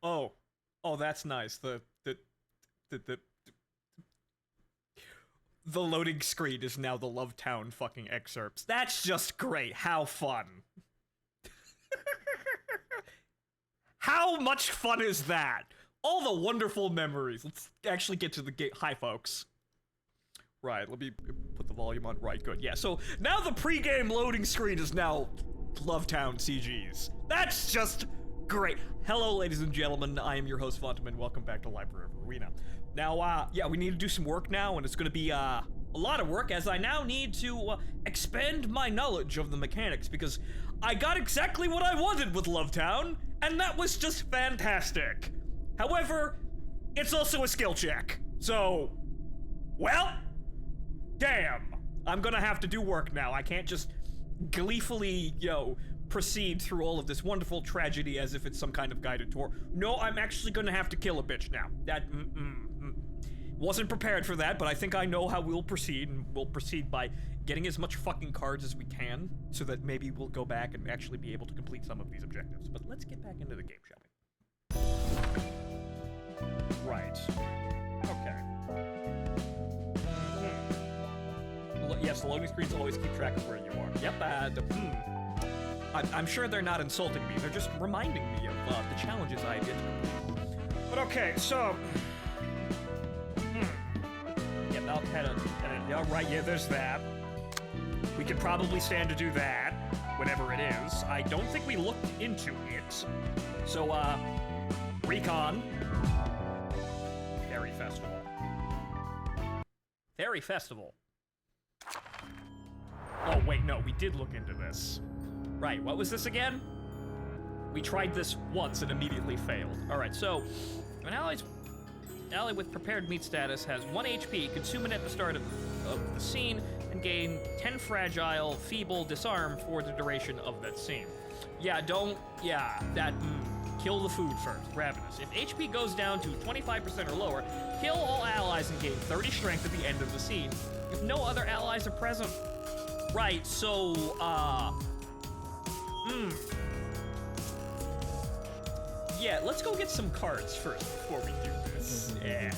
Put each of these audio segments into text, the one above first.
Oh, oh, that's nice. The the loading screen is now the Love Town fucking excerpts. That's just great. How fun. How much fun is that? All the wonderful memories. Let's actually get to the game. Hi, folks. Right, let me put the volume on. Right, good. Yeah, so now the pre-game loading screen is now Love Town CGs. That's just great. Hello, ladies and gentlemen. I am your host, Phontomen. Welcome back to Library of Ruina. Now, yeah, we need to do some work now, and it's gonna be, a lot of work, as I now need to, expand my knowledge of the mechanics, because I got exactly what I wanted with Love Town, and that was just fantastic. However, it's also a skill check. So, well, damn. I'm gonna have to do work now. I can't just gleefully, proceed through all of this wonderful tragedy as if it's some kind of guided tour. No, I'm actually gonna have to kill a bitch now. That, wasn't prepared for that, but I think I know how we'll proceed, and we'll proceed by getting as much fucking cards as we can, so that maybe we'll go back and actually be able to complete some of these objectives. But let's get back into the game, shall we? Right. Okay. Yes, the loading screens will always keep track of where you are. Yep, I'm sure they're not insulting me. They're just reminding me of the challenges I did. But okay, so... Yep, I'll kind of... Yeah, right, yeah, there's that. We could probably stand to do that, whatever it is. I don't think we looked into it. So, recon. Fairy Festival. Fairy Festival. Oh, wait, no, we did look into this. Right, what was this again? We tried this once and immediately failed. Alright, so, an ally with prepared meat status has 1 HP, consume it at the start of the scene, and gain 10 fragile, feeble, disarm for the duration of that scene. Yeah, kill the food first, ravenous. If HP goes down to 25% or lower, kill all allies and gain 30 strength at the end of the scene. If no other allies are present. Right, so, yeah, let's go get some cards first before we do this. Yeah.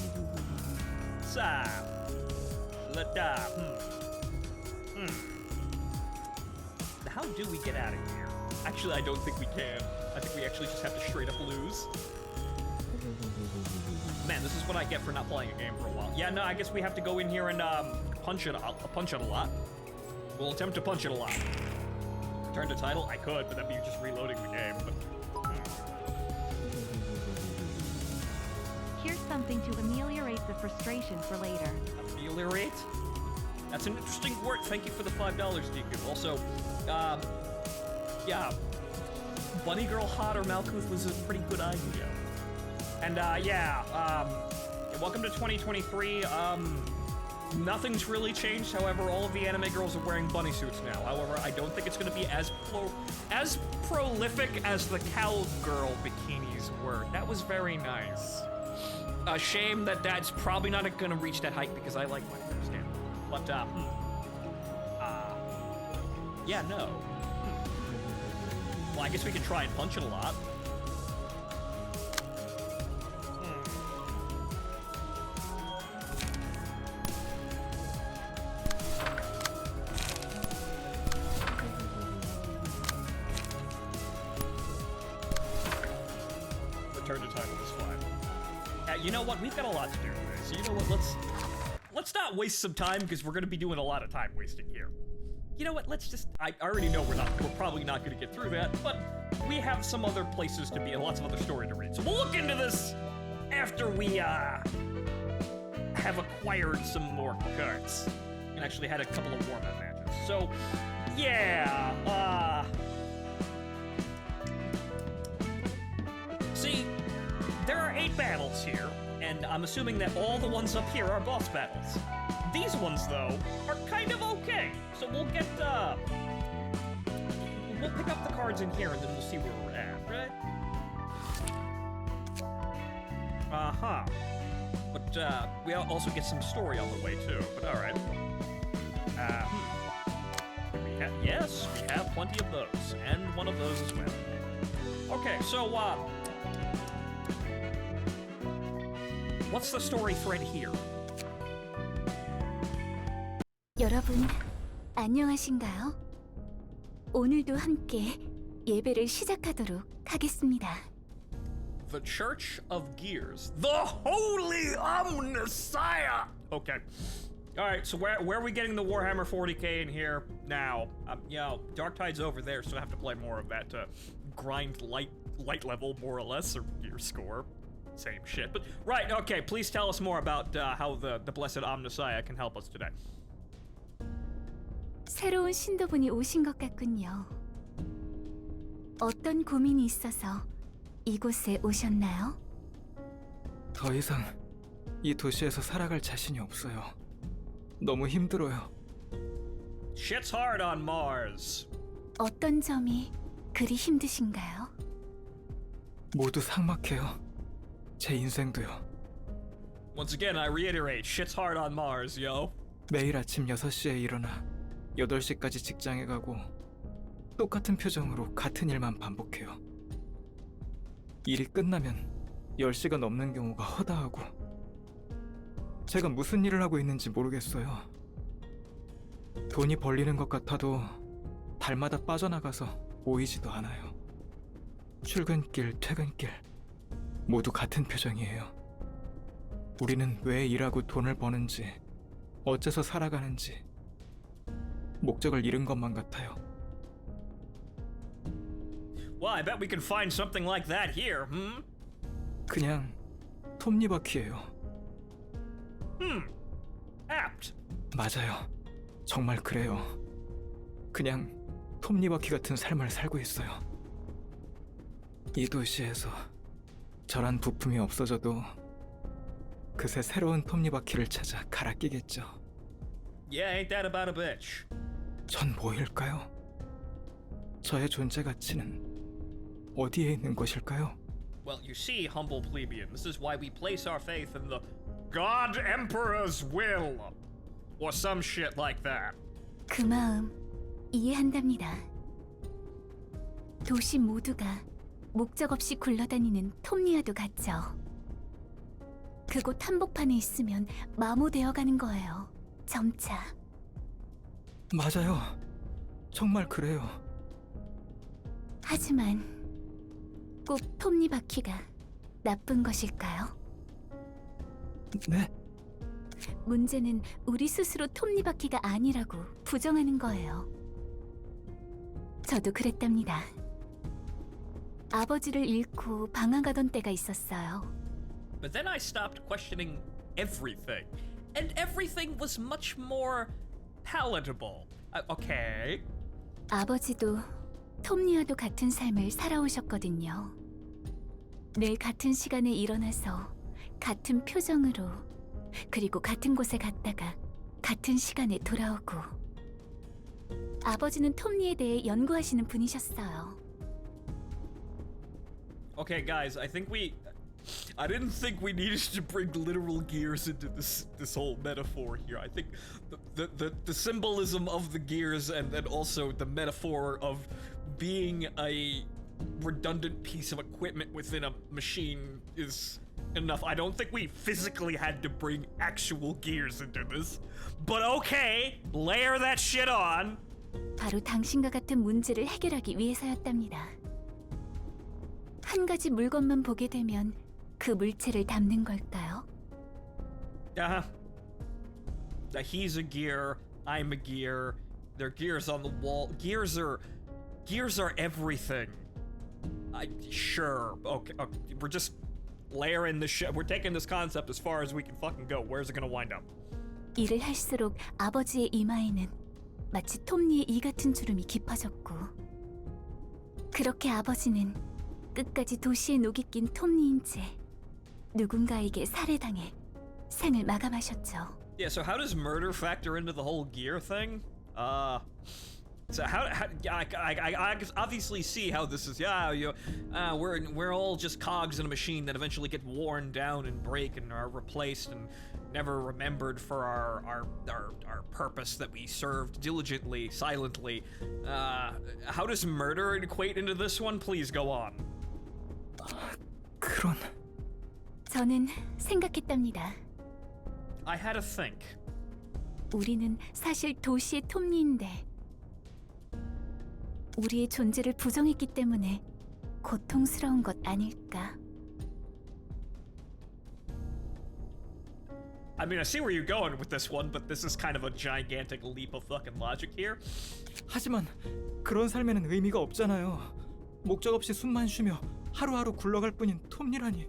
How do we get out of here? Actually, I don't think we can. I think we actually just have to straight up lose. Man, this is what I get for not playing a game for a while. Yeah, no, I guess we have to go in here and, punch it a lot. We'll attempt to punch it a lot. Turn to title? I could, but that'd be just reloading the game, but... Here's something to ameliorate the frustration for later. Ameliorate? That's an interesting word. Thank you for the $5, Deku. Also, yeah. Bunny Girl Hot or Malkuth was a pretty good idea. And, welcome to 2023. Nothing's really changed. However, all of the anime girls are wearing bunny suits now. However, I don't think it's going to be as prolific as the cowgirl bikinis were. That was very nice. A shame that that's probably not going to reach that height because I like my hair stand. But, yeah, no. Well, I guess we can try and punch it a lot. Return to title is fine. You know what? We've got a lot to do today. So you know what? Let's not waste some time because we're going to be doing a lot of time wasting here. You know what? Let's just... I already know we're probably not going to get through that, but we have some other places to be and lots of other story to read. So we'll look into this after we, have acquired some more cards and actually had a couple of warm-up matches. So, yeah, see, there are 8 battles here, and I'm assuming that all the ones up here are boss battles. These ones, though, are kind of okay. So we'll get, we'll pick up the cards in here, and then we'll see where we're at, right? Uh-huh. But, we also get some story on the way, too, but alright. Yes, we have plenty of those, and one of those as well. Okay, so, What's the story thread here? 여러분, 안녕하신가요? 오늘도 함께 예배를 시작하도록 하겠습니다. The Church of Gears. The Holy Omnissiah! Okay. Alright, so where are we getting the Warhammer 40k in here now? Darktide's over there, so I have to play more of that to grind light level, more or less, or gear score. Same shit. But, right, okay, please tell us more about how the Blessed Omnissiah can help us today. 새로운 신도분이 오신 것 같군요. 어떤 고민이 있어서 이곳에 오셨나요? 더 이상 이 도시에서 살아갈 자신이 없어요. 너무 힘들어요. Shit's hard on Mars. 어떤 점이 그리 힘드신가요? 모두 삭막해요. 제 인생도요. Once again, I reiterate, shit's hard on Mars, yo. 매일 아침 6시에 일어나 8시까지 직장에 가고 똑같은 표정으로 같은 일만 반복해요. 일이 끝나면 10시가 넘는 경우가 허다하고 제가 무슨 일을 하고 있는지 모르겠어요. 돈이 벌리는 것 같아도 달마다 빠져나가서 모이지도 않아요. 출근길, 퇴근길 모두 같은 표정이에요. 우리는 왜 일하고 돈을 버는지, 어째서 살아가는지 목적을 잃은 것만 같아요. Well, I bet we can find something like that here, hmm? 그냥 톱니바퀴예요. Apt. 맞아요. 정말 그래요. 그냥 톱니바퀴 같은 삶을 살고 있어요. 이 도시에서 저란 부품이 없어져도 그새 새로운 톱니바퀴를 찾아 갈아 끼겠죠. Yeah, ain't that about a bitch? 전 뭐일까요? 저의 존재 가치는 어디에 있는 것일까요? Well, you see, humble plebeian, this is why we place our faith in the God Emperor's will. Or some shit like that. 그 마음 이해한답니다. 도시 모두가 목적 없이 굴러다니는 톱니와도 같죠. 그곳 한복판에 있으면 마모되어 가는 거예요. 점차. 맞아요. 정말 그래요. 하지만 꼭 톱니바퀴가 나쁜 것일까요? 네? 문제는 우리 스스로 톱니바퀴가 아니라고 부정하는 거예요. 저도 그랬답니다. 아버지를 잃고 방황하던 때가 있었어요. But then I stopped questioning everything. And everything was much more palatable. Okay. 아버지도 톱니와도 같은 삶을 살아오셨거든요. 늘 같은 시간에 일어나서 같은 표정으로 그리고 같은 곳에 갔다가 같은 시간에 돌아오고 아버지는 톱니에 대해 연구하시는 분이셨어요. Okay, guys, I didn't think we needed to bring literal gears into this whole metaphor here. I think the symbolism of the gears and then also the metaphor of being a redundant piece of equipment within a machine is enough. I don't think we physically had to bring actual gears into this. But okay, layer that shit on. 바로 당신과 같은 문제를 해결하기 위해서였답니다. 한 가지 물건만 보게 되면 그 물체를 담는 걸까요? He's a gear, I'm a gear. There are gears on the wall. Gears are everything. Sure. Okay, we're just layering this shit. We're taking this concept as far as we can fucking go. Where's it gonna wind up? 일을 할수록 아버지의 이마에는 마치 톱니의 이 같은 주름이 깊어졌고 그렇게 아버지는 끝까지 도시에 녹이 낀 톱니인 채 누군가에게 살해당해 생을 마감하셨죠. Yeah, so how does murder factor into the whole gear thing? So how I obviously see how this is. Yeah, we're all just cogs in a machine that eventually get worn down and break and are replaced and never remembered for our purpose that we served diligently, silently. How does murder equate into this one? Please go on. 그런 저는 생각했답니다. I had to think. 우리는 사실 도시의 톱니인데 우리의 존재를 부정했기 때문에 고통스러운 것 아닐까? I mean, I see where you're going with this one, but this is kind of a gigantic leap of fucking logic here. 하지만 그런 삶에는 의미가 없잖아요. 목적 없이 숨만 쉬며 하루하루 굴러갈 뿐인 톱니라니.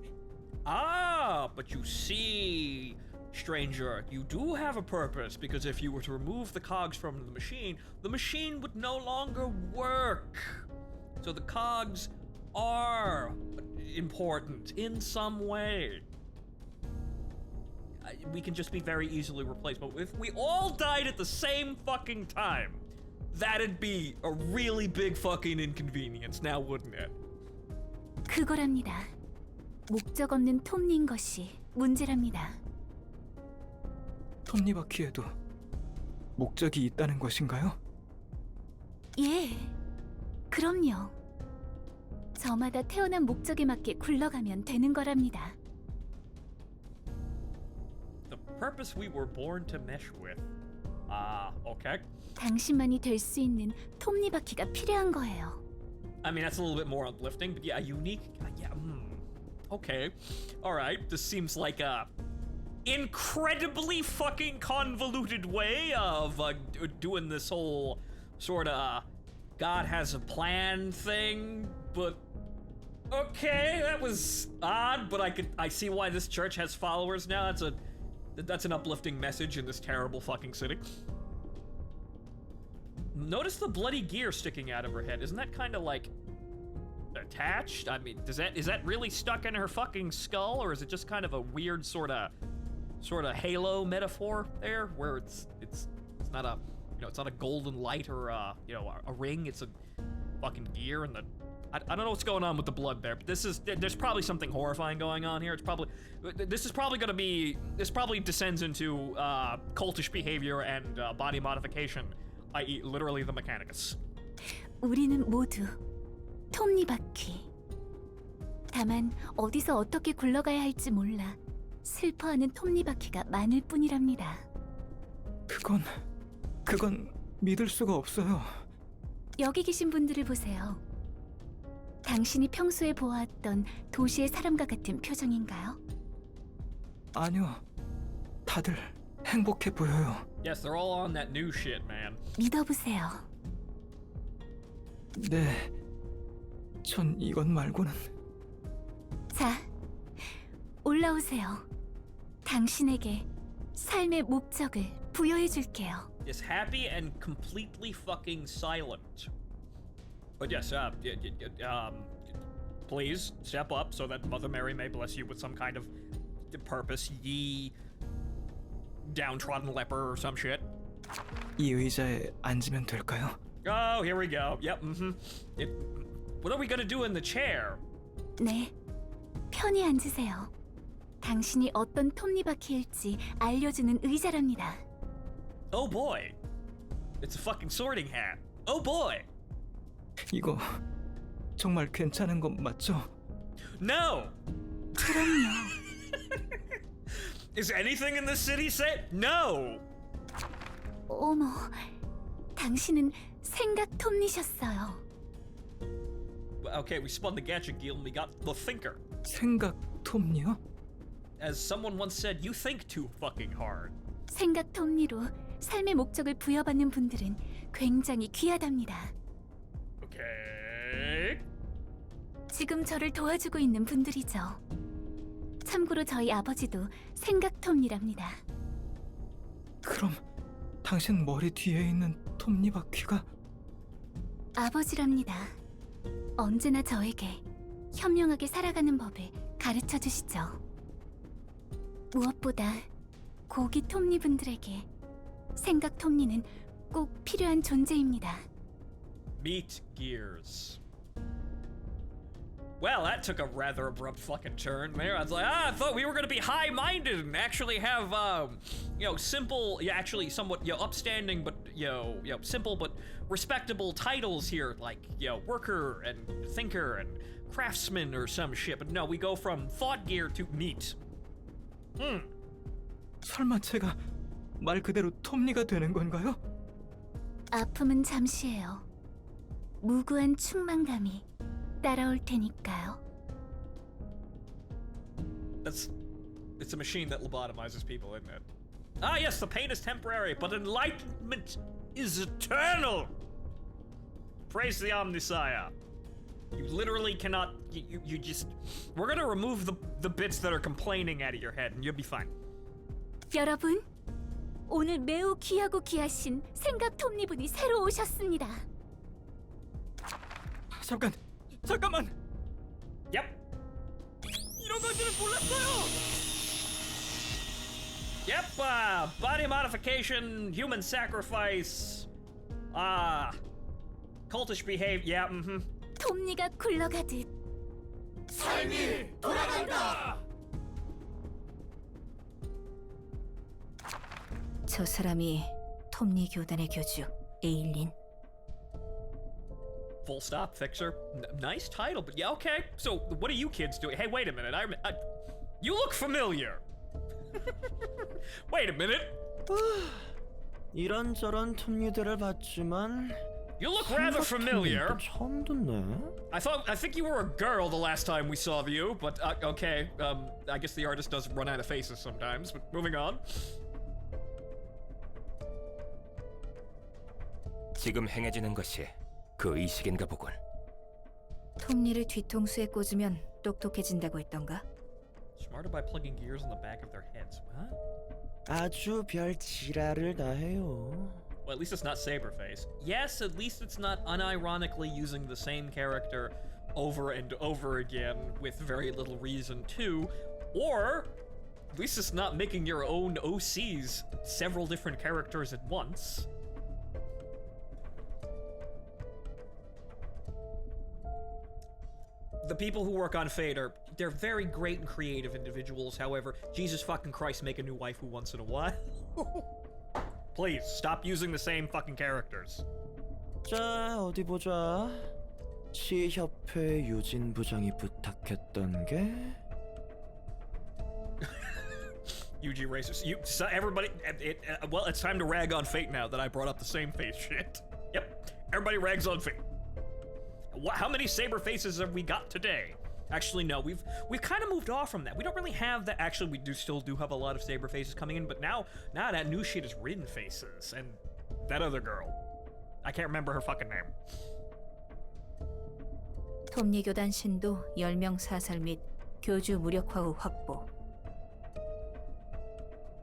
Ah, but you see, stranger, you do have a purpose, because if you were to remove the cogs from the machine would no longer work. So the cogs are important in some way. We can just be very easily replaced, but if we all died at the same fucking time, that'd be a really big fucking inconvenience, now wouldn't it? 그거랍니다. 목적 없는 톱니인 것이 문제랍니다. 톱니바퀴에도 목적이 있다는 것인가요? 예, 그럼요. 저마다 태어난 목적에 맞게 굴러가면 되는 거랍니다. The purpose we were born to mesh with. Ah, okay. 당신만이 될 수 있는 톱니바퀴가 필요한 거예요. I mean, that's a little bit more uplifting, but yeah, unique. Yeah, okay. All right. This seems like a incredibly fucking convoluted way of doing this whole sort of God has a plan thing. But okay, that was odd. But I see why this church has followers now. That's an uplifting message in this terrible fucking city. Notice the bloody gear sticking out of her head. Isn't that kind of like attached? I mean, is that really stuck in her fucking skull, or is it just kind of a weird sort of halo metaphor there, where it's not a it's not a golden light or a ring. It's a fucking gear, and I don't know what's going on with the blood there, but there's probably something horrifying going on here. This probably descends into cultish behavior and body modification. i.e. literally the Mechanicus. 우리는 모두 톱니바퀴. 다만 어디서 어떻게 굴러가야 할지 몰라 슬퍼하는 톱니바퀴가 많을 뿐이랍니다. 그건 믿을 수가 없어요. 여기 계신 분들을 보세요. 당신이 평소에 보아왔던 도시의 사람과 같은 표정인가요? 아니요. 다들 행복해 보여요. Yes, they're all on that new shit, man. 믿어보세요. 네. 전 이것 말고는. 자, 올라오세요. 당신에게 삶의 목적을 부여해줄게요. Is happy and completely fucking silent. But yes, please step up so that Mother Mary may bless you with some kind of purpose, ye downtrodden leper or some shit. 이 의자에 앉으면 될까요? Oh, here we go. Yep, what are we gonna do in the chair? 네, 편히 앉으세요. 당신이 어떤 톱니바퀴일지 알려주는 의자랍니다. Oh boy. It's a fucking sorting hat. Oh boy. 이거 정말 괜찮은 것 맞죠? No. 그럼요. Is anything in this city safe? No. 어머, 당신은 생각 톱니셨어요. Okay, we spun the gadget guild and we got the thinker. 생각 톱니요? As someone once said, you think too fucking hard. 생각 톱니로 삶의 목적을 부여받는 분들은 굉장히 귀하답니다. Okay. 지금 저를 도와주고 있는 분들이죠. 참고로 저희 아버지도 생각 톱니랍니다. 그럼 당신 머리 뒤에 있는 톱니바퀴가 아버지랍니다. 언제나 저에게 현명하게 살아가는 법을 가르쳐 주시죠. 무엇보다 고기 톱니 분들에게 생각 톱니는 꼭 필요한 존재입니다. Meat gears. Well, that took a rather abrupt fucking turn there. I was like, I thought we were gonna be high-minded and actually have, simple, actually somewhat, upstanding, but, simple but respectable titles here, like, worker and thinker and craftsman or some shit. But no, we go from thought gear to meat. 설마 제가 말 그대로 톱니가 되는 건가요? 아픔은 잠시예요. 무구한 충만감이 따라올 테니까요. It's a machine that lobotomizes people, isn't it? Ah, yes, the pain is temporary, but enlightenment is eternal. Praise the Omnisire. You literally cannot. You just. We're gonna remove the bits that are complaining out of your head, and you'll be fine. 여러분, 오늘 매우 귀하고 귀하신 생각 톱니분이 새로 오셨습니다. 잠깐만. Yep. 이런 건지는 몰랐어요. Yep. Body modification, human sacrifice. Cultish behavior. Yeah. 톱니가 굴러가듯 삶이 돌아간다. 저 사람이 톱니 교단의 교주 에일린. Full stop, fixer. Nice title, but yeah, okay. So, what are you kids doing? Hey, wait a minute. You look familiar. Wait a minute. 이런저런 톱니들을 봤지만 You look rather familiar. 처음 듣네. I think you were a girl the last time we saw you, but okay. I guess the artist does run out of faces sometimes. But moving on. 지금 행해지는 것이 그 의식인가 보군. 톱니를 뒤통수에 꽂으면 똑똑해진다고 했던가? Smarter by plugging gears on the back of their heads. Huh? 아주 별 지랄을 다 해요. Well, at least it's not Saberface. Yes, at least it's not unironically using the same character over and over again with very little reason too. Or, at least it's not making your own OCs several different characters at once. The people who work on Fate they're very great and creative individuals. However, Jesus fucking Christ, make a new waifu once in a while. Please, stop using the same fucking characters. 자, 어디 보자. 시협회 유진 부장이 부탁했던 게 UG racist. Everybody, well, it's time to rag on Fate now that I brought up the same face shit. Yep, everybody rags on Fate. How many saber faces have we got today? Actually, no, we've kind of moved off from that. We don't really have that. Actually, we still do have a lot of saber faces coming in, but now that new shit is Rin faces, and that other girl, I can't remember her fucking name. 톱니 교단 신도 10명 사살 및 교주 무력화 후 확보.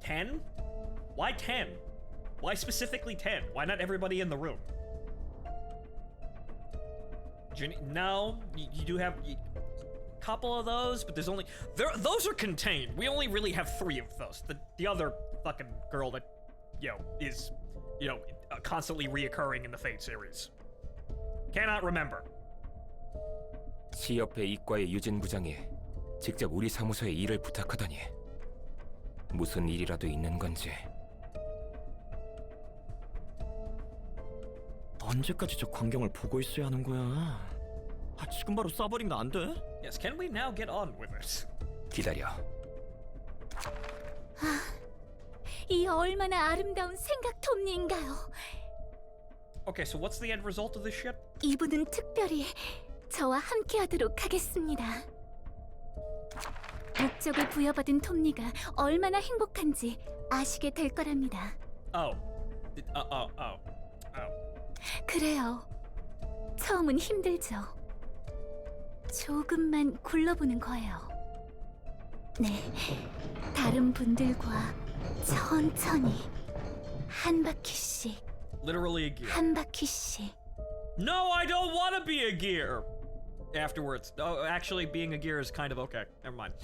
10? Why 10? Why specifically 10? Why not everybody in the room? No, you do have a couple of those, but there's only those are contained. We only really have 3 of those. The other fucking girl that is constantly reoccurring in the Fate series. Cannot remember. 시협회 이과의 유진 부장이 직접 우리 사무소에 일을 부탁하더니 무슨 일이라도 있는 건지. 언제까지 저 광경을 보고 있어야 하는 거야? 지금 바로 쏴버리면 안 돼? Yes, can we now get on with it? 기다려. 이 얼마나 아름다운 생각 톱니인가요? Okay, so what's the end result of this shit? 이분은 특별히 저와 함께하도록 하겠습니다. 목적을 부여받은 톱니가 얼마나 행복한지 아시게 될 거랍니다. Oh. 그래요. 처음은 힘들죠. 조금만 굴러보는 거예요. 네, 다른 분들과 천천히 한 바퀴씩. Literally a gear. 한 바퀴씩. No, I don't want to be a gear. Afterwards. Oh, actually, being a gear is kind of okay. Never mind.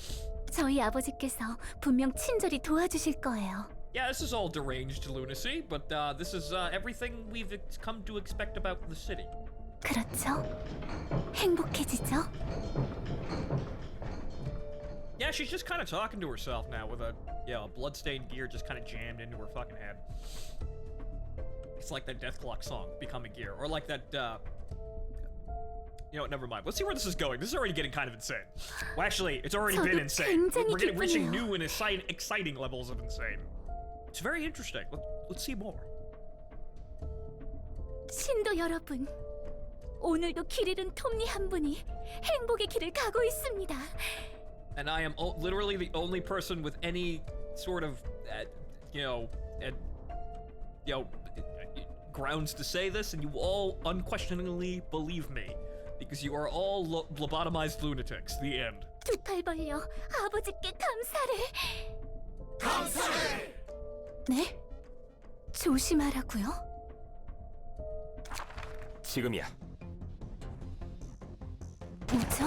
저희 아버지께서 분명 친절히 도와주실 거예요. Yeah, this is all deranged lunacy, but this is everything we've come to expect about the city. 그렇죠? 행복해지죠? Yeah, she's just kind of talking to herself now with a bloodstained gear just kind of jammed into her fucking head. It's like that Death Clock song, Become a Gear. Or like that, you know what, never mind. Let's see where this is going. This is already getting kind of insane. Well, actually, it's already been 저도 insane. 굉장히 We're reaching 기쁘네요. new and exciting levels of insane. It's very interesting. Let's see more. 신도 여러분, 오늘도 길 잃은 톱니 한 분이 행복의 길을 가고 있습니다. And I am literally the only person with any sort of, grounds to say this, and you all unquestioningly believe me, because you are all lobotomized lunatics. The end. 두 팔 벌려 아버지께 감사를. 감사해. 네? 조심하라고요? 지금이야. 뭐죠?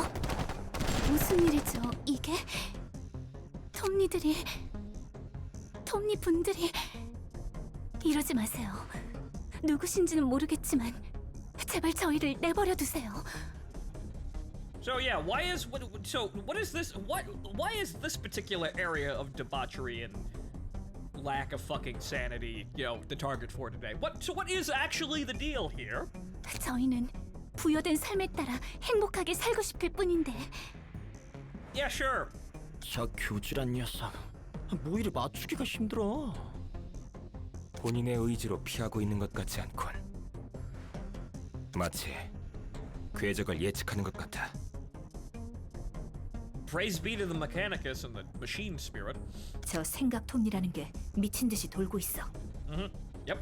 무슨 일이죠? 이게 톱니 분들이 이러지 마세요. 누구신지는 모르겠지만 제발 저희를 내버려 두세요. So yeah, why is this particular area of debauchery and lack of fucking sanity, the target for today? What is actually the deal here? 저희는 부여된 삶에 따라 행복하게 살고 싶을 뿐인데. Yeah, sure. 저 교주란 녀석. 뭐 이리 맞추기가 힘들어. 본인의 의지로 피하고 있는 것 같지 않군. 마치 궤적을 예측하는 것 같아. Praise be to the Mechanicus and the machine spirit. 저 생각 톱니라는 게 미친 듯이 돌고 있어. Yep.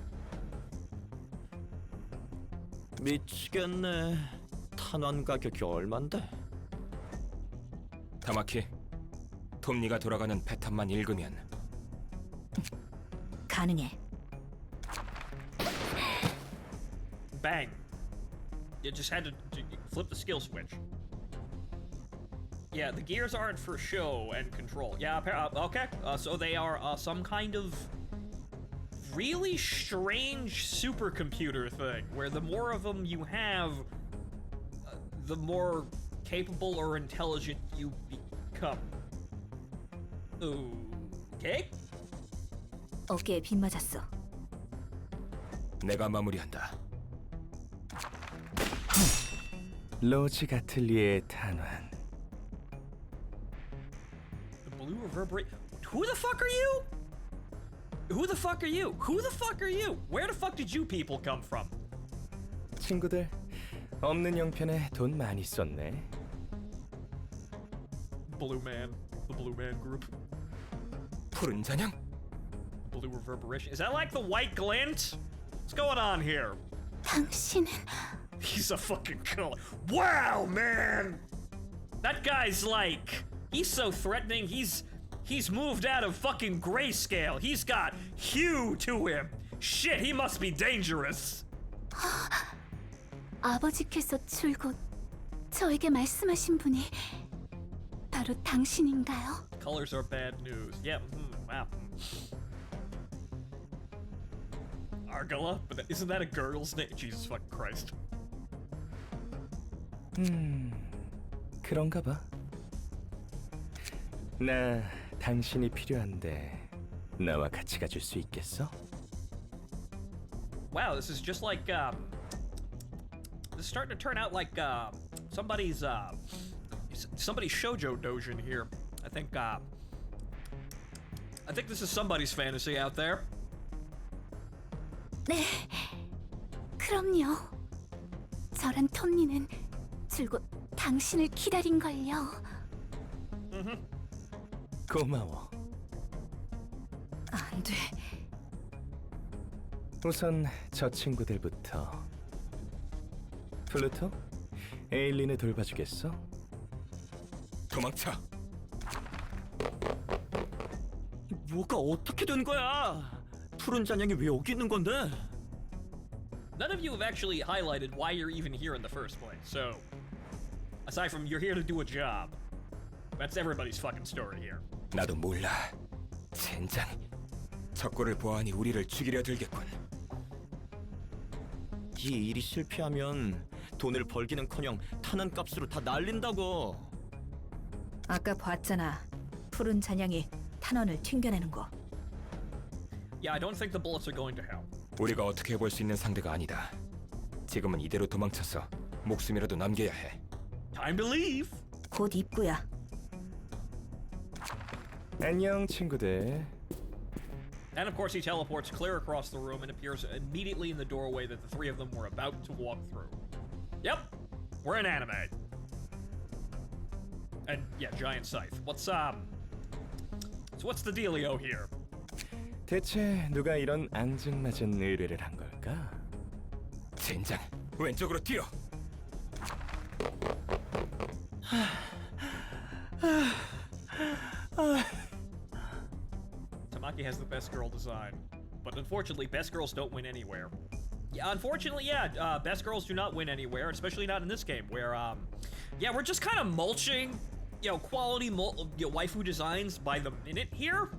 미치겠네. 탄환 가격이 얼만데? 타마키, 톱니가 돌아가는 패턴만 읽으면 가능해. Bang. You just had to flip the skill switch. Yeah, the gears aren't for show and control. Yeah, okay. So they are some kind of really strange supercomputer thing, where the more of them you have, the more capable or intelligent you become. Okay? 어깨에 빗 맞았어. 내가 마무리한다. 로즈 가틀리의 탄환. The blue reverberate. Who the fuck are you? Who the fuck are you? Who the fuck are you? Where the fuck did you people come from? 친구들, 없는 형편에 돈 많이 썼네. Blue Man. The Blue Man group. 푸른 잔향? Blue reverberation. Is that like the white glint? What's going on here? 당신은 He's a fucking killer. Wow, man! That guy's like, he's so threatening. He's moved out of fucking grayscale. He's got hue to him. Shit, he must be dangerous. 아버지께서 줄곧 저에게 말씀하신 분이 바로 당신인가요? Colors are bad news. Yeah, wow. Argala? But isn't that a girl's name? Jesus fucking Christ. 그런가 봐. 나 당신이 필요한데 나와 같이 가줄 수 있겠어? Wow, this is just like, this is starting to turn out like, somebody's shoujo dojin here. I think this is somebody's fantasy out there. 네, 그럼요. 저란 톱니는 줄곧 당신을 기다린걸요. 고마워. 안 돼. 우선 저 친구들부터. 플루토, 에일린을 돌봐주겠어? 도망쳐. 뭐가 어떻게 된 거야? 푸른 잔향이 왜 여기 있는 건데? None of you have actually highlighted why you're even here in the first place, so... Aside from you're here to do a job. That's everybody's fucking story here. 나도 몰라. 젠장. 적고를 보아하니 우리를 죽이려 들겠군. 이 일이 실패하면 돈을 벌기는커녕 탄환값으로 다 날린다고. 아까 봤잖아. 푸른 잔향이 탄원을 튕겨내는 거. Yeah, I don't think the bullets are going to help. 우리가 어떻게 해볼 수 있는 상대가 아니다. 지금은 이대로 도망쳐서 목숨이라도 남겨야 해. Time to leave. 곧 입구야. 안녕 친구들. And of course, he teleports clear across the room and appears immediately in the doorway that the three of them were about to walk through. Yep, we're in anime. And yeah, giant scythe. So what's the dealio here? 대체 누가 이런 앙증맞은 의뢰를 한 걸까? 젠장, 왼쪽으로 뛰어. Tamaki has the best girl design, but unfortunately, best girls don't win anywhere. Yeah, unfortunately, best girls do not win anywhere, especially not in this game, where, yeah, we're just kind of mulching, quality waifu designs by the minute here.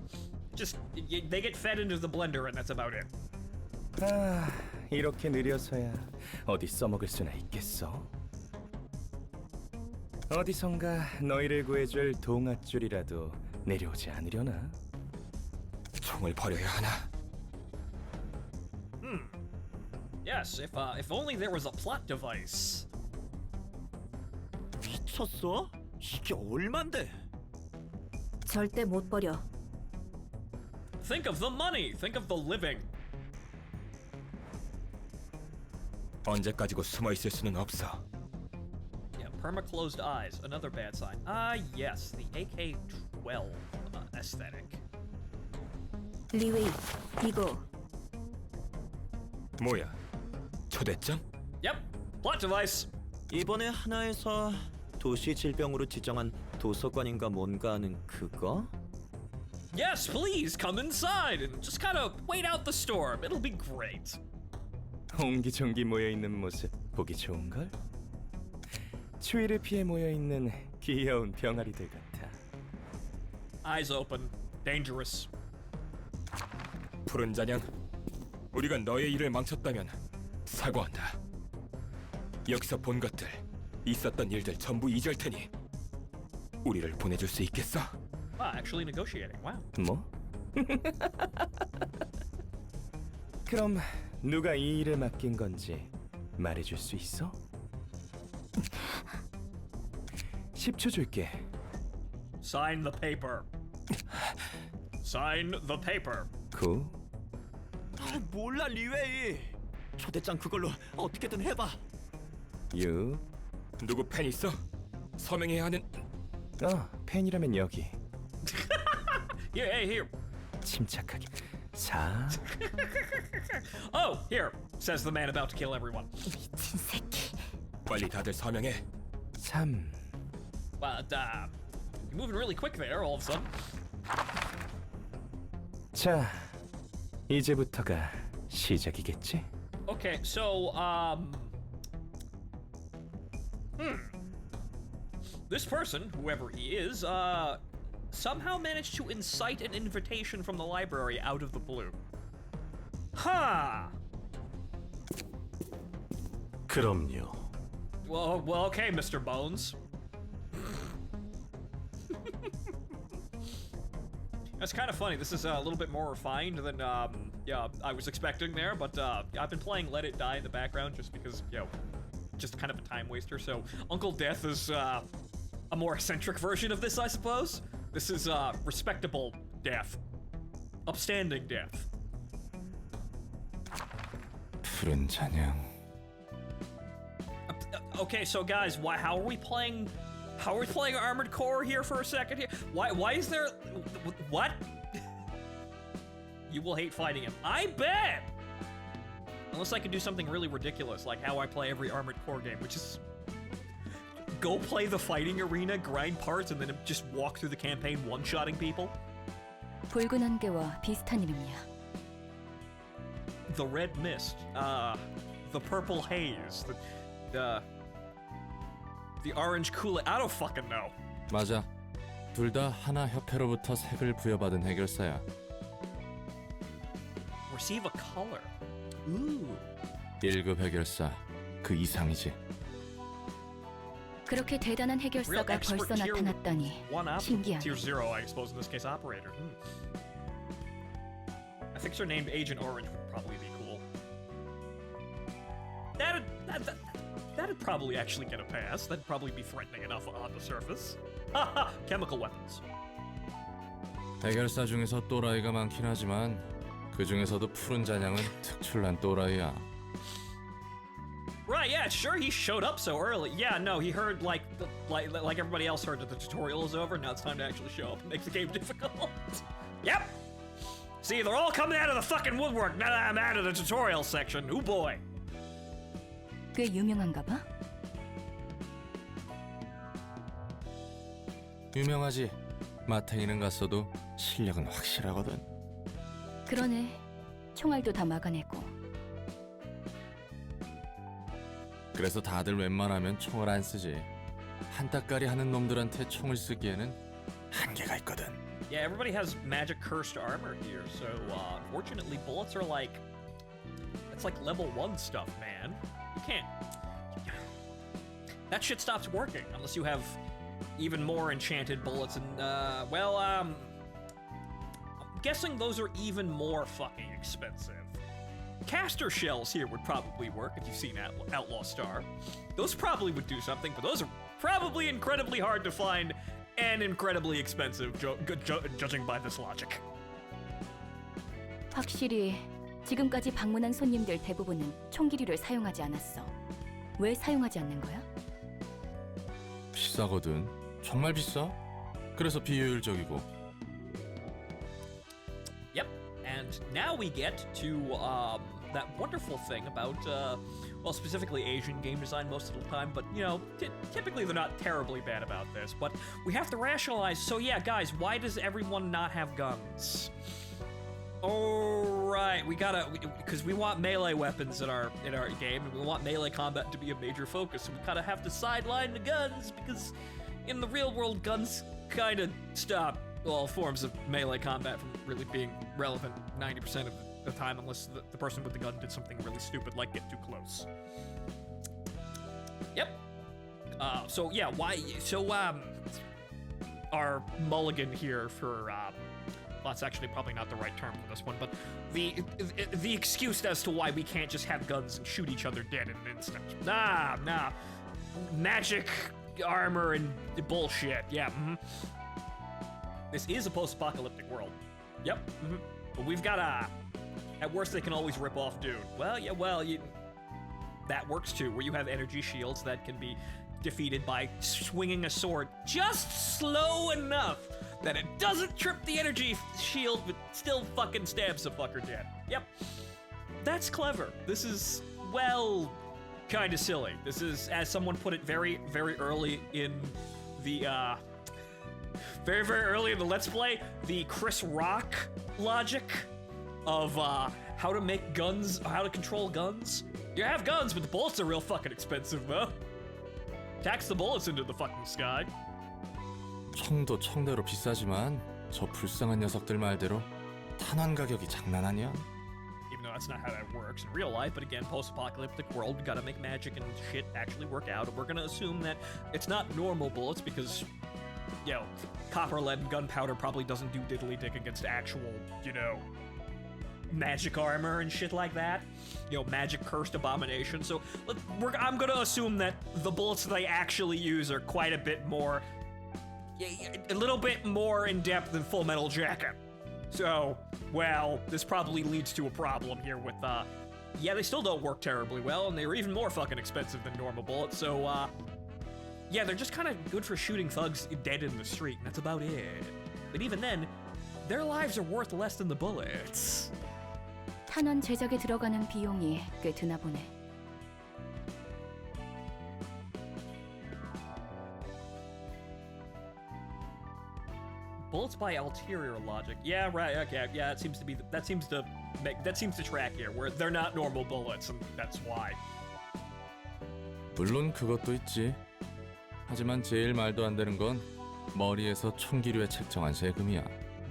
Just, they get fed into the blender, and that's about it. 아, 이렇게 느려서야 어디 써먹을 수나 있겠어? 어디선가 너희를 구해줄 동아줄이라도 내려오지 않으려나? 총을 버려야 하나? Yes, if only there was a plot device. 미쳤어? 이게 얼만데? 절대 못 버려. Think of the money. Think of the living. 언제까지고 숨어 있을 수는 없어. Yeah, perma-closed eyes. Another bad sign. Yes, the AK-12 aesthetic. 리웨이, 이거 뭐야? 초대장? Yep, plot device. 이번에 하나에서 도시 질병으로 지정한 도서관인가 뭔가 하는 그거? Yes, please come inside and just kind of wait out the storm. It'll be great. 옹기종기 모여있는 모습 보기 좋은걸? 추위를 피해 모여있는 귀여운 병아리들 같아. Eyes open. Dangerous. 푸른 잔향, 우리가 너의 일을 망쳤다면 사과한다. 여기서 본 것들, 있었던 일들 전부 잊을 테니 우리를 보내줄 수 있겠어? Actually negotiating. Wow. 뭐? 그럼 누가 이 일을 맡긴 건지 말해줄 수 있어? 10초 줄게. Sign the paper. Sign the paper. 9. 몰라 리웨이. 초대장 그걸로 어떻게든 해봐. 6. 누구 팬 있어? 서명해야 하는. 팬이라면 여기. Hey, here. 침착하게. 4. Oh, here, says the man about to kill everyone. 미친 새끼. 빨리 다들 서명해. 3. But, you're moving really quick there, all of a sudden. 자, 이제부터가 시작이겠지? Okay, so, this person, whoever he is, somehow managed to incite an invitation from the library out of the blue. Huh. 그럼요. Well, okay, Mr. Bones. That's kind of funny. This is a little bit more refined than, I was expecting there, but, I've been playing Let It Die in the background just because, just kind of a time waster, so Uncle Death is, a more eccentric version of this, I suppose. This is, respectable death. Upstanding death. 푸른 잔향. Okay, so guys, how are we playing Armored Core here for a second here? Why is there... What? You will hate fighting him. I bet! Unless I could do something really ridiculous, like how I play every Armored Core game, which is... Go play the fighting arena, grind parts, and then just walk through the campaign one-shotting people. 붉은 안개와 비슷한 이름이야. The Red Mist, the Purple Haze, the Orange Kool-Aid, I don't fucking know. 맞아. 둘 다 하나 협회로부터 색을 부여받은 해결사야. Receive a color. Ooh. 1급 해결사. 그 이상이지. 그렇게 대단한 Real 해결사가 expert 벌써 tier 나타났다니 1 up, 신기하네. tier 0, I suppose in this case, operator. I think her named Agent Orange would probably be cool. that'd probably actually get a pass. That'd probably be threatening enough on the surface. Haha, chemical weapons. 해결사 중에서 또라이가 많긴 하지만 그 중에서도 푸른 잔향은 특출난 또라이야. Right, yeah, sure he showed up so early. Yeah, no, he heard like everybody else heard that the tutorial is over. Now it's time to actually show up and make the game difficult. Yep. See, they're all coming out of the fucking woodwork now that I'm out of the tutorial section. Ooh boy. 꽤 유명한가 봐. 유명하지. 마탱이는 갔어도 실력은 확실하거든. 그러네. 총알도 다 막아내고. 그래서 다들 웬만하면 총을 안 쓰지. 한따까리 하는 놈들한테 총을 쓰기에는 한계가 있거든. Yeah, everybody has magic cursed armor here, so unfortunately bullets are like, it's like level 1 stuff, man. You can't, that shit stops working unless you have even more enchanted bullets and I'm guessing those are even more fucking expensive. Caster shells here would probably work if you've seen Outlaw Star. Those probably would do something, but those are probably incredibly hard to find and incredibly expensive, judging by this logic. 확실히 지금까지 방문한 손님들 대부분은 총기류를 사용하지 않았어. 왜 사용하지 않는 거야? 비싸거든. 정말 비싸. 그래서 비효율적이고. Yep, and now we get to that wonderful thing about, well, specifically Asian game design most of the time, but, you know, typically they're not terribly bad about this, but we have to rationalize, so yeah, guys, why does everyone not have guns? Alright, we gotta, because we want melee weapons in our game, and we want melee combat to be a major focus, so we kinda have to sideline the guns, because in the real world, guns kinda stop all forms of melee combat from really being relevant 90% of the time, unless the person with the gun did something really stupid, like get too close. Yep. So yeah, our mulligan here for, well, that's actually probably not the right term for this one, but the excuse as to why we can't just have guns and shoot each other dead in an instant. Nah. Magic armor and bullshit, yeah, This is a post-apocalyptic world. Yep, But we've got at worst they can always rip off dude. Well, yeah, that works too, where you have energy shields that can be defeated by swinging a sword just slow enough that it doesn't trip the energy shield, but still fucking stabs the fucker dead. Yep. That's clever. This is, well, kind of silly. This is, as someone put it very, very early in the, very, very early in the Let's Play, the Chris Rock logic of how to make guns, how to control guns. You have guns, but the bullets are real fucking expensive, though. Tax the bullets into the fucking sky. 총도 총대로 비싸지만 저 불쌍한 녀석들 말대로 탄환 가격이 장난 아니야. Even though that's not how that works in real life, but again, post-apocalyptic world, we gotta make magic and shit actually work out, and we're gonna assume that it's not normal bullets because, you know, copper, lead, and gunpowder probably doesn't do diddly-dick against actual, you know, magic armor and shit like that. You know, magic cursed abomination. So I'm gonna assume that the bullets they actually use are quite a bit more, a little bit more in depth than Full Metal Jacket. So, well, this probably leads to a problem here with, yeah, they still don't work terribly well, and they're even more fucking expensive than normal bullets, so, yeah, they're just kind of good for shooting thugs dead in the street, and that's about it. But even then, their lives are worth less than the bullets. 탄원 제작에 들어가는 비용이 꽤 드나 보네. Bullets by ulterior logic. Yeah, right. Okay. Yeah, it seems to be that seems to track here, where they're not normal bullets, and that's why. 물론 그것도 있지. 하지만 제일 말도 안 되는 건 머리에서 총기류에 책정한 세금이야.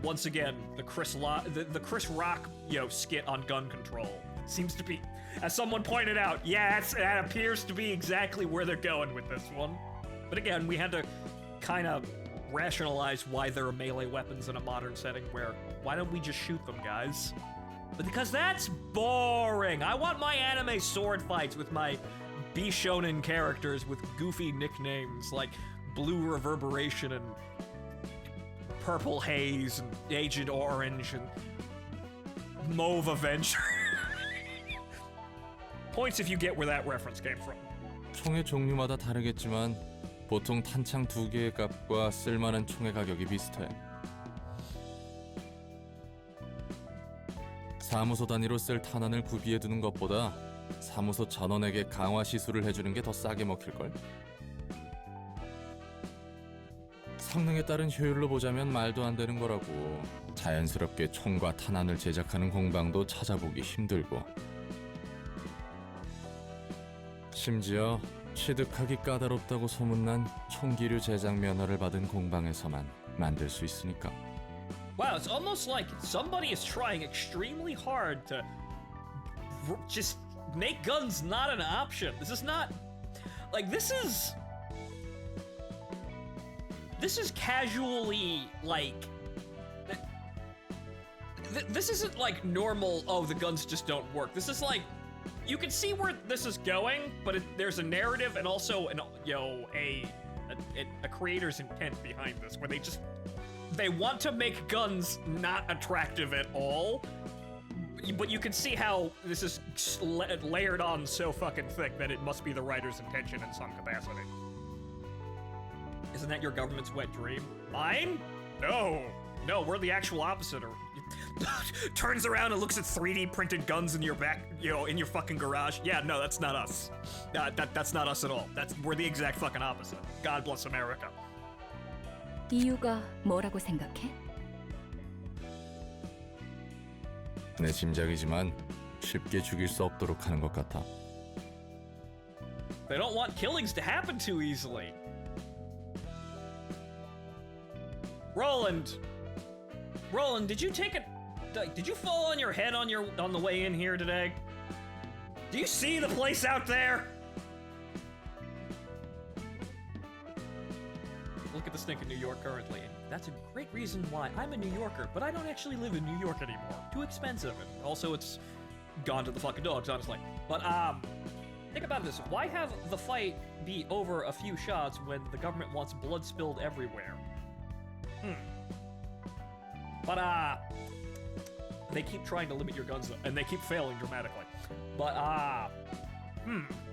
Once again, the Chris Rock, you know, skit on gun control seems to be, as someone pointed out, yeah, that appears to be exactly where they're going with this one. But again, we had to kind of rationalize why there are melee weapons in a modern setting where, why don't we just shoot them, guys? But because that's boring. I want my anime sword fights with my B-shonen characters with goofy nicknames like Blue Reverberation and Purple Haze and Agent Orange and Mauve Avenger. Points if you get where that reference came from. 총의 종류마다 다르겠지만 보통 탄창 2개의 값과 쓸만한 총의 가격이 비슷해. 사무소 단위로 쓸 탄환을 구비해두는 것보다 사무소 전원에게 강화 시술을 해주는 게 더 싸게 먹힐걸? 성능에 따른 효율로 보자면 말도 안 되는 거라고. 자연스럽게 총과 탄환을 제작하는 공방도 찾아보기 힘들고. 심지어 취득하기 까다롭다고 소문난 총기류 제작 면허를 받은 공방에서만 만들 수 있으니까. Wow, it's almost like somebody is trying extremely hard to just make guns not an option. This is not like this is casually like this isn't like normal. Oh, the guns just don't work. This is like you can see where this is going, but there's a narrative and also a creator's intent behind this, where they want to make guns not attractive at all, but you can see how this is layered on so fucking thick that it must be the writer's intention in some capacity. Isn't that your government's wet dream? Mine? No, we're the actual opposite. Turns around and looks at 3D printed guns in your back, in your fucking garage. Yeah, no, that's not us. That's not us at all. We're the exact fucking opposite. God bless America. 이유가 뭐라고 생각해? 내 짐작이지만 쉽게 죽일 수 없도록 하는 것 같아. They don't want killings to happen too easily. Roland, did you fall on your head on the way in here today? Do you see the place out there? Look at the stink in New York currently. That's a great reason why I'm a New Yorker, but I don't actually live in New York anymore. Too expensive, and also it's gone to the fucking dogs, honestly. But think about this. Why have the fight be over a few shots when the government wants blood spilled everywhere? But they keep trying to limit your guns, and they keep failing dramatically. But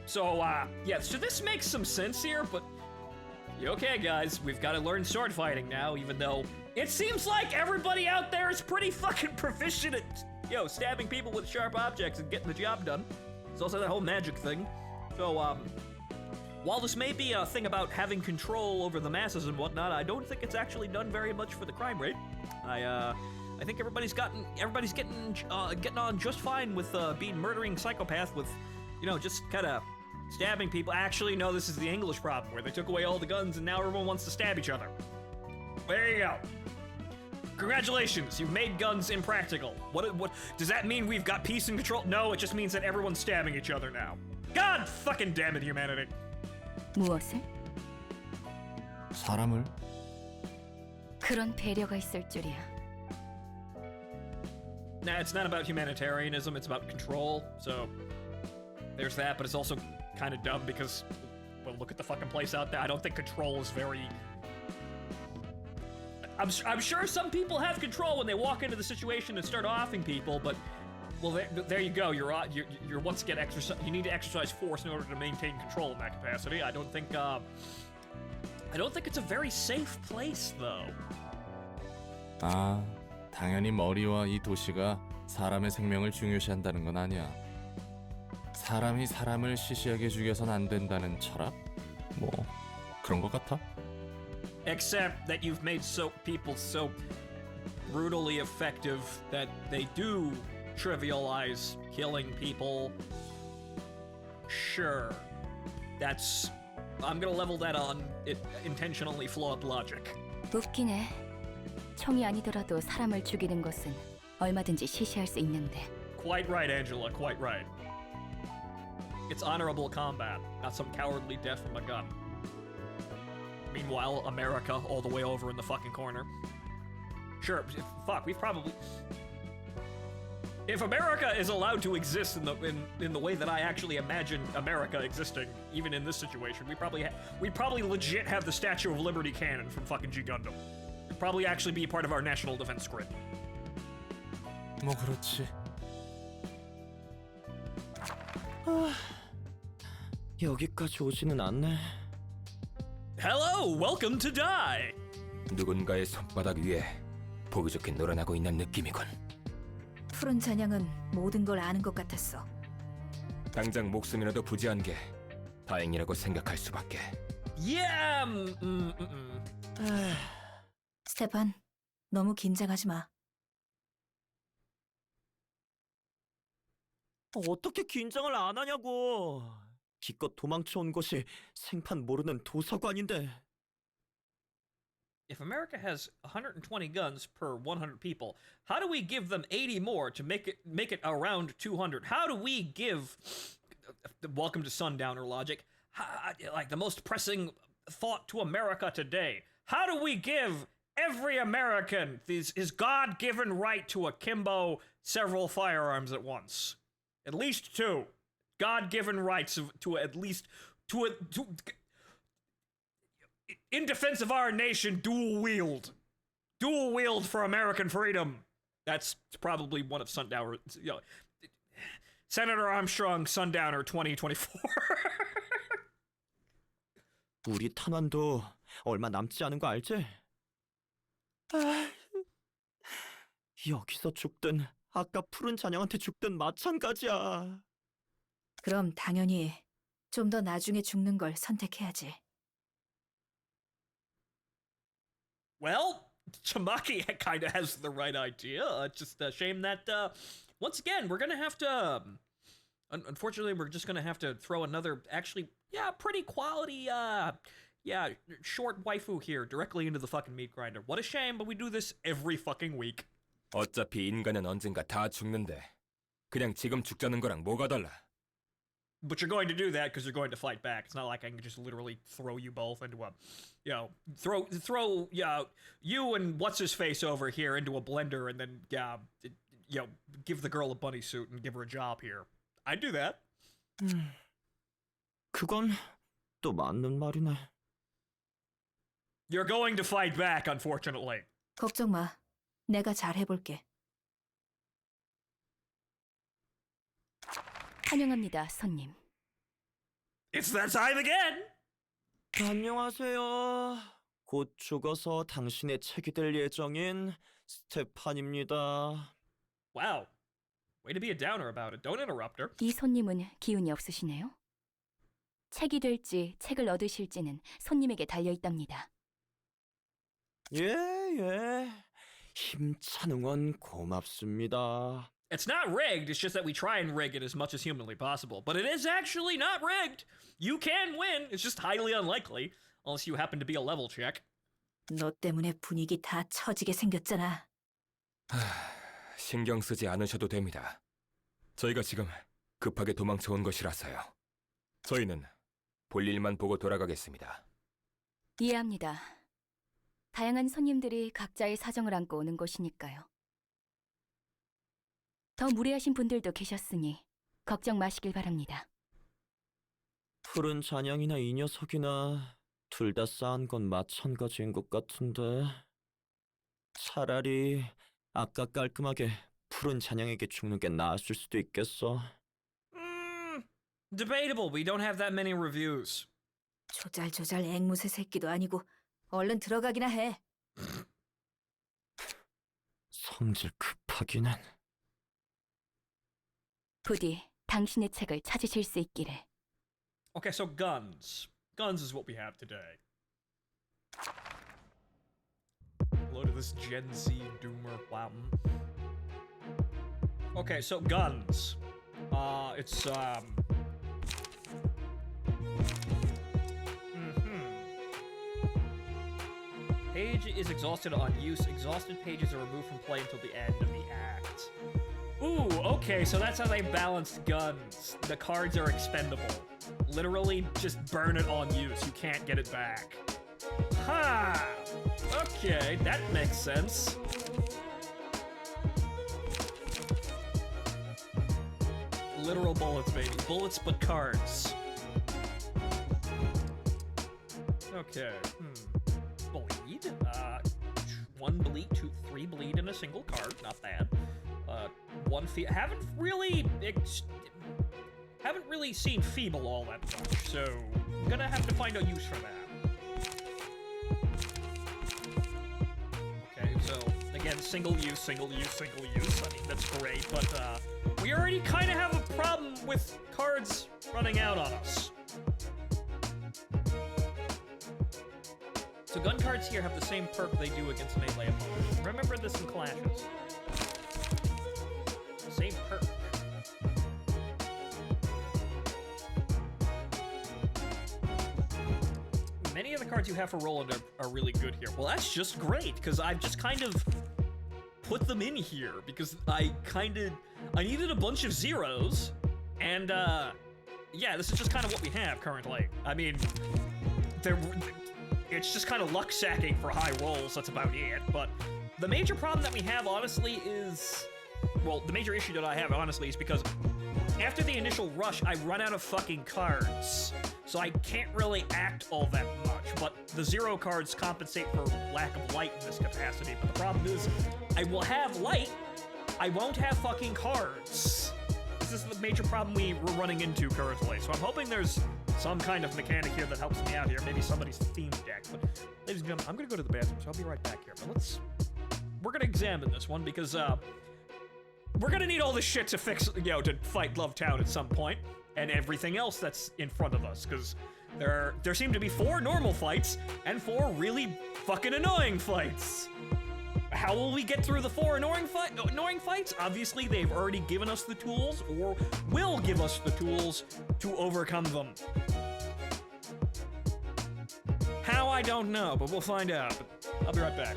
so yeah, so this makes some sense here, but okay, guys, we've got to learn sword fighting now, even though it seems like everybody out there is pretty fucking proficient at, stabbing people with sharp objects and getting the job done. There's also that whole magic thing. So, while this may be a thing about having control over the masses and whatnot, I don't think it's actually done very much for the crime rate. I think everybody's getting on just fine with being murdering psychopath with, just kind of stabbing people. Actually, no, this is the English problem, where they took away all the guns and now everyone wants to stab each other. There you go. Congratulations, you've made guns impractical. What does that mean? We've got peace and control? No, it just means that everyone's stabbing each other now. God fucking damn it, humanity. 무엇을? 사람을? 그런 배려가 있을 줄이야. Nah, it's not about humanitarianism, it's about control, so there's that, but it's also kind of dumb because, well, look at the fucking place out there. I don't think control is very... I'm sure some people have control when they walk into the situation and start offing people, but, well, there you go. You're once again you need to exercise force in order to maintain control in that capacity. I don't think it's a very safe place, though. 아, 당연히 머리와 이 도시가 사람의 생명을 중요시한다는 건 아니야. 사람이 사람을 시시하게 죽여선 안 된다는 철학? 뭐 그런 것 같아? Except that you've made people so brutally effective that they do trivialize killing people. Sure. I'm gonna level that on intentionally flawed logic. 웃기네. 총이 아니더라도 사람을 죽이는 것은 얼마든지 시시할 수 있는데. Quite right, Angela, quite right. It's honorable combat, not some cowardly death from a gun. Meanwhile, America all the way over in the fucking corner. Sure, fuck, we've probably... If America is allowed to exist in the way that I actually imagine America existing, even in this situation, we'd probably legit have the Statue of Liberty cannon from fucking G Gundam. It'd probably actually be part of our national defense grid. 뭐 그렇지. 여기까지 오지는 않네. Hello, welcome to Die. 누군가의 손바닥 위에 보기 좋게 놀아나고 있는 느낌이군. 푸른 잔향은 모든 걸 아는 것 같았어. 당장 목숨이라도 부지한 게 다행이라고 생각할 수밖에. Yeah. 스테판, 너무 긴장하지 마. 어떻게 긴장을 안 하냐고. 기껏 도망쳐 온 곳이 생판 모르는 도서관인데. If America has 120 guns per 100 people, how do we give them 80 more to make it around 200? How do we give welcome to Sundowner logic, like the most pressing thought to America today? How do we give every American his God-given right to akimbo several firearms at once? At least 2. God-given rights to at least in defense of our nation, dual wield for American freedom. That's probably one of Sundowner, Senator Armstrong Sundowner 2024. 우리 탄환도 얼마 남지 않은 거 알지? 여기서 죽든 아까 푸른 잔향한테 죽든 마찬가지야. 그럼 당연히 좀 더 나중에 죽는 걸 선택해야지. Well, Tamaki kind of has the right idea. It's just a shame that, once again, we're gonna have to, unfortunately, we're just gonna have to throw another, actually, pretty quality, short waifu here directly into the fucking meat grinder. What a shame, but we do this every fucking week. 어차피 인간은 언젠가 다 죽는데 그냥 지금 죽자는 거랑 뭐가 달라? But you're going to do that because you're going to fight back. It's not like I can just literally throw you both into a, throw you and what's his face over here into a blender and then give the girl a bunny suit and give her a job here. I'd do that. 그건 또 맞는 말이네. You're going to fight back, unfortunately. 걱정 마. 내가 잘 해볼게. 환영합니다, 손님. It's that time again. 안녕하세요. 곧 죽어서 당신의 책이 될 예정인 스테판입니다. Wow. Way to be a downer about it. Don't interrupt her. 이 손님은 기운이 없으시네요. 책이 될지 책을 얻으실지는 손님에게 달려 있답니다. 예. 힘찬 응원 고맙습니다. It's not rigged, it's just that we try and rig it as much as humanly possible. But it is actually not rigged. You can win, it's just highly unlikely. Unless you happen to be a level check. 너 때문에 분위기 다 처지게 생겼잖아. 신경 쓰지 않으셔도 됩니다. 저희가 지금 급하게 도망쳐 온 것이라서요. 저희는 볼 일만 보고 돌아가겠습니다. 이해합니다. 다양한 손님들이 각자의 사정을 안고 오는 곳이니까요. 더 무례하신 분들도 계셨으니 걱정 마시길 바랍니다. 푸른 잔향이나 이 녀석이나 둘 다 싸한 건 마찬가지인 것 같은데 차라리 아까 깔끔하게 푸른 잔향에게 죽는 게 나았을 수도 있겠어. Debatable. We don't have that many reviews. 조잘조잘 앵무새 새끼도 아니고 얼른 들어가기나 해. 성질 급하기는. 부디 당신의 책을 찾으실 수 있기를. Okay, so guns. Guns is what we have today. Load of this Gen Z doomer. Wow. Okay, so guns. It's Page is exhausted on use. Exhausted pages are removed from play until the end of the act. Ooh, okay, so that's how they balanced guns. The cards are expendable. Literally, just burn it on use. You can't get it back. Ha! Okay, that makes sense. Literal bullets, baby. Bullets, but cards. Okay. Bleed. 1 bleed, 2, 3 bleed in a single card. Not bad. 1 haven't really seen feeble all that much, so I'm gonna have to find a use for that. Okay, so again, single use. I mean, that's great, but we already kind of have a problem with cards running out on us. So gun cards here have the same perk they do against melee opponents. Remember this in clashes. Same perk. Many of the cards you have for Roland are really good here. Well, that's just great, because I've just kind of put them in here, because I needed a bunch of zeros, and, yeah, this is just kind of what we have currently. I mean, it's just kind of luck sacking for high rolls, that's about it, but the major problem that we have, honestly, is... Well, the major issue that I have, honestly, is because after the initial rush, I run out of fucking cards. So I can't really act all that much, but the zero cards compensate for lack of light in this capacity. But the problem is, I will have light, I won't have fucking cards. This is the major problem we're running into currently. So I'm hoping there's some kind of mechanic here that helps me out here. Maybe somebody's theme deck. But ladies and gentlemen, I'm gonna go to the bathroom, so I'll be right back here. But we're gonna examine this one because we're gonna need all this shit to fix, to fight Love Town at some point, and everything else that's in front of us, because there seem to be 4 normal fights and 4 really fucking annoying fights. How will we get through the 4 annoying fights? Obviously, they've already given us the tools, or will give us the tools to overcome them. How, I don't know, but we'll find out. I'll be right back.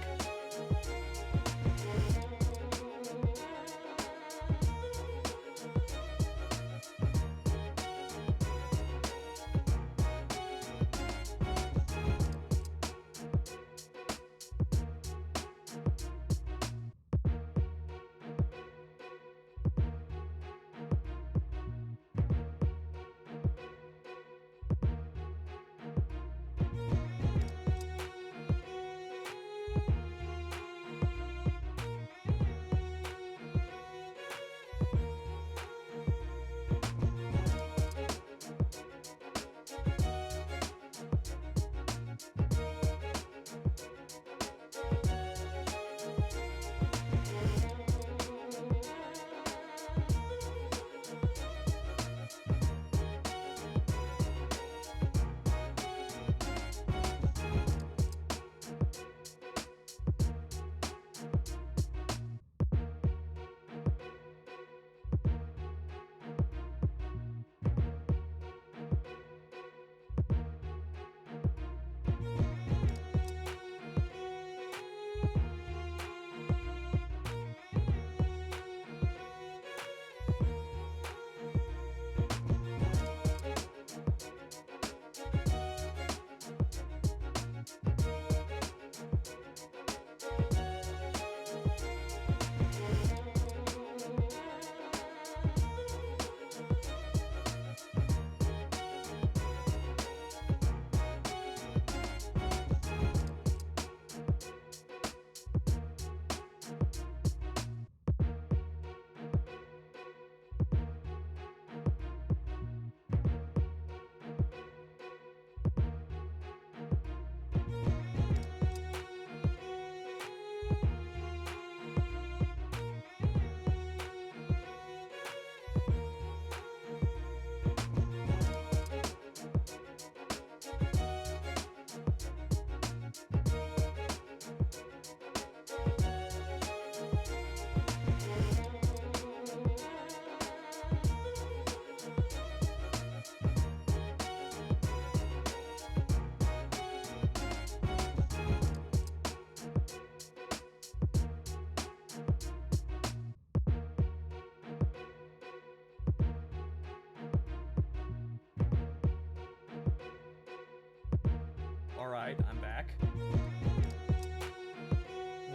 Alright, I'm back.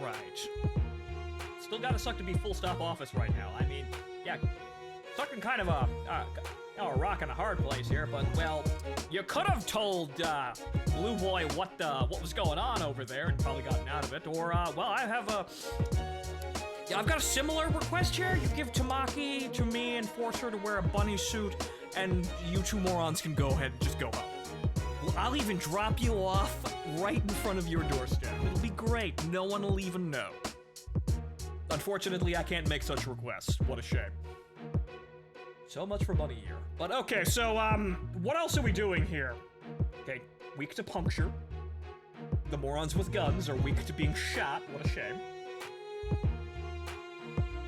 Right. Still gotta suck to be full stop office right now. I mean, yeah. stuck in kind of a rock and a hard place here, but, well, you could have told, Blue Boy what was going on over there and probably gotten out of it, or, well, I've got a similar request here. You give Tamaki to me and force her to wear a bunny suit, and you two morons can go ahead and just go home. Well, I'll even drop you off right in front of your doorstep. It'll be great. No one will even know. Unfortunately, I can't make such requests. What a shame. So much for Bunny Year. But okay, so, what else are we doing here? Okay, weak to puncture. The morons with guns are weak to being shot. What a shame.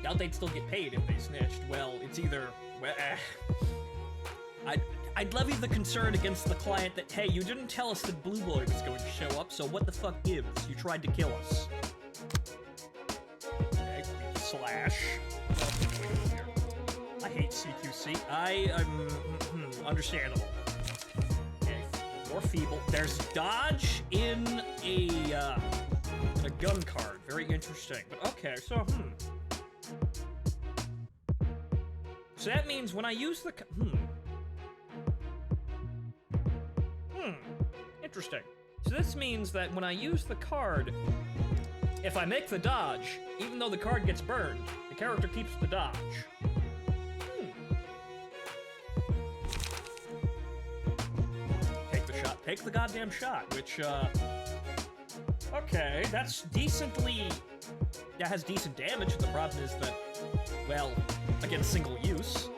Doubt they'd still get paid if they snitched. Well, it's either... Well, I'd levy the concern against the client that, hey, you didn't tell us that Blue Boy was going to show up, so what the fuck gives? You tried to kill us. Okay, slash. I hate CQC. Understandable. Okay, more feeble. There's dodge in a gun card. Very interesting. But okay, so, So that means when I use the... Interesting. So this means that when I use the card, if I make the dodge, even though the card gets burned, the character keeps the dodge. Take the shot. Take the goddamn shot, which, okay, that's decently... That has decent damage. The problem is that, well, against single use.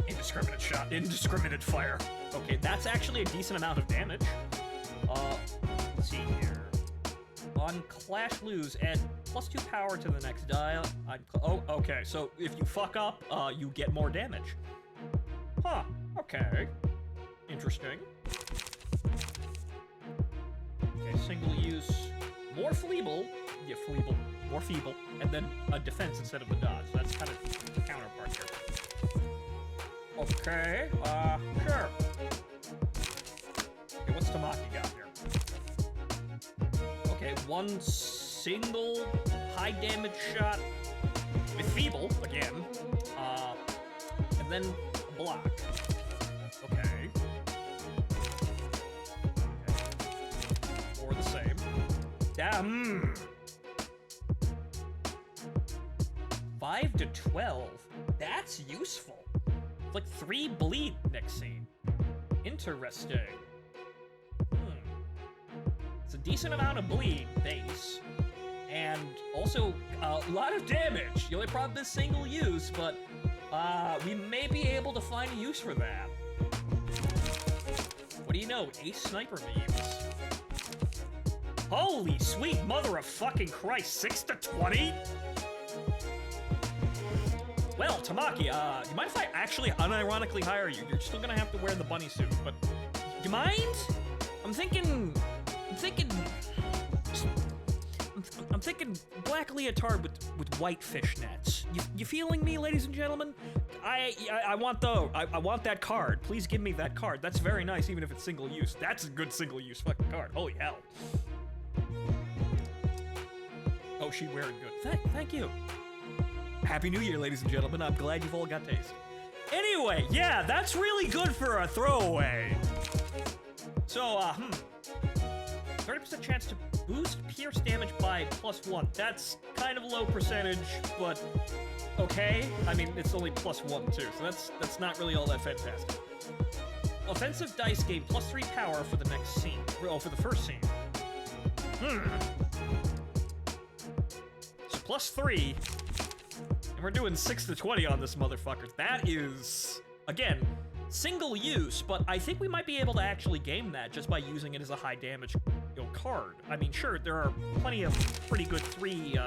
Indiscriminate shot. Indiscriminate fire. Okay, that's actually a decent amount of damage. Let's see here. On Clash Lose, add +2 power to the next die. Oh, okay, so if you fuck up, you get more damage. Huh, okay. Interesting. Okay, single use. More feeble. Yeah, feeble. More feeble. And then a defense instead of the dodge. That's kind of the counterpart here. Okay, sure. Okay, what's Tamaki got here? Okay, one single high damage shot with feeble, again. And then a block. Okay. Or the same. Damn. 5 to 12. That's useful. Like 3 bleed next scene. Interesting. It's a decent amount of bleed base, and also a lot of damage. The only problem is single use, but we may be able to find a use for that. What do you know? Ace sniper memes. Holy sweet mother of fucking Christ! 6 to 20. Well, Tamaki, you mind if I actually unironically hire you? You're still gonna have to wear the bunny suit, but you mind? I'm thinking black leotard with white fishnets. You feeling me, ladies and gentlemen? I want that card. Please give me that card. That's very nice, even if it's single use. That's a good single use fucking card. Holy hell. Oh, she wearing good. Thank you. Happy New Year, ladies and gentlemen. I'm glad you've all got taste. Anyway, yeah, that's really good for a throwaway. So, 30% chance to boost pierce damage by +1. That's kind of low percentage, but okay. I mean, it's only +1 too, so that's not really all that fantastic. Offensive dice gain +3 power for the next scene. Oh, for the first scene. So +3. And we're doing 6 to 20 on this motherfucker. That is, again, single use, but I think we might be able to actually game that just by using it as a high damage, card. I mean, sure, there are plenty of pretty good three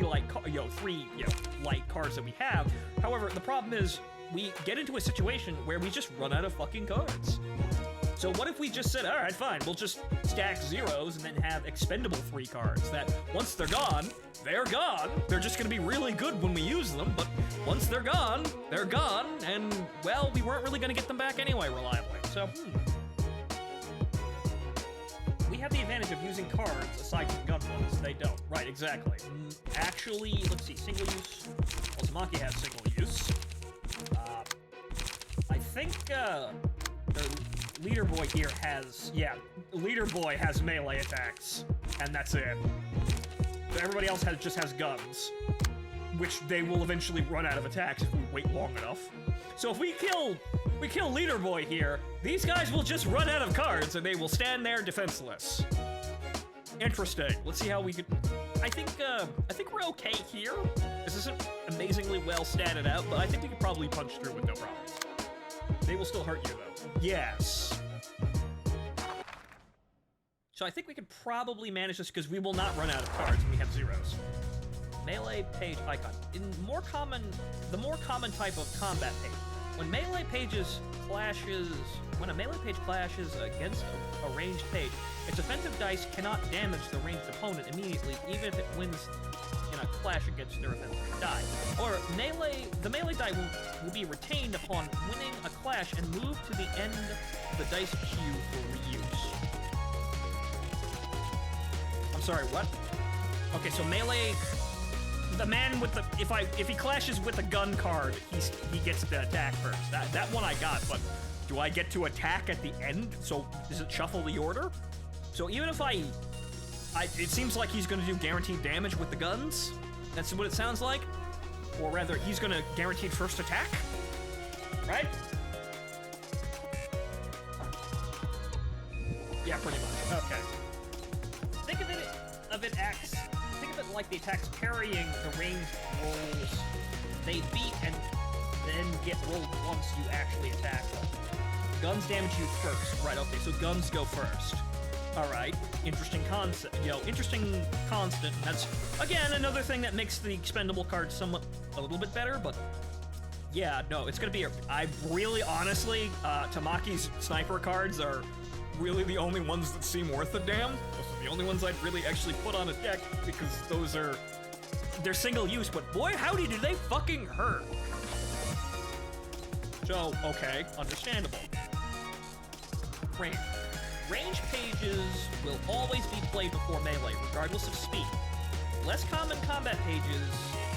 light cards that we have. However, the problem is we get into a situation where we just run out of fucking cards. So what if we just said, all right, fine, we'll just stack zeros and then have expendable 3 cards that once they're gone, they're gone. They're just gonna be really good when we use them, but once they're gone, and, well, we weren't really gonna get them back anyway reliably. So, we have the advantage advantage of using cards aside from gun ones. They don't. Right, exactly. Actually, let's see. Single use. Well, Tamaki has single use. I think the leader boy here has, leader boy has melee attacks, and that's it. So everybody else just has guns, which they will eventually run out of attacks if we wait long enough. So if we kill leader boy here, these guys will just run out of cards and they will stand there defenseless. Interesting. Let's see how we could. I think we're okay here. This isn't amazingly well statted out, but I think we could probably punch through with no problems. They will still hurt you though. Yes. So I think we could probably manage this because we will not run out of cards and we have zeros. Melee page icon. The more common type of combat page. When a melee page clashes against a ranged page, its offensive dice cannot damage the ranged opponent immediately, even if it wins in a clash against their offensive die. Or the melee die will be retained upon winning a clash and move to the end of the dice queue for reuse. I'm sorry, what? Okay, so melee. The man with the if he clashes with a gun card, he gets to attack first. That one I got, but do I get to attack at the end? So does it shuffle the order? So even if it seems like he's gonna do guaranteed damage with the guns. That's what it sounds like. Or rather, he's gonna guaranteed first attack, right? Yeah, pretty much. Okay. Think of it like the attacks parrying the ranged rolls they beat and then get rolled once you actually attack them. Guns damage you first. Right, okay, so guns go first. Alright, interesting concept. Interesting constant. That's, again, another thing that makes the expendable cards somewhat a little bit better, but yeah, no, it's gonna be I really, honestly, Tamaki's sniper cards are really the only ones that seem worth a damn. Those are the only ones I'd really actually put on a deck because they're single use, but boy howdy do they fucking hurt. So, okay, understandable. Range pages will always be played before melee, regardless of speed. Less common combat pages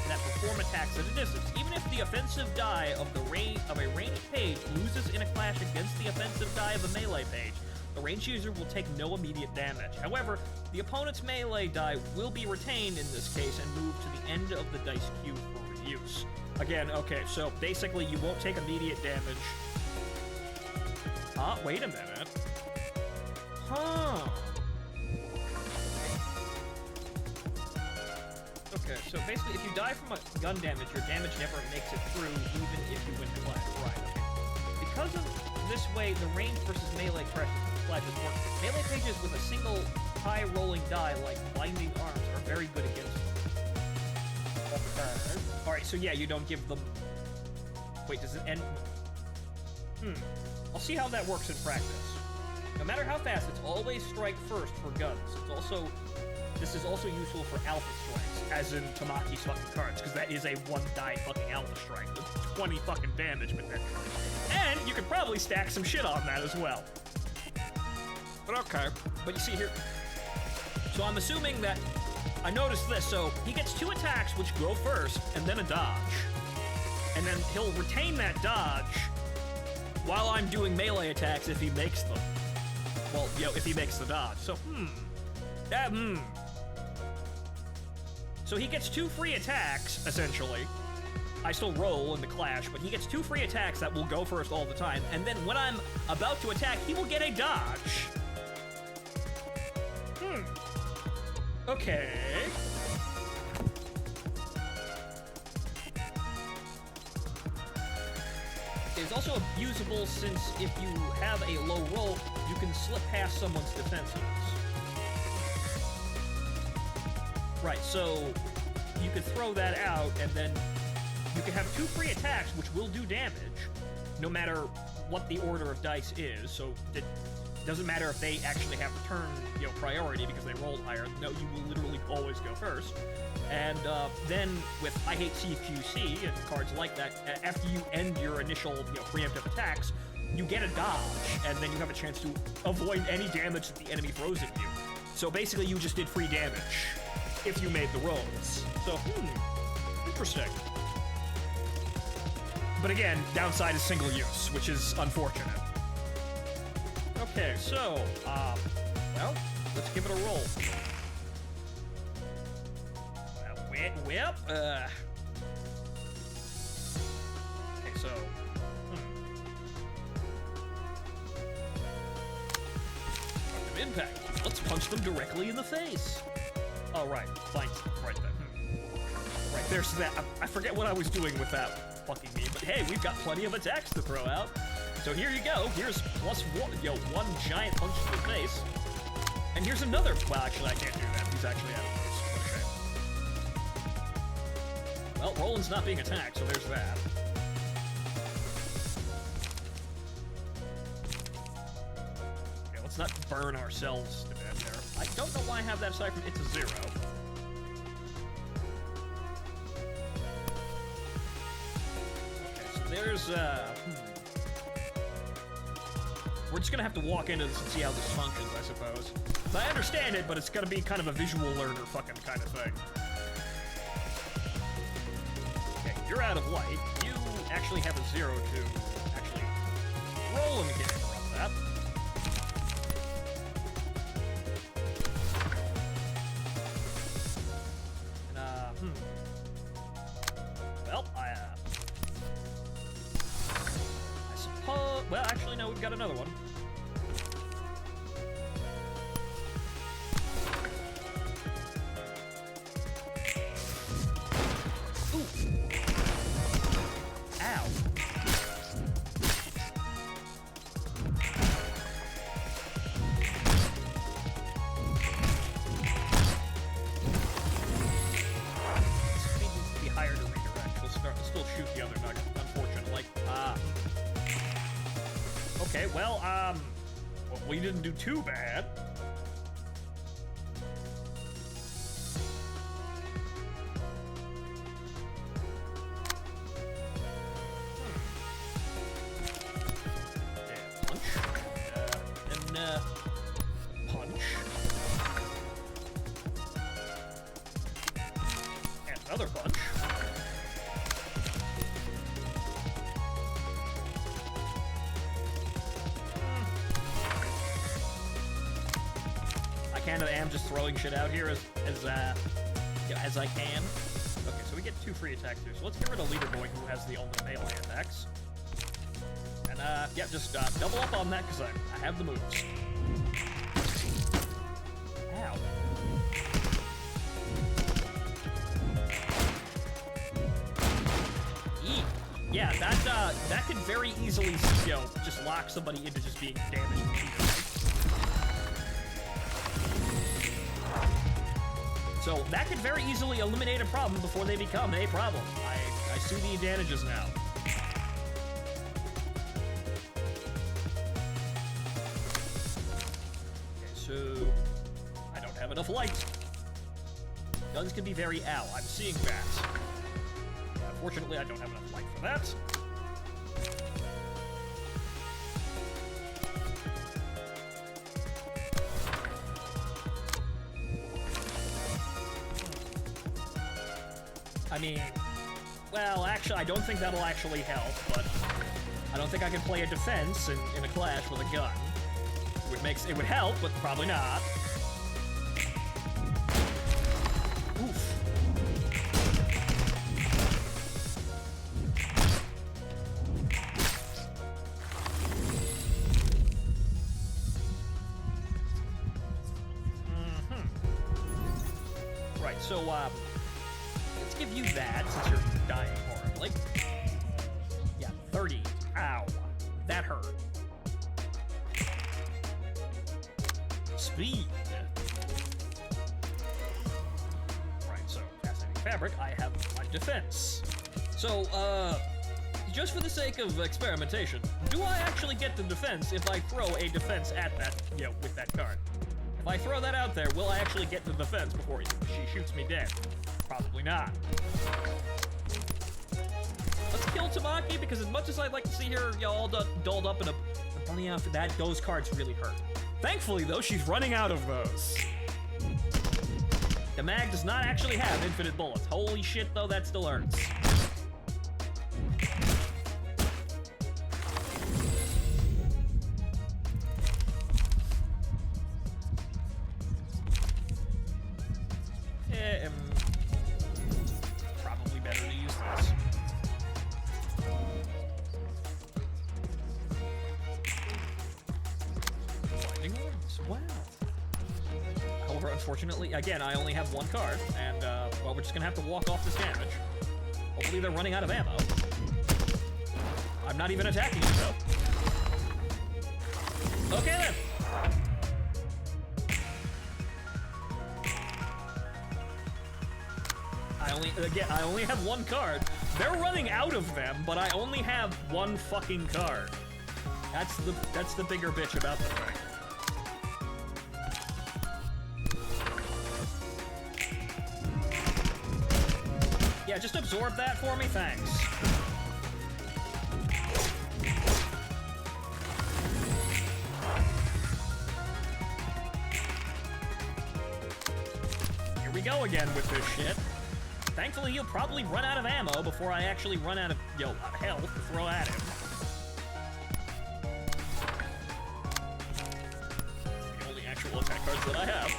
that perform attacks at a distance. Even if the offensive die of a ranged page loses in a clash against the offensive die of a melee page, the ranged user will take no immediate damage. However, the opponent's melee die will be retained in this case and moved to the end of the dice queue for reuse. Again, okay, so basically you won't take immediate damage. Wait a minute. Huh. Okay, so basically if you die from a gun damage, your damage never makes it through even if you win the clash. Right, okay. Because of this way, the range versus melee clashes work. Melee pages with a single high rolling die like Binding Arms are very good against them. Okay. Alright, so yeah, you don't give them... Wait, does it end... I'll see how that works in practice. No matter how fast, it's always strike first for guns. This is also useful for alpha strikes, as in Tamaki's fucking cards, because that is a one-die fucking alpha strike with 20 fucking damage potentially. And you could probably stack some shit on that as well. But okay. But you see here... So I'm assuming that... I noticed this, so he gets 2 attacks which go first, and then a dodge. And then he'll retain that dodge while I'm doing melee attacks if he makes them. Well, if he makes the dodge. So, So he gets 2 free attacks, essentially. I still roll in the clash, but he gets 2 free attacks that will go first all the time, and then when I'm about to attack, he will get a dodge. Okay. It's also abusable since if you have a low roll, you can slip past someone's defenses. Right, so you could throw that out, and then you can have 2 free attacks, which will do damage, no matter what the order of dice is. So it doesn't matter if they actually have return, priority because they rolled higher. No, you will literally always go first. And then with I Hate CQC and cards like that, after you end your initial, preemptive attacks, you get a dodge, and then you have a chance to avoid any damage that the enemy throws at you. So basically, you just did free damage if you made the rolls. So, interesting. But again, downside is single use, which is unfortunate. Okay, so, well, let's give it a roll. Whip. Okay, so. Quantum impact. Let's punch them directly in the face. Oh, right. Fine. Right then. Right, there's that. I forget what I was doing with that fucking me, but hey, we've got plenty of attacks to throw out. So here you go. Here's +1. One giant punch to the face. And here's another. Well, actually, I can't do that. He's actually out of place. What a shame. Well, Roland's not being attacked, so there's that. Okay, let's not burn ourselves to death there. I don't know why I have that aside from it's a 0. Okay, so there's, we're just gonna have to walk into this and see how this functions, I suppose. So I understand it, but it's gonna be kind of a visual learner fucking kind of thing. Okay, you're out of light. You actually have a 0 to actually roll and get interrupt that. And, well, I suppose... Well, actually, no, we've got another one. Ooh. Ow. Speed needs to be higher to redirect. We'll still shoot the other nugget, unfortunately. Okay, well, we didn't do too bad. Punch. And, punch. And another punch. I am just throwing shit out here as I can. Okay, so we get 2 free attacks here. So let's get rid of Leader Boy, who has the only melee attacks. And, yeah, just double up on that, because I have the moves. Ow. Yeah, that could very easily, just lock somebody into just being damaged repeatedly. So that could very easily eliminate a problem before they become a problem. I see the advantages now. Okay, so I don't have enough light. Guns can be very ow. I'm seeing that. Unfortunately, I don't have enough light for that. I mean, well, actually, I don't think that'll actually help, but I don't think I can play a defense in a clash with a gun. It would help, but probably not. Oof. Right, so, let's give you that, since you're dying horribly. Yeah, 30. Ow. That hurt. Speed. Right, so, Fascinating Fabric, I have my defense. So, just for the sake of experimentation, do I actually get the defense if I throw a defense at that, with that card? If I throw that out there, will I actually get the defense before she shoots me dead? Probably not. Let's kill Tamaki, because as much as I'd like to see her, all dolled up in a bunny outfit, those cards really hurt. Thankfully, though, she's running out of those. The mag does not actually have infinite bullets. Holy shit, though, that still hurts. Probably better to use this. Blinding orbs, wow. However, unfortunately, again, I only have one card, and, well, we're just gonna have to walk off this damage. Hopefully they're running out of ammo. I'm not even attacking you, though. Okay, then. I only have one card. They're running out of them, but I only have one fucking card. That's the bigger bitch about the thing. Yeah, just absorb that for me, thanks. Here we go again with this shit. Thankfully, he'll probably run out of ammo before I actually run out of, health to throw at him. The only actual attack cards that I have.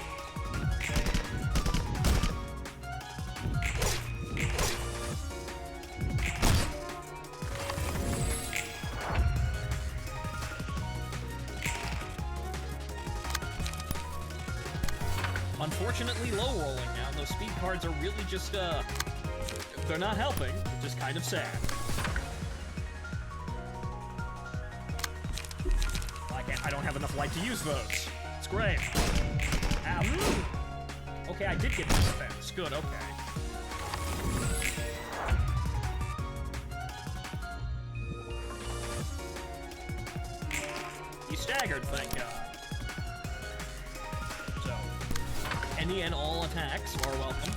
Unfortunately, low rolling now. Those speed cards are really just, they're not helping. They're just kind of sad. I don't have enough light to use those. It's great. Ow. Okay, I did get the defense. Good, okay. He staggered, thank God. Any and all attacks are welcome.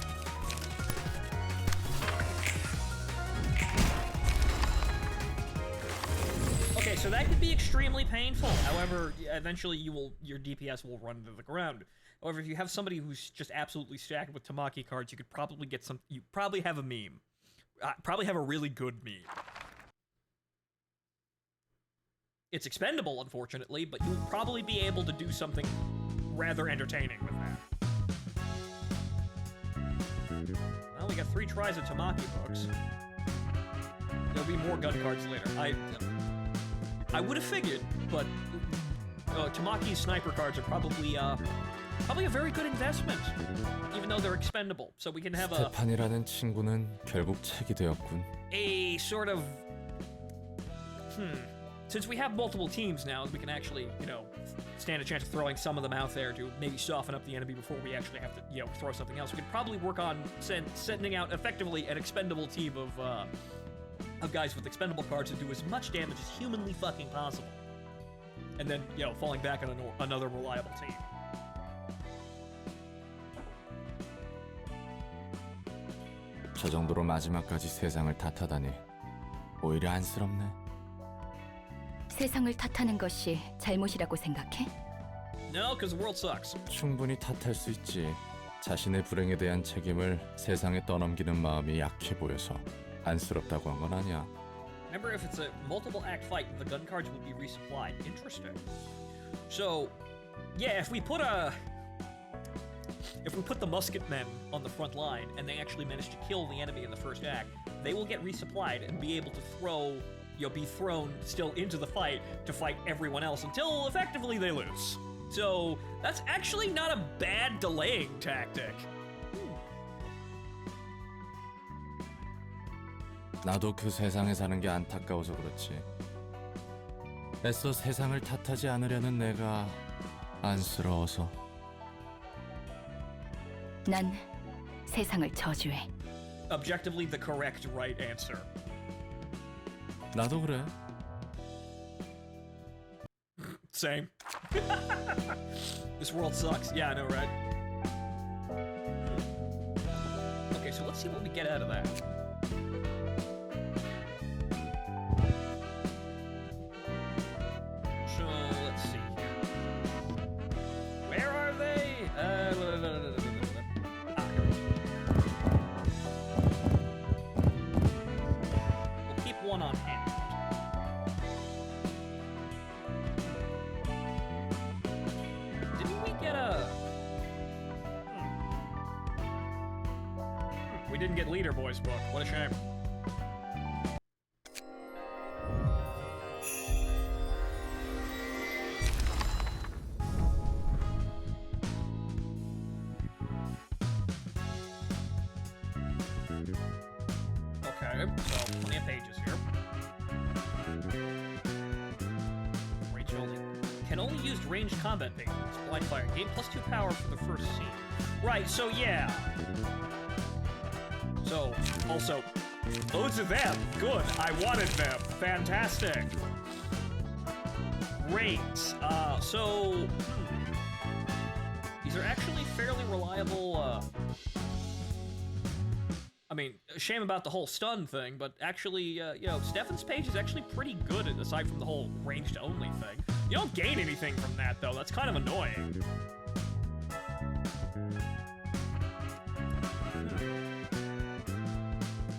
Okay, so that could be extremely painful. However, eventually your DPS will run into the ground. However, if you have somebody who's just absolutely stacked with Tamaki cards, you could probably get some. You probably have a meme. Probably have a really good meme. It's expendable, unfortunately, but you'll probably be able to do something rather entertaining with that. Well, we got 3 tries at Tamaki books. There'll be more gun cards later. I would have figured, but Tamaki's sniper cards are probably a very good investment, even though they're expendable. So we can have 스테판이라는 친구는 결국 책이 되었군. a sort of since we have multiple teams now, we can actually, stand a chance of throwing some of them out there to maybe soften up the enemy before we actually have to, throw something else. We could probably work on sending out effectively an expendable team of guys with expendable cards to do as much damage as humanly fucking possible. And then, falling back on another reliable team. 저 정도로 마지막까지 세상을 탓하다니 오히려 안쓰럽네. 세상을 탓하는 것이 잘못이라고 생각해? No, because the world sucks. 충분히 탓할 수 있지. 자신의 불행에 대한 책임을 세상에 떠넘기는 마음이 약해 보여서 안쓰럽다고 한 건 아니야. Remember, if it's a multiple act fight, the gun cards will be resupplied. Interesting. So, yeah, if we put the musket men on the front line and they actually manage to kill the enemy in the first act, they will get resupplied and be able to be thrown still into the fight to fight everyone else until effectively they lose. So that's actually not a bad delaying tactic. 나도 그 세상에 사는 게 안타까워서 그렇지. 애써 세상을 탓하지 않으려는 내가 안쓰러워서. 난 세상을 저주해. Objectively the correct right answer. 나도 그래. Same. This world sucks. Yeah, I know, right? Okay, so let's see what we get out of that. So, let's see here. Where are they? didn't get Leader Boy's book. What a shame. Okay, so plenty of pages here. Range only. Can only use ranged combat pages. Blind fire. Gain +2 power for the first scene. Right, so yeah. So, also, loads of them. Good. I wanted them. Fantastic. Great. These are actually fairly reliable, I mean, shame about the whole stun thing, but actually, you know, Stefan's page is actually pretty good, aside from the whole ranged-only thing. You don't gain anything from that, though. That's kind of annoying.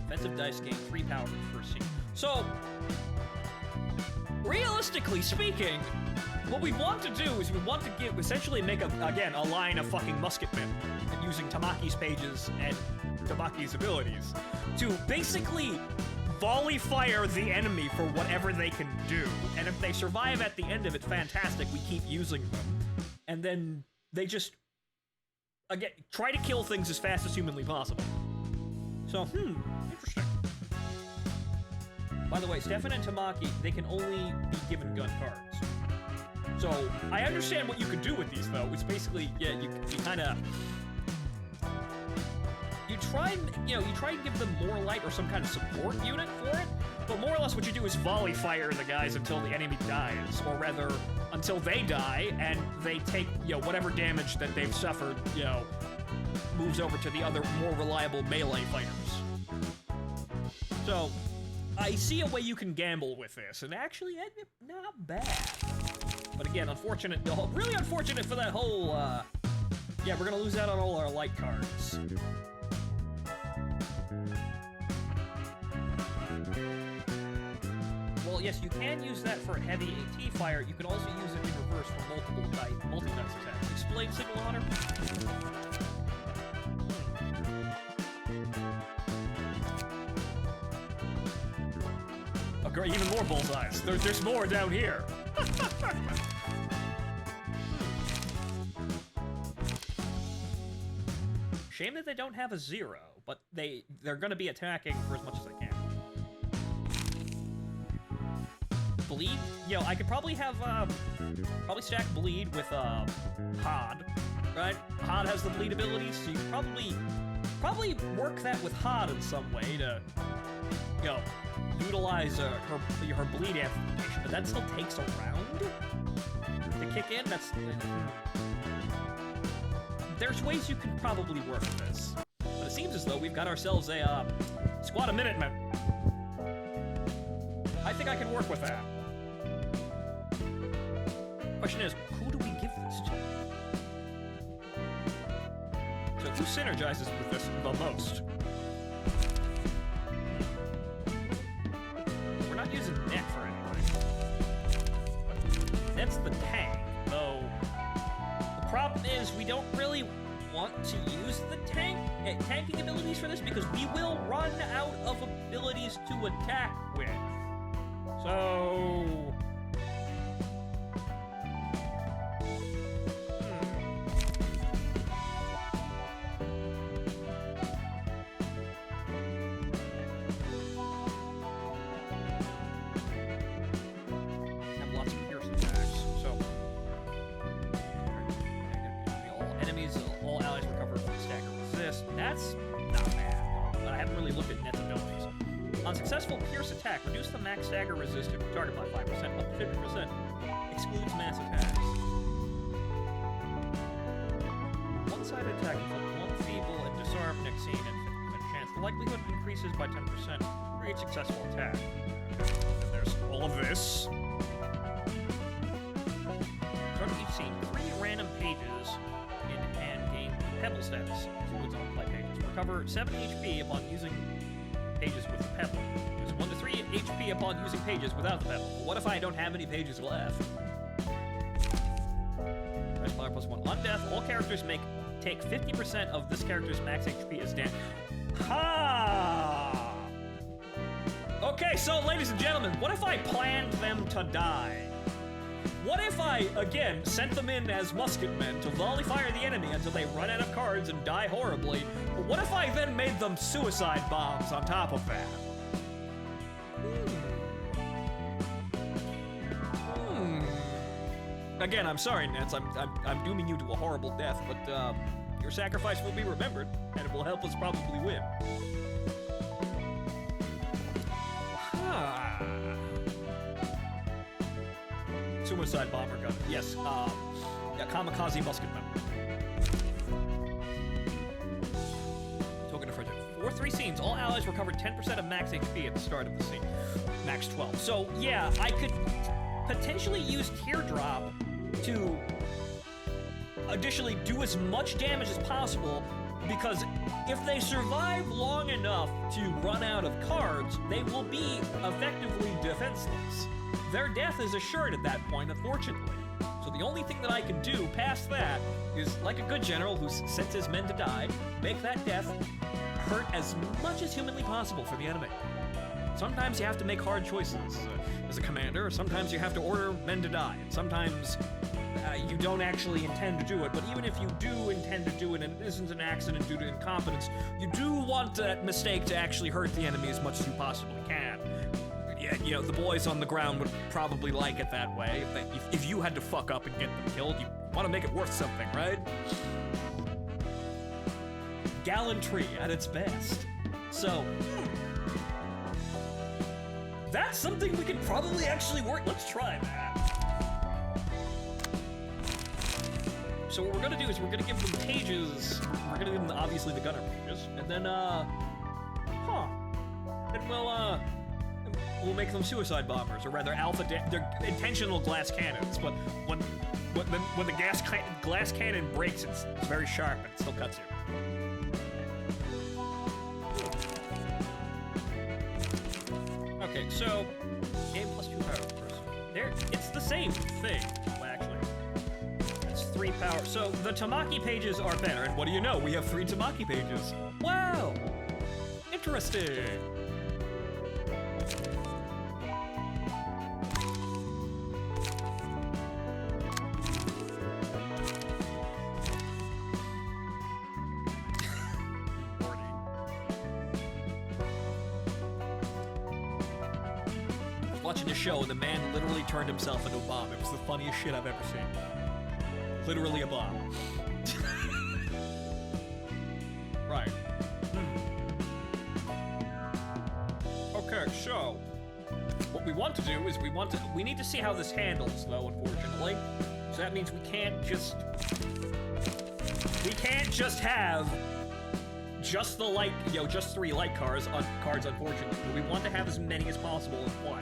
Offensive dice gain 3 power for the first scene. So, realistically speaking, what we want to do is we want to essentially make, a line of fucking musketmen using Tamaki's pages and Tamaki's abilities to basically volley fire the enemy for whatever they can do. And if they survive at the end of it, fantastic, we keep using them. And then they just, again, try to kill things as fast as humanly possible. So, interesting. By the way, Stefan and Tamaki, they can only be given gun cards. So, I understand what you could do with these, though. It's basically, yeah, you kind of... You try and give them more light or some kind of support unit for it, but more or less what you do is volley fire the guys until the enemy dies, or rather, until they die, and they take, whatever damage that they've suffered, moves over to the other, more reliable melee fighters. So, I see a way you can gamble with this, and actually, not bad. But again, really unfortunate for that whole, yeah, we're gonna lose out on all our light cards. Well, yes, you can use that for heavy AT fire. You can also use it in reverse for multi-dice attacks. Explain, Signal Hunter. Oh, great, even more bullseyes. There's more down here. Shame that they don't have a 0, but they're gonna be attacking for as much as they can. Bleed? I could probably have, probably stack Bleed with, Hod, right? Hod has the Bleed abilities, so you could probably work that with Hod in some way to, utilize, her Bleed amplification, but that still takes a round to kick in. There's ways you can probably work this, but it seems as though we've got ourselves a, squad of Minutemen. I think I can work with that. Question is, who do we give this to? So who synergizes with this the most? We're not using Net for anything. Net's the tank, though. The problem is we don't really want to use the tanking abilities for this because we will run out of abilities to attack with. So... have lots of pierce attacks, so... all allies recover from stagger resist. That's not bad, but I haven't really looked at Net's abilities. On successful pierce attack, reduce the max stagger resist of your target by 5%, up to 50%. Excludes mass attacks. One-sided attack inflicts one feeble and disarm next scene and 50% chance. The likelihood increases by 10% for each successful attack. And there's all of this. Start each scene, 3 random pages and gain Pebble status. Includes on play pages. Recover 7 HP upon using pages with the pebble. Use 1 to 3 HP upon using pages without the pebble. What if I don't have any pages left? Power +1. On death, all characters take 50% of this character's max HP as damage. Ha! Okay, so ladies and gentlemen, what if I planned them to die? What if I, again, sent them in as musketmen to volley fire the enemy until they run out of cards and die horribly? But what if I then made them suicide bombs on top of that? Again, I'm sorry, Nets. I'm dooming you to a horrible death, but your sacrifice will be remembered, and it will help us probably win. Suicide bomber gun. Yes. Yeah, kamikaze musketman. Token of friendship. 4-3 scenes. All allies recovered 10% of max HP at the start of the scene. Max 12. So yeah, I could potentially use teardrop to additionally do as much damage as possible, because if they survive long enough to run out of cards, they will be effectively defenseless. Their death is assured at that point, unfortunately. So the only thing that I can do past that is, like a good general who sets his men to die, make that death hurt as much as humanly possible for the enemy. Sometimes you have to make hard choices as a commander, or sometimes you have to order men to die, and sometimes you don't actually intend to do it, but even if you do intend to do it and it isn't an accident due to incompetence, you do want that mistake to actually hurt the enemy as much as you possibly can. Yeah, you know, the boys on the ground would probably like it that way. If you had to fuck up and get them killed, you want to make it worth something, right? Gallantry at its best. So, that's something we could probably actually work. Let's try that. So what we're gonna do is we're gonna give them pages. We're gonna give them obviously the gunner pages, and then and we'll make them suicide bombers, or rather they're intentional glass cannons. But when the glass cannon breaks, it's very sharp and it still cuts you. Okay, so game plus 2 power. There, it's the same thing. Well, actually, it's 3 power. So the Tamaki pages are better, and what do you know? We have 3 Tamaki pages. Wow, interesting. Watching the show, and the man literally turned himself into a bomb. It was the funniest shit I've ever seen. Literally a bomb. Right. Okay, so what we want to do is we need to see how this handles, though, unfortunately. So that means we can't just have just the light, just 3 light cards, unfortunately. But we want to have as many as possible in play.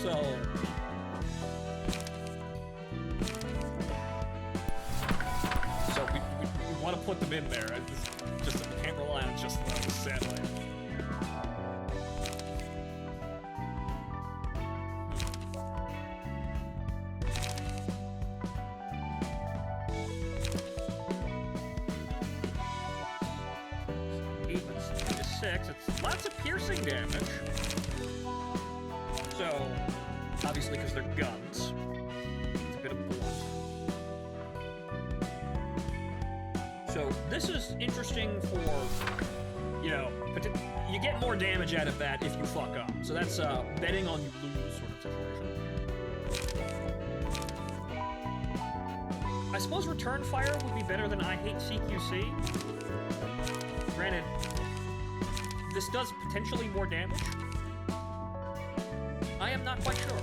So we want to put them in there. Just we can't rely on just those, sadly. It's lots of piercing damage. So, obviously, because they're guns, it's a bit of blunt. So, this is interesting for, you get more damage out of that if you fuck up. So that's betting on you lose sort of situation. I suppose return fire would be better than I hate CQC. Granted, this does potentially more damage. I am not quite sure.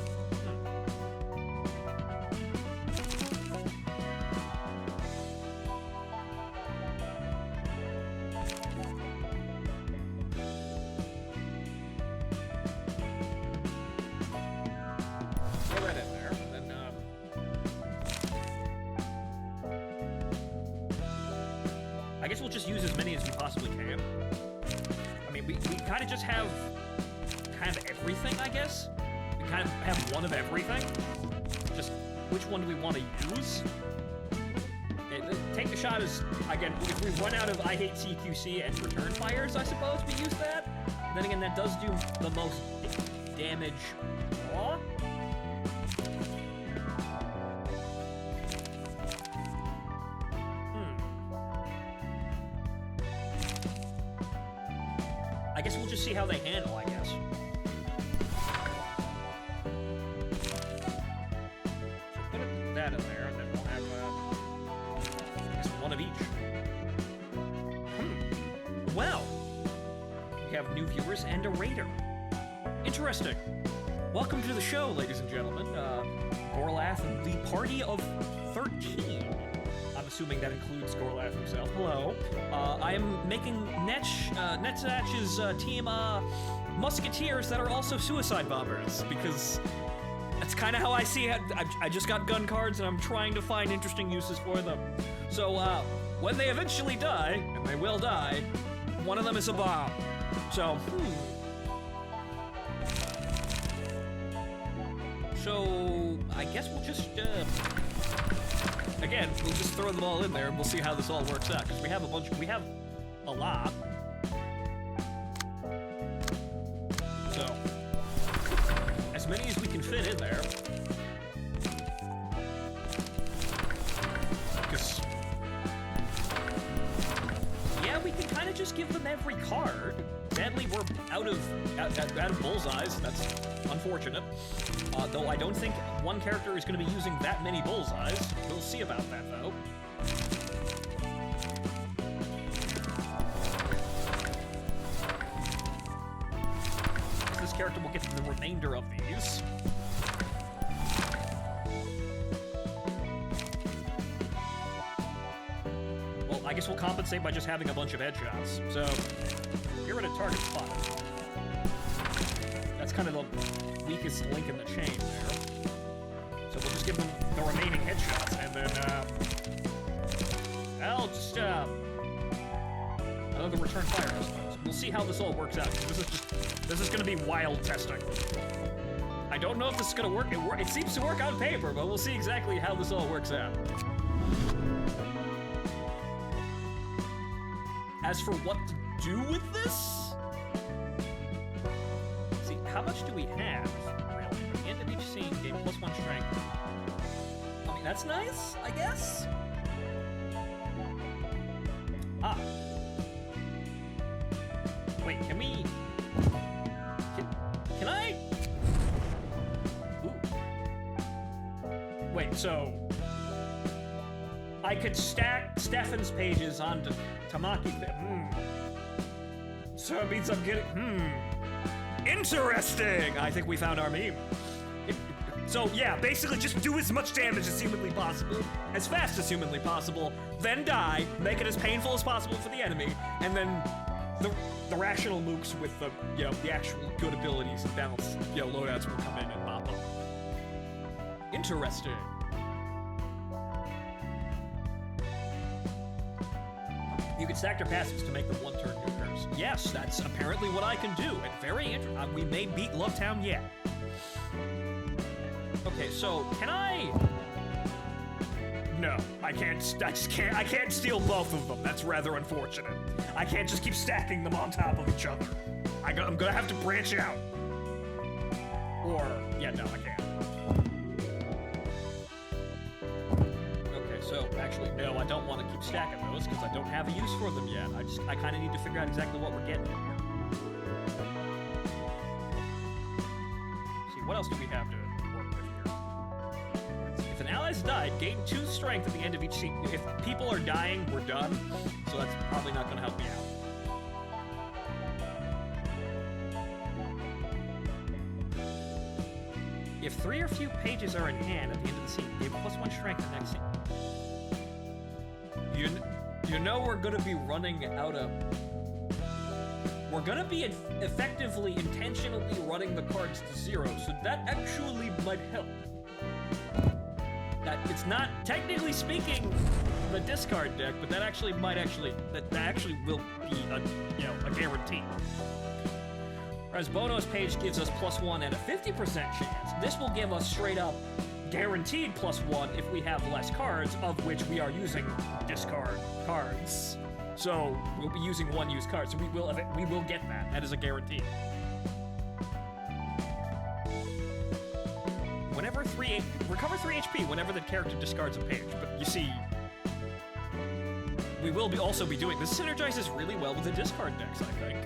Throw that in there, and then I guess we'll just use as many as we possibly can. We kind of just have kind of everything, I guess. We kind of have one of everything. Just which one do we want to use? a shot is, again, if we run out of I hate CQC and return fires, I suppose we use that. Then again, that does do the most damage. Aw? I guess we'll just see how they handle, I guess. So put that in there, and then we'll have, I guess one of each. Well, we have new viewers and a raider. Interesting. Welcome to the show, ladies and gentlemen. Gorlath and the party of 13. I'm assuming that includes Gorlath himself. Hello. I am making Netzach's team musketeers that are also suicide bombers, because that's kind of how I see it. I just got gun cards and I'm trying to find interesting uses for them. So when they eventually die, and they will die, one of them is a bomb. So, So, I guess we'll just, again, we'll just throw them all in there and we'll see how this all works out, because we have we have a lot. So, as many as we can fit in there. Because, yeah, we can kind of just give them every card. Sadly, we're out of bullseyes. That's unfortunate. Though I don't think one character is going to be using that many bullseyes. We'll see about that, though. This character will get the remainder of these. Well, I guess we'll compensate by just having a bunch of headshots. So, you're at a target spot. That's kind of the weakest link in the chain there. So we'll just give them the remaining headshots, and then, I'll just, another return fire, I suppose. We'll see how this all works out. This is gonna be wild testing. I don't know if this is gonna work. It seems to work on paper, but we'll see exactly how this all works out. As for what to do with this? See, how much do we have, really? At the end of each scene, gain +1 strength. I mean, that's nice, I guess? Ah. Wait, can we... Can I... Ooh. Wait, so... I could stack Stefan's pages onto Tamaki... So it means I'm getting... Interesting! I think we found our meme. So yeah, basically just do as much damage as humanly possible, as fast as humanly possible, then die, make it as painful as possible for the enemy, and then the rational mooks with the, the actual good abilities and balanced, loadouts will come in and pop up. Interesting. You can stack their passives to make them one-turn nukers. Yes, that's apparently what I can do, and very interesting. We may beat Lovetown yet. Okay, so can I? No, I can't. I just can't. I can't steal both of them. That's rather unfortunate. I can't just keep stacking them on top of each other. I'm gonna have to branch out. Or yeah, no, I can't. Okay, so actually, no, I don't want to keep stacking those because I don't have a use for them yet. I kind of need to figure out exactly what we're getting in here. See, what else do we have to work with here? If an ally's died, gain 2 strength at the end of each scene. If people are dying, we're done. So that's probably not going to help me out. If 3 or few pages are in hand at the end of the scene, gain +1 strength the next scene. You know we're gonna be running out of... We're gonna be effectively, intentionally running the cards to 0, so that actually might help. That it's not, technically speaking, the discard deck, but that actually might actually, that actually will be a guarantee. Whereas Bono's page gives us +1 and a 50% chance. This will give us straight up guaranteed +1 if we have less cards, of which we are using discard cards. So we'll be using 1 used card, so we will get that. That is a guarantee. Recover 3 HP whenever the character discards a page. But you see, we will also be doing this. Synergizes really well with the discard decks, I think.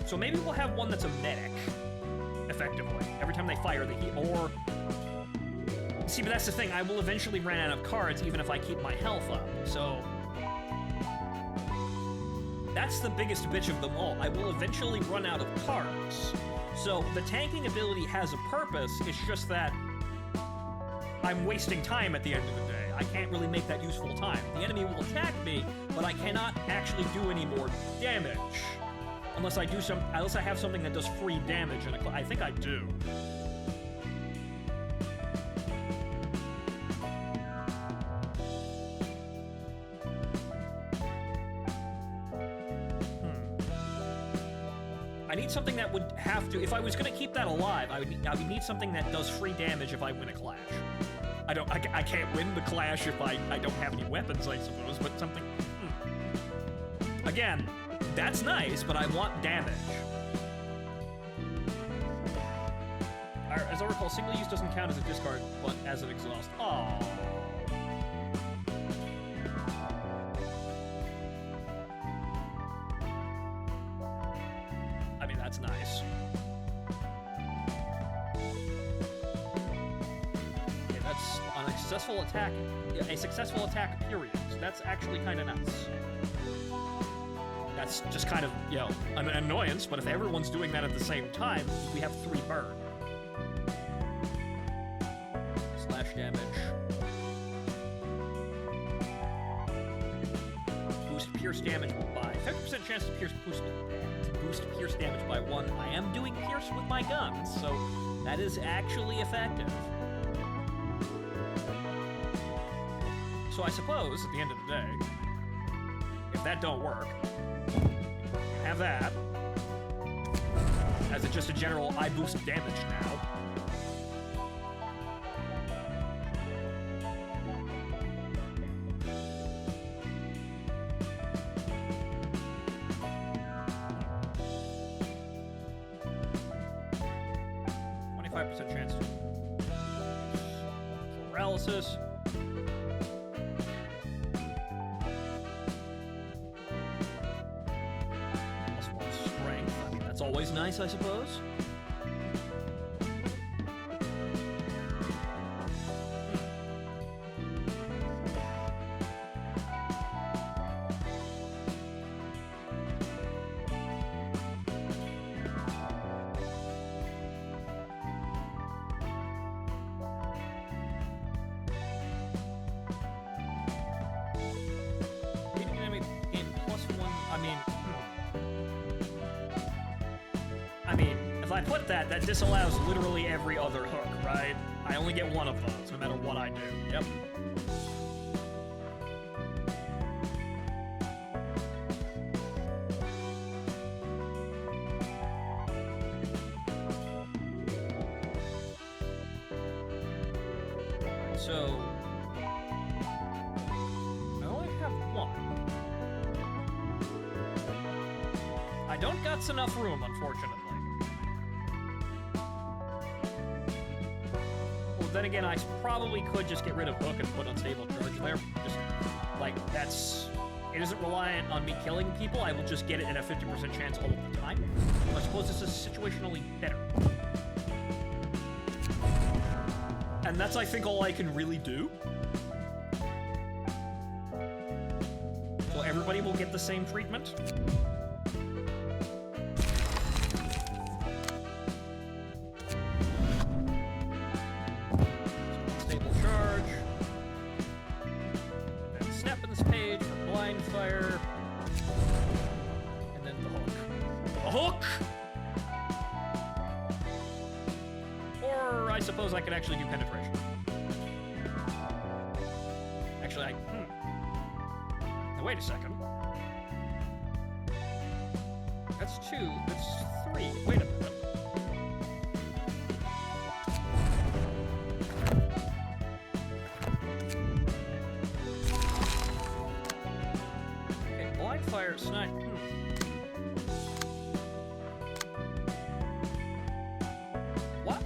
So maybe we'll have one that's a medic, effectively. Every time they fire, they heal. Or see, but that's the thing. I will eventually run out of cards, even if I keep my health up. So that's the biggest bitch of them all. I will eventually run out of cards. So the tanking ability has a purpose, it's just that I'm wasting time at the end of the day. I can't really make that useful time. The enemy will attack me, but I cannot actually do any more damage. Unless I have something that does free damage, and I think I do. I need something that would have to, if I was going to keep that alive, I would need something that does free damage if I win a clash. I can't win the clash if I don't have any weapons, I suppose, but something... Again, that's nice, but I want damage. As I recall, single use doesn't count as a discard, but as an exhaust. Aww. I mean, that's nice. Okay, that's on a successful attack. A successful attack, period. So that's actually kind of nice. That's just kind of, you know, an annoyance, but if everyone's doing that at the same time, we have 3 burn. Slash damage. Boost pierce damage by 50% chance to boost pierce damage by 1. I am doing pierce with my guns, so that is actually effective. So I suppose, at the end of the day, if that don't work, have that as just a general I boost damage now. Chance to paralysis. +1 strength. I mean, that's always nice, I suppose. That disallows literally every other hook, right? I only get 1 of those, no matter what I do. Yep. So I only have 1. I don't got enough room, unfortunately. Then again, I probably could just get rid of Hook and put Unstable Charge there. Just, like, that's... It isn't reliant on me killing people, I will just get it at a 50% chance all of the time. So I suppose this is situationally better. And that's, I think, all I can really do. So everybody will get the same treatment. I could actually do penetration. Actually, Now, wait a second. That's 2. That's 3. Wait a minute. Okay, blind fire, snipe. What?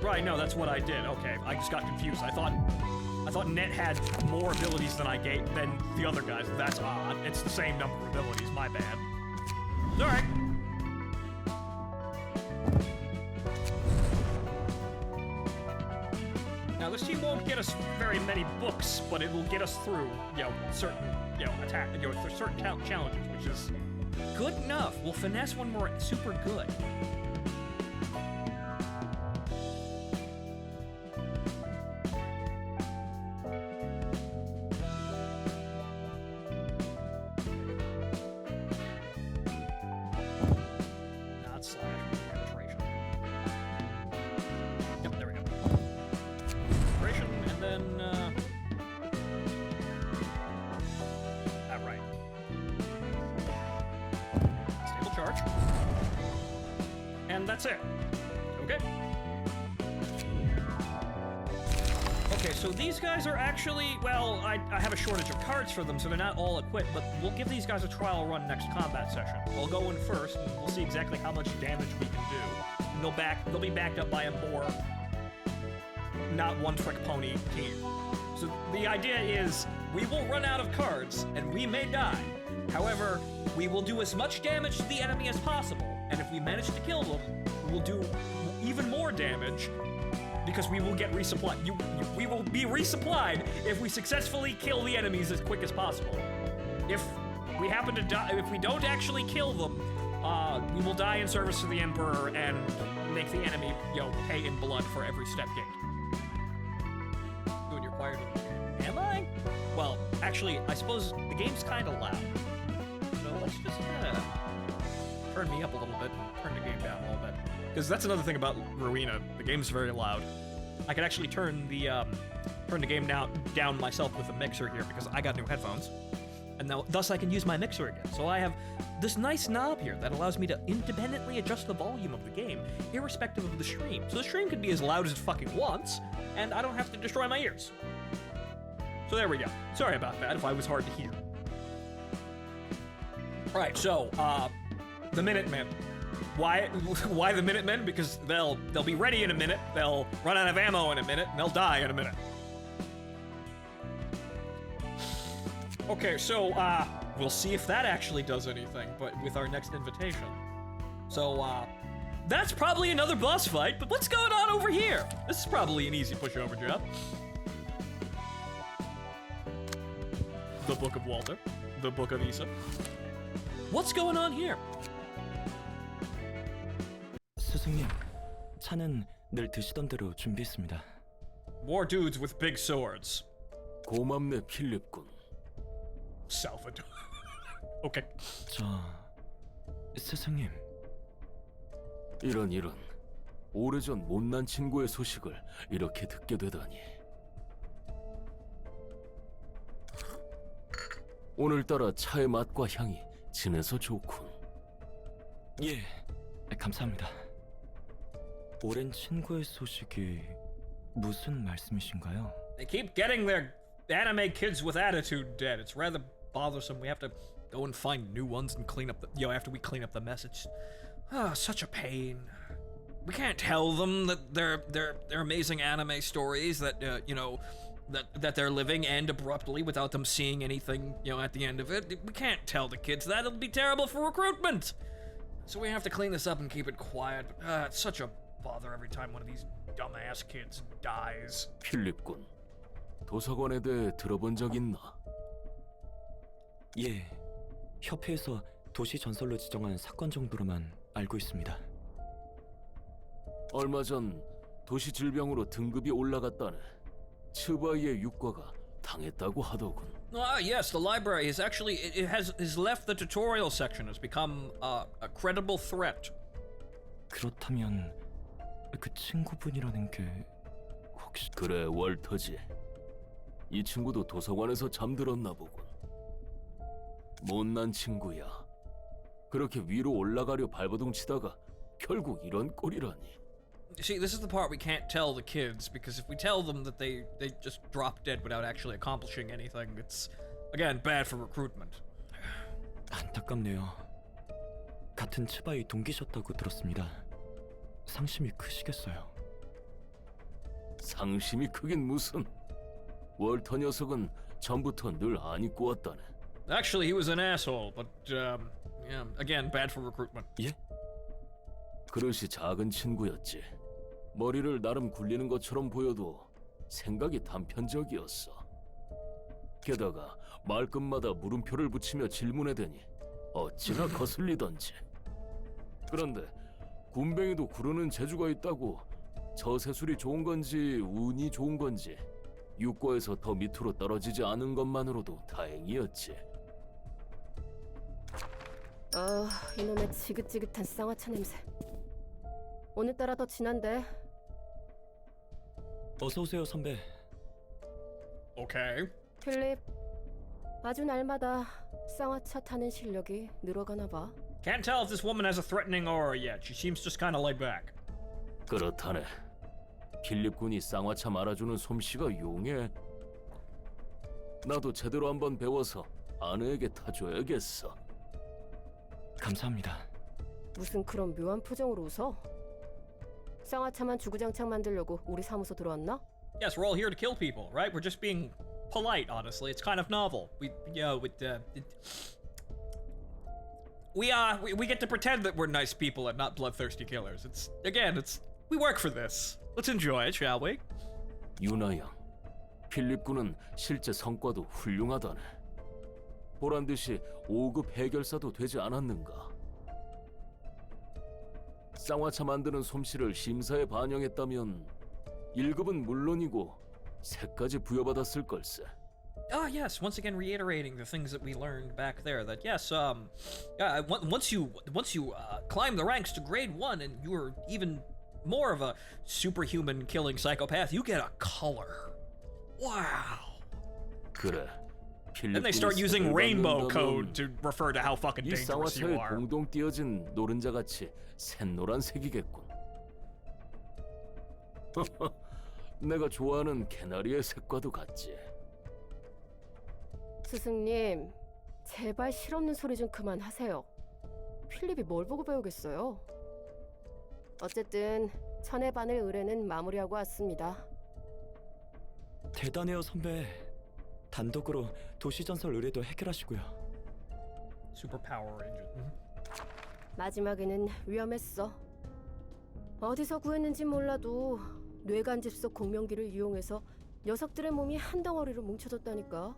Right, no, that's what I did. Okay, I just got confused. I thought Net had more abilities than than the other guys. That's odd. It's the same number of abilities. My bad. It's all right. Now this team won't get us very many books, but it will get us through, certain, attack, certain challenges, which is good enough. We'll finesse when we're super good. And that's it. Okay. Okay, so these guys are actually, well, I have a shortage of cards for them, so they're not all equipped, but we'll give these guys a trial run next combat session. I'll go in first, and we'll see exactly how much damage we can do. And they'll be backed up by a more not one-trick pony team. So the idea is, we will run out of cards, and we may die. However, we will do as much damage to the enemy as possible, and if we manage to kill them, we'll do even more damage because we will get resupplied. We will be resupplied if we successfully kill the enemies as quick as possible. If we happen to die, if we don't actually kill them, we will die in service to the Emperor and make the enemy, pay in blood for every step gained. Doing your choir. Am I? Well, actually, I suppose the game's kind of loud. So let's just turn me up a little bit and turn the game down a little bit. Because that's another thing about Ruina. The game's very loud. I can actually turn the game down myself with a mixer here because I got new headphones. And now, thus I can use my mixer again. So I have this nice knob here that allows me to independently adjust the volume of the game, irrespective of the stream. So the stream can be as loud as it fucking wants, and I don't have to destroy my ears. So there we go. Sorry about that if I was hard to hear. Right, so, the Minutemen. Why the Minutemen? Because they'll be ready in a minute, they'll run out of ammo in a minute, and they'll die in a minute. Okay, so, we'll see if that actually does anything, but with our next invitation. So, that's probably another boss fight, but what's going on over here? This is probably an easy pushover job. The Book of Walter. The Book of Isa. What's going on here? 스승님, 차는 늘 드시던 대로 준비했습니다. More dudes with big swords. 고맙네, 필립군. Salvador. Okay. 스승님. 이런. 오래전 못난 친구의 소식을 이렇게 듣게 되다니. 오늘따라 차의 맛과 향이 진해서 좋군. 예, 감사합니다. 오랜 친구의 소식이 무슨 말씀이신가요? They keep getting their anime kids with attitude dead. It's rather bothersome. We have to go and find new ones and clean up the, after we clean up the message. Such a pain. We can't tell them that their amazing anime stories that that they're living end abruptly without them seeing anything, at the end of it. We can't tell the kids that. It'll be terrible for recruitment. So we have to clean this up and keep it quiet. It's such a bother every time one of these dumbass kids dies. 필립군, 도서관에 대해 들어본 적 있나? 예, 협회에서 도시 전설로 지정한 사건 정도로만 알고 있습니다. 얼마 전 도시 질병으로 등급이 올라갔다네. 츠바이의 육과가 당했다고 하더군. Yes, the library is actually, it has left the tutorial section, has become a credible threat. 그렇다면 그 친구분이라는 게 그래, 월터지. 이 친구도 도서관에서 잠들었나 보군. 못난 친구야. 그렇게 위로 올라가려 발버둥 치다가 결국 이런 꼴이라니. See, this is the part we can't tell the kids, because if we tell them that they just drop dead without actually accomplishing anything, it's, again, bad for recruitment. 안타깝네요. 같은 치바이 동기셨다고 들었습니다. 상심이 크시겠어요. 상심이 크긴 무슨. 월터 녀석은 전부터 늘 안 입고 왔다네. Actually, he was an asshole, but, yeah, again, bad for recruitment. 예? 그릇이 작은 친구였지. 머리를 나름 굴리는 것처럼 보여도 생각이 단편적이었어. 게다가 말끝마다 물음표를 붙이며 질문해대니 어찌나 거슬리던지. 그런데 군뱅이도 구르는 재주가 있다고 저세술이 좋은 건지 운이 좋은 건지 육고에서 더 밑으로 떨어지지 않은 것만으로도 다행이었지. 이놈의 지긋지긋한 쌍화차 냄새. 오늘따라 더 진한데. 어서 오세요, 선배. Okay. 필립, 아주 날마다 쌍화차 타는 실력이 늘어가나 봐. Can't tell if this woman has a threatening aura yet. She seems just kind of laid back. 그렇다네. 필립 군이 쌍화차 말아주는 솜씨가 용해. 나도 제대로 한번 배워서 아내에게 타줘야겠어. 감사합니다. 무슨 그런 묘한 표정으로 웃어? 쌍화차만 주구장창 만들려고 우리 사무소 들어왔나? Yes, we're all here to kill people, right? We're just being polite, honestly. It's kind of novel. We get to pretend that we're nice people and not bloodthirsty killers. We work for this. Let's enjoy it, shall we? 유나 양, 필립 군은 실제 성과도 훌륭하다네. 보란 듯이 5급 해결사도 되지 않았는가? 쌍화차 만드는 솜씨를 심사에 반영했다면 1급은 물론이고 3까지 부여받았을 걸세. Ah, yes. Once again, reiterating the things that we learned back there. That yes, once you climb the ranks to grade 1, and you're even more of a superhuman killing psychopath, you get a color. Wow. 그래. Then they start using rainbow code to refer to how fucking 이 dangerous you 쌍화차에 are. 동동 띄어진 노른자같이 샛노란색이겠군. 내가 좋아하는 개나리의 색과도 같지. 스승님, 제발 실없는 소리 좀 그만하세요. 필립이 뭘 보고 배우겠어요? 어쨌든 천의 바늘 의뢰는 마무리하고 왔습니다. 대단해요, 선배. 단독으로 도시전설 의뢰도 해결하시고요. Super Power Ranger. 마지막에는 위험했어. 어디서 구했는지 몰라도 뇌간집 속 공명기를 이용해서 녀석들의 몸이 한 덩어리로 뭉쳐졌다니까.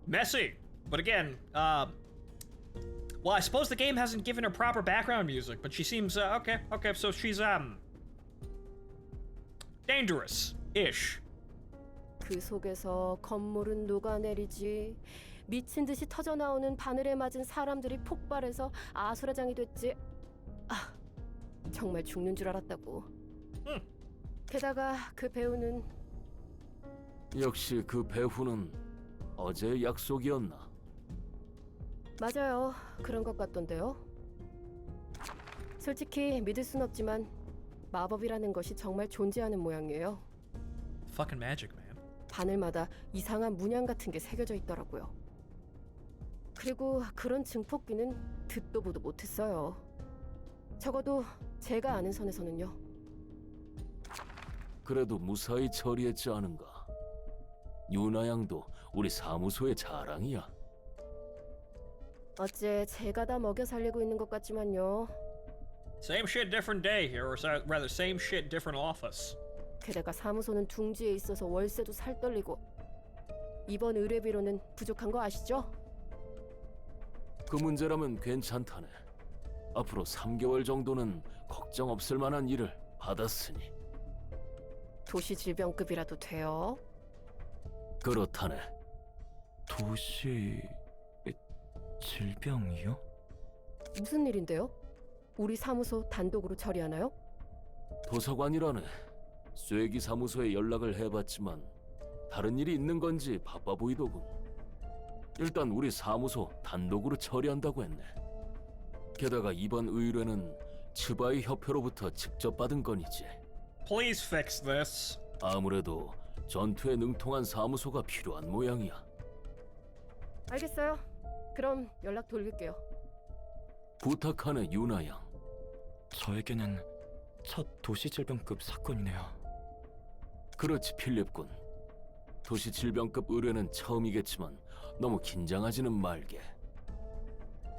Messy, but again, well, I suppose the game hasn't given her proper background music, but she seems okay. So she's dangerous-ish. 그 속에서 건물은 녹아내리지. 미친 듯이 터져 나오는 바늘에 맞은 사람들이 폭발해서 아수라장이 됐지. 아, 정말 죽는 줄 알았다고. 게다가 그 배우는 역시 그 배후는 어제의 약속이었나? 맞아요. 그런 것 같던데요. 솔직히 믿을 순 없지만 마법이라는 것이 정말 존재하는 모양이에요. Fucking magic, man. 바늘마다 이상한 문양 같은 게 새겨져 있더라고요. 그리고 그런 증폭기는 듣도 보도 못했어요. 적어도 제가 아는 선에서는요. 그래도 무사히 처리했지 않은가? 유나 양도 우리 사무소의 자랑이야. 어째 제가 다 먹여 살리고 있는 것 같지만요. Same shit, different day here, or rather, same shit, different office. 게다가 사무소는 둥지에 있어서 월세도 살떨리고 이번 의뢰비로는 부족한 거 아시죠? 그 문제라면 괜찮다네. 앞으로 3개월 정도는 걱정 없을 만한 일을 받았으니. 도시 질병급이라도 돼요? 그렇다네. 도시 질병이요? 무슨 일인데요? 우리 사무소 단독으로 처리하나요? 도서관이라네. 쐐기 사무소에 연락을 해봤지만 다른 일이 있는 건지 바빠 보이더군. 일단 우리 사무소 단독으로 처리한다고 했네. 게다가 이번 의뢰는 츠바이 협회로부터 직접 받은 건이지. Please fix this. 아무래도 전투에 능통한 사무소가 필요한 모양이야. 알겠어요. 그럼 연락 돌릴게요. 부탁하네, 유나 양. 저에게는 첫 도시질병급 사건이네요. 그렇지, 필립군. 도시 질병급 의뢰는 처음이겠지만 너무 긴장하지는 말게.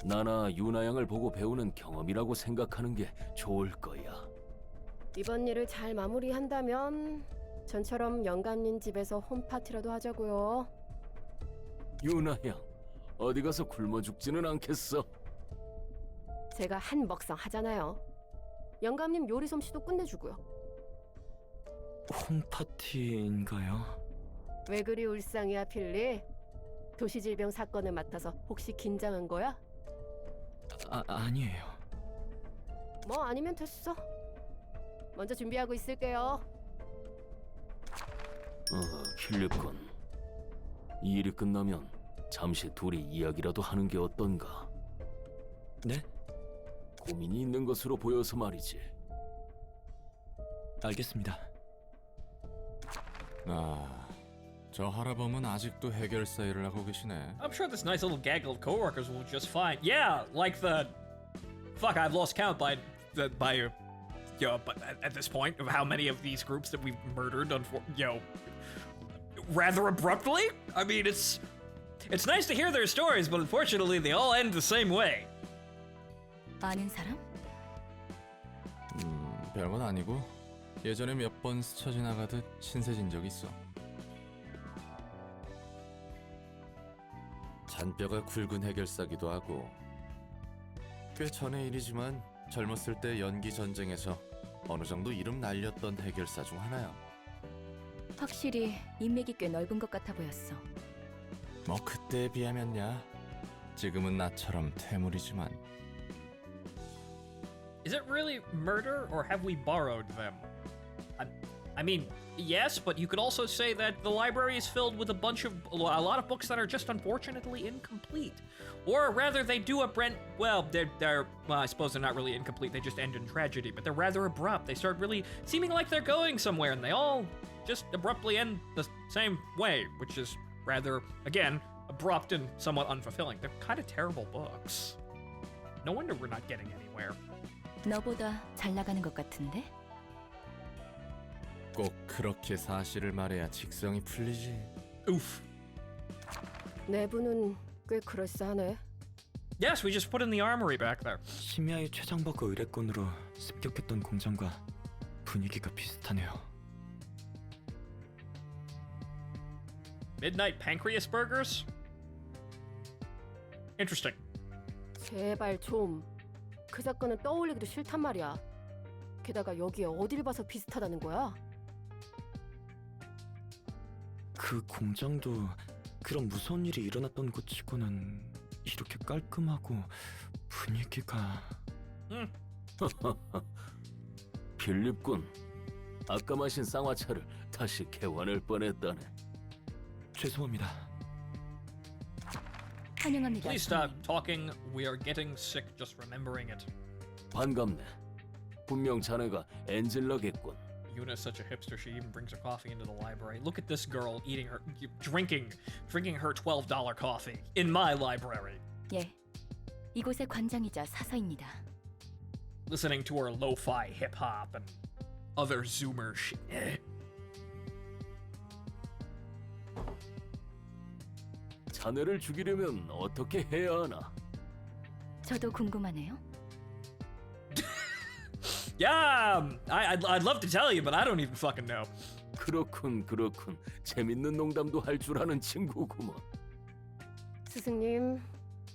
나나 유나 양을 보고 배우는 경험이라고 생각하는 게 좋을 거야. 이번 일을 잘 마무리한다면 전처럼 영감님 집에서 홈파티라도 하자고요. 유나 양, 어디 가서 굶어 죽지는 않겠어? 제가 한 먹성 하잖아요. 영감님 요리 솜씨도 끝내주고요. 홈파티인가요? 왜 그리 울상이야, 필리? 도시질병 사건을 맡아서 혹시 긴장한 거야? 아니에요. 뭐 아니면 됐어. 먼저 준비하고 있을게요. 필립군. 이 일이 끝나면 잠시 둘이 이야기라도 하는 게 어떤가? 네? 고민이 있는 것으로 보여서 말이지. 알겠습니다. 저 할아범은 아직도 해결사 일을 하고 계시네. I'm sure this nice little gaggle of coworkers will just fine. Yeah, like the fuck. I've lost count by but at this point of how many of these groups that we've murdered, rather abruptly. I mean, it's nice to hear their stories, but unfortunately, they all end the same way. 아는 사람? 별건 아니고 예전에 몇 번 스쳐 지나가듯 신세진 적 있어. 잔뼈가 굵은 해결사기도 하고 꽤 전의 일이지만 젊었을 때 연기 전쟁에서 어느 정도 이름 날렸던 해결사 중 하나야. 확실히 인맥이 꽤 넓은 것 같아 보였어. 뭐 그때에 비하면야 지금은 나처럼 퇴물이지만. Is it really murder, or have we borrowed them? I mean, yes, but you could also say that the library is filled with a lot of books that are just unfortunately incomplete. Or rather, they do they're well, I suppose they're not really incomplete, they just end in tragedy, but they're rather abrupt. They start really seeming like they're going somewhere, and they all just abruptly end the same way, which is rather, again, abrupt and somewhat unfulfilling. They're kind of terrible books. No wonder we're not getting anywhere. 너보다 잘 나가는 것 같은데? 꼭 그렇게 사실을 말해야 직성이 풀리지. Oof. 내부는 꽤 그럴싸하네. Yes, we just put in the armory back there. 심야의 최장버거 의뢰건으로 습격했던 공장과 분위기가 비슷하네요. Midnight pancreas burgers? Interesting. 제발 좀. 그 사건은 떠올리기도 싫단 말이야. 게다가 여기에 어딜 봐서 비슷하다는 거야? 그 공장도 그런 무서운 일이 일어났던 곳치고는 이렇게 깔끔하고 분위기가... 필립군, 아까 마신 쌍화차를 다시 개원할 뻔했다네. 죄송합니다. 환영합니다. Please stop talking. We are getting sick just remembering it. 반갑네. 분명 자네가 엔젤라겠군. Yuna's such a hipster. She even brings her coffee into the library. Look at this girl drinking her $12 coffee in my library. 예, 이곳의 관장이자 사서입니다. Listening to her lo-fi hip-hop and other Zoomer shit. 자네를 죽이려면 어떻게 해야 하나? 저도 궁금하네요. Yeah, I'd love to tell you, but I don't even fucking know. 그렇군. 재밌는 농담도 할 줄 아는 친구구먼. 스승님,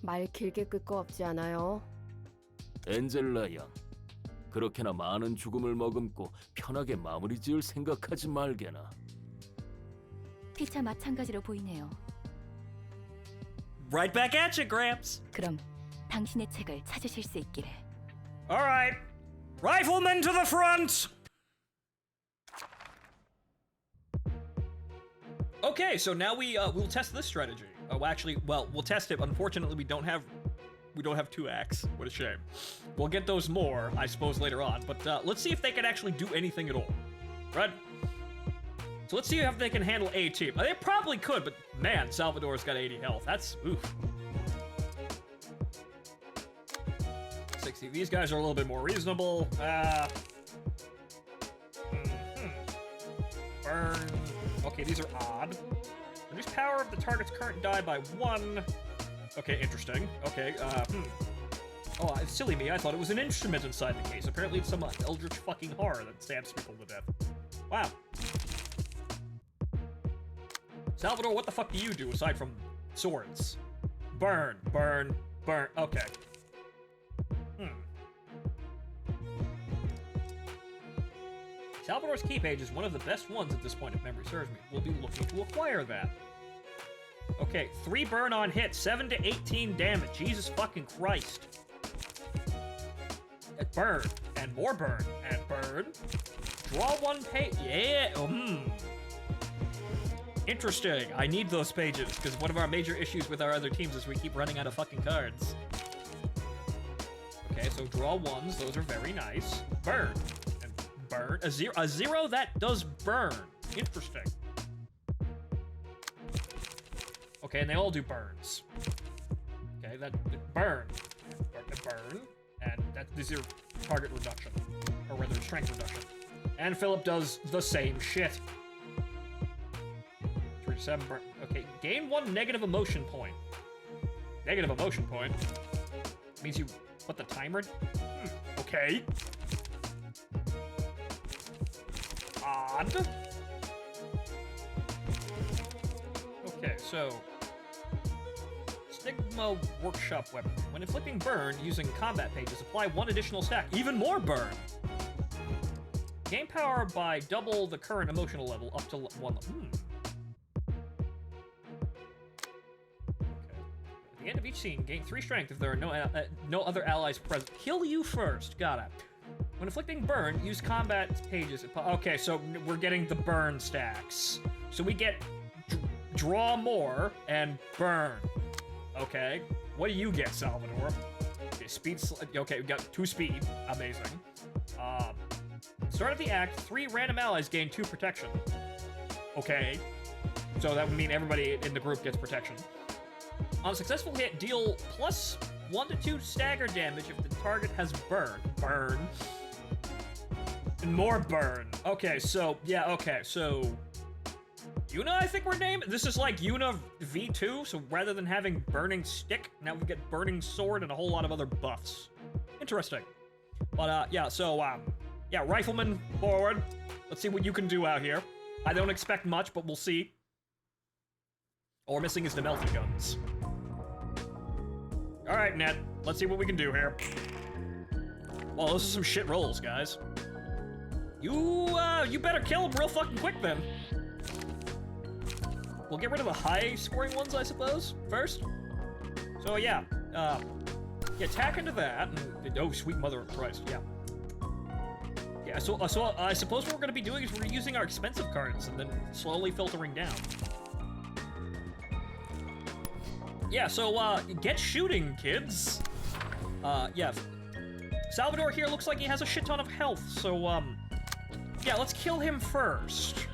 말 길게 끌 거 없지 않아요? 엔젤라 양, 그렇게나 많은 죽음을 머금고 편하게 마무리 지을 생각하지 말게나. 피차 마찬가지로 보이네요. Right back at you, Gramps. 그럼 당신의 책을 찾으실 수 있기를. All right. Riflemen to the front! Okay, so now we'll test this strategy. Oh, actually, well, we'll test it. Unfortunately, we don't have 2-acts. What a shame. We'll get those more, I suppose, later on. But let's see if they can actually do anything at all. Right? So let's see if they can handle a team. They probably could, but man, Salvador's got 80 health. That's oof. 60. These guys are a little bit more reasonable. Burn. Okay, these are odd. Reduce power of the target's current die by 1. Okay, interesting. Okay, Oh, silly me, I thought it was an instrument inside the case. Apparently it's some eldritch fucking horror that stabs people to death. Wow. Salvador, what the fuck do you do aside from swords? Burn, burn, burn. Okay. Salvador's key page is one of the best ones at this point, if memory serves me. We'll be looking to acquire that. Okay, 3 burn on hit, 7 to 18 damage. Jesus fucking Christ. Burn, and more burn, and burn. Draw 1 page. Yeah, Interesting. I need those pages, because one of our major issues with our other teams is we keep running out of fucking cards. Okay, so draw 1s. Those are very nice. Burn. And burn. A 0 that does burn. Interesting. Okay, and they all do burns. Okay, that burn. Burn. And this is your target reduction. Or rather, strength reduction. And Philip does the same shit. 3 to 7 burn. Okay, gain 1 negative emotion point. Negative emotion point? Means you put the timer? Okay. Odd. Okay, so... Stigma Workshop Weapon. When inflicting burn using combat pages, apply 1 additional stack. Even more burn! Gain power by double the current emotional level up to 1 level. At the end of each scene, gain 3 strength if there are no other allies present. Kill you first. Got it. When inflicting burn, use combat pages. Okay, so we're getting the burn stacks. So we get draw more and burn. Okay. What do you get, Salvador? Okay, speed. Okay, we got 2 speed. Amazing. Start of the act, 3 random allies gain 2 protection. Okay. So that would mean everybody in the group gets protection. On a successful hit, deal plus 1 to 2 stagger damage if the target has burn. Burn. And more burn. Okay, so, yeah, okay, so... Yuna, I think we're naming? This is like Yuna V2, so rather than having burning stick, now we get burning sword and a whole lot of other buffs. Interesting. But, yeah, so, yeah, rifleman, forward. Let's see what you can do out here. I don't expect much, but we'll see. All we're missing is the melting guns. Alright, Ned. Let's see what we can do here. Well, those are some shit rolls, guys. You better kill him real fucking quick, then. We'll get rid of the high-scoring ones, I suppose, first. So, yeah. Attack into that. And, oh, sweet mother of Christ, yeah. Yeah, so I suppose what we're going to be doing is we're using our expensive cards and then slowly filtering down. Yeah, so, get shooting, kids. Yeah. Salvador here looks like he has a shit ton of health, so, yeah, let's kill him first.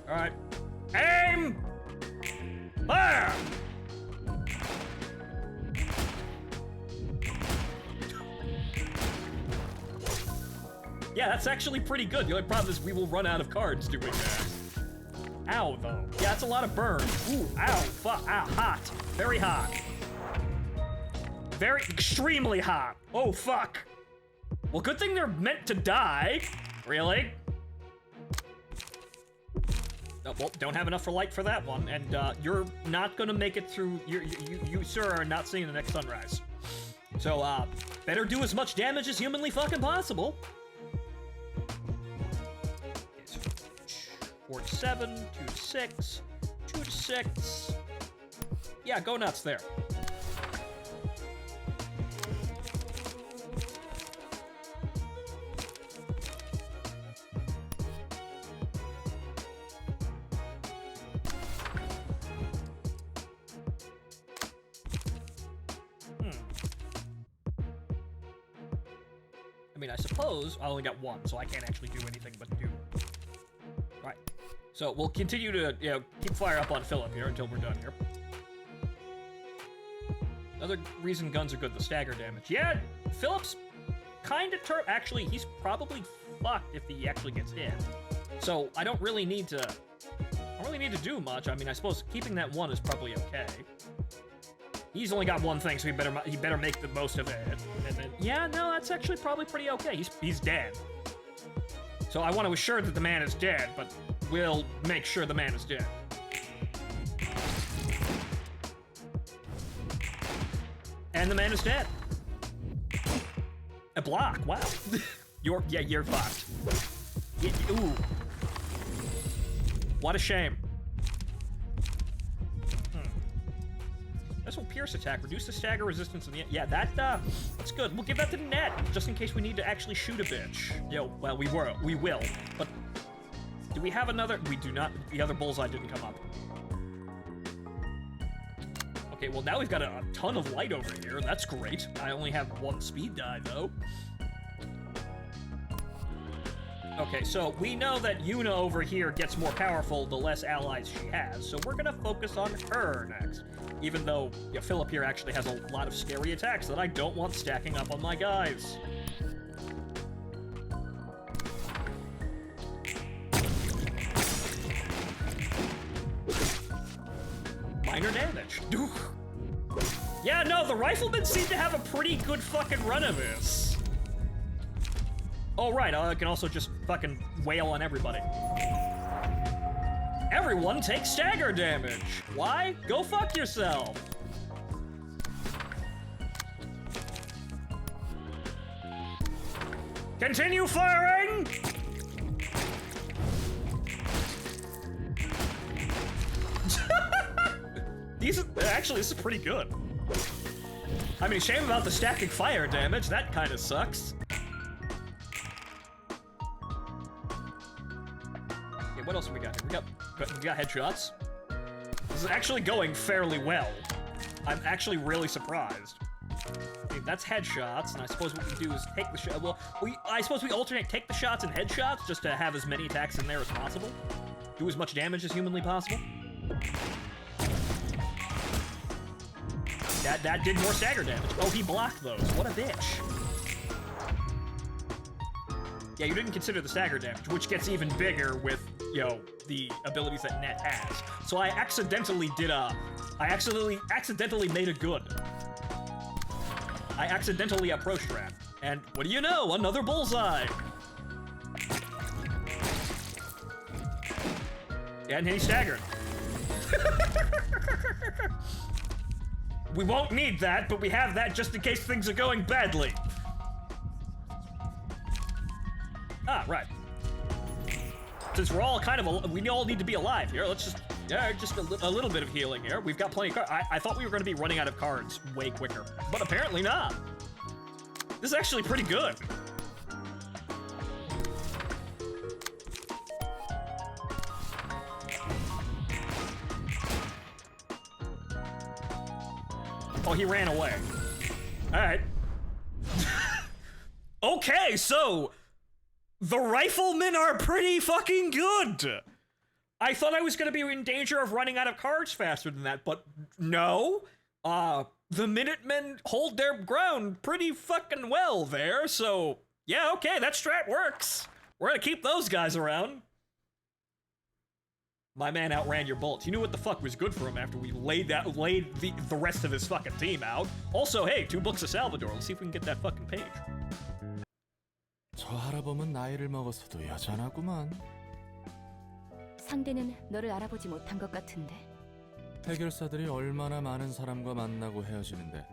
Alright. Aim! Fire! Yeah, that's actually pretty good. The only problem is we will run out of cards doing that. Ow, though. Yeah, that's a lot of burn. Ooh, ow, fuck, ow, hot. Very hot. Very, extremely hot. Oh, fuck. Well, good thing they're meant to die. Really? Oh, well, don't have enough for light for that one, and you're not gonna make it through. You, sir, are not seeing the next sunrise. So, better do as much damage as humanly fucking possible. 4 to 7, 2 to 6, 2 to 6. Yeah, go nuts there. I mean, I suppose I only got one, so I can't actually do anything but do. Right. So we'll continue to, keep fire up on Philip here until we're done here. Another reason guns are good, the stagger damage. Yeah, Philip's kind of actually, he's probably fucked if he actually gets hit. So I don't really need to do much. I mean, I suppose keeping that one is probably okay. He's only got one thing, so he better make the most of it. And then, yeah, no, that's actually probably pretty okay. He's dead. So I want to assure that the man is dead, but we'll make sure the man is dead. And the man is dead. A block, wow. You're fucked. Ooh. What a shame. This will pierce attack, reduce the stagger resistance in the end. Yeah, that's good. We'll give that to Net, just in case we need to actually shoot a bitch. Well, we will. But do we have another? We do not. The other bullseye didn't come up. Okay, well now we've got a ton of light over here. That's great. I only have one speed die though. Okay, so we know that Yuna over here gets more powerful the less allies she has, so we're gonna focus on her next. Even though Philip here actually has a lot of scary attacks that I don't want stacking up on my guys. Minor damage. Yeah, no, the riflemen seem to have a pretty good fucking run of this. Oh, right, I can also just fucking wail on everybody. Everyone takes stagger damage. Why? Go fuck yourself. Continue firing! Actually, this is pretty good. I mean, shame about the stacking fire damage. That kind of sucks. Okay, what else have we got here? We got headshots. This is actually going fairly well. I'm actually really surprised. Okay, that's headshots, and I suppose what we do is take the shot. Well, I suppose we alternate take the shots and headshots just to have as many attacks in there as possible. Do as much damage as humanly possible. That did more stagger damage. Oh, he blocked those. What a bitch. Yeah, you didn't consider the stagger damage, which gets even bigger with, the abilities that Net has. So I accidentally made a good. I accidentally approach trap. And what do you know? Another bullseye! Yeah, and he staggered. We won't need that, but we have that just in case things are going badly. Ah, right. Since we're all we all need to be alive here, let's just, a little bit of healing here. We've got plenty of cards. I thought we were going to be running out of cards way quicker, but apparently not. This is actually pretty good. Oh, he ran away. All right. Okay, so the riflemen are pretty fucking good. I thought I was going to be in danger of running out of cards faster than that, but no. The Minutemen hold their ground pretty fucking well there, so yeah, okay, that strat works. We're gonna keep those guys around. My man outran your bullets. You knew what the fuck was good for him after we laid the rest of his fucking team out. Also, hey, 2 books of Salvador. Let's see if we can get that fucking page. 저 할아범은 나이를 먹었어도 여전하구만. 상대는 너를 알아보지 못한 것 같은데. 해결사들이 얼마나 많은 사람과 만나고 헤어지는데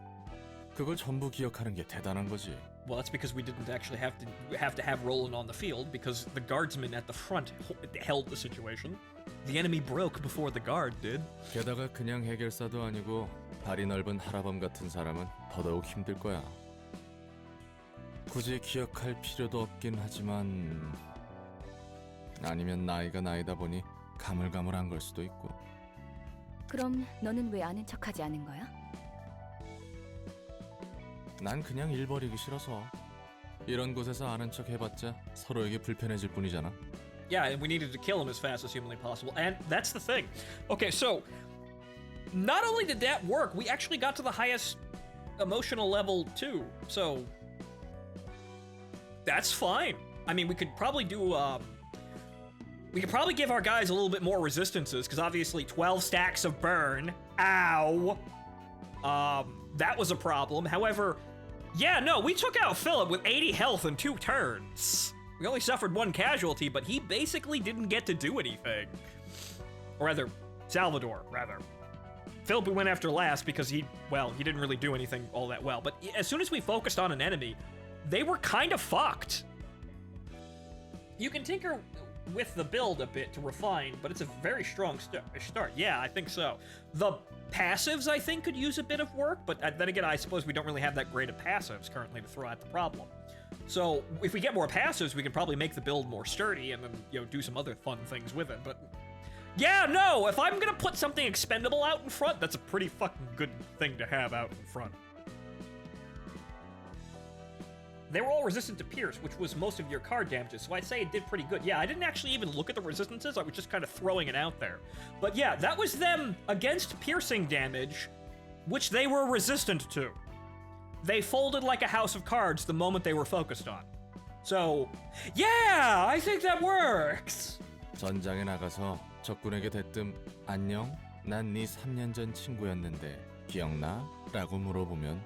그걸 전부 기억하는 게 대단한 거지. Well, that's because we didn't actually have to have Roland on the field because the guardsmen at the front held the situation. The enemy broke before the guard did. 게다가 그냥 해결사도 아니고 발이 넓은 할아범 같은 사람은 더더욱 힘들 거야. 굳이 기억할 필요도 없긴 하지만 아니면 나이가 나이다 보니 가물가물한 걸 수도 있고. 그럼 너는 왜 아는 척하지 않은 거야? 난 그냥 일 버리기 싫어서. 이런 곳에서 아는 척 해봤자 서로에게 불편해질 뿐이잖아. Yeah, and we needed to kill him as fast as humanly possible. And that's the thing. Okay, so not only did that work, we actually got to the highest emotional level too. So that's fine. I mean, we could probably do we could probably give our guys a little bit more resistances, because obviously 12 stacks of burn. Ow. That was a problem. However, yeah, no, we took out Philip with 80 health in 2 turns. We only suffered 1 casualty, but he basically didn't get to do anything. Or rather, Salvador, rather. Philip we went after last because he didn't really do anything all that well. But as soon as we focused on an enemy, they were kind of fucked. You can tinker with the build a bit to refine, but it's a very strong start. Yeah, I think so. The passives, I think, could use a bit of work, but then again, I suppose we don't really have that great of passives currently to throw at the problem. So if we get more passives, we can probably make the build more sturdy and then, you know, do some other fun things with it. But yeah, no, if I'm gonna put something expendable out in front, that's a pretty fucking good thing to have out in front. They were all resistant to pierce, which was most of your card damages, so I'd say it did pretty good. Yeah, I didn't actually even look at the resistances, I was just kind of throwing it out there. But yeah, that was them against piercing damage, which they were resistant to. They folded like a house of cards the moment they were focused on. So, yeah, I think that works! 전장에 나가서 적군에게 대뜸 안녕, 난 네 3년 전 친구였는데 기억나? 라고 물어보면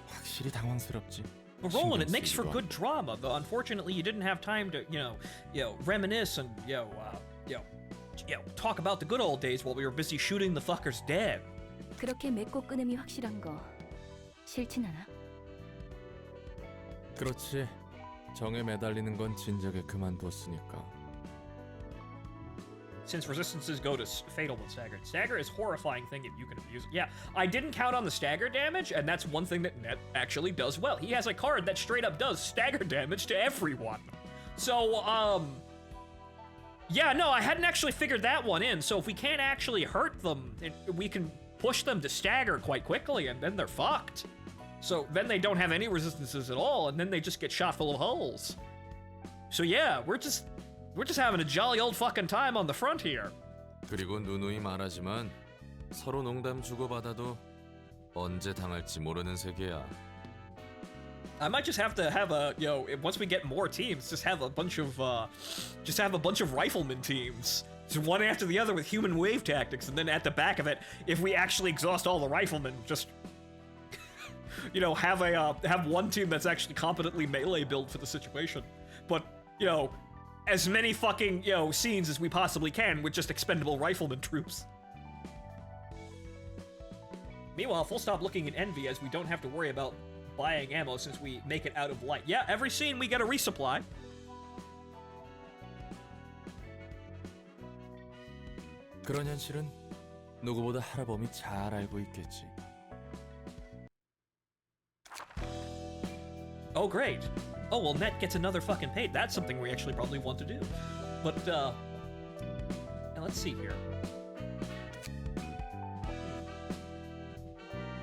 확실히 당황스럽지. But Roland, it makes for good drama, though unfortunately you didn't have time to, reminisce and, talk about the good old days while we were busy shooting the fuckers dead. 그렇게 맺고 끊음이 확실한 거 싫진 않아? 그렇지. 정에 매달리는 건 진작에 그만뒀으니까. Since resistances go to fatal with stagger. Stagger is a horrifying thing if you can abuse it. Yeah, I didn't count on the stagger damage, and that's one thing that Net actually does well. He has a card that straight up does stagger damage to everyone. So, yeah, no, I hadn't actually figured that one in, so if we can't actually hurt them, we can push them to stagger quite quickly, and then they're fucked. So then they don't have any resistances at all, and then they just get shot full of holes. So yeah, we're just having a jolly old fucking time on the front here. 그리고 누누이 말하지만 서로 농담 주고받아도 언제 당할지 모르는 세계야. I might just have to have a, once we get more teams, just have a bunch of rifleman teams. Just one after the other with human wave tactics, and then at the back of it, if we actually exhaust all the riflemen, just have one team that's actually competently melee built for the situation. But, as many fucking, scenes as we possibly can with just expendable rifleman troops. Meanwhile, full stop looking at Envy as we don't have to worry about buying ammo since we make it out of light. Yeah, every scene we get a resupply. 그런 현실은 누구보다 하라범이 잘 알고 있겠지. Oh, great. Oh, well, Net gets another fucking paid. That's something we actually probably want to do. But, let's see here.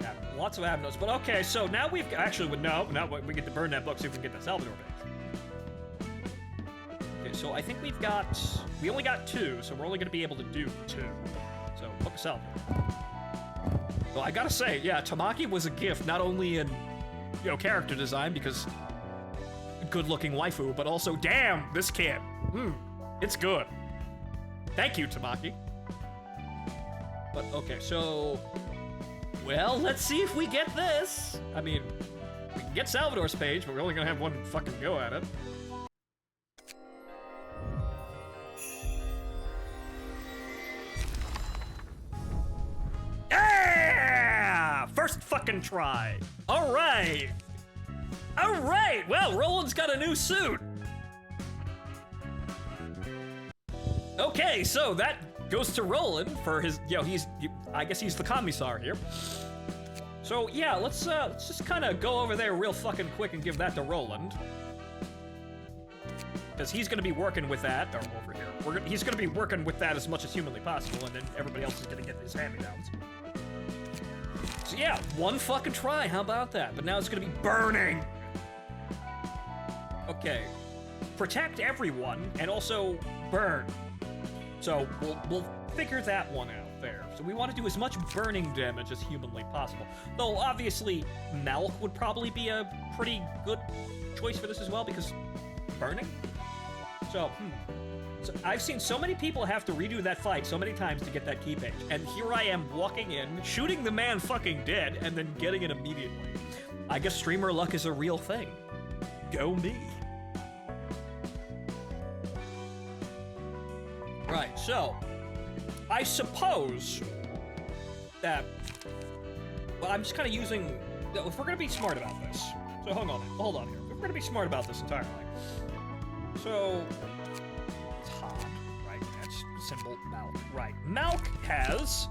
Yeah, lots of ab notes. But okay, so now we've actually, we get to burn that book, see if we can get that Salvador page. Okay, so I think we only got 2, so we're only going to be able to do 2. So, Book of Salvador. Well, I gotta say, yeah, Tamaki was a gift, not only in, character design, because good-looking waifu, but also, damn, this kid. It's good. Thank you, Tamaki. But, okay, so... Well, let's see if we get this. I mean, we can get Salvador's page, but we're only gonna have one fucking go at it. Yeah! First fucking try. All right. All right. Well, Roland's got a new suit. Okay, so that goes to Roland for his, I guess he's the commissar here. So yeah, let's just kind of go over there real fucking quick and give that to Roland. Because he's going to be working with that, or over here. He's going to be working with that as much as humanly possible, and then everybody else is going to get his hand-me-downs. So yeah, one fucking try, how about that? But now it's going to be burning. Okay. Protect everyone, and also burn. So we'll figure that one out there. So we want to do as much burning damage as humanly possible. Though obviously Malk would probably be a pretty good choice for this as well, because burning? So I've seen so many people have to redo that fight so many times to get that key page. And here I am walking in, shooting the man fucking dead, and then getting it immediately. I guess streamer luck is a real thing. Go me. Right, so I suppose that, well, I'm just kind of using, if we're going to be smart about this, so hold on here. If we're going to be smart about this entirely, so it's hot, right? That's symbol Malk, right? Malk has,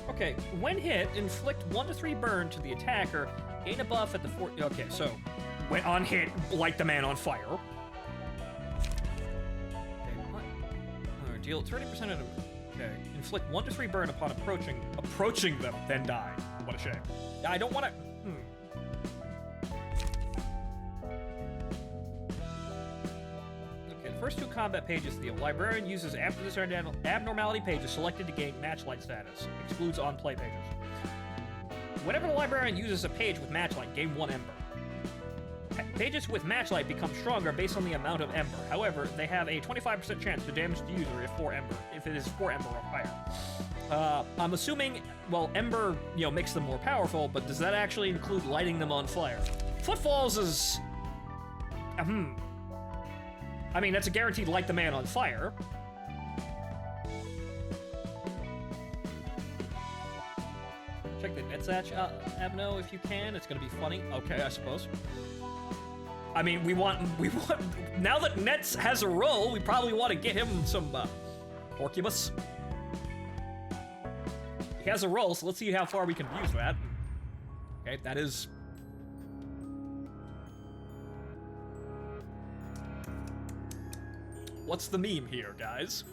okay, when hit, inflict 1 to 3 burn to the attacker, gain a buff at the okay, so when on hit, light the man on fire. Deal 30% of them. Okay. Inflict 1 to 3 burn upon approaching them, then die. What a shame. I don't want to. Okay, the first 2 combat pages the librarian uses after this abnormality page is selected to gain matchlight status. Excludes on-play pages. Whenever the librarian uses a page with matchlight, gain 1 ember. Pages with matchlight become stronger based on the amount of ember. However, they have a 25% chance to damage the user if it is 4 ember or higher. I'm assuming, well, ember, makes them more powerful, but does that actually include lighting them on fire? Footfalls is, I mean, that's a guaranteed light the man on fire. Check the Netsatch Abno if you can. It's gonna be funny. Okay, I suppose. I mean, we want, now that Nets has a role, we probably want to get him some, Porcubus. He has a role, so let's see how far we can use that. Okay, that is... What's the meme here, guys?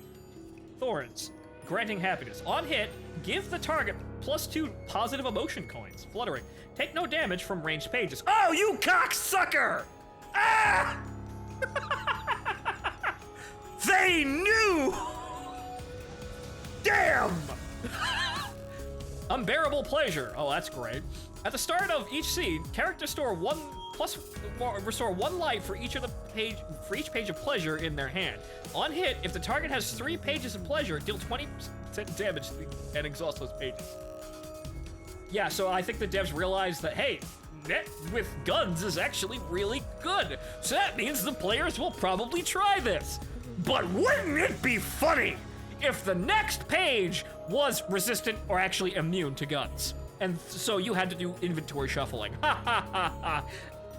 Thorns. Granting happiness. On hit, give the target +2 positive emotion coins. Fluttering. Take no damage from ranged pages. Oh, you cocksucker! Ah! They knew! Damn! Unbearable pleasure. Oh, that's great. At the start of each scene, characters restore 1 light for each page of pleasure in their hand. On hit, if the target has 3 pages of pleasure, deal 20% damage and exhaust those pages. Yeah, so I think the devs realized that, hey, net with guns is actually really good. So that means the players will probably try this. But wouldn't it be funny if the next page was resistant or actually immune to guns? And so you had to do inventory shuffling. Ha ha ha ha.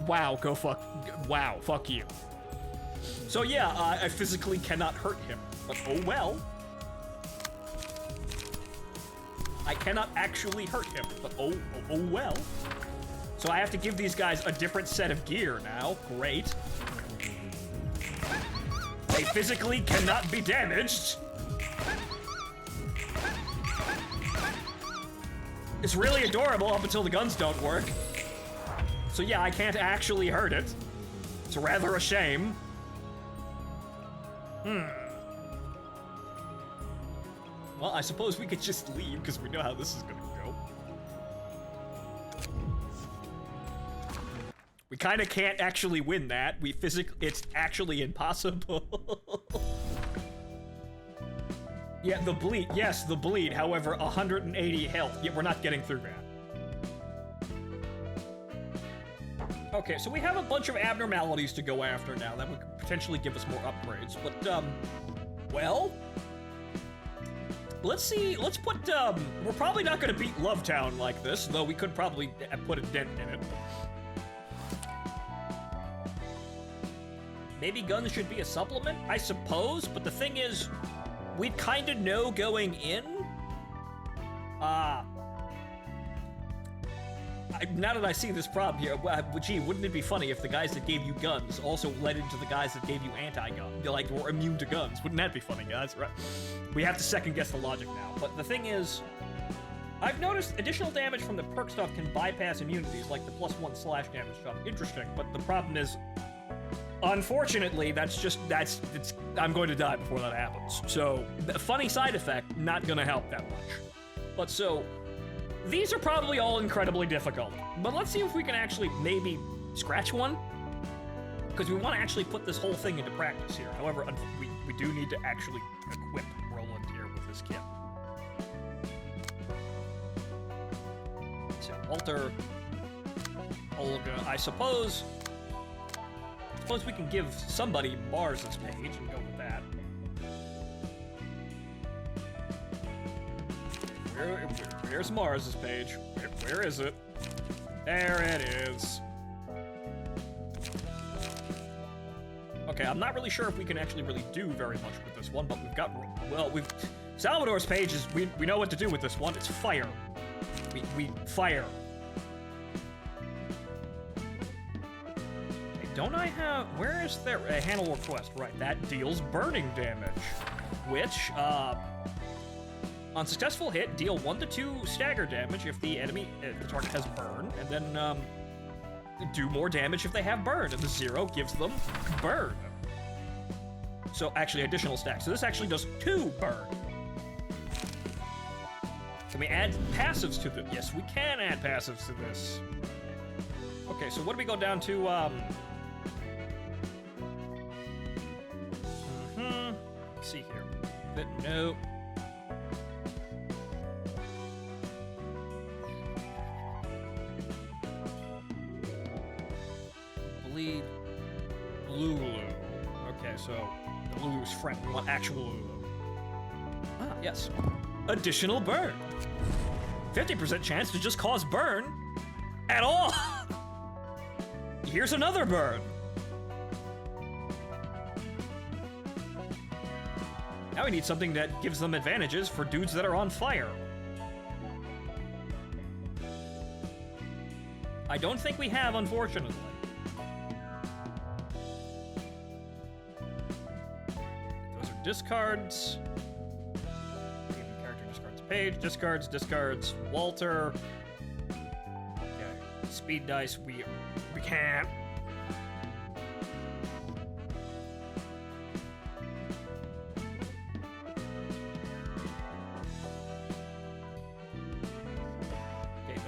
Wow, wow, fuck you. So yeah, I physically cannot hurt him, but oh well. I cannot actually hurt him, but oh well. So I have to give these guys a different set of gear now. Great. They physically cannot be damaged. It's really adorable up until the guns don't work. So yeah, I can't actually hurt it. It's rather a shame. Well, I suppose we could just leave because we know how this is gonna go. We kind of can't actually win that. It's actually impossible. Yeah, the bleed. Yes, the bleed. However, 180 health. Yeah, we're not getting through that. Okay, so we have a bunch of abnormalities to go after now that would potentially give us more upgrades. But, well, let's see. Let's put, we're probably not going to beat Lovetown like this, though we could probably put a dent in it. Maybe guns should be a supplement, I suppose, but the thing is, we'd kind of know going in. Now that I see this problem here, gee, wouldn't it be funny if the guys that gave you guns also led into the guys that gave you anti-gun? You're like, we're immune to guns. Wouldn't that be funny, guys? Right? We have to second guess the logic now. But the thing is, I've noticed additional damage from the perk stuff can bypass immunities, like the +1 slash damage stuff. Interesting, but the problem is, Unfortunately, I'm going to die before that happens. So, funny side effect, not gonna help that much. But so, these are probably all incredibly difficult. But let's see if we can actually maybe scratch one. Because we want to actually put this whole thing into practice here. However, we do need to actually equip Roland here with this kit. So, Walter, Olga, I suppose we can give somebody Mars's page and go with that. Where's Mars's page? Where is it? There it is. Okay, I'm not really sure if we can actually really do very much with this one, but Salvador's page is, we know what to do with this one. It's fire. We fire. Okay, don't I have, where is there a handle request? Right, that deals burning damage, which, on successful hit, deal 1 to 2 stagger damage if the target has burn, and then, do more damage if they have burn, and the 0 gives them burn. So, actually, additional stack. So this actually does 2 burn. Can we add passives to this? Yes, we can add passives to this. Okay, so what do we go down to, Let's see here. But no. Bleed Lulu. Okay, so Lulu's friend. We want actual Lulu. Ah, yes. Additional burn. 50% chance to just cause burn at all. Here's another burn. Now we need something that gives them advantages for dudes that are on fire. I don't think we have, unfortunately. Those are discards. Character discards page, discards, Walter. Okay. Speed dice, we can't.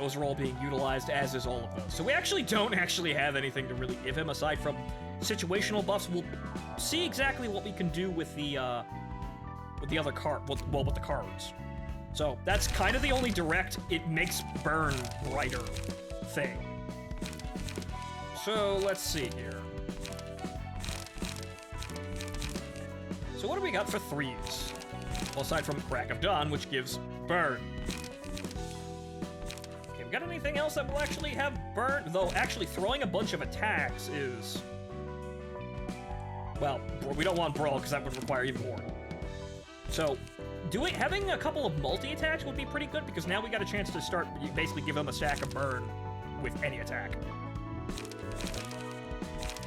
Those are all being utilized, as is all of those. So we actually don't have anything to really give him aside from situational buffs. We'll see exactly what we can do with the other card, with the cards. So that's kind of the only direct it makes burn brighter thing. So let's see here. So what do we got for 3s? Well, aside from Crack of Dawn, which gives burn. Got anything else that will actually have burn? Though actually throwing a bunch of attacks is... Well, we don't want Brawl because that would require even more. So, having a couple of multi-attacks would be pretty good because now we got a chance to start, basically give them a stack of burn with any attack.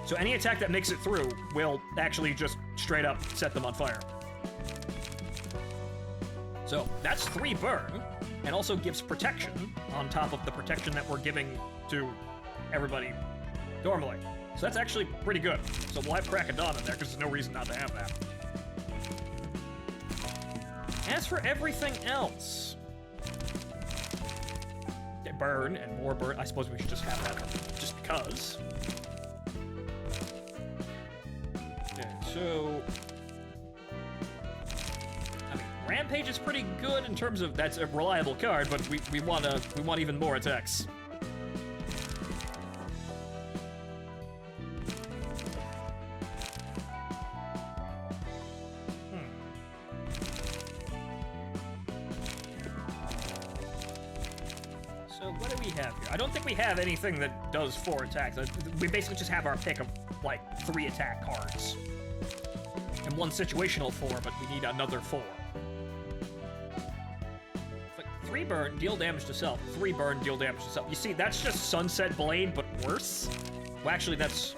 So any attack that makes it through will actually just straight up set them on fire. So, that's 3 burn. And also gives protection on top of the protection that we're giving to everybody normally. So that's actually pretty good. So we'll have Crack of Dawn in there because there's no reason not to have that. As for everything else, burn and more burn. I suppose we should just have that just because. Okay, so... Rampage is pretty good in terms of that's a reliable card, but we want even more attacks. So what do we have here? I don't think we have anything that does 4 attacks. We basically just have our pick of like 3 attack cards. And 1 situational 4, but we need another 4. 3 burn, deal damage to self. 3 burn, deal damage to self. You see, that's just Sunset Blade, but worse? Well, actually, that's...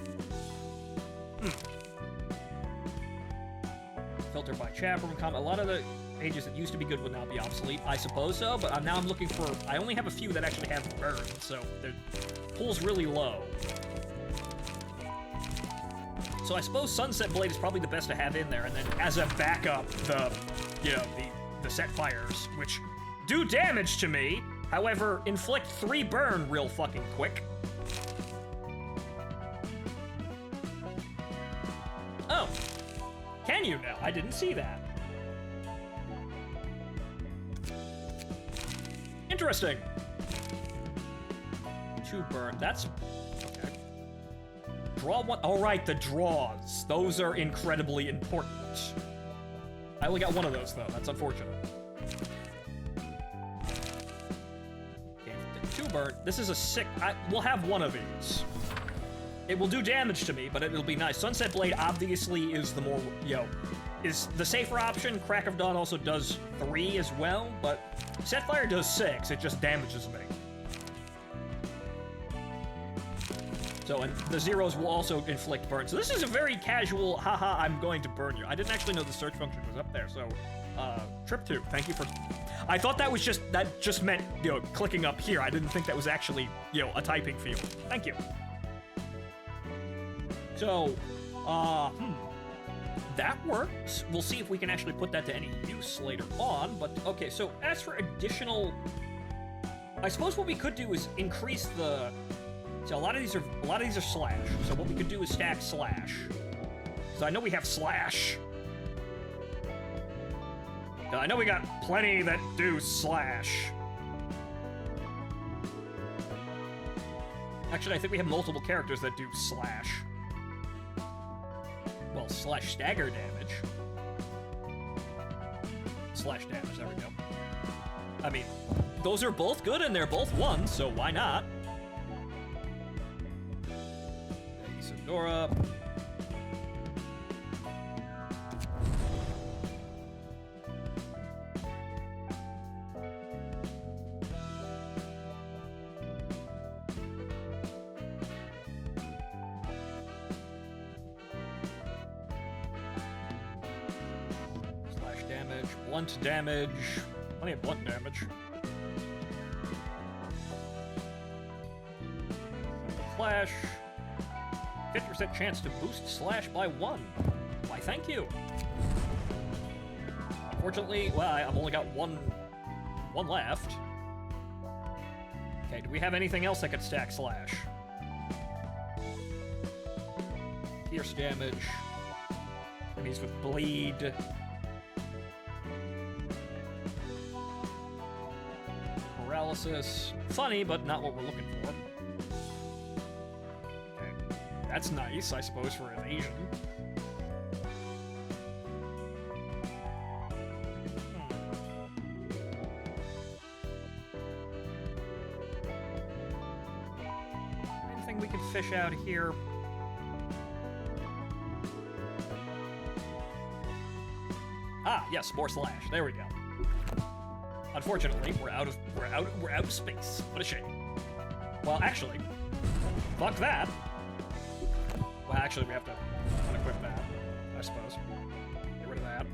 Filter by chat from comment. A lot of the pages that used to be good would now be obsolete. I suppose so, but now I'm looking for... I only have a few that actually have burn, so their pool's really low. So I suppose Sunset Blade is probably the best to have in there, and then as a backup, the set fires, which do damage to me, however, inflict 3 burn real fucking quick. Oh. Can you now? I didn't see that. Interesting. 2 burn. That's... okay. Draw 1. All right, the draws. Those are incredibly important. I only got 1 of those, though. That's unfortunate. Okay, 2 burn. This is a sick... we'll have 1 of these. It will do damage to me, but it'll be nice. Sunset Blade obviously is the more, is the safer option. Crack of Dawn also does 3 as well, but Setfire does 6. It just damages me. So, and the zeros will also inflict burn. So this is a very casual, haha, I'm going to burn you. I didn't actually know the search function was up there, so, Trip 2, thank you for... I thought that was that just meant, clicking up here. I didn't think that was actually, a typing field. Thank you. So, that works. We'll see if we can actually put that to any use later on, but okay, so as for additional... I suppose what we could do is increase the... So a lot of these are slash, so what we could do is stack slash. So I know we have slash. I know we got plenty that do slash. Actually, I think we have multiple characters that do slash. Well, slash stagger damage. Slash damage, there we go. I mean, those are both good and they're both 1, so why not? Isadora. Blunt damage. Plenty of blunt damage. Slash. 50% chance to boost slash by 1. Why, thank you. Unfortunately, well, I've only got one left. Okay, do we have anything else that could stack slash? Pierce damage. Enemies with bleed. Paralysis. Funny, but not what we're looking for. Okay. That's nice, I suppose, for evasion. Anything we can fish out here? Ah, yes, more slash. There we go. Unfortunately, we're out of space. What a shame. Well, actually, fuck that. Well, actually, we have to unequip that, I suppose. Get rid of that.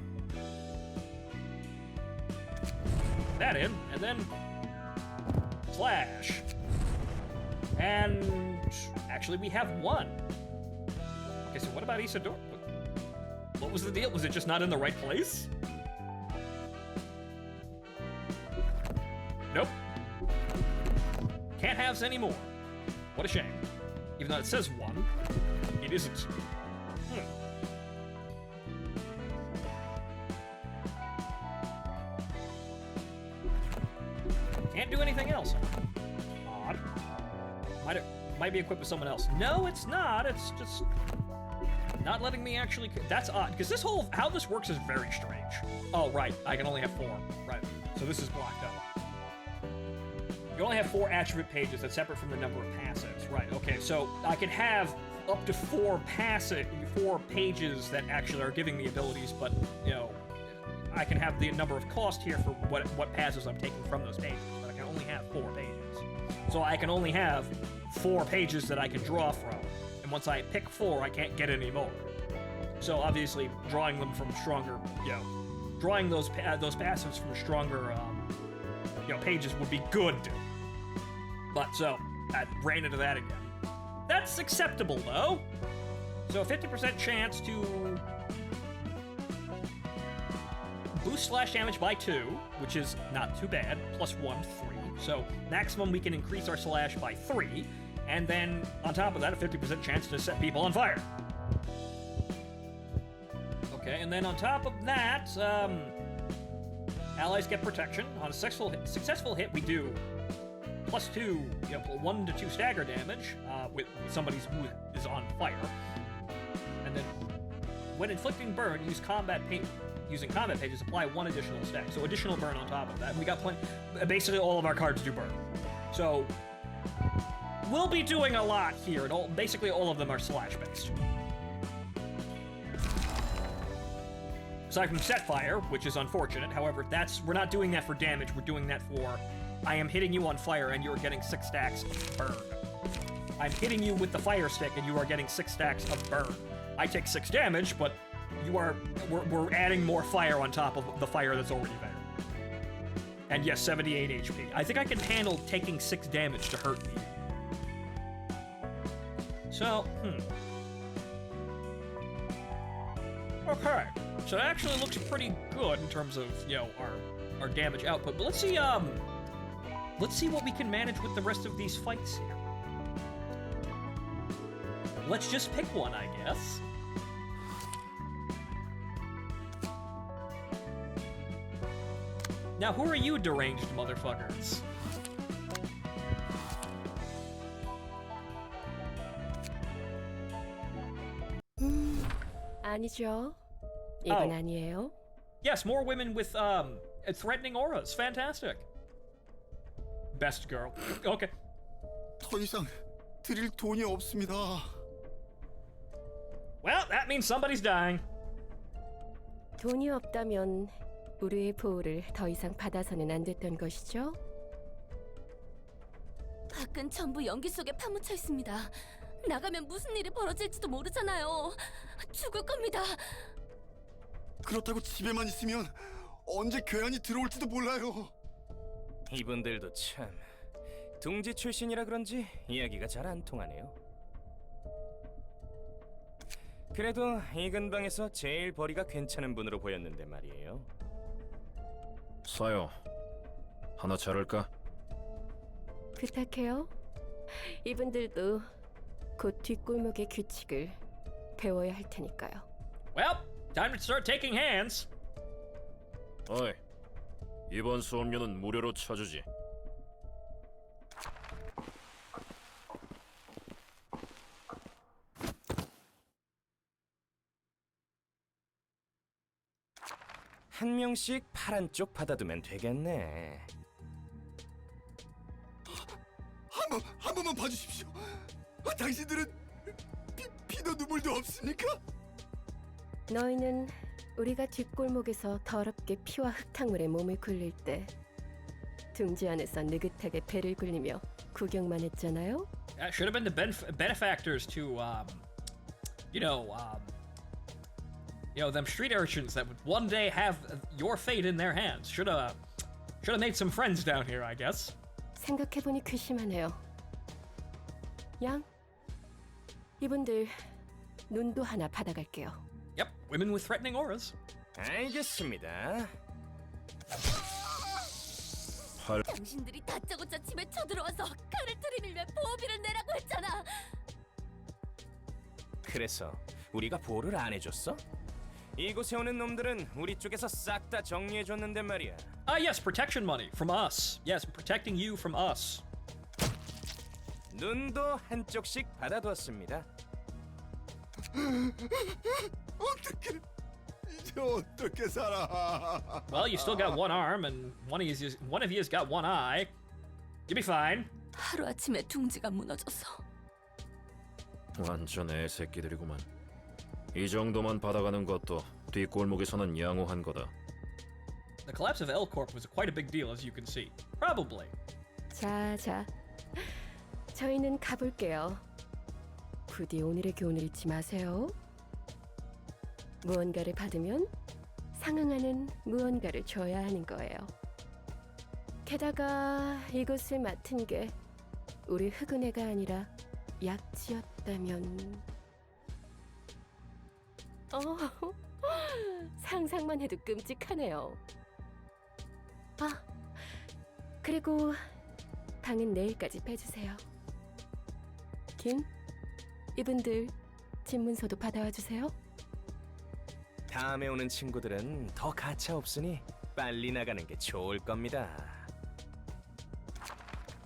That in, and then slash. And actually, we have 1. Okay, so what about Isadora? What was the deal? Was it just not in the right place? Nope. Can't have anymore. What a shame. Even though it says 1, it isn't. Can't do anything else. Odd. Might be equipped with someone else. No, it's not. It's just not letting me actually... That's odd, because how this works is very strange. Oh, right. I can only have 4. Right. So this is blocked up. You only have 4 attribute pages that's separate from the number of passives. Right, okay, so I can have up to 4 pages that actually are giving me abilities, but, I can have the number of cost here for what passives I'm taking from those pages, but I can only have 4 pages. So I can only have 4 pages that I can draw from, and once I pick 4, I can't get any more. So obviously, drawing them from stronger, drawing those passives from stronger, pages would be good. But so, I ran into that again. That's acceptable, though. So 50% chance to boost slash damage by 2, which is not too bad. Plus 1, 3. So maximum we can increase our slash by 3. And then on top of that, a 50% chance to set people on fire. Okay, and then on top of that, allies get protection. On a successful hit, we do plus 2, 1 to 2 stagger damage with somebody who is on fire. And then when inflicting burn, using combat pages, apply 1 additional stack. So additional burn on top of that. And we got basically all of our cards do burn. So we'll be doing a lot here, and basically all of them are slash based. Aside from set fire, which is unfortunate. However, we're not doing that for damage. We're doing that for I am hitting you on fire and you're getting 6 stacks of burn. I'm hitting you with the fire stick and you are getting 6 stacks of burn. I take 6 damage, but we're adding more fire on top of the fire that's already there. And yes, 78 HP. I think I can handle taking 6 damage to hurt me. So, Okay. So it actually looks pretty good in terms of, our damage output. But let's see what we can manage with the rest of these fights here. Let's just pick one, I guess. Now, who are you, deranged motherfuckers? 아니죠. 이건 아니에요. Yes, more women with threatening auras. Fantastic. Best girl. Okay. 더 이상 드릴 돈이 없습니다. Well, that means somebody's dying. 돈이 없다면 우리의 보호를 더 이상 받아서는 안 됐던 것이죠? 밖은 전부 연기 속에 파묻혀 있습니다. 나가면 무슨 일이 벌어질지도 모르잖아요. 죽을 겁니다. 그렇다고 집에만 있으면 언제 괴한이 들어올지도 몰라요. 이분들도 참 둥지 출신이라 그런지 이야기가 잘 안 통하네요. 그래도 이 근방에서 제일 벌이가 괜찮은 분으로 보였는데 말이에요. 사요. 하나 자를까? 부탁해요. 이분들도 곧 뒷골목의 규칙을 배워야 할 테니까요. Well, time to start taking hands. 어이, 이번 수업료는 무료로 쳐주지. 한 명씩 파란 쪽 받아두면 되겠네. 한 번만 봐주십시오. 당신들은 피도 눈물도 없습니까? 너희는 우리가 뒷골목에서 더럽게 피와 흙탕물에 몸을 굴릴 때 둥지 안에서 느긋하게 배를 굴리며 구경만 했잖아요. That should have been the benefactors to, them street urchins that would one day have your fate in their hands. Should have made some friends down here, I guess. 생각해보니 괘씸하네요. 양, 이분들 눈도 하나 받아갈게요. Yep, women with threatening auras. 알겠습니다. 당신들이 다짜고짜 집에 쳐들어와서 칼을 들이밀며 보호비를 내라고 했잖아. 그래서 우리가 보호를 안 해줬어? 이곳에 오는 놈들은 우리 쪽에서 싹 다 정리해줬는데 말이야. Yes, protection money from us. Yes, protecting you from us. 눈도 한쪽씩 받아두었습니다. 어떻게 이제 어떻게 살아? Well, you still got one arm, and one of you's got one eye. You'll be fine. 하루아침에 둥지가 무너져서 완전 애새끼들이구만. 이 정도만 받아가는 것도 뒷골목에서는 양호한 거다. The collapse of L Corp was quite a big deal, as you can see. Probably. 자, 저희는 가볼게요. 부디 오늘의 교훈을 잊지 마세요. 무언가를 받으면 상응하는 무언가를 줘야 하는 거예요. 게다가 이곳을 맡은 게 우리 흑은혜가 아니라 약지였다면 상상만 해도 끔찍하네요. 아, 그리고 방은 내일까지 빼주세요. 김, 이분들 집 문서도 받아와 주세요. 다음에 오는 친구들은 더 가차 없으니 빨리 나가는 게 좋을 겁니다.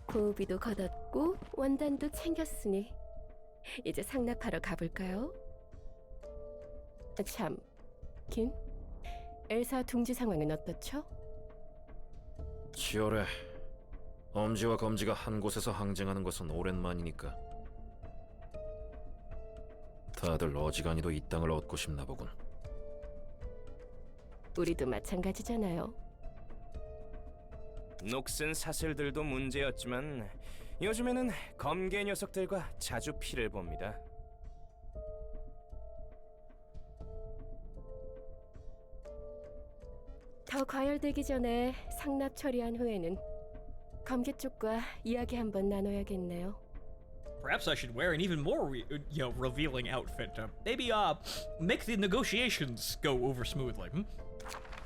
고비도 걷었고 원단도 챙겼으니 이제 상납하러 가볼까요? 참, 김, 엘사 둥지 상황은 어떻죠? 치열해. 엄지와 검지가 한 곳에서 항쟁하는 것은 오랜만이니까. 다들 어지간히도 이 땅을 얻고 싶나 보군. 우리도 마찬가지잖아요. 녹슨 사슬들도 문제였지만 요즘에는 검게 녀석들과 자주 피를 봅니다. 더 과열되기 전에 상납 처리한 후에는 검계 쪽과 이야기 한번 나눠야겠네요. Perhaps I should wear an even more, revealing outfit to maybe make the negotiations go over smoothly.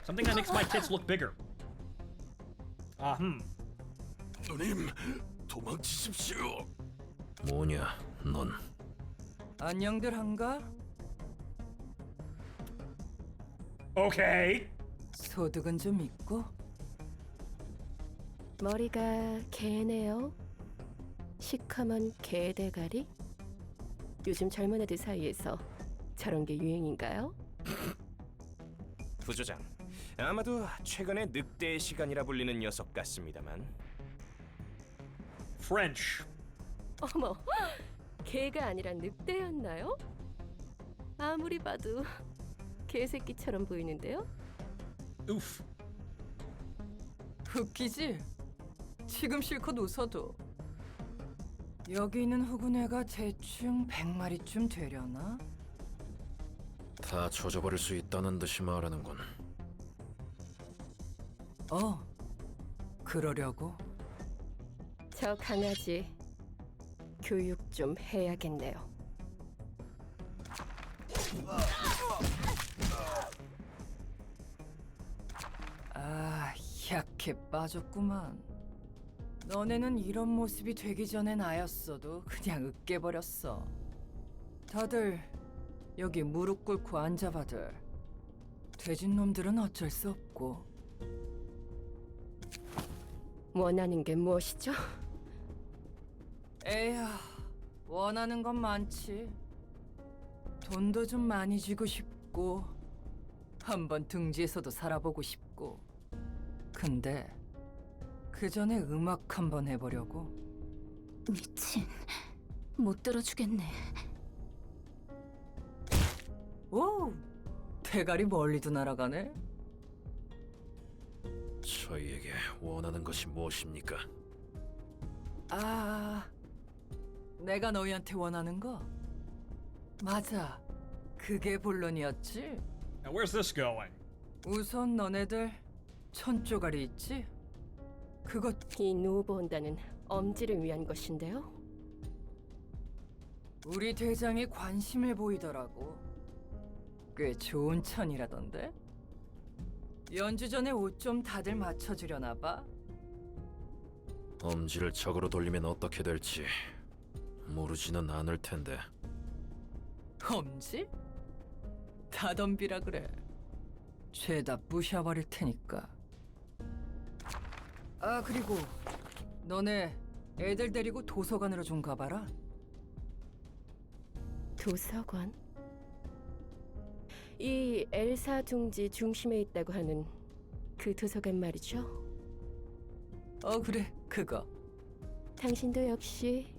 Something that makes my tits look bigger. 누님, 도망치십시오. 뭐냐, 넌? 안녕들 한가? Okay. 소득은 좀 있고? 머리가 개네요. 시커먼 개 대가리? 요즘 젊은 애들 사이에서 저런 게 유행인가요? 부조장, 아마도 최근에 늑대의 시간이라 불리는 녀석 같습니다만. French. 어머, 개가 아니라 늑대였나요? 아무리 봐도 개새끼처럼 보이는데요? Oof. 웃기지? 지금 실컷 웃어도 여기 있는 후군애가 대충 100마리쯤 되려나? 다 조져버릴 수 있다는 듯이 말하는군. 그러려고? 저 강아지 교육 좀 해야겠네요. 아, 약해 빠졌구만. 너네는 이런 모습이 되기 전에 나였어도 그냥 으깨버렸어. 다들 여기 무릎 꿇고 앉아봐들. 돼진 놈들은 어쩔 수 없고. 원하는 게 무엇이죠? 에야, 원하는 건 많지. 돈도 좀 많이 쥐고 싶고 한번 등지에서도 살아보고 싶고. 근데 그 전에 음악 한번 해보려고. 미친, 못 들어주겠네. 오, 대가리 멀리도 날아가네. 저희에게 원하는 것이 무엇입니까? 아, 내가 너희한테 원하는 거? 맞아, 그게 본론이었지? Now where's this going? 우선 너네들 천조가리 있지? 그것 이 누보온다는 엄지를 위한 것인데요. 우리 대장이 관심을 보이더라고. 꽤 좋은 천이라던데? 연주 전에 옷 좀 다들 맞춰주려나 봐. 엄지를 적으로 돌리면 어떻게 될지 모르지는 않을 텐데. 엄지? 다 덤비라 그래. 죄다 부셔버릴 테니까. 아, 그리고 너네 애들 데리고 도서관으로 좀 가봐라. 도서관? 이 엘사 둥지 중심에 있다고 하는 그 도서관 말이죠? 그래, 그거. 당신도 역시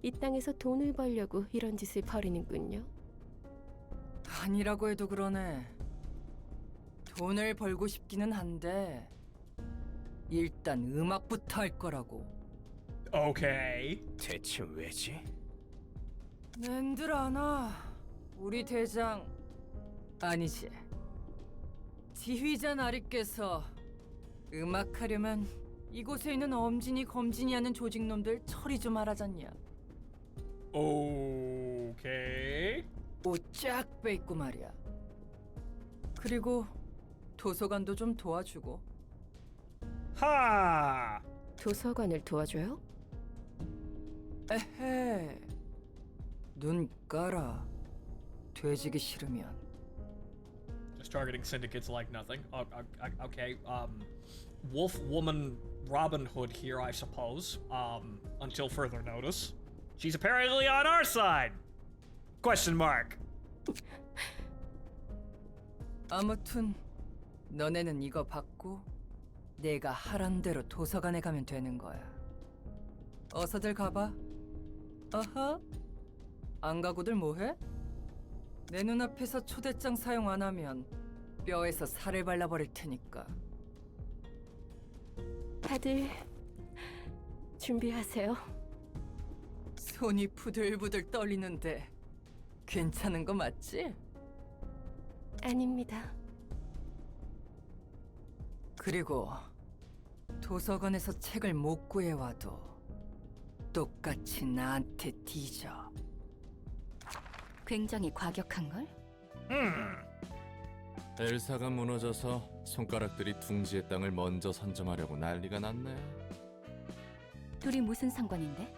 이 땅에서 돈을 벌려고 이런 짓을 벌이는군요. 아니라고 해도 그러네. 돈을 벌고 싶기는 한데 일단 음악부터 할 거라고. Okay. 대체 왜지? 낸들 아나. 우리 대장 아니지, 지휘자 나리께서 음악하려면 이곳에 있는 엄진이 검진이 하는 조직놈들 처리 좀 하라잖냐. Okay. 옷 쫙 빼입고 말이야. 그리고 도서관도 좀 도와주고. 하. 도서관을 도와줘요? 에헤. 눈 깔아. 돼지기 싫으면. Just targeting syndicates like nothing. Okay. Wolf Woman Robin Hood here, I suppose. Until further notice. She's apparently on our side. Question mark. 아무튼 너네는 이거 받고 내가 하란 대로 도서관에 가면 되는 거야. 어서들 가봐. 아하. 안 가고들 뭐해? 내 눈앞에서 초대장 사용 안 하면 뼈에서 살을 발라버릴 테니까. 다들 준비하세요. 손이 부들부들 떨리는데 괜찮은 거 맞지? 아닙니다. 그리고 도서관에서 책을 못 구해와도 똑같이 나한테 뒤져. 굉장히 과격한걸? 엘사가 무너져서 손가락들이 둥지의 땅을 먼저 선점하려고 난리가 났네. 둘이 무슨 상관인데?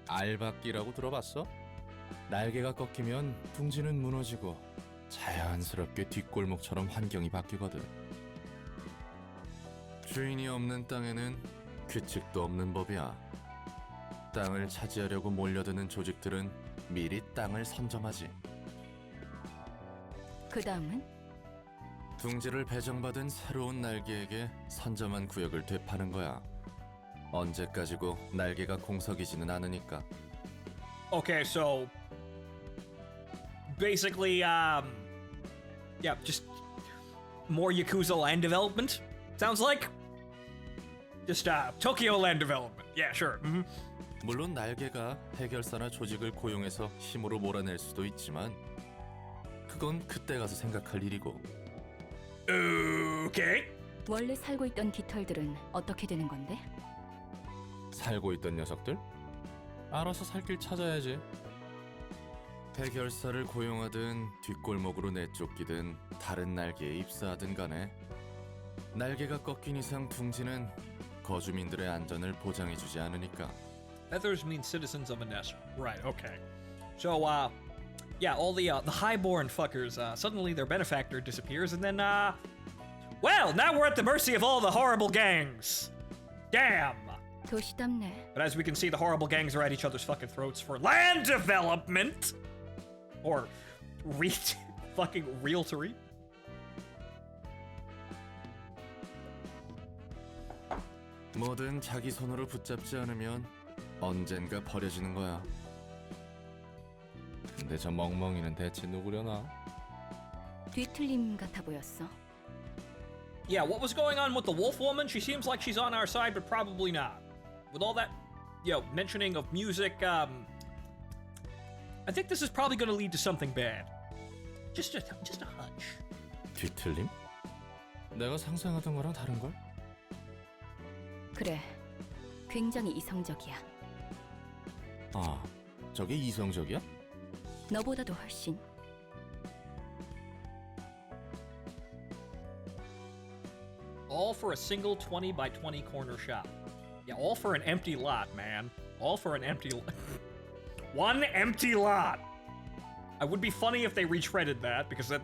알박기라고 들어봤어? 날개가 꺾이면 둥지는 무너지고 자연스럽게 뒷골목처럼 환경이 바뀌거든. 주인이 없는 땅에는 규칙도 없는 법이야. 땅을 차지하려고 몰려드는 조직들은 미리 땅을 선점하지. 그 다음은? 둥지를 배정받은 새로운 날개에게 선점한 구역을 되파는 거야. 언제까지고 날개가 공석이지는 않으니까. Okay, so basically, yeah, just more Yakuza land development. Sounds like just Tokyo land development. Yeah, sure. 물론 날개가 해결사나 조직을 고용해서 힘으로 몰아낼 수도 있지만 그건 그때 가서 생각할 일이고. Okay. 원래 살고 있던 깃털들은 어떻게 되는 건데? 살고 있던 녀석들? 알아서 살 길 찾아야지. 해결사를 고용하든 뒷골목으로 내쫓기든 다른 날개에 입사하든 간에 날개가 꺾인 이상 둥지는 거주민들의 안전을 보장해주지 않으니까. Feathers mean citizens of a nest. Right, okay. So, yeah, all the highborn fuckers, suddenly their benefactor disappears, and then, well, now we're at the mercy of all the horrible gangs. Damn! 도시답네. But as we can see, the horrible gangs are at each other's fucking throats for land development! Or, fucking realtory. 뭐든 자기 손으로 붙잡지 않으면 언젠가 버려지는 거야. 근데 저 멍멍이는 대체 누구려나? 뒤틀림 같아 보였어. Yeah, what was going on with the wolf woman? She seems like she's on our side, but probably not. With all that, mentioning of music, I think this is probably going to lead to something bad. Just a hunch. 뒤틀림? 내가 상상하던 거랑 다른걸? 그래, 굉장히 이성적이야. 아, 저게 이성적이야? 너보다도 훨씬. All for a single 20 by 20 corner shop. Yeah, all for an empty lot, man. All for an empty lot. One empty lot! It would be funny if they retreaded that, because that,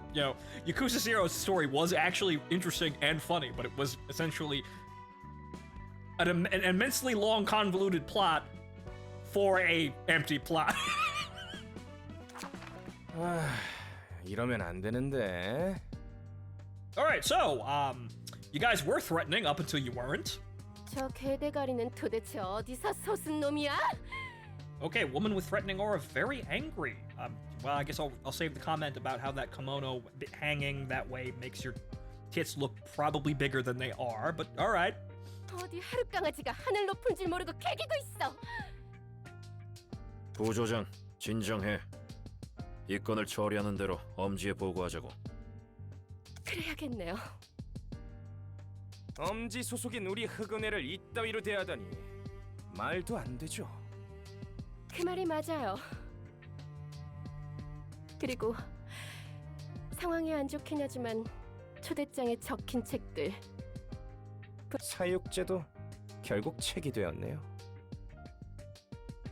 Yakuza Zero's story was actually interesting and funny, but it was essentially an immensely long, convoluted plot for a empty plot. 이러면 안 되는데. Alright, so, you guys were threatening up until you weren't. 저 개대가리는 도대체 어디서 솟은 놈이야? Okay, woman with threatening aura, very angry. Well, I guess I'll save the comment about how that kimono hanging that way makes your tits look probably bigger than they are, but alright. 어디 하룻강아지가 하늘 높은 줄 모르고 개기고 있어. 부조장, 진정해. 이 건을 처리하는 대로 엄지에 보고하자고. 그래야겠네요. 엄지 소속인 우리 흑은혜를 이따위로 대하다니 말도 안 되죠. 그 말이 맞아요. 그리고 상황이 안 좋긴 하지만 초대장에 적힌 책들 사육제도 결국 책이 되었네요.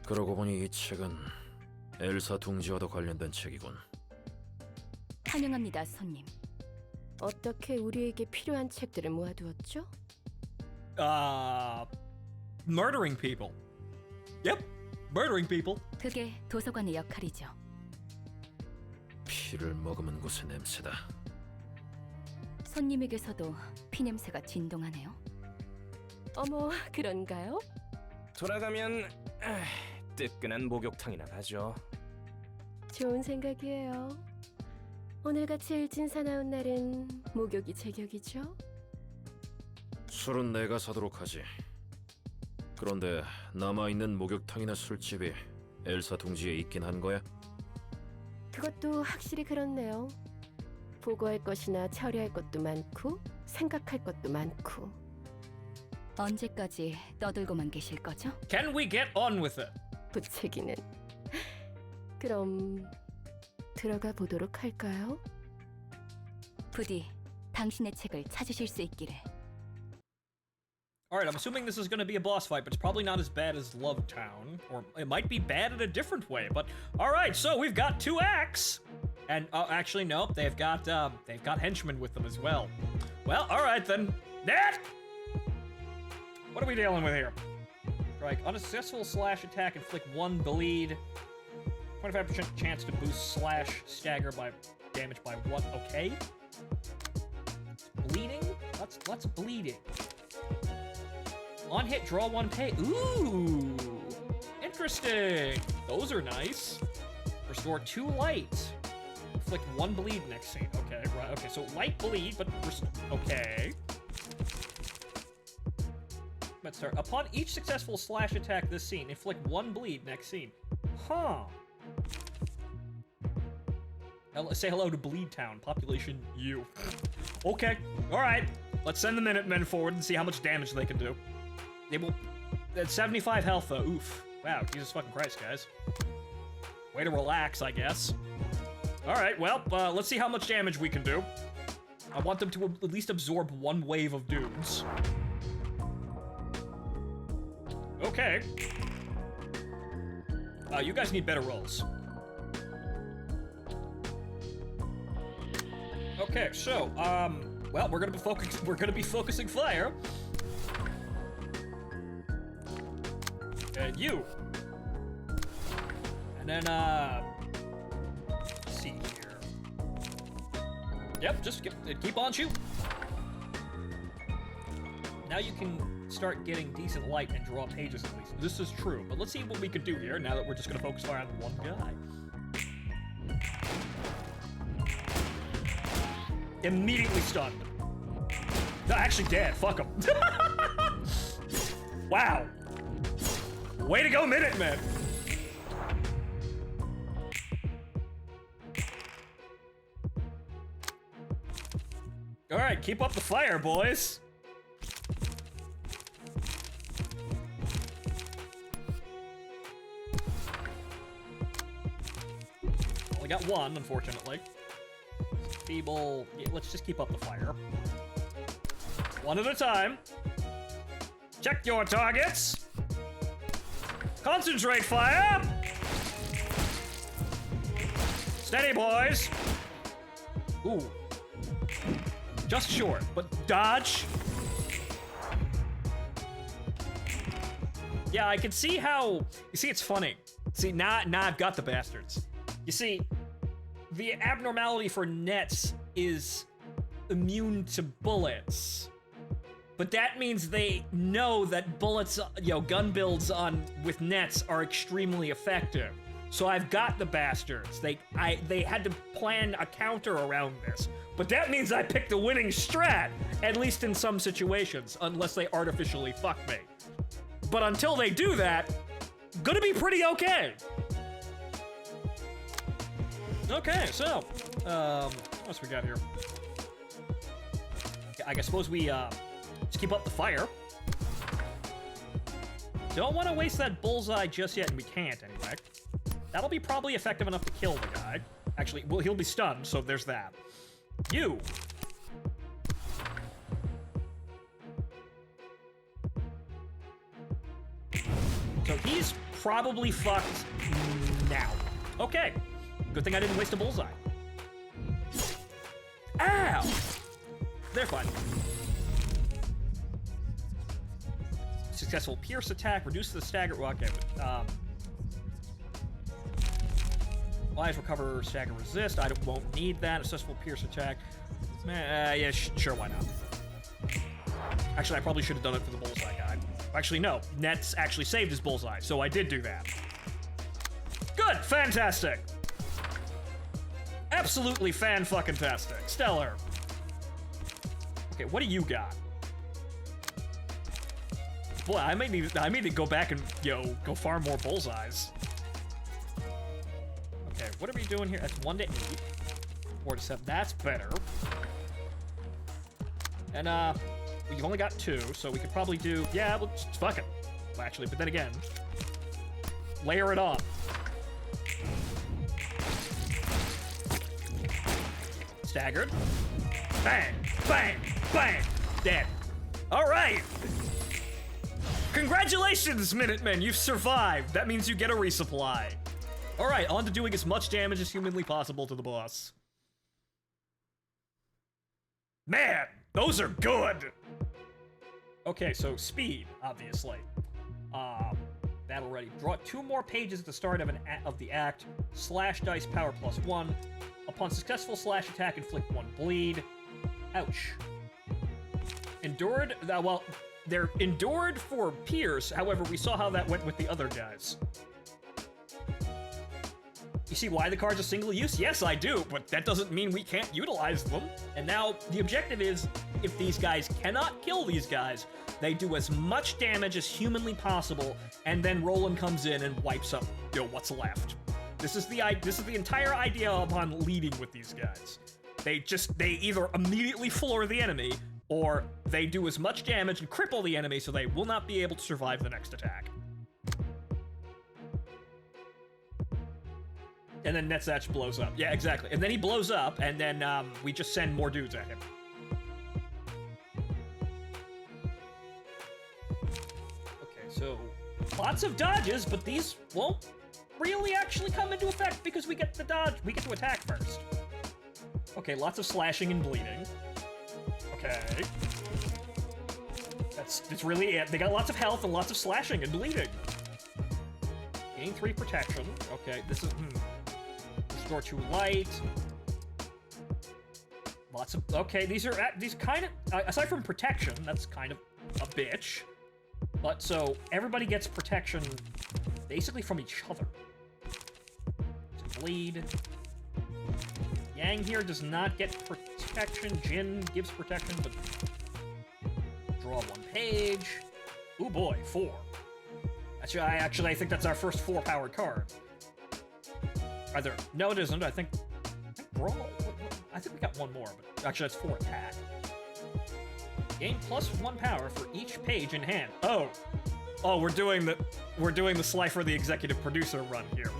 그러고 보니 이 책은 엘사 둥지와도 관련된 책이군. 환영합니다, 손님. 어떻게 우리에게 필요한 책들을 모아두었죠? Murdering people. Yep, murdering people. 그게 도서관의 역할이죠. 피를 머금은 곳의 냄새다. 손님에게서도 피냄새가 진동하네요. 어머, 그런가요? 돌아가면 뜨끈한 목욕탕이나 가죠. 좋은 생각이에요. 오늘같이 일진 사나운 날은 목욕이 제격이죠? 술은 내가 사도록 하지. 그런데 남아있는 목욕탕이나 술집이 엘사 둥지에 있긴 한 거야? 그것도 확실히 그렇네요. 보고할 것이나 처리할 것도 많고 생각할 것도 많고. 언제까지 떠들고만 계실 거죠? Can we get on with it? 부채기는. 그럼 들어가 보도록 할까요? 부디 당신의 책을 찾으실 수 있기를. Alright, I'm assuming this is gonna be a boss fight, but it's probably not as bad as Love Town. Or it might be bad in a different way, but... Alright, so we've got 2 acts! And, actually, nope, they've got henchmen with them as well. Well, alright then. Ned! What are we dealing with here? Strike. Unsuccessful slash attack, inflict 1 bleed. 25% chance to boost slash stagger by damage by 1. Okay. Bleeding? What's bleeding? On hit, draw 1 pay. Ooh! Interesting! Those are nice. Restore 2 light. Inflict 1 bleed next scene. Okay, right. Okay, so light bleed, but okay. Let's start. Upon each successful slash attack this scene, inflict 1 bleed next scene. Huh. Say hello to Bleed Town, population U. Okay, alright. Let's send the Minutemen forward and see how much damage they can do. They will... That's 75 health, though. Oof. Wow, Jesus fucking Christ, guys. Way to relax, I guess. Alright, well, let's see how much damage we can do. I want them to at least absorb 1 wave of dudes. Okay. You guys need better rolls. Okay, so, well, we're gonna be focusing fire. And you. And then, let's see here. Yep, just keep on shooting. Now you can start getting decent light and draw pages at least. This is true, but let's see what we can do here now that we're just gonna focus fire on 1 guy. Immediately stunned. No, actually dead. Fuck him. Wow. Way to go, Minutemen. All right, keep up the fire, boys. Only got 1, unfortunately. Feeble. Yeah, let's just keep up the fire. 1 at a time. Check your targets. Concentrate fire. Steady, boys. Ooh. Just short, but dodge. Yeah, I can see how... You see, it's funny. See, now I've got the bastards. You see, the abnormality for nets is immune to bullets. But that means they know that bullets, gun builds with nets are extremely effective. So I've got the bastards. They had to plan a counter around this. But that means I picked the winning strat, at least in some situations, unless they artificially fuck me. But until they do that, gonna be pretty okay. Okay, so, what else we got here? I suppose we, just keep up the fire. Don't want to waste that bullseye just yet, and we can't anyway. That'll be probably effective enough to kill the guy. Actually, well, he'll be stunned, so there's that. You! So he's probably fucked now. Okay. Good thing I didn't waste a bullseye. Ow! They're fine. Successful pierce attack, reduce the stagger. Well, okay. Lives recover, stagger resist. I won't need that. A successful pierce attack. Yeah, sure, why not? Actually, I probably should have done it for the bullseye guy. Actually, no. Nets actually saved his bullseye, so I did do that. Good! Fantastic! Absolutely fan-fucking-tastic. Stellar. Okay, what do you got? Boy, I may need to go back and, go farm more bullseyes. Okay, what are we doing here? That's 1 to 8. 4 to 7. That's better. And, we've only got 2, so we could probably do... Yeah, well, just fuck it. Well, actually, but then again... Layer it on. Staggered. Bang! Bang! Bang! Dead. Alright! Congratulations, Minutemen! You've survived! That means you get a resupply. Alright, on to doing as much damage as humanly possible to the boss. Man! Those are good! Okay, so speed, obviously. Battle ready. Draw 2 more pages at the start of the act. Slash dice power +1. Upon successful slash attack, inflict 1 bleed. Ouch. Endured, well, they're endured for Pierce, however, we saw how that went with the other guys. You see why the cards are single use? Yes, I do, but that doesn't mean we can't utilize them. And now, the objective is, if these guys cannot kill these guys, they do as much damage as humanly possible, and then Roland comes in and wipes up, what's left. This is the entire idea upon leading with these guys. They either immediately floor the enemy, or they do as much damage and cripple the enemy so they will not be able to survive the next attack. And then Netzach blows up. Yeah, exactly. And then he blows up, and then we just send more dudes at him. Okay, so lots of dodges, but these won't really actually come into effect because we get to attack first. Okay, lots of slashing and bleeding. Okay. It's really it. They got lots of health and lots of slashing and bleeding. Gain 3 protection. Okay, this is Restore 2 light. Lots of these kind of aside from protection, that's kind of a bitch. But so everybody gets protection basically from each other. So bleed. Yang here does not get protection. Jin gives protection, but draw 1 page. Ooh boy, 4. Actually, I think that's our first 4-powered card. Either no, it isn't. I think brawl. I think we got 1 more, but actually that's 4 attack. Gain +1 power for each page in hand. Oh, we're doing the Slifer the executive producer run here.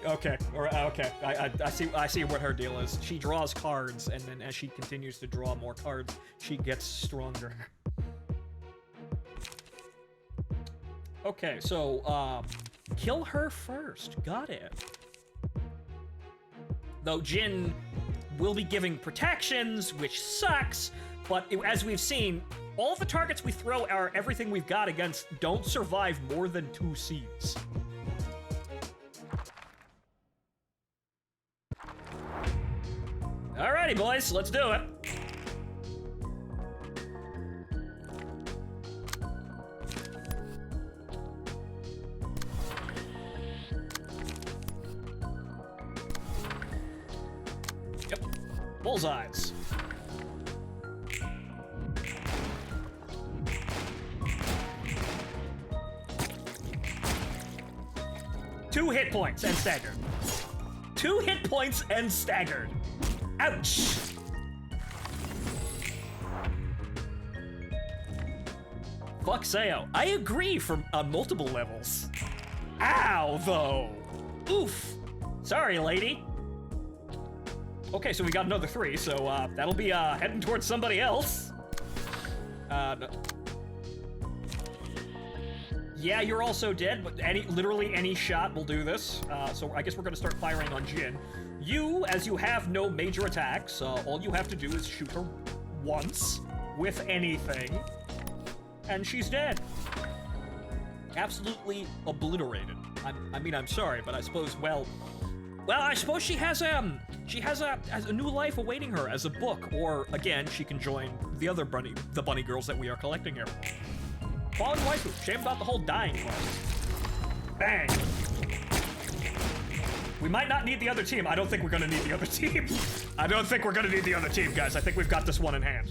Okay, okay. I see what her deal is. She draws cards, and then as she continues to draw more cards, she gets stronger. Okay, so kill her first. Got it. Though Jin will be giving protections, which sucks, but as we've seen, all the targets we throw everything we've got against don't survive more than 2 seeds. Alrighty, boys, let's do it. Yep, bullseyes. Two hit points and staggered. 2 hit points and staggered. Ouch! Fuck Sayo. I agree on multiple levels. Ow, though. Oof. Sorry, lady. Okay, so we got another 3, so that'll be heading towards somebody else. No. Yeah, you're also dead, but literally any shot will do this. So I guess we're gonna start firing on Jin. You, as you have no major attacks, all you have to do is shoot her once with anything, and she's dead. Absolutely obliterated. I mean, I'm sorry, but I suppose, well, I suppose she has a new life awaiting her as a book, or again, she can join the other bunny girls that we are collecting here. Fallen waifu. Shame about the whole dying part. Bang. We might not need the other team. I don't think we're gonna need the other team. I don't think we're gonna need the other team, guys. I think we've got this one in hand.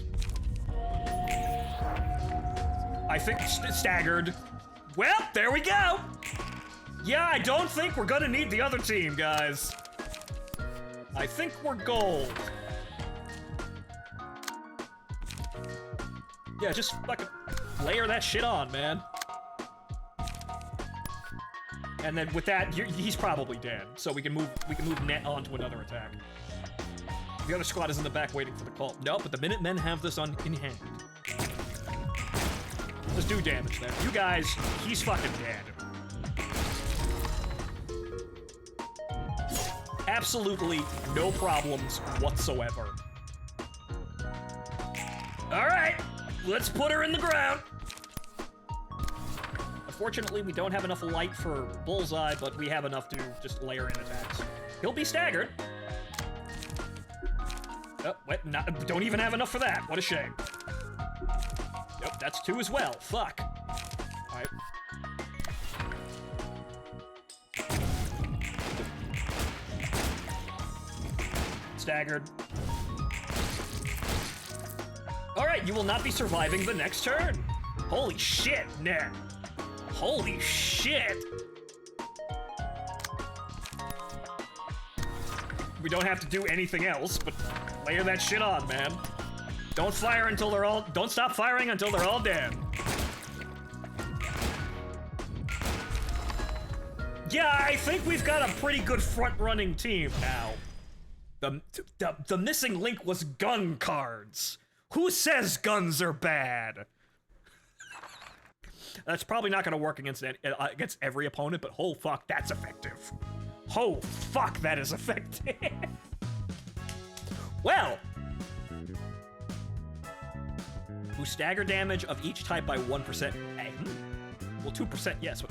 I think staggered. Well, there we go. Yeah, I don't think we're gonna need the other team, guys. I think we're gold. Yeah, just fucking layer that shit on, man. And then with that, he's probably dead. So we can move net on to another attack. The other squad is in the back waiting for the call. No, but the Minutemen have this in hand. Let's do damage there. You guys, he's fucking dead. Absolutely no problems whatsoever. All right, let's put her in the ground. Unfortunately, we don't have enough light for Bullseye, but we have enough to just layer in attacks. He'll be staggered. Oh, wait, don't even have enough for that. What a shame. Yep, that's 2 as well. Fuck. All right. Staggered. All right, you will not be surviving the next turn. Holy shit, Ned. Holy shit. We don't have to do anything else, but layer that shit on, man. Don't fire until they're all, don't stop firing until they're all dead. Yeah, I think we've got a pretty good front-running team now. The missing link was gun cards. Who says guns are bad? That's probably not going to work against every opponent, but oh fuck, that's effective. Oh fuck, that is effective. Well, who stagger damage of each type by 1%. Well, 2%, yes.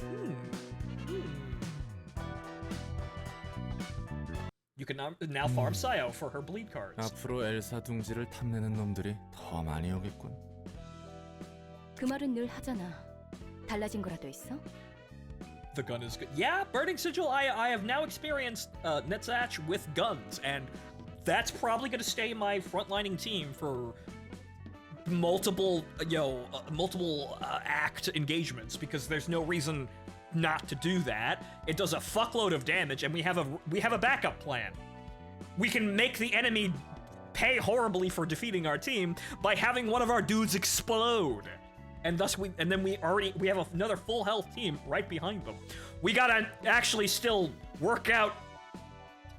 You can now farm Sayo for her bleed cards. 앞으로 엘사 둥지를 탐내는 놈들이 더 많이 오겠군. 그 말은 늘 하잖아. 달라진 거라도 있어? The gun is good. Yeah, Burning Sigil, I have now experienced Netzach with guns, and that's probably going to stay my frontlining team for multiple act engagements, because there's no reason not to do that. It does a fuckload of damage, and we have a backup plan. We can make the enemy pay horribly for defeating our team by having one of our dudes explode. And thus we have another full health team right behind them. We gotta actually still work out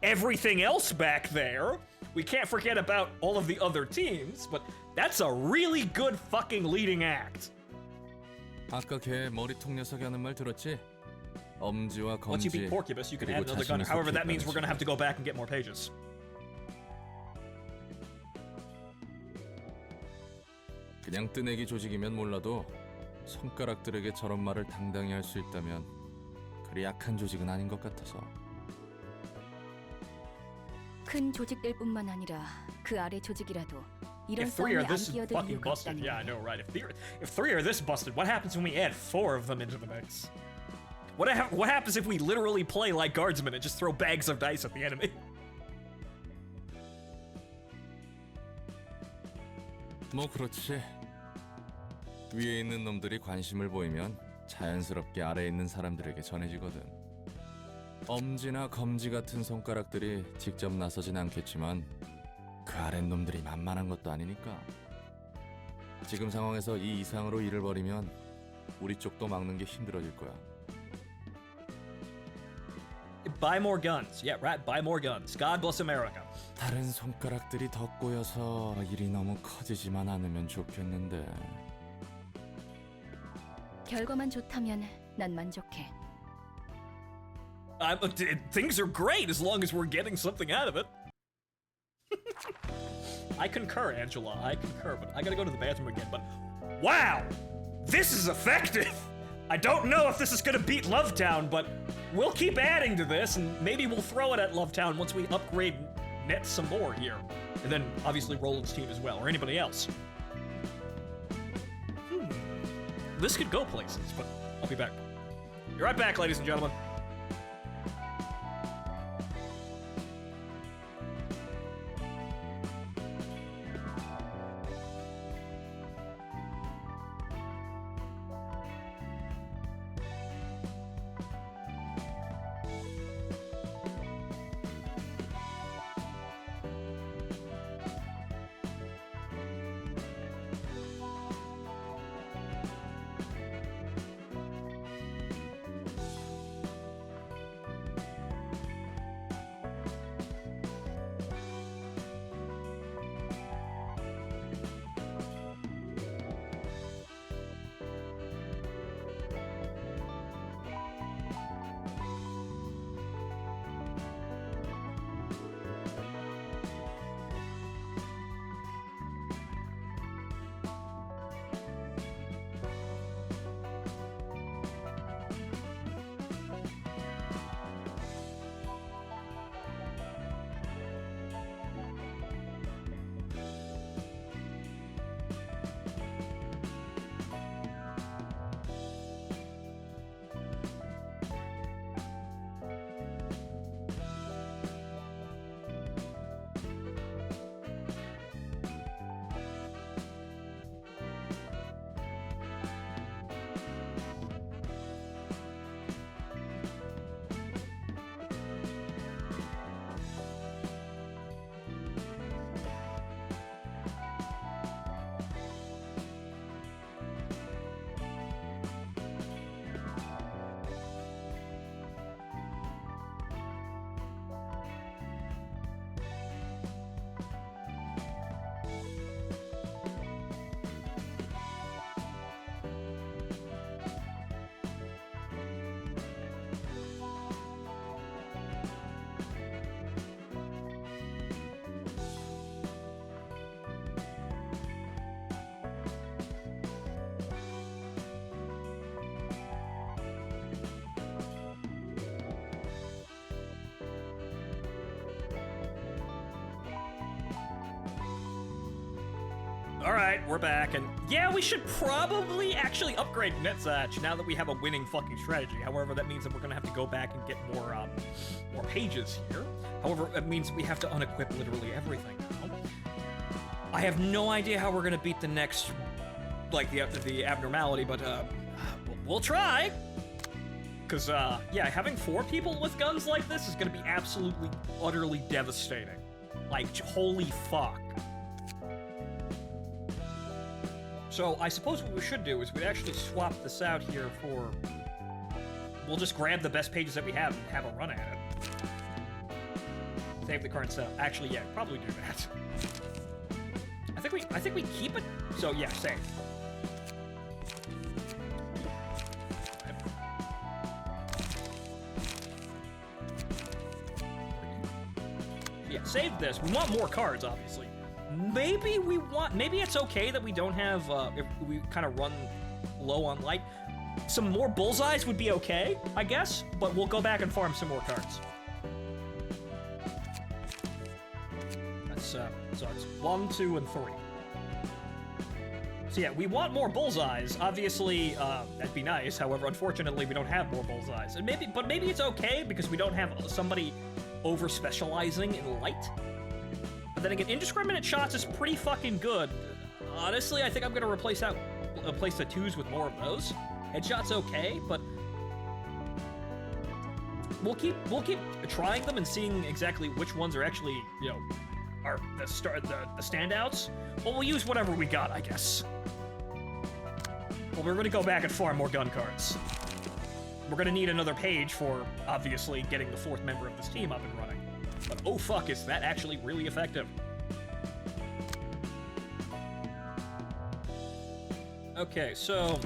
everything else back there. We can't forget about all of the other teams, but that's a really good fucking leading act. 아까 걔 머리통 녀석이 하는 말 들었지? 엄지와 검지. Once you beat Porcubus, you can add another gun. However, that means we're gonna have to go back and get more pages. 그냥 뜨내기 조직이면 몰라도 손가락들에게 저런 말을 당당히 할 수 있다면 그리 약한 조직은 아닌 것 같아서. 큰 조직들뿐만 아니라 그 아래 조직이라도 이런 If 3 are 싸움에 안 this 끼어들 fucking 이유가 busted, 없다는 yeah, I 거야. know, right? If 3 are this busted, what happens when we add 4 of them into the mix? What happens if we literally play like guardsmen and just throw bags of dice at the enemy? 뭐 그렇지. 위에 있는 놈들이 관심을 보이면 자연스럽게 아래에 있는 사람들에게 전해지거든. 엄지나 검지 같은 손가락들이 직접 나서진 않겠지만 그 아랫 놈들이 만만한 것도 아니니까. 지금 상황에서 이 이상으로 일을 벌이면 우리 쪽도 막는 게 힘들어질 거야. Buy more guns. Yeah, right. Buy more guns. God bless America. 다른 손가락들이 더 꼬여서 일이 너무 커지지만 않으면 좋겠는데. 결과만 좋다면 난 만족해. Things are great as long as we're getting something out of it. I concur, Angela. I concur, but I gotta go to the bathroom again. But wow, this is effective. I don't know if this is gonna beat Lovetown, but we'll keep adding to this, and maybe we'll throw it at Lovetown once we upgrade Net some more here, and then obviously Roland's team as well, or anybody else. This could go places, but I'll be back. Be right back, ladies and gentlemen. Alright, we're back, and yeah, we should probably actually upgrade Netzach now that we have a winning fucking strategy. However, that means that we're gonna have to go back and get more pages here. However, it means we have to unequip literally everything now. I have no idea how we're gonna beat the next, like, the abnormality, but, we'll try! Because, yeah, having 4 people with guns like this is gonna be absolutely, utterly devastating. Like, holy fuck. So, I suppose what we should do is we'd actually swap this out here for... We'll just grab the best pages that we have and have a run at it. Save the current setup. Actually, yeah, probably do that. I think we keep it... So, yeah, save. Yeah, save this. We want more cards, obviously. Maybe it's okay that we don't have, if we kind of run low on light. Some more bullseyes would be okay, I guess, but we'll go back and farm some more cards. That's, so it's 1, 2, and 3. So yeah, we want more bullseyes. Obviously, that'd be nice. However, unfortunately, we don't have more bullseyes. And maybe it's okay because we don't have somebody over-specializing in light. But then again, indiscriminate shots is pretty fucking good. Honestly, I think I'm gonna replace the 2s with more of those. Headshot's okay, but we'll keep trying them and seeing exactly which ones are actually, you know, are the standouts. Well, we'll use whatever we got, I guess. Well, we're gonna go back and farm more gun cards. we're gonna need another page for, obviously, getting the 4th member of this team up and running. But oh fuck, is that actually really effective? Okay, so...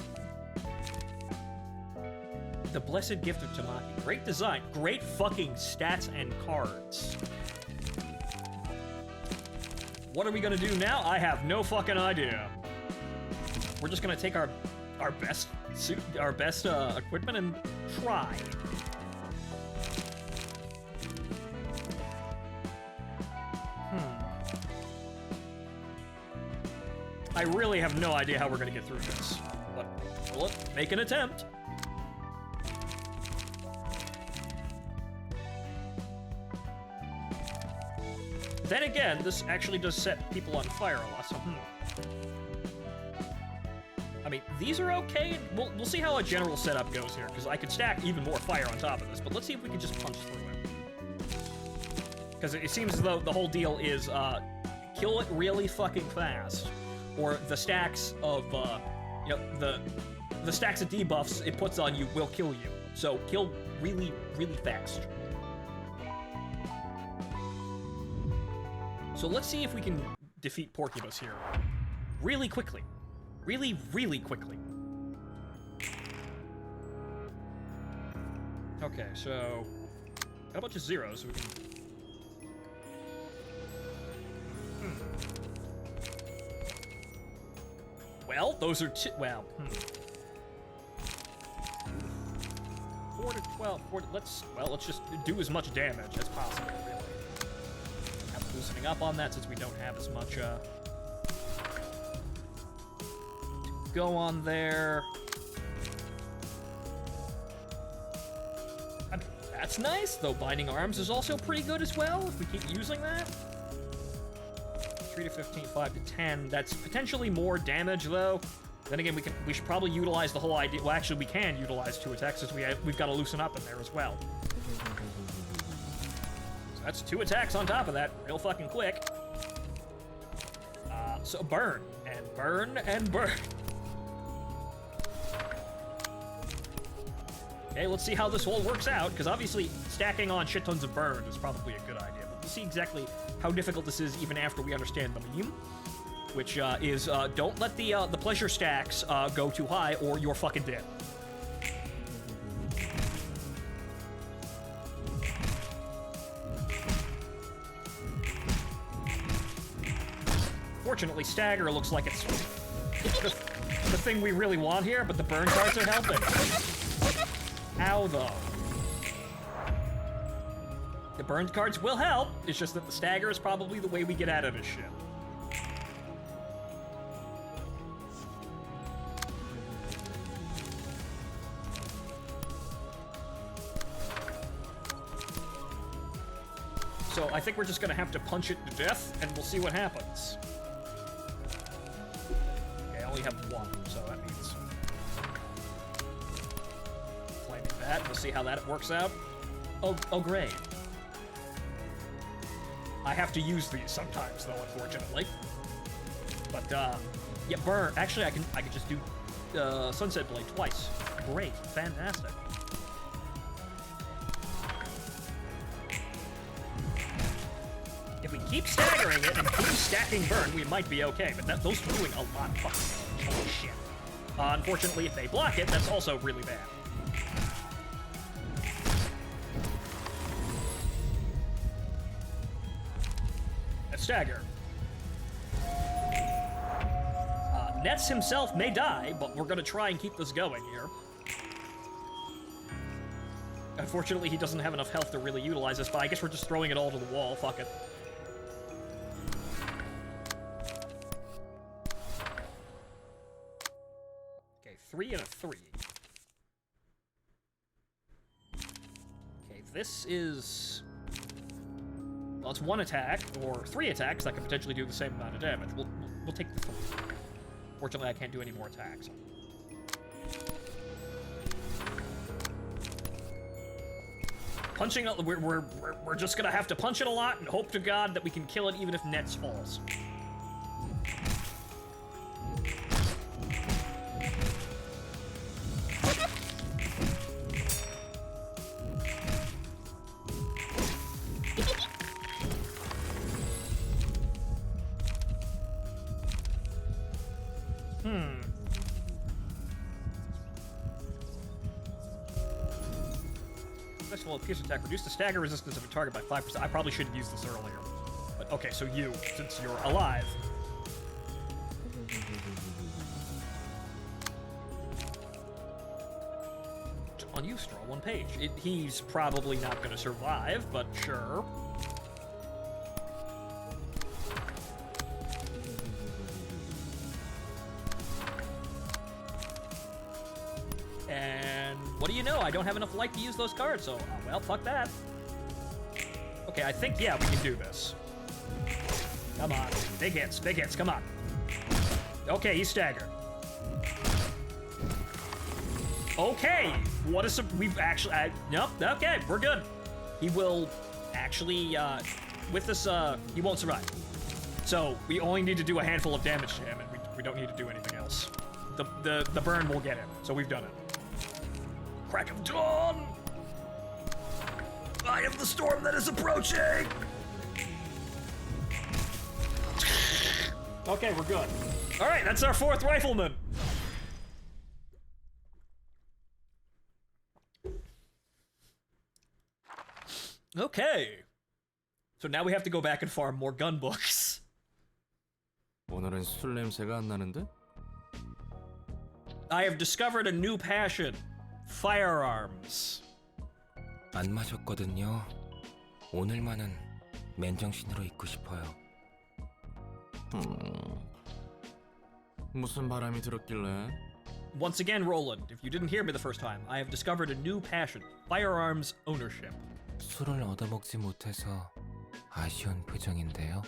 The Blessed Gift of Tamaki. Great design. Great fucking stats and cards. What are we gonna do now? I have no fucking idea. We're just gonna take our best suit, our best equipment and try. I really have no idea how we're gonna get through this, but we'll make an attempt. Then again, this actually does set people on fire a lot, so I mean, these are okay. We'll see how a general setup goes here, because I could stack even more fire on top of this, but let's see if we can just punch through it. Because it seems as though the whole deal is, kill it really fucking fast, or the stacks of, you know, the stacks of debuffs it puts on you will kill you. So kill really, really fast. So let's see if we can defeat Porcubus here really quickly. Really, really quickly. Okay, so got a bunch of zeros, so we can... Well, those are well, 4 to 12, 4 to, let's just do as much damage as possible, really. Have loosening up on that since we don't have as much, go on there. I mean, that's nice, though Binding Arms is also pretty good as well, if we keep using that. 3 to 15, 5 to 10. That's potentially more damage, though. Then again, we should probably utilize the whole idea. Well, actually, we can utilize 2 attacks since we've got to loosen up in there as well. So that's 2 attacks on top of that, real fucking quick. So burn and burn and burn. Okay, let's see how this all works out, because obviously stacking on shit tons of burn is probably a good idea, but we'll see exactly how difficult this is even after we understand the meme, which is don't let the pleasure stacks go too high or you're fucking dead. Fortunately, stagger looks like it's the thing we really want here, but the burn cards are helping. Ow, though. The burned cards will help, it's just that the stagger is probably the way we get out of this shit. So I think we're just gonna have to punch it to death, and we'll see what happens. Okay, I only have 1, so that means... that. We'll see how that works out. Oh, great. I have to use these sometimes, though, unfortunately. But, yeah, burn. Actually, I can just do Sunset Blade twice. Great. Fantastic. If we keep staggering it and keep stacking burn, we might be okay, but those are doing a lot of fucking holy shit. Unfortunately, if they block it, that's also really bad. Stagger. Nets himself may die, but we're gonna try and keep this going here. Unfortunately, he doesn't have enough health to really utilize this, but I guess we're just throwing it all to the wall. Fuck it. Okay, 3 and a 3. Okay, this is... well, it's 1 attack, or 3 attacks that can potentially do the same amount of damage. We'll take the 3. Fortunately, I can't do any more attacks. Punching, we're just gonna have to punch it a lot and hope to God that we can kill it even if Nets falls. Successful pierce attack. Reduce the stagger resistance of a target by 5%. I probably should have used this earlier. But okay, so you, since you're alive. On you, Straw, 1 page. He's probably not going to survive, but sure. And what do you know? I don't have enough light to use those cards, so, well, fuck that. Okay, I think, yeah, we can do this. Come on. Big hits, come on. Okay, he's staggered. Okay, what is we've actually, nope, okay, we're good. He will actually, with this, he won't survive. So, we only need to do a handful of damage to him, and we don't need to do anything else. The burn will get him, so we've done it. Crack of dawn! I am the storm that is approaching! Okay, we're good. Alright, that's our 4th rifleman! Okay. So now we have to go back and farm more gun books. 오늘은 술 냄새가 안 나는데? I have discovered a new passion. Firearms. 안 마셨거든요. 오늘만은 맨정신으로 있고 싶어요. 무슨 바람이 들었길래? Once again, Roland, if you didn't hear me the first time, I have discovered a new passion. Firearms ownership. 술을 얻어먹지 못해서 아쉬운 표정인데요.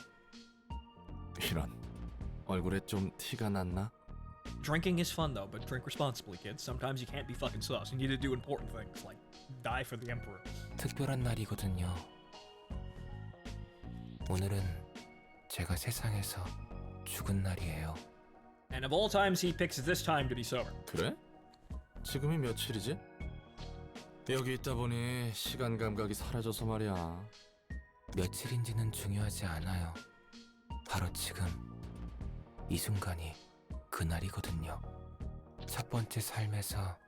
이런, 얼굴에 좀 티가 났나? Drinking is fun though, but drink responsibly, kids. Sometimes you can't be fucking sus. You need to do important things, like die for the Emperor. 특별한 날이거든요. 오늘은 제가 세상에서 죽은 날이에요. And of all times, he picks this time to be sober. 그래? 지금이 며칠이지? 여기 있다 보니 시간 감각이 사라져서 말이야. 며칠인지는 중요하지 않아요. 바로 지금 이 순간이 그날이거든요. 첫 번째 삶에서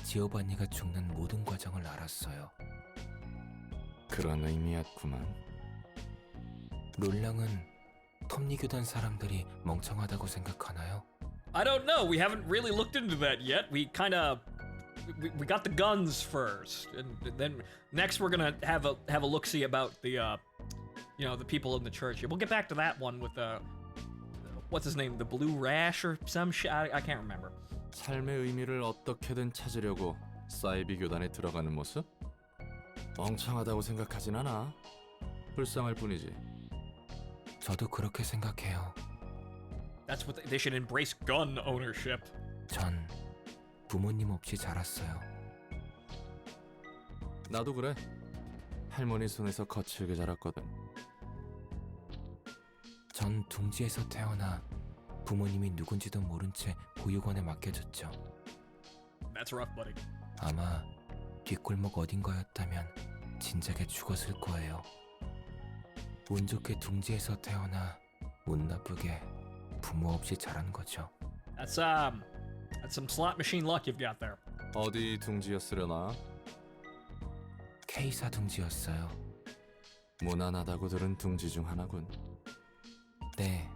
지오바니가 죽는 모든 과정을 알았어요. 그런 의미였구만. 롤랑은 톱니 교단 사람들이 멍청하다고 생각하나요? I don't know. We haven't really looked into that yet. We kind of we got the guns first, and then next we're gonna have a look-see about the you know, the people in the church. We'll get back to that one with what's his name, the Blue Rash or some shit. I can't remember. 삶의 의미를 어떻게든 찾으려고 사이비 교단에 들어가는 모습? 멍청하다고 생각하진 않아. 불쌍할 뿐이지. 저도 그렇게 생각해요. That's what they should embrace gun ownership. 전 부모님 없이 자랐어요. 나도 그래. 할머니 손에서 거칠게 자랐거든. 전 둥지에서 태어나 부모님이 누군지도 모른 채 보육원에 맡겨졌죠. That's rough, buddy. 아마 뒷골목 어딘가였다면 진작에 죽었을 거예요. 운 좋게 둥지에서 태어나 운 나쁘게 부모 없이 자란 거죠. That's some slot machine luck you've got there. 어디 둥지였으려나? K사 둥지였어요. 무난하다고 들은 둥지 중 하나군. 네,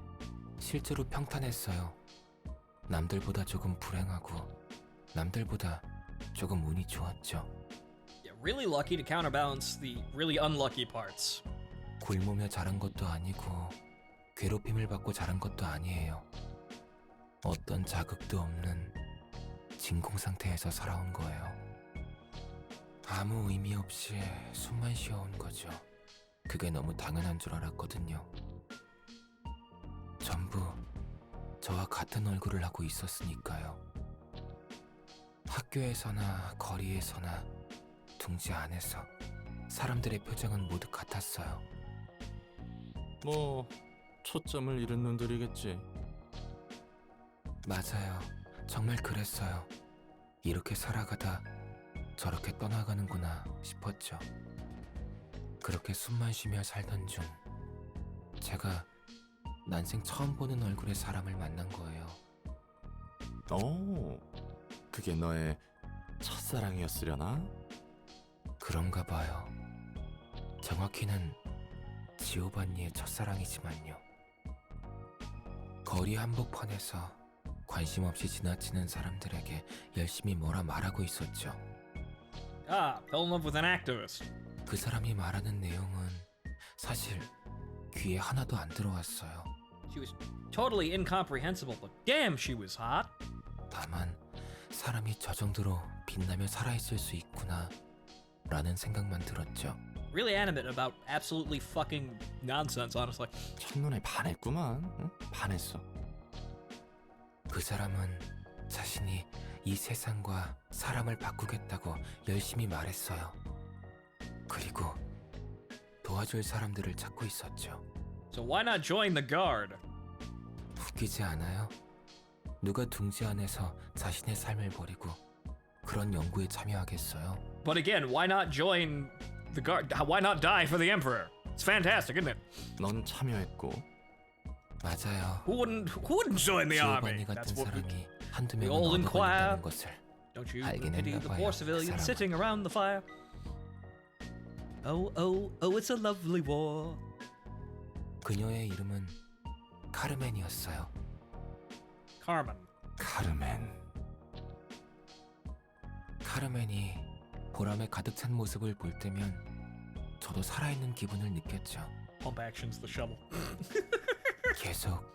실제로 평탄했어요. 남들보다 조금 불행하고 남들보다 조금 운이 좋았죠. Yeah, really lucky to counterbalance the really unlucky parts. 굶으며 자란 것도 아니고 괴롭힘을 받고 자란 것도 아니에요. 어떤 자극도 없는 진공 상태에서 살아온 거예요. 아무 의미 없이 숨만 쉬어온 거죠. 그게 너무 당연한 줄 알았거든요. 전부 저와 같은 얼굴을 하고 있었으니까요. 학교에서나 거리에서나 둥지 안에서 사람들의 표정은 모두 같았어요. 뭐 초점을 잃은 눈들이겠지. 맞아요. 정말 그랬어요. 이렇게 살아가다 저렇게 떠나가는구나 싶었죠. 그렇게 숨만 쉬며 살던 중 제가 난생 처음 보는 얼굴의 사람을 만난 거예요. 오, 그게 너의 첫사랑이었으려나? 그런가 봐요. 정확히는 지오반니의 첫사랑이지만요. 거리 한복판에서 관심 없이 지나치는 사람들에게 열심히 뭐라 말하고 있었죠. Ah, fell in love with an activist. 그 사람이 말하는 내용은 사실 귀에 하나도 안 들어왔어요. She was totally incomprehensible, but damn, she was hot. 다만 사람이 저 정도로 빛나며 살아있을 수 있구나 라는 생각만 들었죠. Really animate about absolutely fucking nonsense, honestly. 첫눈에 반했구만. 응? 반했어. 그 사람은 자신이 이 세상과 사람을 바꾸겠다고 열심히 말했어요. 그리고 도와줄 사람들을 찾고 있었죠. So why not join the guard? 웃기지 않아요? 누가 둥지 안에서 자신의 삶을 버리고 그런 연구에 참여하겠어요? But again, why not join the guard? Why not die for the emperor? It's fantastic, isn't it? 넌 참여했고. 맞아요. Who wouldn't join the army? 지오바니 같은 That's what 사람이 한두 we 명은 all 얻어고 inquire. 있다는 것을 Don't you 알긴 pity the 했나 poor 봐요, civilians 그 사람은. sitting around the fire? Oh, oh, oh, it's a lovely war. 그녀의 이름은 카르멘이었어요. Carmen. 카르멘. 카르멘이 보람에 가득 찬 모습을 볼 때면 저도 살아있는 기분을 느꼈죠. Pump action's the shovel. 계속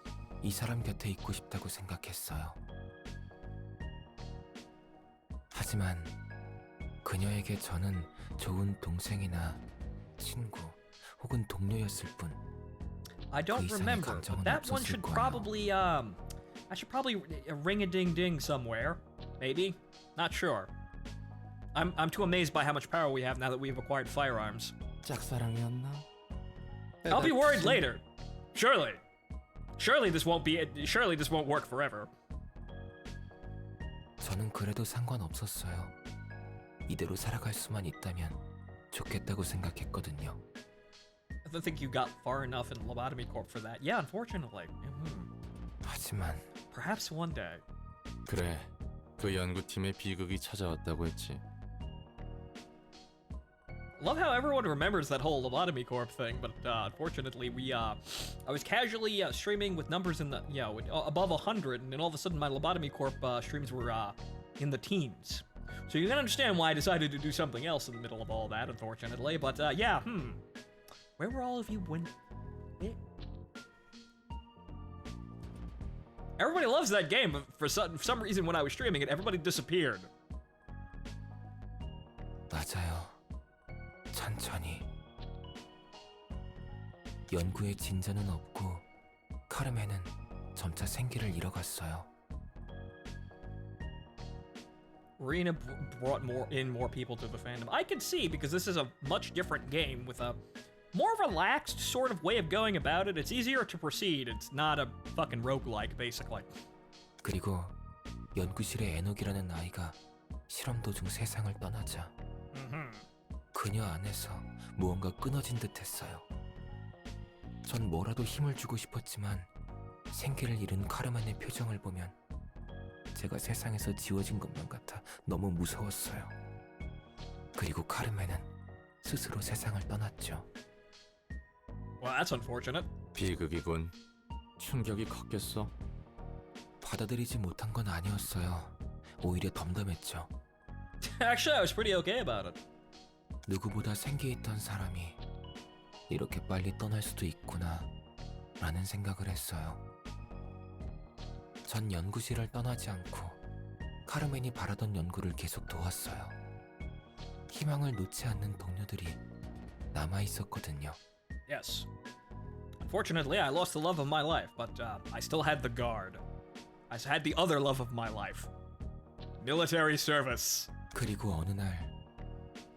이 사람 곁에 있고 싶다고 생각했어요. 하지만 그녀에게 저는 좋은 동생이나 친구 혹은 동료였을 뿐. I don't 이상의 remember, 감정은 but that one 없었을 should 거예요. probably, I should probably ring a ding ding somewhere. Maybe. Not sure. I'm too amazed by how much power we have now that we've acquired firearms. 짝사랑이었나? I'll be worried later. Surely. Surely this won't work forever. 저는 그래도 상관없었어요. 이대로 살아갈 수만 있다면 좋겠다고 생각했거든요. I don't think you got far enough in Lobotomy Corp for that. Yeah, unfortunately. 하지만 Perhaps one day. 그래. 그 연구팀의 비극이 찾아왔다고 했지. Love how everyone remembers that whole Lobotomy Corp thing, but unfortunately I was casually streaming with numbers in the, above 100, and then all of a sudden my Lobotomy Corp streams were in the teens. So you can understand why I decided to do something else in the middle of all that, unfortunately, but where were all of you when... Everybody loves that game, but for some reason when I was streaming it, everybody disappeared. 맞아요. 천천히. 연구에 진전은 없고 카르멘은 점차 생기를 잃어갔어요. Ruina brought more people to the fandom. I can see, because this is a much different game with a more relaxed sort of way of going about it. It's easier to proceed. It's not a fucking roguelike, basically. 그리고 연구실의 에녹이라는 아이가 실험 도중 세상을 떠나자 그녀 안에서 무언가 끊어진 듯했어요. 전 뭐라도 힘을 주고 싶었지만 생기를 잃은 카르멘의 표정을 보면 제가 세상에서 지워진 것만 같아 너무 무서웠어요. 그리고 카르멘은 스스로 세상을 떠났죠. Well, that's unfortunate. 비극이군. 충격이 컸겠어. 받아들이지 못한 건 아니었어요. 오히려 덤덤했죠. Actually, I was pretty okay about it. 누구보다 생기있던 사람이 이렇게 빨리 떠날 수도 있구나 라는 생각을 했어요. 전 연구실을 떠나지 않고 카르멘이 바라던 연구를 계속 도왔어요. 희망을 놓지 않는 동료들이 남아있었거든요. Yes. Unfortunately, I lost the love of my life, but I still had the guard. I had the other love of my life. Military service. 그리고 어느 날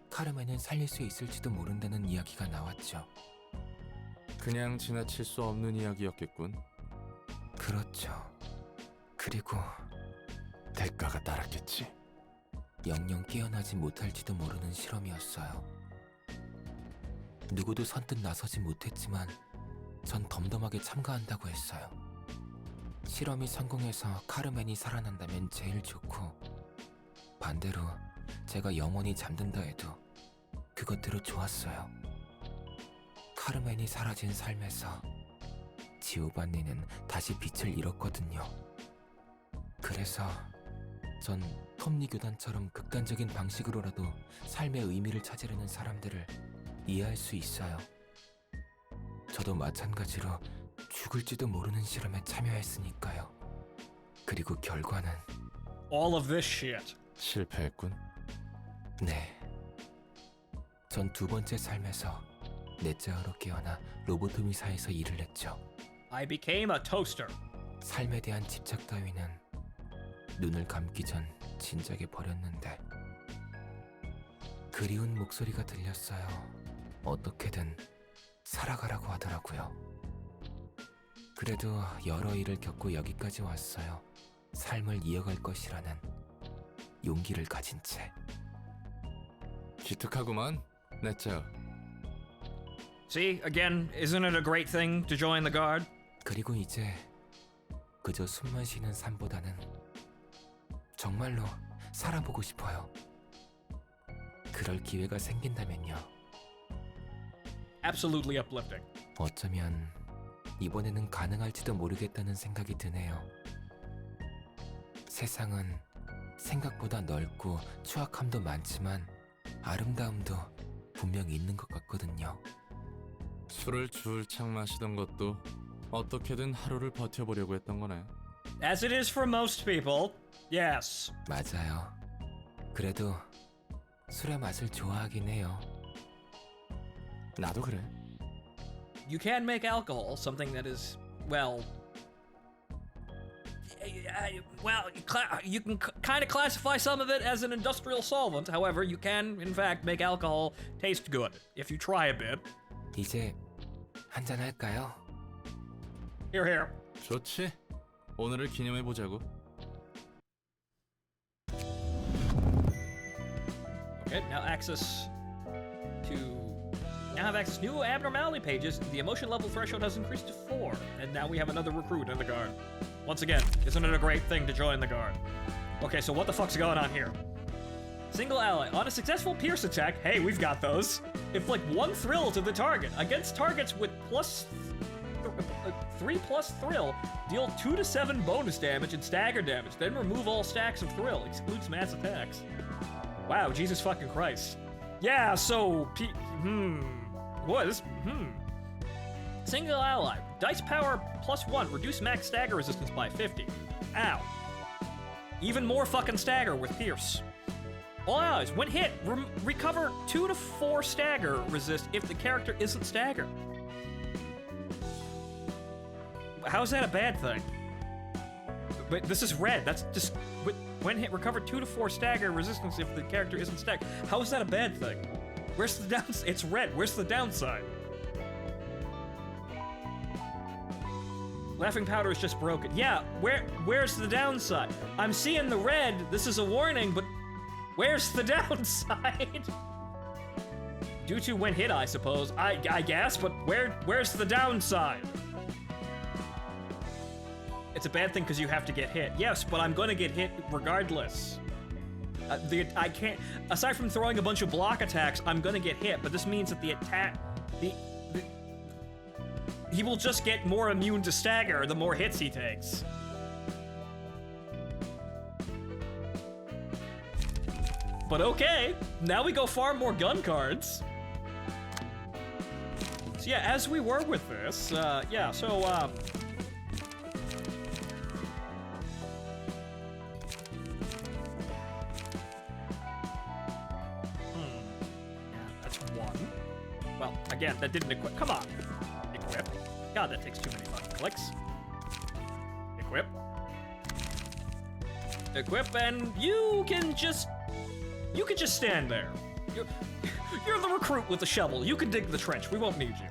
카르멘은 살릴 수 있을지도 모른다는 이야기가 나왔죠. 그냥 지나칠 수 없는 이야기였겠군. 그렇죠. 그리고 대가가 따랐겠지. 영영 깨어나지 못할지도 모르는 실험이었어요. 누구도 선뜻 나서지 못했지만 전 덤덤하게 참가한다고 했어요. 실험이 성공해서 카르멘이 살아난다면 제일 좋고 반대로 제가 영원히 잠든다 해도 그것대로 좋았어요. 카르멘이 사라진 삶에서 지오반니는 다시 빛을 잃었거든요. 그래서 전 톱니 교단처럼 극단적인 방식으로라도 삶의 의미를 찾으려는 사람들을 이해할 수 있어요. 저도 마찬가지로 죽을지도 모르는 실험에 참여했으니까요. 그리고 결과는 All of this shit. 실패했군. 네. 전 두 번째 삶에서 넷째아로 깨어나 로보토미사에서 일을 했죠. I became a toaster. 삶에 대한 집착 따위는 눈을 감기 전 진작에 버렸는데 그리운 목소리가 들렸어요. 어떻게든 살아가라고 하더라고요. 그래도 여러 일을 겪고 여기까지 왔어요. 삶을 이어갈 것이라는 용기를 가진 채. 기특하구만, 넷째. See, again, isn't it a great thing to join the guard? 그리고 이제 그저 숨만 쉬는 삶보다는 정말로 살아보고 싶어요. 그럴 기회가 생긴다면요. Absolutely uplifting. 어쩌면 이번에는 가능할지도 모르겠다는 생각이 드네요. 세상은 생각보다 넓고 추악함도 많지만 아름다움도 분명 있는 것 같거든요. 술을 줄창 마시던 것도 어떻게든 하루를 버텨보려고 했던 거네. As it is for most people, yes. 맞아요. 그래도 술의 맛을 좋아하긴 해요. 나도 그래. You can make alcohol something that is, well, you can kind of classify some of it as an industrial solvent. However, you can, in fact, make alcohol taste good if you try a bit. 이제 한잔 할까요? Here, here. 좋지. 오늘을 기념해 보자고. Okay, now access to... Now have access to new abnormality pages. The emotion level threshold has increased to 4. And now we have another recruit in the guard. Once again, isn't it a great thing to join the guard? Okay, so what the fuck's going on here? Single ally. On a successful pierce attack, hey, we've got those. Inflict 1 thrill to the target. Against targets with plus 3 plus thrill, deal 2 to 7 bonus damage and stagger damage. Then remove all stacks of thrill. Excludes mass attacks. Wow, Jesus fucking Christ. Yeah, so what is Single ally. Dice power plus 1. Reduce max stagger resistance by 50. Ow. Even more fucking stagger with pierce. All allies, when hit, recover 2 to 4 stagger resist if the character isn't staggered. How's that a bad thing? But this is red. That's just when hit, recover 2 to 4 stagger resistance if the character isn't staggered. How is that a bad thing? Where's the downside? It's red. Where's the downside? Laughing powder is just broken. Yeah, where's the downside? I'm seeing the red. This is a warning, but where's the downside? Due to when hit, I suppose. I guess, but where's the downside? It's a bad thing because you have to get hit. Yes, but I'm gonna get hit regardless. I can't. Aside from throwing a bunch of block attacks, I'm gonna get hit. But this means that the attack, he will just get more immune to stagger the more hits he takes. But okay, now we go farm more gun cards. So yeah, as we were with this, yeah, so yeah, that's one. Well, again, that didn't equip. Come on, equip. God, that takes too many fucking clicks. Equip. Equip, and you can just stand there. You're the recruit with the shovel. You can dig the trench. We won't need you.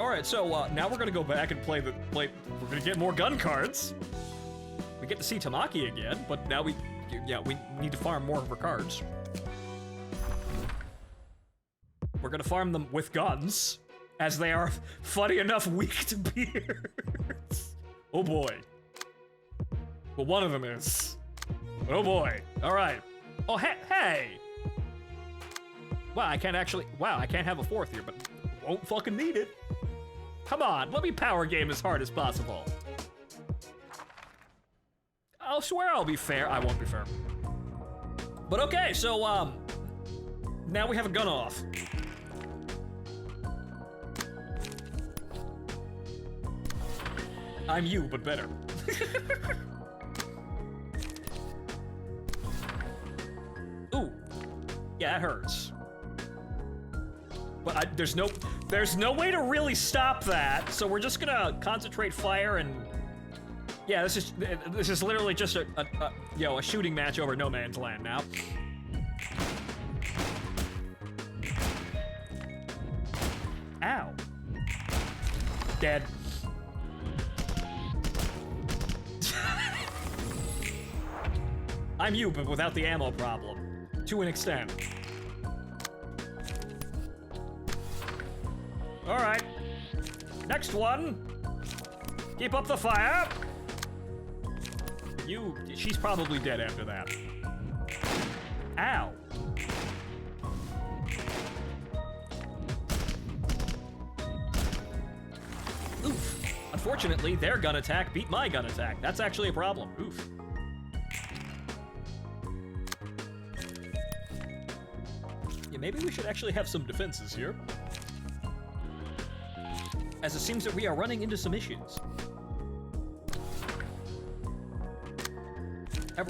All right, so now we're gonna go back and play. We're gonna get more gun cards. We get to see Tamaki again, but now we need to farm more of her cards. We're gonna farm them with guns, as they are, funny enough, weak to beards. Oh boy. Well, one of them is. Oh boy. All right. Oh, hey! Wow, I can't actually... Wow, I can't have a fourth here, but won't fucking need it. Come on, let me power game as hard as possible. I'll swear I'll be fair. I won't be fair. But okay, so, now we have a gun off. I'm you, but better. Ooh. Yeah, it hurts. But there's no way to really stop that, so we're just gonna concentrate fire and... Yeah, this is literally just a shooting match over no man's land now. Ow. Dead. I'm you, but without the ammo problem. To an extent. Alright. Next one. Keep up the fire. She's probably dead after that. Ow. Oof. Unfortunately, their gun attack beat my gun attack. That's actually a problem. Oof. Yeah, maybe we should actually have some defenses here. As it seems that we are running into some issues.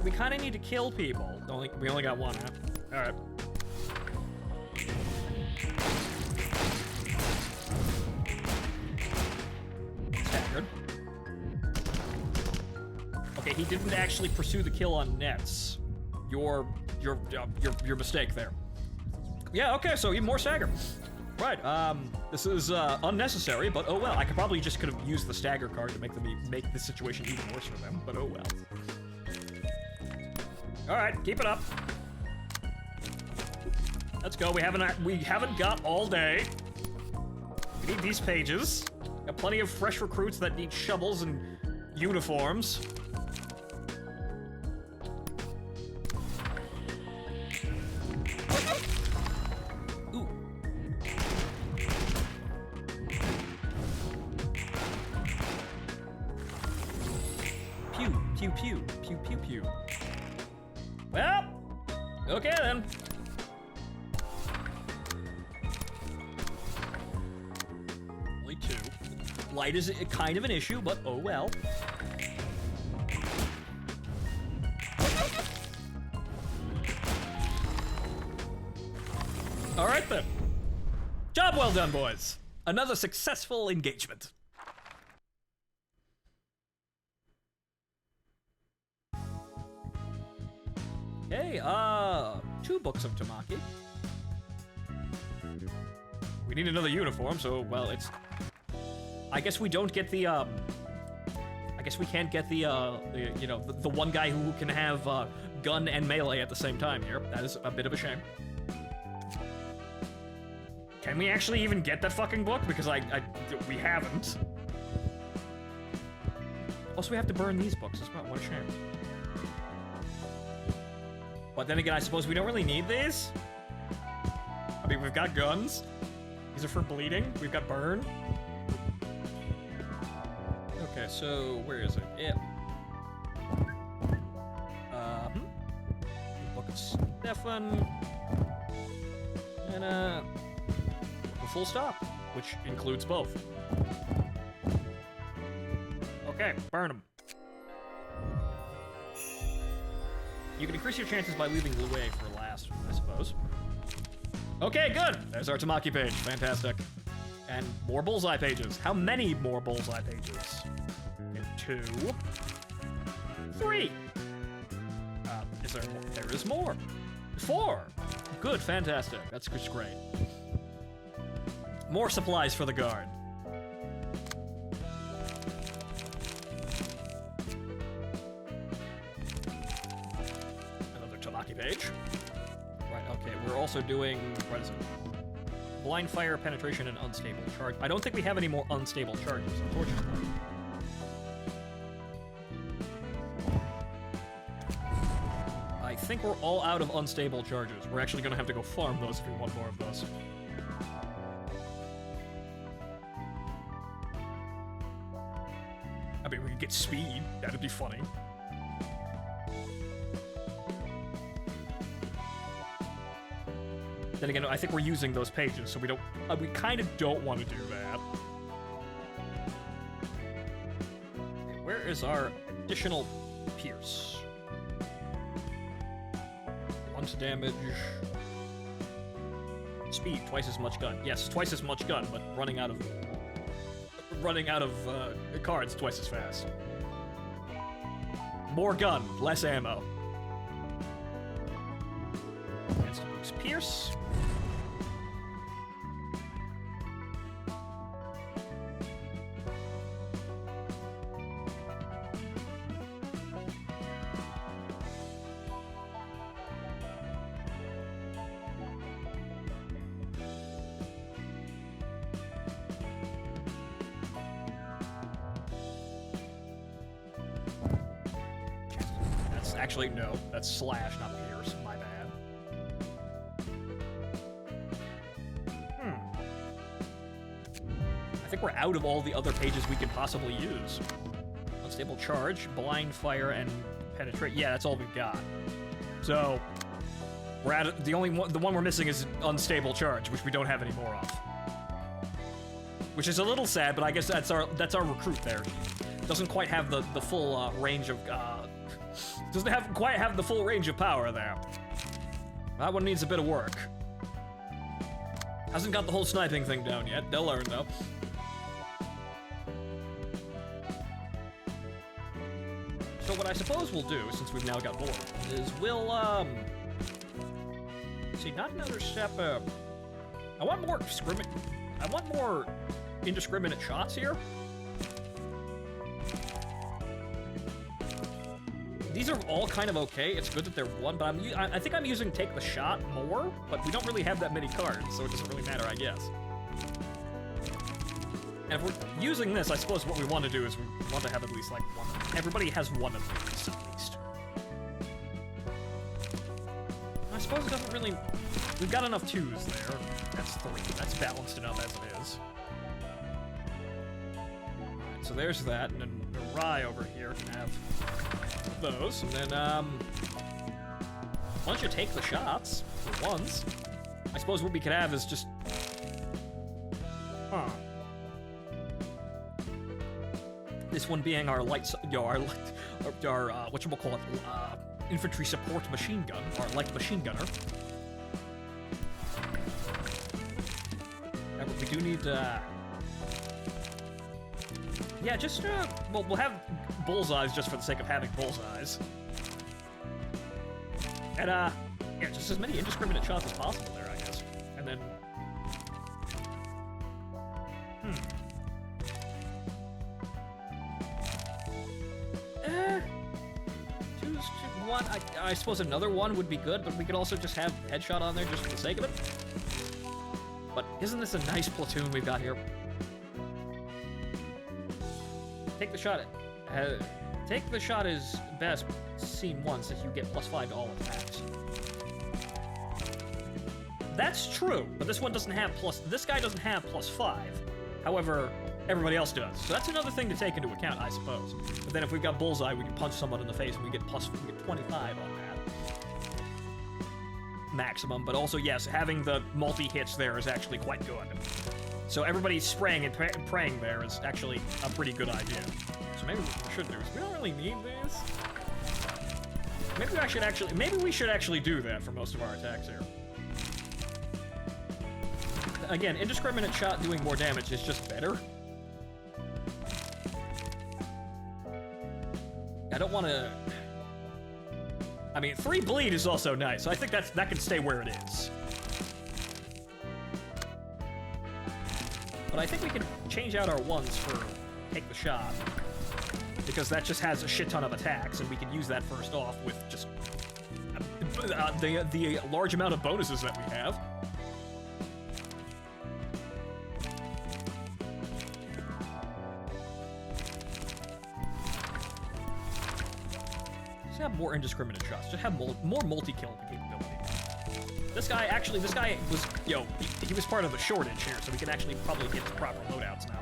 We kind of need to kill people. We only got one, huh? Alright. Staggered. Okay, he didn't actually pursue the kill on nets. Your mistake there. Yeah, okay, so even more stagger. Right, this is unnecessary, but oh well. I could have used the stagger card to make the situation even worse for them, but oh well. All right, keep it up. Let's go. We haven't got all day. We need these pages. Got plenty of fresh recruits that need shovels and uniforms. Ooh. Pew, pew, pew, pew, pew, pew. Well, okay then. Only two. Light is kind of an issue, but oh well. All right then. Job well done, boys. Another successful engagement. Okay, 2 books of Tamaki. We need another uniform, so, well, I guess we don't get the, I guess we can't get the one guy who can have, gun and melee at the same time here. That is a bit of a shame. Can we actually even get that fucking book? Because we haven't. Also, we have to burn these books as well. What a shame. But then again, I suppose we don't really need these. I mean, we've got guns. These are for bleeding. We've got burn. Okay, so where is it? Yeah. Book of Stefan. And a full stop, which includes both. Okay, burn them. You can increase your chances by leaving Lue for last, I suppose. Okay, good. There's our Tamaki page. Fantastic. And more bullseye pages. How many more bullseye pages? And 2. 3. Is there more? There is more. 4. Good, fantastic. That's just great. More supplies for the guard. Page. Right, okay, we're also doing, what is it? Blind fire, penetration, and unstable charge. I don't think we have any more unstable charges, unfortunately. I think we're all out of unstable charges. We're actually gonna have to go farm those if we want more of those. I mean, we could get speed. That'd be funny. Then again, I think we're using those pages, so we don't. We kind of don't want to do that. Okay, where is our additional pierce? Once damage. Speed, twice as much gun. Yes, twice as much gun, but running out of cards twice as fast. More gun, less ammo. Instant boost pierce. Actually, no. That's slash, not pierce. My bad. I think we're out of all the other pages we could possibly use. Unstable charge, blind fire, and penetrate. Yeah, that's all we've got. So, we're at the one we're missing is unstable charge, which we don't have any more of. Which is a little sad, but I guess that's our recruit there. Doesn't quite have the full range of doesn't quite have the full range of power there. That one needs a bit of work. Hasn't got the whole sniping thing down yet. They'll learn though. So what I suppose we'll do, since we've now got more, is we'll see, not another step. I want more indiscriminate shots here. These are all kind of okay. It's good that they're one, but I think I'm using Take the Shot more, but we don't really have that many cards, so it doesn't really matter, I guess. And if we're using this, I suppose what we want to do is we want to have at least like one. Everybody has one of these, at least. I suppose it doesn't really... We've got enough twos there. That's three. That's balanced enough as it is. Alright, so there's that, and then Rye over here can have those, and then, once you take the shots, for once, I suppose what we could have is just... This one being our whatchamacallit, infantry support machine gun, our light machine gunner. And we do need, yeah, just, well, we'll have bullseyes just for the sake of having bullseyes. And, yeah, just as many indiscriminate shots as possible there, I guess. And then... One, I suppose another one would be good, but we could also just have headshot on there just for the sake of it. But isn't this a nice platoon we've got here? Take the shot. Take the shot is best seen once if you get +5 to all attacks. That's true, but this one doesn't have this guy doesn't have +5. However, everybody else does. So that's another thing to take into account, I suppose. But then if we've got bullseye, we can punch someone in the face and we get 25 on that. Maximum, but also, yes, having the multi-hits there is actually quite good. So everybody spraying and praying there is actually a pretty good idea. So maybe what we should do is we don't really need these. Maybe we should actually do that for most of our attacks here. Again, indiscriminate shot doing more damage is just better. I don't want to... I mean, 3 bleed is also nice, so I think that can stay where it is. But I think we can change out our ones for take the shot, because that just has a shit ton of attacks, and we can use that first off with just the large amount of bonuses that we have. more indiscriminate shots. Just have more multi-kill capability. This guy was, he was part of the shortage here, so we can actually probably get the proper loadouts now.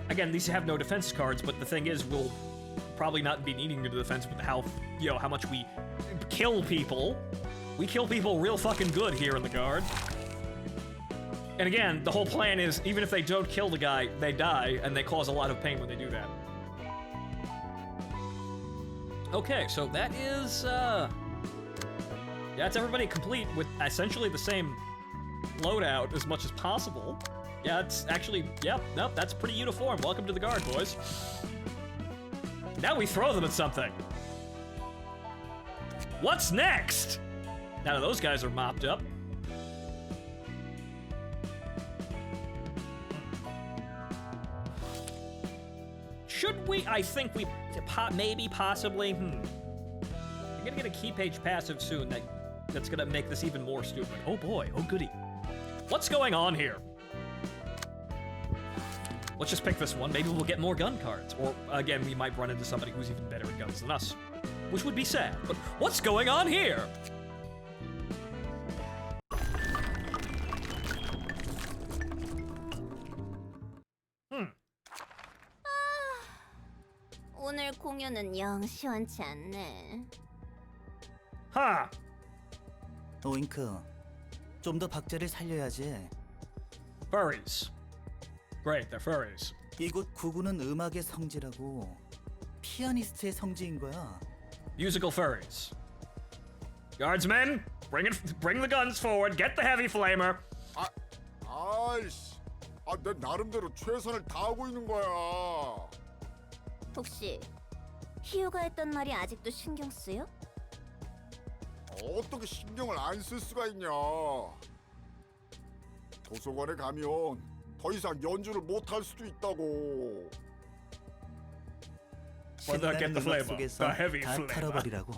Again, these have no defense cards, but the thing is, we'll probably not be needing to defense with how much we kill people. We kill people real fucking good here in the guard. And again, the whole plan is, even if they don't kill the guy, they die, and they cause a lot of pain when they do that. Okay, so that is, that's everybody complete with essentially the same loadout as much as possible. Yeah, it's actually, nope, that's pretty uniform. Welcome to the guard, boys. Now we throw them at something. What's next? Now that those guys are mopped up. Should we? I think we, maybe, possibly, You're gonna get a key page passive soon that's gonna make this even more stupid. Oh boy, oh goody. What's going on here? Let's just pick this one. Maybe we'll get more gun cards. Or, again, we might run into somebody who's even better at guns than us. Which would be sad. But what's going on here? 오늘 공연은 영 시원치 않네. 하! 오잉크, 좀 더 박자를 살려야지. Furries. Great, they're furries. 이곳 구구는 음악의 성지라고 피아니스트의 성지인 거야. Musical furries. Guardsmen, bring the guns forward. Get the heavy flamer. 아이씨, 내 나름대로 최선을 다하고 있는 거야. 혹시 희우가 했던 말이 아직도 신경 쓰여? 어떻게 신경을 안 쓸 수가 있냐? 도서관에 가면 더 이상 연주를 못 할 수도 있다고. Get the flavor. The heavy 다 flavor. 털어버리라고.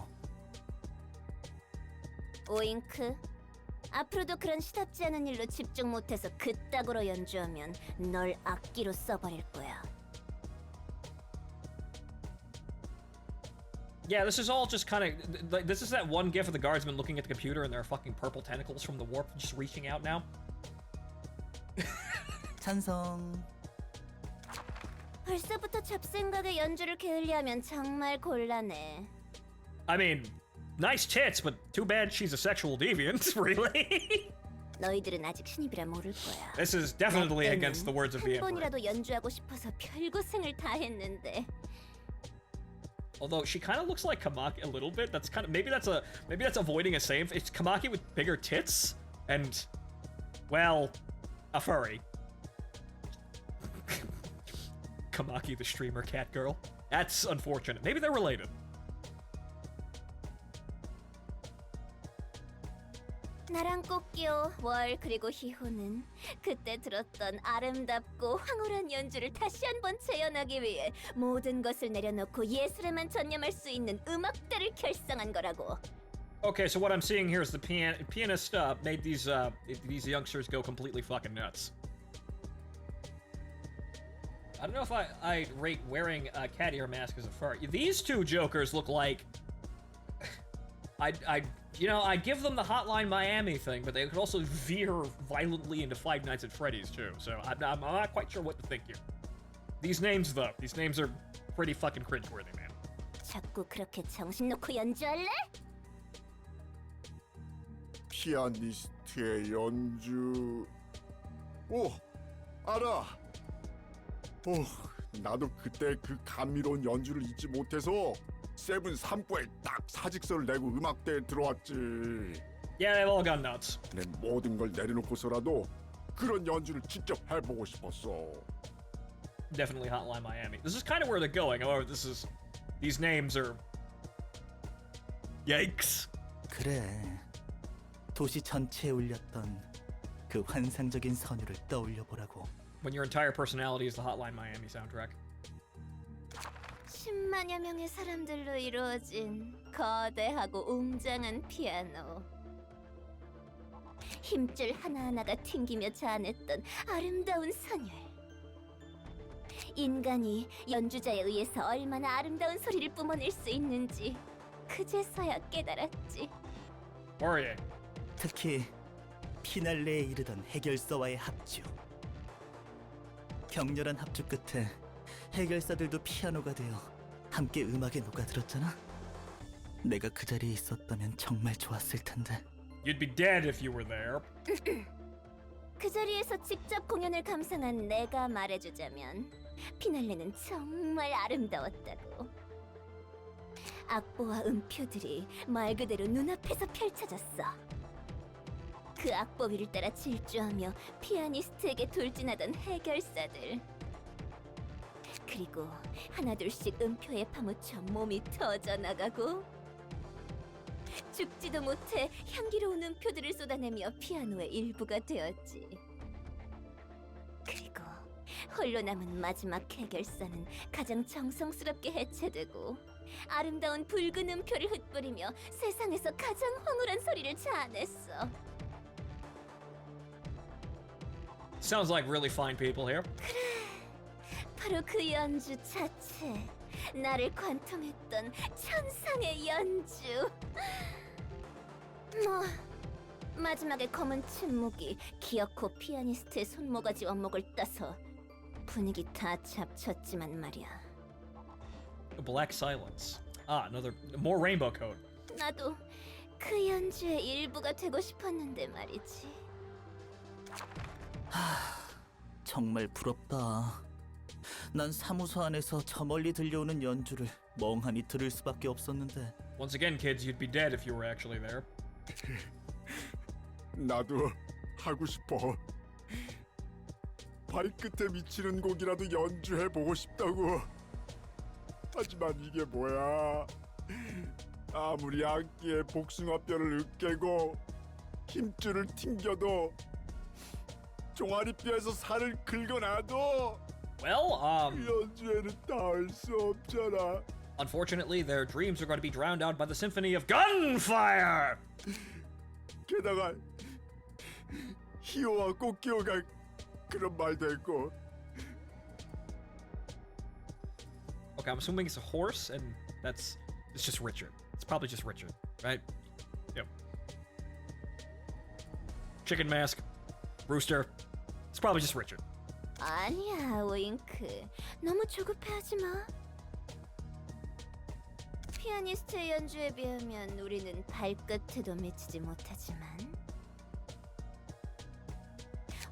오잉크, 앞으로도 그런 시답지 않은 일로 집중 못해서 그따구로 연주하면 널 악기로 써버릴 거야. Yeah, this is all just kind of like this is that one gif of the guardsman looking at the computer and there are fucking purple tentacles from the warp just reaching out now. 찬성. 벌써부터 잡생각에 연주를 게을리하면 정말 곤란해. I mean, nice tits, but too bad she's a sexual deviant, really. 너희들은 아직 신입이라 모를 거야. This is definitely against the words of the 한 Emperor. 번이라도 연주하고 싶어서 별고생을 다 했는데. Although she kind of looks like Kamaki a little bit. That's kind of maybe that's avoiding a save. It's Kamaki with bigger tits and, well, a furry. Kamaki the streamer cat girl. That's unfortunate. Maybe they're related. 나랑 꽃기호, 월 그리고 희호는 그때 들었던 아름답고 황홀한 연주를 다시 한번 재현하기 위해 모든 것을 내려놓고 예술에만 전념할 수 있는 음악대를 결성한 거라고. Okay, so what I'm seeing here is the pianist made these youngsters go completely fucking nuts. I don't know if I rate wearing a cat ear mask as a fur. These two jokers look like I give them the Hotline Miami thing, but they could also veer violently into Five Nights at Freddy's too. So I'm not quite sure what to think here. These names though, these names are pretty fucking cringeworthy, man. 자꾸 그렇게 정신 놓고 연주할래? 피아니스트의 연주. 오, 알아. 나도 그때 그 감미로운 연주를 잊지 못해서 세븐 3부에 딱 사직서를 내고 음악대에 들어왔지. Yeah, they've all gone nuts. 내 모든 걸 내려놓고서라도 그런 연주를 직접 해보고 싶었어. Definitely Hotline Miami. This is kind of where they're going. However, these names are yikes. 그래. 도시 전체에 울렸던 그 환상적인 선율을 떠올려 보라고. When your entire personality is the Hotline Miami soundtrack. 10만여 명의 사람들로 이루어진 거대하고 웅장한 피아노. 힘줄 하나하나가 튕기며 자아냈던 아름다운 선율. 인간이 연주자에 의해서 얼마나 아름다운 소리를 뿜어낼 수 있는지 그제서야 깨달았지. Worrying. 특히 피날레에 이르던 해결사와의 합주. 격렬한 합주 끝에 해결사들도 피아노가 되어 함께 음악에 녹아들었잖아. 내가 그 자리에 있었다면 정말 좋았을 텐데. You'd be dead if you were there. 그 자리에서 직접 공연을 감상한 내가 말해주자면 피날레는 정말 아름다웠다고. 악보와 음표들이 말 그대로 눈앞에서 펼쳐졌어. 그 악보 위를 따라 질주하며 피아니스트에게 돌진하던 해결사들. 그리고 하나둘씩 음표에 파묻혀 몸이 터져나가고 죽지도 못해 향기로운 음표들을 쏟아내며 피아노의 일부가 되었지. 그리고 홀로 남은 마지막 해결사는 가장 정성스럽게 해체되고 아름다운 붉은 음표를 흩뿌리며 세상에서 가장 황홀한 소리를 자아냈어. Sounds like really fine people here. 바로 그 연주 자체. 나를 관통했던 천상의 연주. 뭐 마지막에 검은 침묵이 기어코 피아니스트의 손모가지와 목을 따서 분위기 다 잡쳤지만 말이야. Black silence. Ah, another more rainbow code. 나도 그 연주의 일부가 되고 싶었는데 말이지. 정말 부럽다. 난 사무소 안에서 저 멀리 들려오는 연주를 멍하니 들을 수밖에 없었는데. Once again, kids, you'd be dead if you were actually there. 나도 하고 싶어. 발끝에 미치는 곡이라도 연주해보고 싶다고. 하지만 이게 뭐야. 아무리 악기에 복숭아뼈를 으깨고 힘줄을 튕겨도 종아리뼈에서 살을 긁어놔도 Well, 연주에는 닿을 수 없잖아. unfortunately, their dreams are going to be drowned out by the symphony of gunfire! 게다가 히오와 꽃기호가 그런 말도 했고. Okay, I'm assuming it's a horse, and it's just Richard. It's probably just Richard, right? Yep. Chicken mask, rooster. It's probably just Richard. 아니야, 윙크. 너무 조급해하지 마. 피아니스트의 연주에 비하면 우리는 발끝에도 미치지 못하지만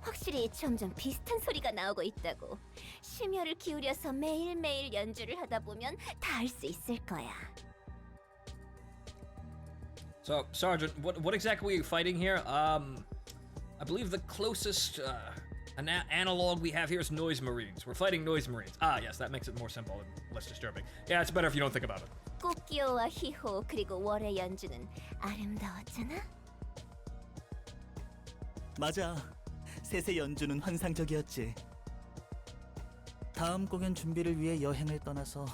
확실히 점점 비슷한 소리가 나오고 있다고. 심혈을 기울여서 매일매일 연주를 하다 보면 다 할 수 있을 거야. So, Sergeant, what exactly are you fighting here? I believe the closest analog we have here is noise marines. We're fighting noise marines. Ah, yes, that makes it more simple and less disturbing. Yeah, it's better if you don't think about it. 꽃기호와 희호 그리고 월의 연주는 아름다웠잖아. 맞아. 셋의 연주는 환상적이었지. 다음 공연 준비를 위해 여행을 떠나서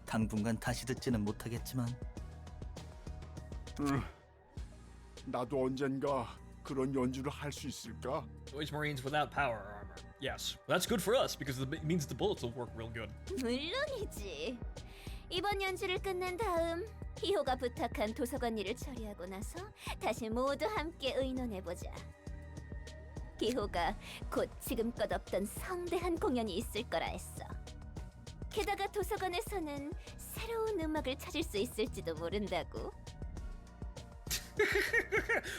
당분간 다시 듣지는 못하겠지만. 나도 언젠가 그런 연주를 할 수 있을까? Noise marines without power armor. Yes, that's good for us because it means the bullets will work real good. 물론이지. 이번 연주를 끝낸 다음 희호가 부탁한 도서관 일을 처리하고 나서 다시 모두 함께 의논해보자. 희호가 곧 지금껏 없던 성대한 공연이 있을 거라 했어. 게다가 도서관에서는 새로운 음악을 찾을 수 있을지도 모른다고.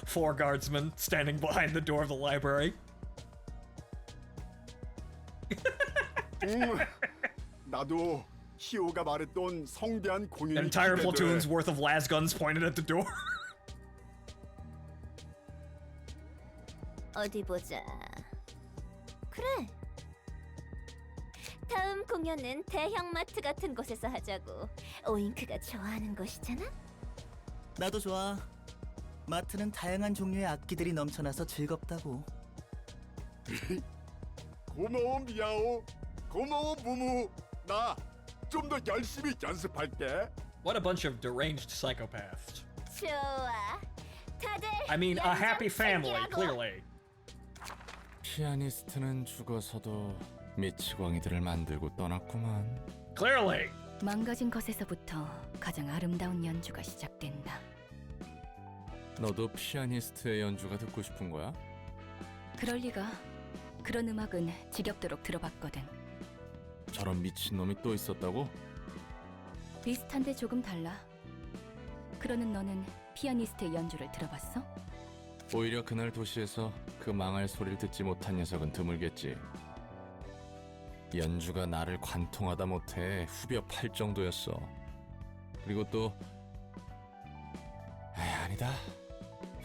Four guardsmen standing behind the door of the library. 나도 희호가 말했던 성대한 공연이 Entire 기대돼. platoon's worth of las guns pointed at the door. 어디 보자. 그래. 다음 공연은 대형마트 같은 곳에서 하자고. 오잉크가 좋아하는 곳이잖아. 나도 좋아. 마트는 다양한 종류의 악기들이 넘쳐나서 즐겁다고. 고마워 미야오. 고마워 무무. 나 좀 더 열심히 연습할게. What a bunch of deranged psychopaths. 좋아. 다들 I mean, a happy 연습 family, 챙기라고. clearly. 피아니스트는 죽어서도 미치광이들을 만들고 떠났구만. Clearly. 망가진 것에서부터 가장 아름다운 연주가 시작된다. 너도 피아니스트의 연주가 듣고 싶은 거야? 그럴 리가. 그런 음악은 지겹도록 들어봤거든. 저런 미친놈이 또 있었다고? 비슷한데 조금 달라. 그러는 너는 피아니스트의 연주를 들어봤어? 오히려 그날 도시에서 그 망할 소리를 듣지 못한 녀석은 드물겠지. 연주가 나를 관통하다 못해 후벼 팔 정도였어. 그리고 또 아니다.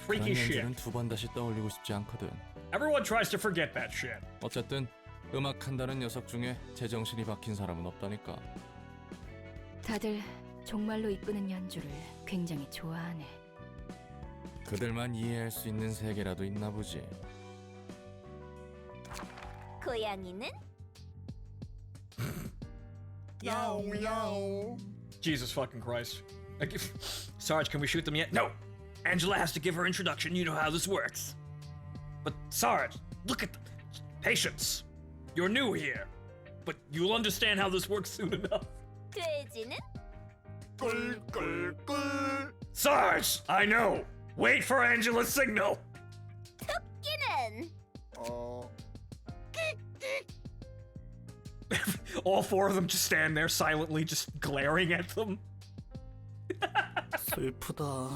그런 Freaky shit. 연주는 두 번 다시 떠올리고 싶지 않거든. Everyone tries to forget that shit. 어쨌든 음악한다는 녀석 중에 제정신이 박힌 사람은 없다니까. 다들 정말로 이끄는 연주를 굉장히 좋아하네. 그들만 이해할 수 있는 세계라도 있나 보지. 고양이는? Jesus fucking Christ. Sarge, can we shoot them yet? No! Angela has to give her introduction, you know how this works. But Sarge, look at patience. You're new here. But you'll understand how this works soon enough. 돼지는? 꿀꿀꿀. Sarge, I know! Wait for Angela's signal! 토끼는? All four of them just stand there silently, just glaring at them. 슬프다.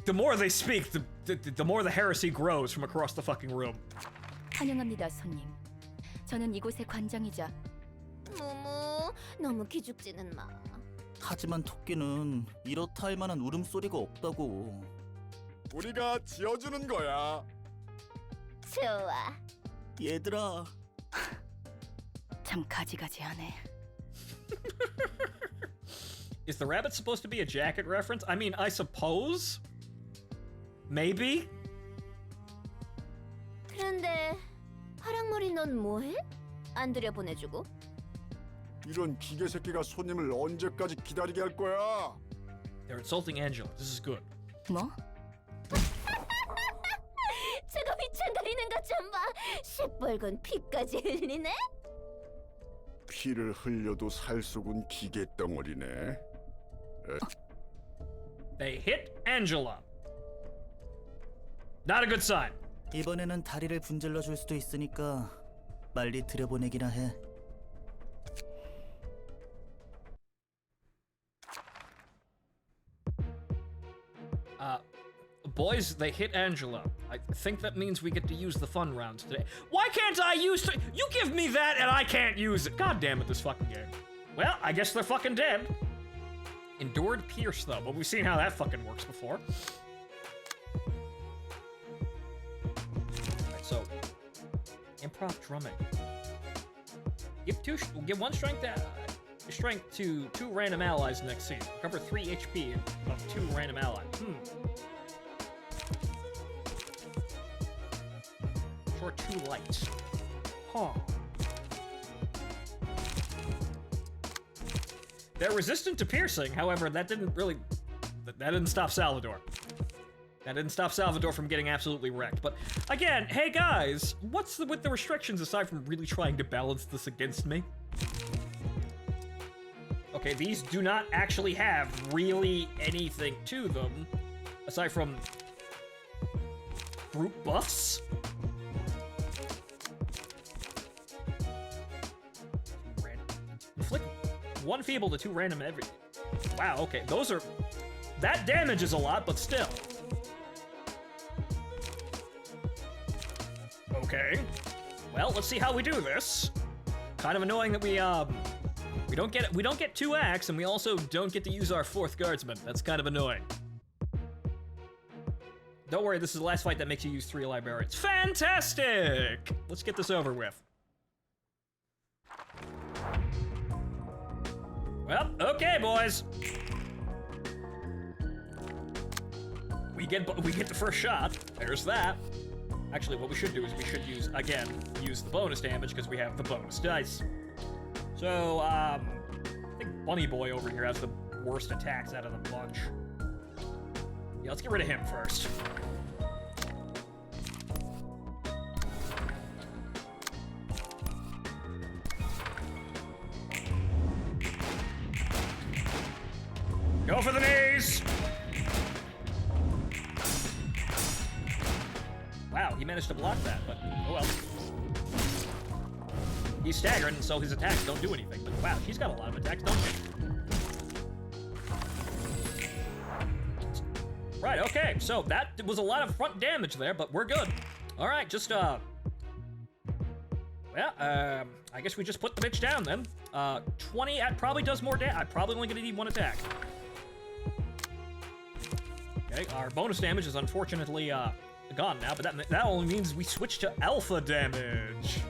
The more they speak, the more the heresy grows from across the fucking room. 환영합니다, 손님. 저는 이곳의 관장이자 무무, 너무 기죽지는 마. 하지만 토끼는 이렇다 할 만한 울음소리가 없다고. 우리가 지어주는 거야. 좋아. 얘들아. 참 가지가지하네. Is the rabbit supposed to be a jacket reference? I mean, I suppose? Maybe? 그런데 파랑머리 넌 뭐해? 안 들여보내주고? 이런 기계 새끼가 손님을 언제까지 기다리게 할 거야? They're insulting Angela. This is good. 뭐? 저거 휘청거리는 것 좀 봐. 시뻘건 피까지 흘리네? 피를 흘려도 살 속은 기계 덩어리네. They hit Angela. Not a good sign. 이번에는 다리를 분질러 줄 수도 있으니까 빨리 들여보내기나 해. Boys, they hit Angela. I think that means we get to use the fun rounds today. Why can't I use you give me that and I can't use it? God damn it, this fucking game. Well, I guess they're fucking dead. Endured Pierce, though, but we've seen how that fucking works before. Alright, so improv drumming. Give one strength to 2 random allies next scene. Recover 3 HP of 2 random allies. Or 2 lights. Huh. They're resistant to piercing, however, that didn't stop Salvador. That didn't stop Salvador from getting absolutely wrecked. But again, hey guys, what's with the restrictions aside from really trying to balance this against me? Okay, these do not actually have really anything to them aside from group buffs. Inflict 1 feeble to 2 random every. Wow, okay, that damage is a lot, but still. Okay. Well, let's see how we do this. Kind of annoying that we don't get 2 acts, and we also don't get to use our 4th guardsman. That's kind of annoying. Don't worry, this is the last fight that makes you use 3 librarians. Fantastic! Let's get this over with. Well, okay, boys. We get the first shot. There's that. Actually, what we should do is we should use the bonus damage because we have the bonus dice. So, I think Bunny Boy over here has the worst attacks out of the bunch. Yeah, let's get rid of him first. Go for the knees! Wow, he managed to block that, but oh well. He's staggered, and so his attacks don't do anything. But wow, she's got a lot of attacks, don't she? Right, okay, so that was a lot of front damage there, but we're good. All right, just, well, I guess we just put the bitch down then. 20, that probably does more damage. I'm probably only gonna need one attack. Okay, our bonus damage is unfortunately, gone now, but that only means we switch to alpha damage.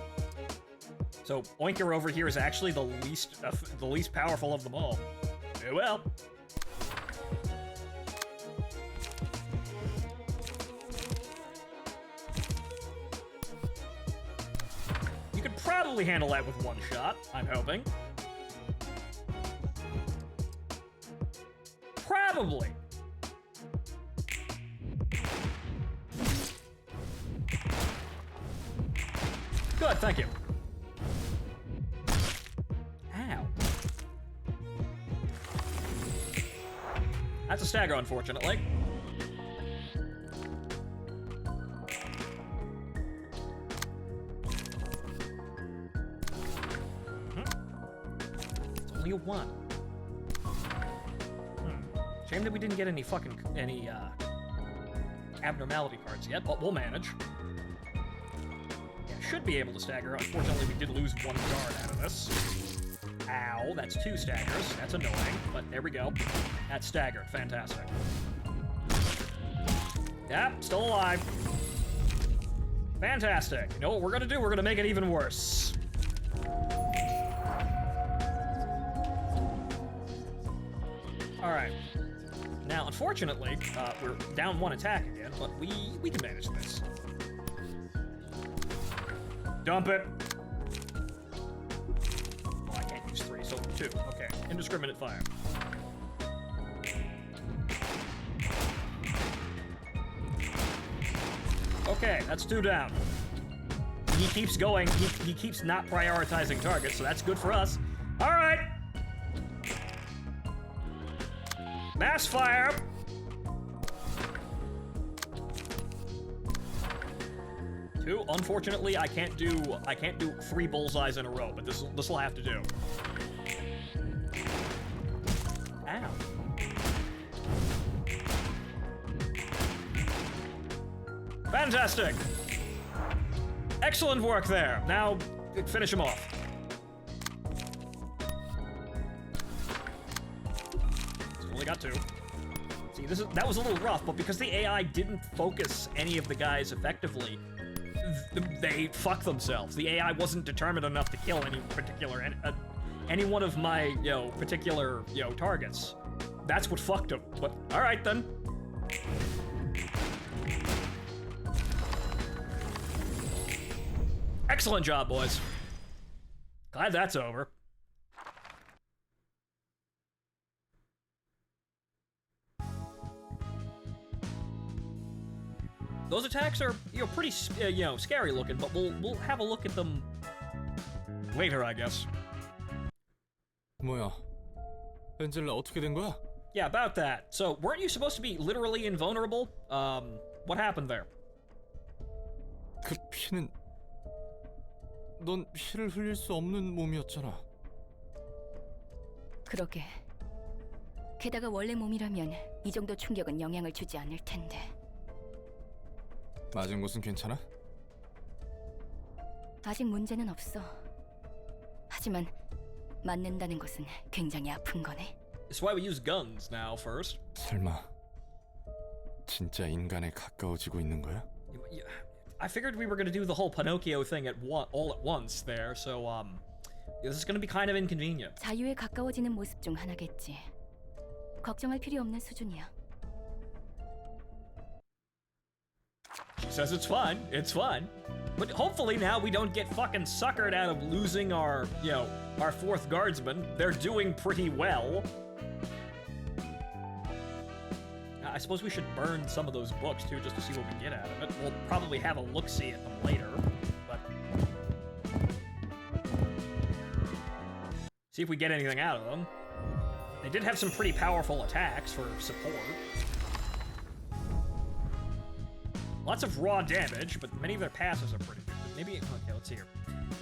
So Oinker over here is actually the least powerful of them all. Well. You could probably handle that with one shot, I'm hoping. Probably. Good, thank you. Ow. That's a stagger, unfortunately. It's only a 1. Shame that we didn't get any abnormality cards yet, but we'll manage. Should be able to stagger. Unfortunately, we did lose 1 guard out of this. Ow, that's 2 staggers. That's annoying, but there we go. That's staggered. Fantastic. Yep, still alive. Fantastic. You know what we're gonna do? We're gonna make it even worse. Alright. Now, unfortunately, we're down 1 attack again, but we can manage this. Dump it. Oh, I can't use 3, so 2. Okay, indiscriminate fire. Okay, that's 2 down. He keeps going. He keeps not prioritizing targets, so that's good for us. All right. Mass fire. Two. Unfortunately, I can't do 3 bullseyes in a row, but this will have to do. Ow. Fantastic. Excellent work there. Now finish him off. Only got 2. See, that was a little rough, but because the AI didn't focus any of the guys effectively, they fuck themselves. The AI wasn't determined enough to kill any one of my particular targets. That's what fucked them. But all right then. Excellent job, boys. Glad that's over. Those attacks are, pretty, scary looking, but we'll have a look at them later, I guess. 뭐야? 엔젤라 어떻게 된 거야? Yeah, about that. So, weren't you supposed to be literally invulnerable? What happened there? 그 피는 넌 피를 흘릴 수 없는 몸이었잖아. 그러게. 게다가 원래 몸이라면 이 정도 충격은 영향을 주지 않을 텐데. 맞은 곳은 괜찮아? 아직 문제는 없어. 하지만 맞는다는 것은 굉장히 아픈 거네. That's why we use guns now first. 설마 진짜 인간에 가까워지고 있는 거야? I figured we were going to do the whole Pinocchio thing all at once there, so this is going to be kind of inconvenient. 자유에 가까워지는 모습 중 하나겠지. 걱정할 필요 없는 수준이야. She says it's fine. It's fine. But hopefully now we don't get fucking suckered out of losing our, our 4th guardsman. They're doing pretty well. I suppose we should burn some of those books too, just to see what we get out of it. We'll probably have a look-see at them later, but see if we get anything out of them. They did have some pretty powerful attacks for support. Lots of raw damage, but many of their passes are pretty good. Maybe, okay, let's see here.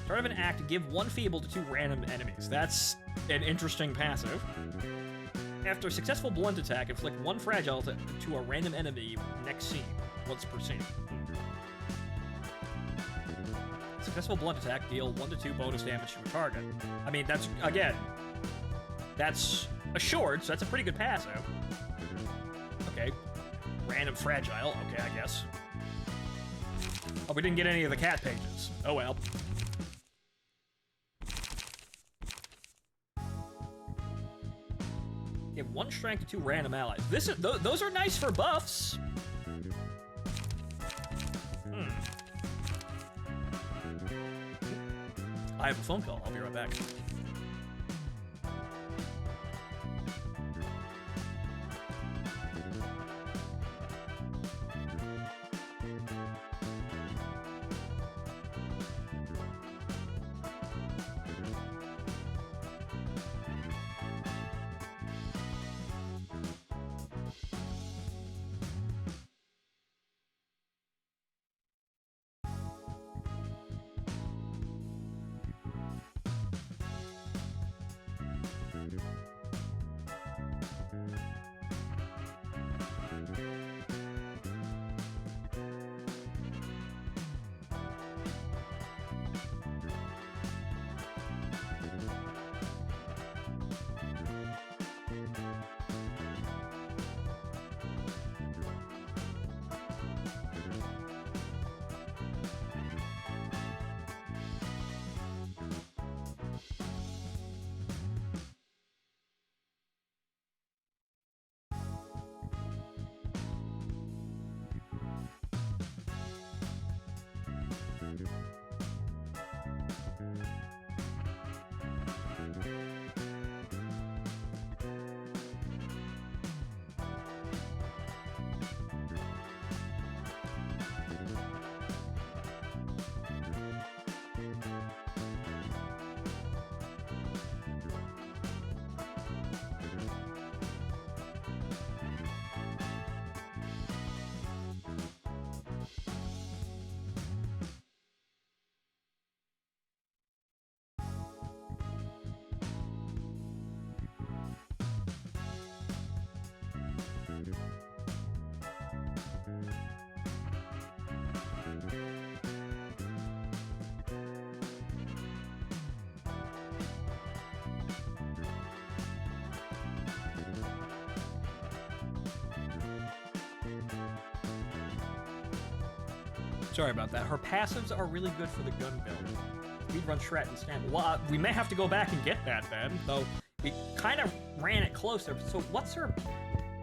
Start of an act, give 1 feeble to 2 random enemies. That's an interesting passive. After a successful blunt attack, inflict 1 fragile to a random enemy next scene, once per scene. Successful blunt attack, deal 1 to 2 bonus damage to a target. I mean, that's, again, that's assured, so that's a pretty good passive. Okay. Random fragile, okay, I guess. Oh, we didn't get any of the cat pages. Oh well. Give 1 strength to 2 random allies. This is those are nice for buffs. I have a phone call. I'll be right back. Sorry about that. Her passives are really good for the gun build. Speed run, shred, and stamina. Well, we may have to go back and get that then, though we kind of ran it closer. So what's her...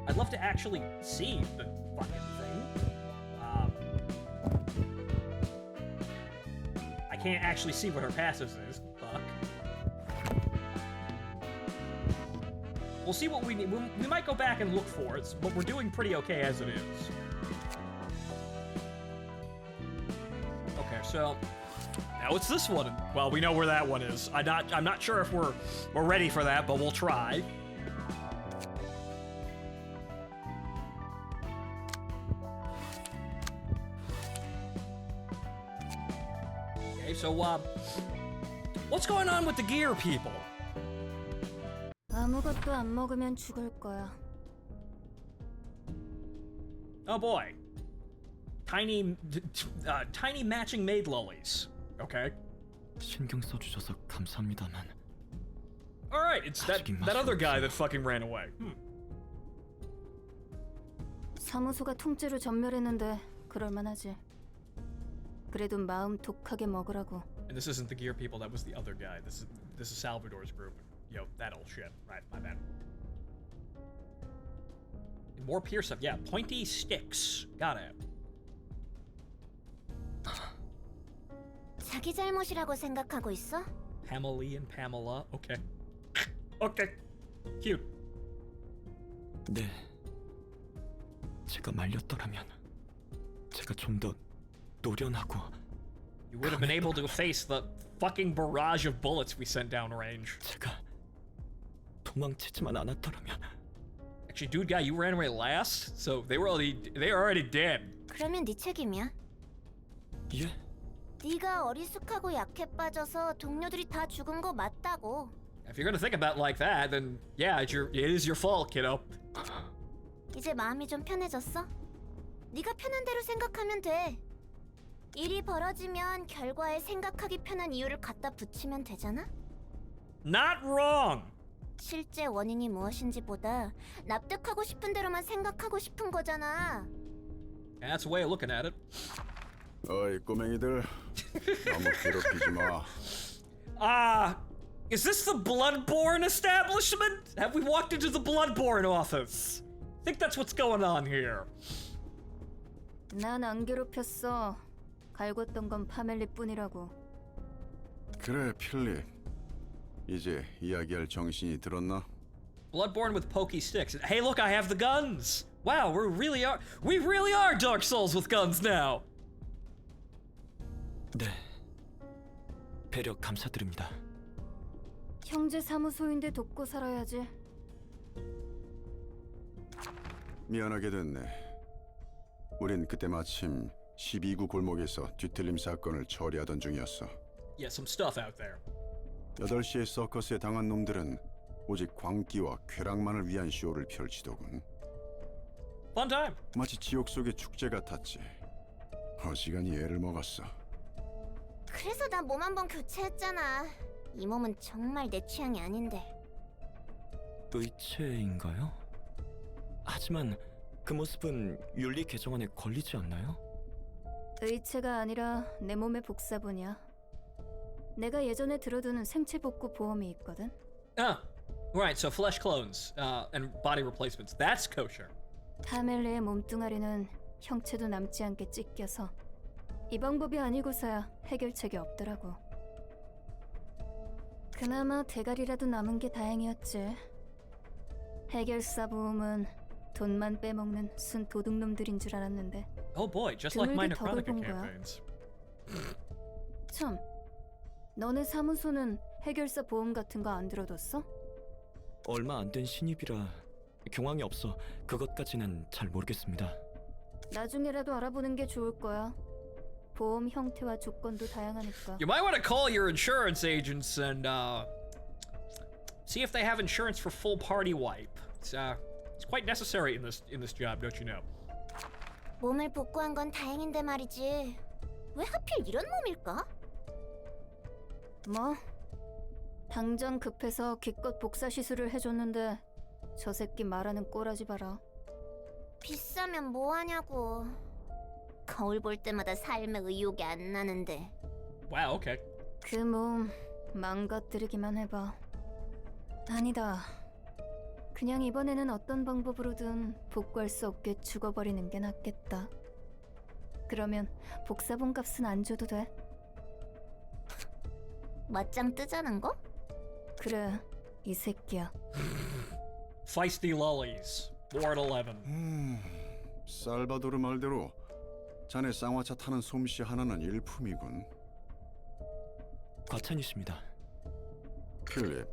I'd love to actually see the fucking thing. I can't actually see what her passives is. Fuck. We'll see what we need. We might go back and look for it, but we're doing pretty okay as it is. Okay, so now it's this one. Well, we know where that one is. I'm not sure if we're ready for that, but we'll try. Okay, so what's going on with the gear people? 아무것도 안 먹으면 죽을 거야. Oh boy. Tiny matching maid lollies. Okay. 신경 써주셔서 감사합니다만. All right, it's that other guy that fucking ran away. 사무소가 통째로 전멸했는데 그럴 만하지. 그래도 마음 독하게 먹으라고. And this isn't the gear people. That was the other guy. This is Salvador's group. Yo, that old shit. Right, my bad. And more pierce stuff. Yeah, pointy sticks. Got it. 자기 잘못이라고 생각하고 있어? Pamela and Pamela. Okay. Okay. Cute. 네. 제가 말렸더라면 제가 좀 더 노련하고. You would have been able to face the fucking barrage of bullets we sent down range. 제가 도망치지만 않았더라면. Actually, dude, guy, you ran away last, so they were already dead. 그러면 네 책임이야. 예? 네가 어리숙하고 약해 빠져서 동료들이 다 죽은 거 맞다고. If you're gonna think about it like that, then yeah, it is your fault, kiddo. 이제 마음이 좀 편해졌어? 네가 편한 대로 생각하면 돼. 일이 벌어지면 결과에 생각하기 편한 이유를 갖다 붙이면 되잖아? Not wrong. 실제 원인이 무엇인지보다 납득하고 싶은 대로만 생각하고 싶은 거잖아. That's a way of looking at it. 어이 꼬맹이들 너무 괴롭히지 마. Is this the Bloodborne establishment? Have we walked into the Bloodborne office? I think that's what's going on here. 난 안 괴롭혔어. 갈궜던 건 파멜리뿐이라고. 그래 필립. 이제 이야기할 정신이 들었나? Bloodborne with pokey sticks. Hey, look, I have the guns. Wow, we really are Dark Souls with guns now. 네. 배려 감사드립니다. 형제 사무소인데 돕고 살아야지. 미안하게 됐네. 우린 그때 마침 12구 골목에서 뒤틀림 사건을 처리하던 중이었어. Yeah, some stuff out there. 8시에 서커스에 당한 놈들은 오직 광기와 쾌락만을 위한 쇼를 펼치더군. Fun time. 마치 지옥 속의 축제 같았지. 어지간히 애를 먹었어. 그래서 나 몸 한번 교체했잖아. 이 몸은 정말 내 취향이 아닌데. 의체인가요? 하지만 그 모습은 윤리 개정안에 걸리지 않나요? 의체가 아니라 내 몸의 복사본이야. 내가 예전에 들어두는 생체 복구 보험이 있거든. Right, so flesh clones and body replacements. That's kosher. 파멜리의 몸뚱아리는 형체도 남지 않게 찢겨서 이 방법이 아니고서야 해결책이 없더라고. 그나마 대가리라도 남은 게 다행이었지. 해결사 보험은 돈만 빼먹는 순 도둑놈들인 줄 알았는데. Oh boy, just like my 드물게 덕을 Necronica 본 거야. campaigns. 참, 너네 사무소는 해결사 보험 같은 거 안 들어뒀어? 얼마 안 된 신입이라 경황이 없어 그것까지는 잘 모르겠습니다. 나중에라도 알아보는 게 좋을 거야. 보험 형태와 조건도 다양하니까. You might want to call your insurance agents and see if they have insurance for full party wipe. It's quite necessary in this job, don't you know? 몸을 복구한 건 다행인데 말이지. 왜 하필 이런 몸일까? 뭐? 당장 급해서 기껏 복사 시술을 해줬는데 저 새끼 말하는 꼬라지 봐라. 비싸면 뭐하냐고. 거울 볼 때마다 삶의 의욕이 안 나는데. Wow, okay. 그 몸 망가뜨리기만 해봐. 아니다. 그냥 이번에는 어떤 방법으로든 복구할 수 없게 죽어버리는 게 낫겠다. 그러면 복사본 값은 안 줘도 돼. 맞짱 뜨자는 거? 그래, 이 새끼야. Feisty lollies. Ward 11. 살바도르 말대로 자네 쌍화차 타는 솜씨 하나는 일품이군. 과찬이십니다. 필립,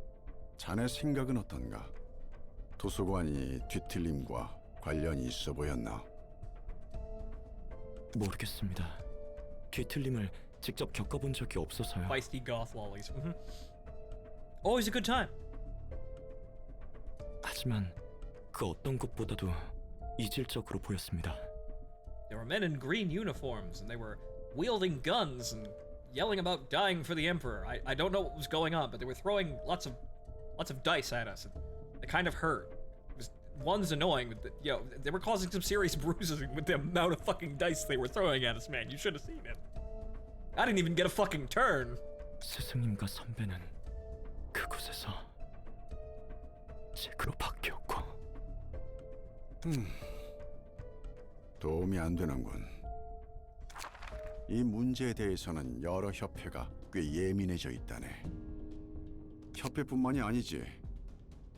자네 생각은 어떤가? 도서관이 뒤틀림과 관련이 있어 보였나? 모르겠습니다. 뒤틀림을 직접 겪어본 적이 없어서요. Feisty goth lollies. Always a good time. 하지만 그 어떤 것보다도 이질적으로 보였습니다. There were men in green uniforms, and they were wielding guns and yelling about dying for the Emperor. I don't know what was going on, but they were throwing lots of dice at us. And they kind of hurt. One's annoying, but they were causing some serious bruises with the amount of fucking dice they were throwing at us, man. You should have seen it. I didn't even get a fucking turn. 스승님과 선배는 그곳에서 잭으로 바뀌었고. 도움이 안 되는군. 이 문제에 대해서는 여러 협회가 꽤 예민해져 있다네. 협회뿐만이 아니지.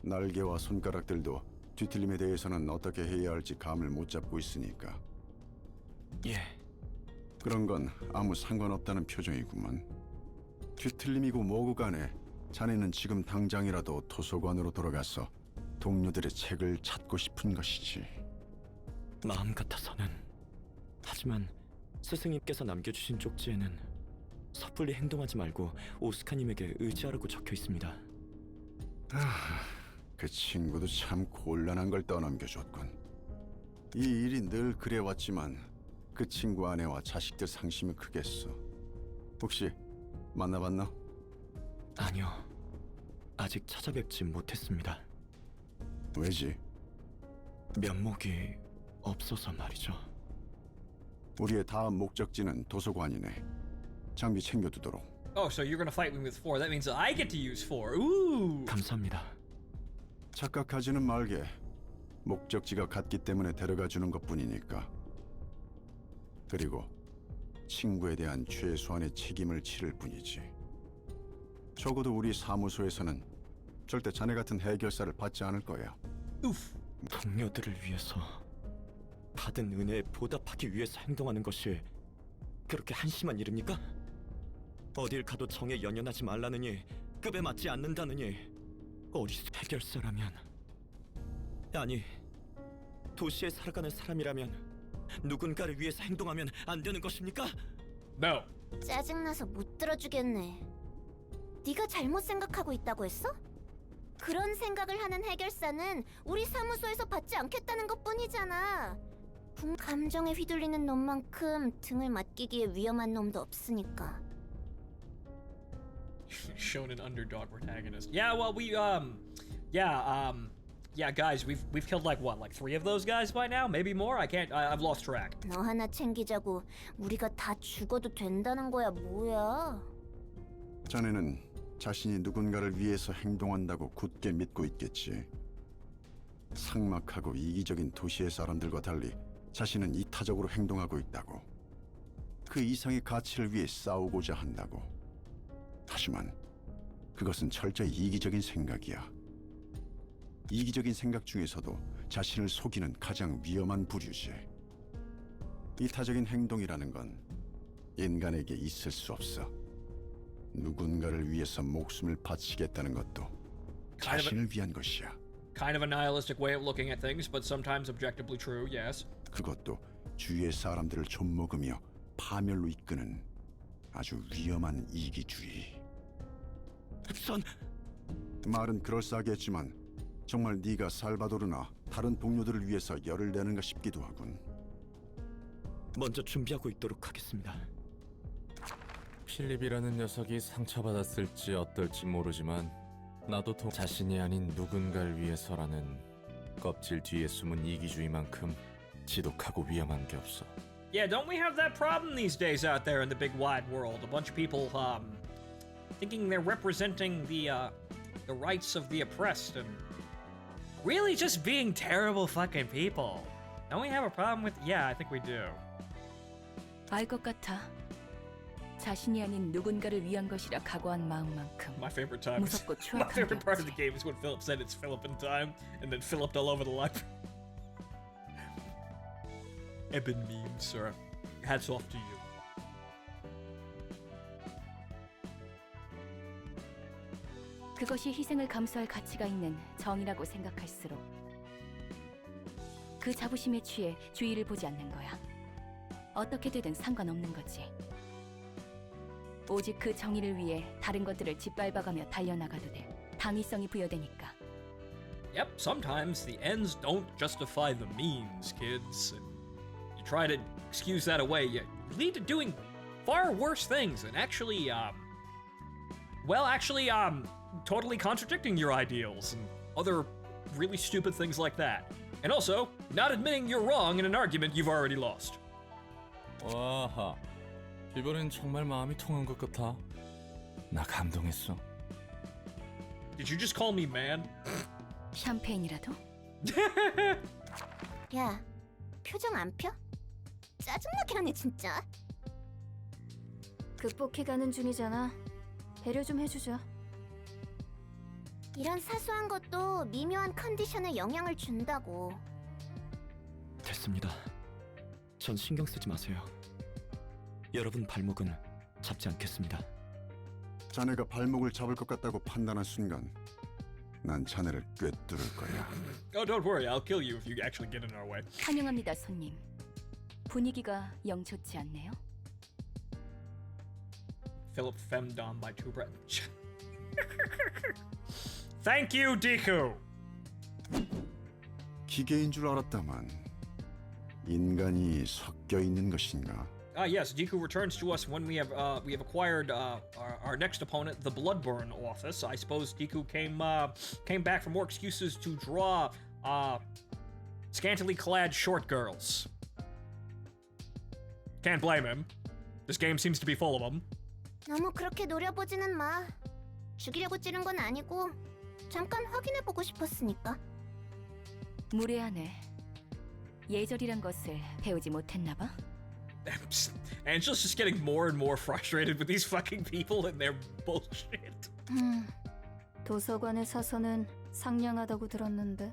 날개와 손가락들도 뒤틀림에 대해서는 어떻게 해야 할지 감을 못 잡고 있으니까. 예. 그런 건 아무 상관없다는 표정이구만. 뒤틀림이고 뭐고 간에 자네는 지금 당장이라도 도서관으로 돌아가서 동료들의 책을 찾고 싶은 것이지. 마음 같아서는. 하지만 스승님께서 남겨주신 쪽지에는 섣불리 행동하지 말고 오스카님에게 의지하라고 적혀 있습니다. 그 친구도 참 곤란한 걸 떠넘겨줬군. 이 일이 늘 그래왔지만 그 친구 아내와 자식들 상심이 크겠어. 혹시 만나봤나? 아니요. 아직 찾아뵙지 못했습니다. 왜지? 면목이 없어서 말이죠. 우리의 다음 목적지는 도서관이네. 장비 챙겨두도록. Oh, so you're gonna fight me with 4. That means I get to use 4. Ooh. 감사합니다. 착각하지는 말게. 목적지가 같기 때문에 데려가 주는 것뿐이니까. 그리고 친구에 대한 최소한의 책임을 치를 뿐이지. 적어도 우리 사무소에서는 절대 자네 같은 해결사를 받지 않을 거야. 동료들을 위해서 받은 은혜에 보답하기 위해서 행동하는 것이 그렇게 한심한 일입니까? 어딜 가도 정에 연연하지 말라느니 급에 맞지 않는다느니 어리숙 해결사라면 아니 도시에 살아가는 사람이라면 누군가를 위해서 행동하면 안 되는 것입니까? No. 짜증나서 못 들어주겠네. 네가 잘못 생각하고 있다고 했어? 그런 생각을 하는 해결사는 우리 사무소에서 받지 않겠다는 것뿐이잖아. 감정에 휘둘리는 놈만큼 등을 맡기기에 위험한 놈도 없으니까. Shown an underdog protagonist. Yeah, well, guys, we've killed like 3 of those guys by now, maybe more. I've lost track. 너 하나 챙기자고 우리가 다 죽어도 된다는 거야, 뭐야? 자네는 자신이 누군가를 위해서 행동한다고 굳게 믿고 있겠지. 삭막하고 이기적인 도시의 사람들과 달리 자신은 이타적으로 행동하고 있다고. 그 이상의 가치를 위해 싸우고자 한다고. 하지만 그것은 철저히 이기적인 생각이야. 이기적인 생각 중에서도 자신을 속이는 가장 위험한 부류지. 이타적인 행동이라는 건 인간에게 있을 수 없어. 누군가를 위해서 목숨을 바치겠다는 것도 자신을 위한 것이야. Kind of a nihilistic way of looking at things, but sometimes objectively true, yes. 그것도 주위의 사람들을 좀먹으며 파멸로 이끄는 아주 위험한 이기주의. 말은 그럴싸하겠지만 정말 네가 살바도르나 다른 동료들을 위해서 열을 내는가 싶기도 하군. 먼저 준비하고 있도록 하겠습니다. 필립이라는 녀석이 상처받았을지 어떨지 모르지만 나도 자신이 아닌 누군가를 위해서라는 껍질 뒤에 숨은 이기주의만큼 지독하고 위험한 게 없어. Yeah, don't we have that problem these days out there in the big wide world? A bunch of people thinking they're representing the rights of the oppressed and really just being terrible fucking people. Don't we have a problem with? Yeah, I think we do. 알 것 같아. 자신이 아닌 누군가를 위한 것이라 각오한 마음만큼 My favorite time. 무섭고 My 추악한 favorite part of 게 the game is when Philip said it's Philip in time, and then Philip all over the library. Eben memes, sir. Hats off to you. 그것이 희생을 감수할 가치가 있는 정의라고 생각할수록 그 자부심에 취해 주의를 보지 않는 거야. 어떻게 되든 상관없는 거지. 오직 그 정의를 위해 다른 것들을 짓밟아가며 달려나가도 돼. 당위성이 부여되니까. Yep, sometimes the ends don't justify the means, kids. You try to excuse that away, you lead to doing far worse things and actually, totally contradicting your ideals and other really stupid things like that. And also, not admitting you're wrong in an argument you've already lost. 와하, 이번엔 정말 마음이 통한 것 같아. 나 감동했어. Did you just call me man? 샴페인이라도? 야, 표정 안 펴? 짜증나게 하네 진짜. 극복해가는 중이잖아. 배려 좀 해주자. 이런 사소한 것도 미묘한 컨디션에 영향을 준다고. 됐습니다. 전 신경 쓰지 마세요. 여러분 발목은 잡지 않겠습니다. 자네가 발목을 잡을 것 같다고 판단한 순간 난 자네를 꿰뚫을 거야. Oh, don't worry. I'll kill you if you actually get in our way. 환영합니다, 손님. 분위기가 영 좋지 않네요. Philip femdom by two breaths. Thank you, Deku. 기계인 줄 알았다만 인간이 섞여 있는 것인가? Yes, Deku returns to us when we have acquired our next opponent, the Bloodburn office. I suppose Deku came back for more excuses to draw scantily clad short girls. Can't blame him. This game seems to be full of them. 너무 그렇게 노려보지는 마. 죽이려고 찌른 건 아니고 잠깐 확인해보고 싶었으니까. 무례하네. 예절이란 것을 배우지 못했나 봐. Angela's just getting more and more frustrated with these fucking people and their bullshit. 도서관의 사서는 상냥하다고 들었는데.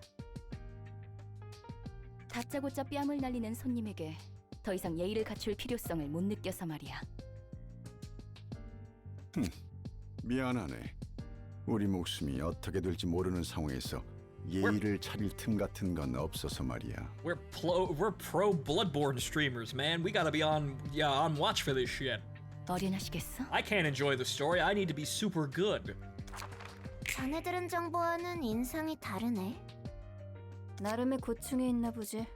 다짜고짜 뺨을 날리는 손님에게 더 이상 예의를 갖출 필요성을 못 느껴서 말이야. 미안하네. 우리 목숨이 어떻게 될지 모르는 상황에서 예의를 차릴 틈 같은 건 없어서 말이야. We're pro Bloodborne streamers, man. We gotta be on watch for this shit. 어련하시겠어? I can't enjoy the story. I need to be super good. 자네들은 정보와는 인상이 다르네. 나름의 고충이 있나 보지.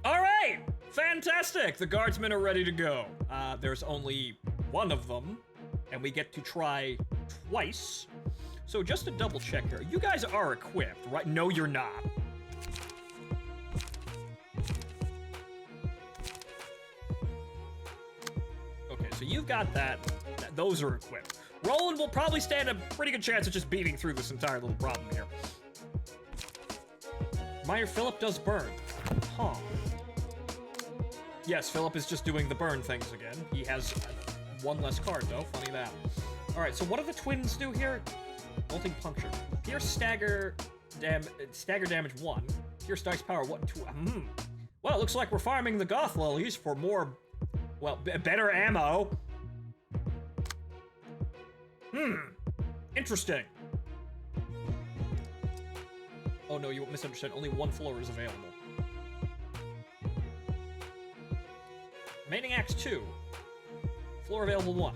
All right, fantastic. The guardsmen are ready to go. There's only one of them, and we get to try twice. So just to double check here, you guys are equipped, right? No, you're not. Okay, so you've got that. Those are equipped. Roland will probably stand a pretty good chance of just beating through this entire little problem here. Meyer Philip does burn. Huh. Yes, Philip is just doing the burn things again. He has one less card, though. Funny that. Alright, so what do the twins do here? Bolting puncture. Pierce stagger damage 1. Pierce dice power 1, 2. Well, it looks like we're farming the Goth Lilies for more, well, better ammo. Interesting. Oh no, you misunderstood. Only one floor is available. Remaining Axe 2. Floor available 1.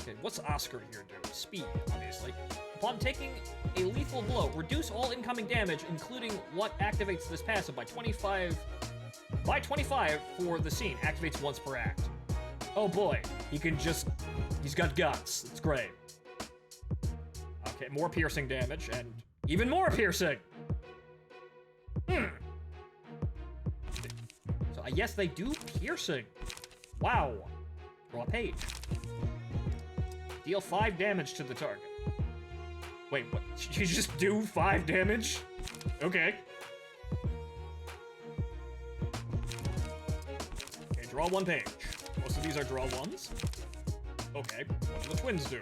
Okay, what's Oscar here do? Speed, obviously. Upon taking a lethal blow, reduce all incoming damage, including what activates this passive by 25 for the scene. Activates once per act. Oh boy, he's got guts. It's great. Okay, more piercing damage, and even more piercing! So yes, they do piercing. Wow. Draw a page. Deal 5 damage to the target. Wait, what? You just do 5 damage? Okay. Okay, draw 1 page. Most of these are draw 1s. Okay, what do the twins do?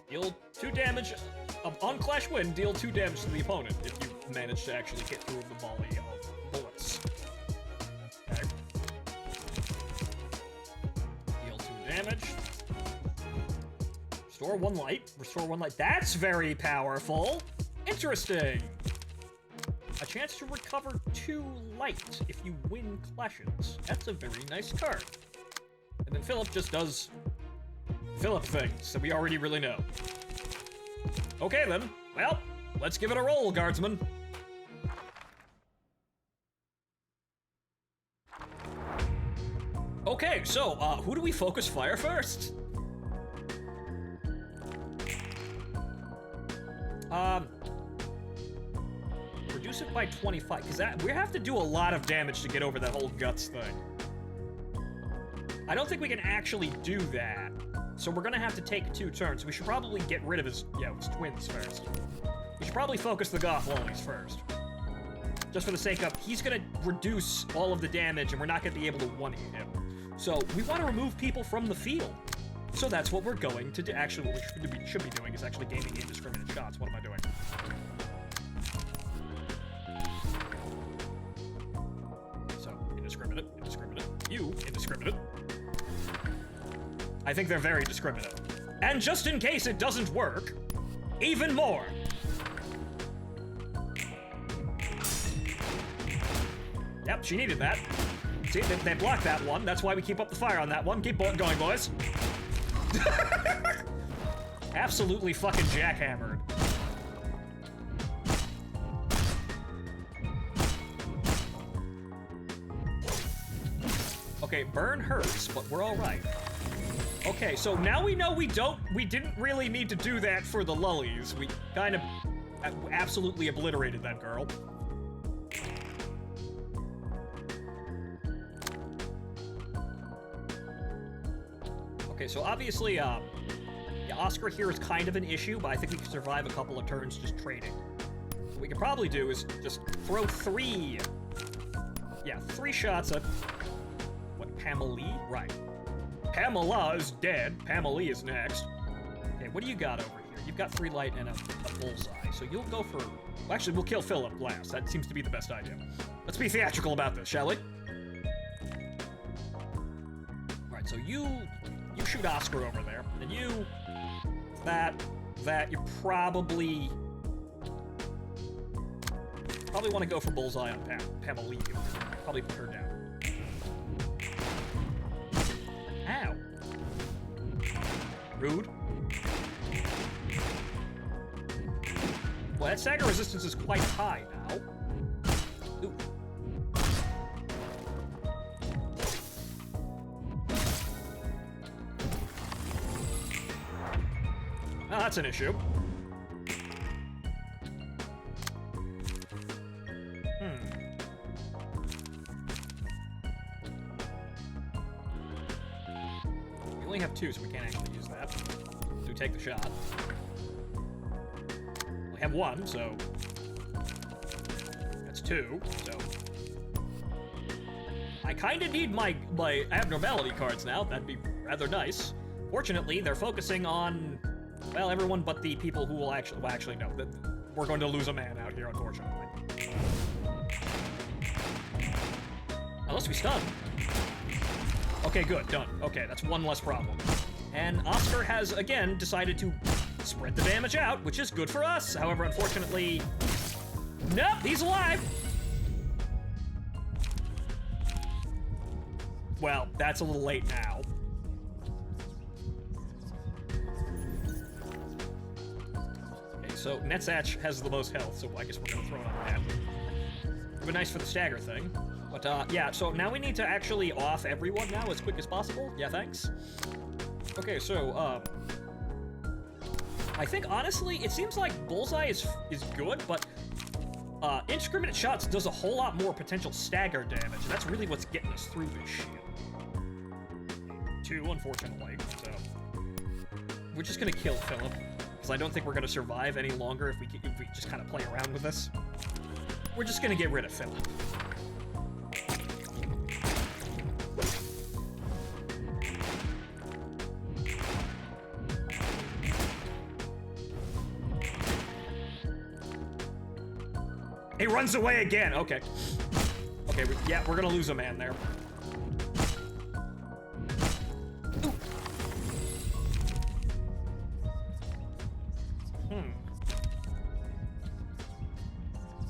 Deal 2 damage. On Clash Win, deal 2 damage to the opponent if you manage to actually hit through the volley of bullets. Okay. Deal 2 damage. Restore 1 light. Restore 1 light. That's very powerful. Interesting. A chance to recover 2 light if you win clashes. That's a very nice card. And then Philip just does Philip things that we already really know. Okay then. Well, let's give it a roll, guardsman. Okay, so, who do we focus fire first? Reduce it by 25, because we have to do a lot of damage to get over that whole guts thing. I don't think we can actually do that. So we're gonna have to take 2 turns. We should probably get rid of his twins first. We should probably focus the Goth Lilies first. Just for the sake of, he's gonna reduce all of the damage and we're not gonna be able to one-hit him. So we want to remove people from the field. So that's what we're going to do. Actually, what we should be doing is actually gaining indiscriminate shots. What am I doing? You, indiscriminate. I think they're very discriminate. And just in case it doesn't work, even more. Yep, she needed that. See, they blocked that one. That's why we keep up the fire on that one. Keep going, boys. Absolutely fucking jackhammered. Okay, burn hurts, but we're all right. Okay, so now we know we didn't really need to do that for the lullies. We kind of absolutely obliterated that girl. Okay, so obviously, yeah, Oscar here is kind of an issue, but I think we can survive a couple of turns just trading. What we could probably do is just throw three shots at, what, Pamela? Right. Pamela is dead. Pamela is next. Okay, what do you got over here? You've got 3 light and a bullseye, so you'll go for... Well, actually, we'll kill Philip last. That seems to be the best idea. Let's be theatrical about this, shall we? Alright, so you shoot Oscar over there, and you... That, you probably want to go for bullseye on Pamela. Probably put her down. Ow. Rude. Well, that stagger resistance is quite high now. Ooh. Oh, that's an issue. We only have 2, so we can't actually use that. So we take the shot. We have 1, so that's 2. So I kind of need my abnormality cards now. That'd be rather nice. Fortunately, they're focusing on, well, everyone but the people who will actually know that we're going to lose a man out here, unfortunately. Unless we stun. Okay, good, done. Okay, that's 1 less problem. And Oscar has, again, decided to spread the damage out, which is good for us. However, unfortunately... Nope, he's alive! Well, that's a little late now. Okay, so Netzach has the most health, so I guess we're gonna throw it on that. It'd be nice for the stagger thing. But, yeah, so now we need to actually off everyone now as quick as possible. Yeah, thanks. Okay, so, I think, honestly, it seems like Bullseye is good, but, indiscriminate shots does a whole lot more potential stagger damage. That's really what's getting us through this shit. 2, unfortunately, so... We're just gonna kill Philip, because I don't think we're gonna survive any longer if we just kind of play around with this. We're just gonna get rid of Philip. He runs away again. Okay. Okay, yeah, we're gonna lose a man there. Ooh.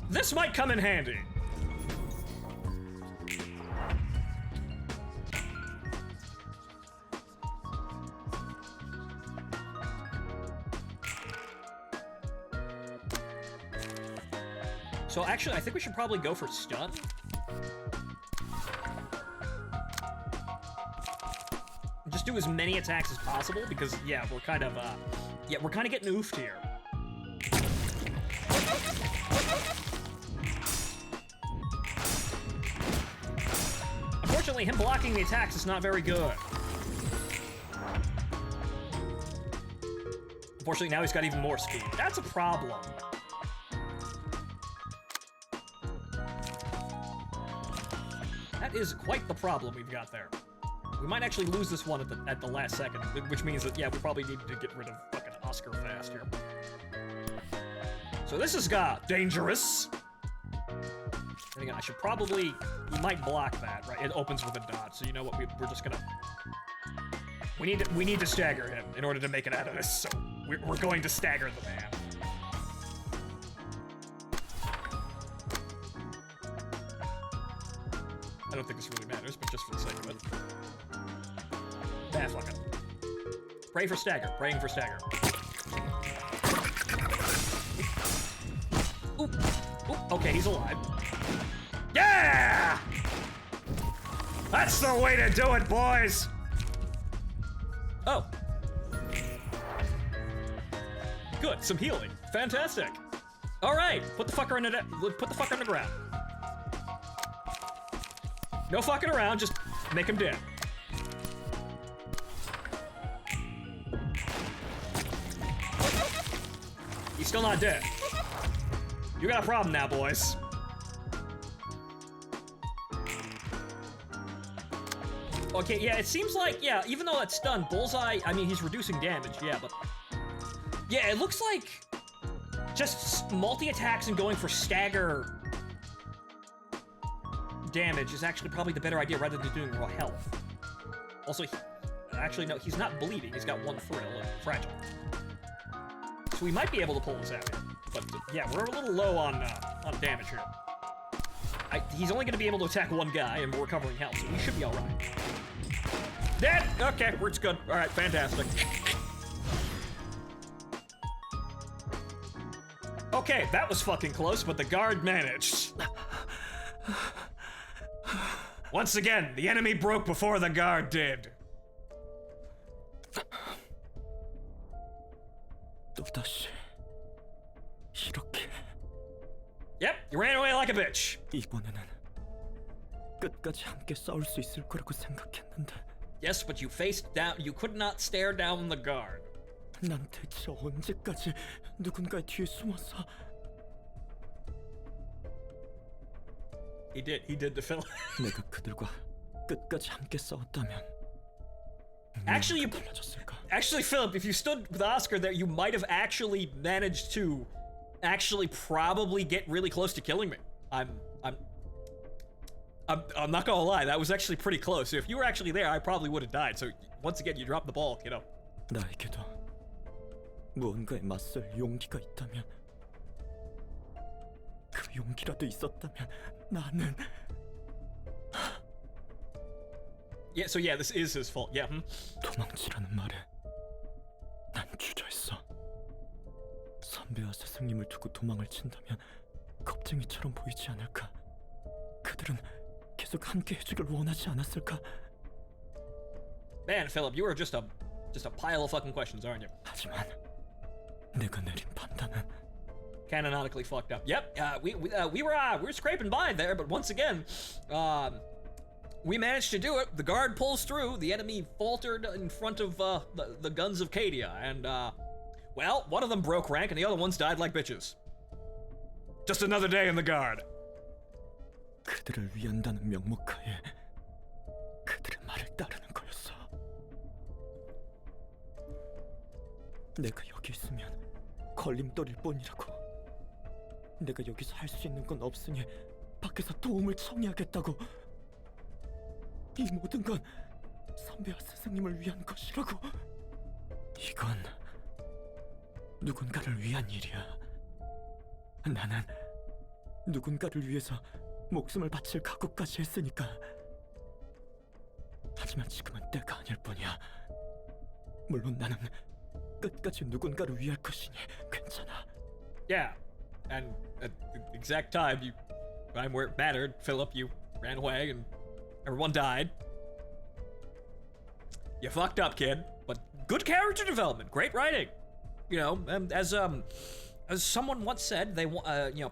This might come in handy. So actually, I think we should probably go for stun. Just do as many attacks as possible because, yeah, we're kind of getting oofed here. Unfortunately, him blocking the attacks is not very good. Unfortunately, now he's got even more speed. That's a problem. That is quite the problem we've got there. We might actually lose this one at the last second, which means that, yeah, we probably need to get rid of fucking Oscar fast here. So this has got dangerous. And again, I should probably... We might block that, right? It opens with a dot, so you know what? We're just gonna... We need to stagger him in order to make it out of this, so we're going to stagger the man. I don't think this really matters, but just for the sake of it. Fuck it. Pray for stagger. Praying for stagger. Ooh. Ooh. Okay, he's alive. Yeah! That's the way to do it, boys! Oh. Good, some healing. Fantastic. All right, put the fucker in the ground. No fucking around, just make him dead. He's still not dead. You got a problem now, boys. Okay, yeah, it seems like, yeah, even though that's stunned, Bullseye, I mean, he's reducing damage, yeah, but... Yeah, it looks like just multi-attacks and going for stagger damage is actually probably the better idea rather than doing raw health. Also, actually, no, he's not bleeding. He's got one thrill and fragile. So we might be able to pull this out here. But, yeah, we're a little low on damage here. He's only going to be able to attack one guy, and we're recovering health, so we should be all right. Dead! Okay, it's good. All right, fantastic. Okay, that was fucking close, but the guard managed. Once again, the enemy broke before the guard did. 또다시 이렇게. Yep, you ran away like a bitch. 이번에는 끝까지 함께 싸울 수 있을 거라고 생각했는데. Yes, but you faced down. You could not stare down the guard. 난 대체 언제까지 누군가의 뒤에 숨어서? He did the fill. 내가 그들과 끝까지 함께 싸웠다면. Actually, Philip, if you stood with Oscar there, you might have actually managed to actually probably get really close to killing me. I'm not gonna lie, that was actually pretty close. If you were actually there, I probably would have died. So once again, you dropped the ball, kiddo. 나에게도 무언가에 맞설 용기가 있다면, 그 용기라도 있었다면 나는. Yeah, so yeah, this is his fault. Yeah. 도망치라는 말에 난 주저했어. 선배와 스승님을 두고 도망을 친다면 겁쟁이처럼 보이지 않을까? 그들은 계속 함께 해주길 원하지 않았을까? Man, Philip, you are just a pile of fucking questions, aren't you? 하지만 내가 내린 판단은 canonically fucked up. Yep, we were scraping by there, but once again, we managed to do it. The guard pulls through. The enemy faltered in front of the guns of Cadia, and well, one of them broke rank, and the other ones died like bitches. Just another day in the guard. 그들을 위한다는 명목하에 그들의 말을 따르는 거였어. 내가 여기 있으면 걸림돌일 뿐이라고. 내가 여기서 할 수 있는 건 없으니 밖에서 도움을 청해야겠다고. 이 모든 건 선배와 스승님을 위한 것이라고. 이건 누군가를 위한 일이야. 나는 누군가를 위해서 목숨을 바칠 각오까지 했으니까. 하지만 지금은 때가 아닐 뿐이야. 물론 나는 끝까지 누군가를 위할 것이니 괜찮아. Yeah, and at the exact time where it mattered, Philip, you ran away and everyone died. You fucked up, kid, but good character development, great writing. You know, as someone once said,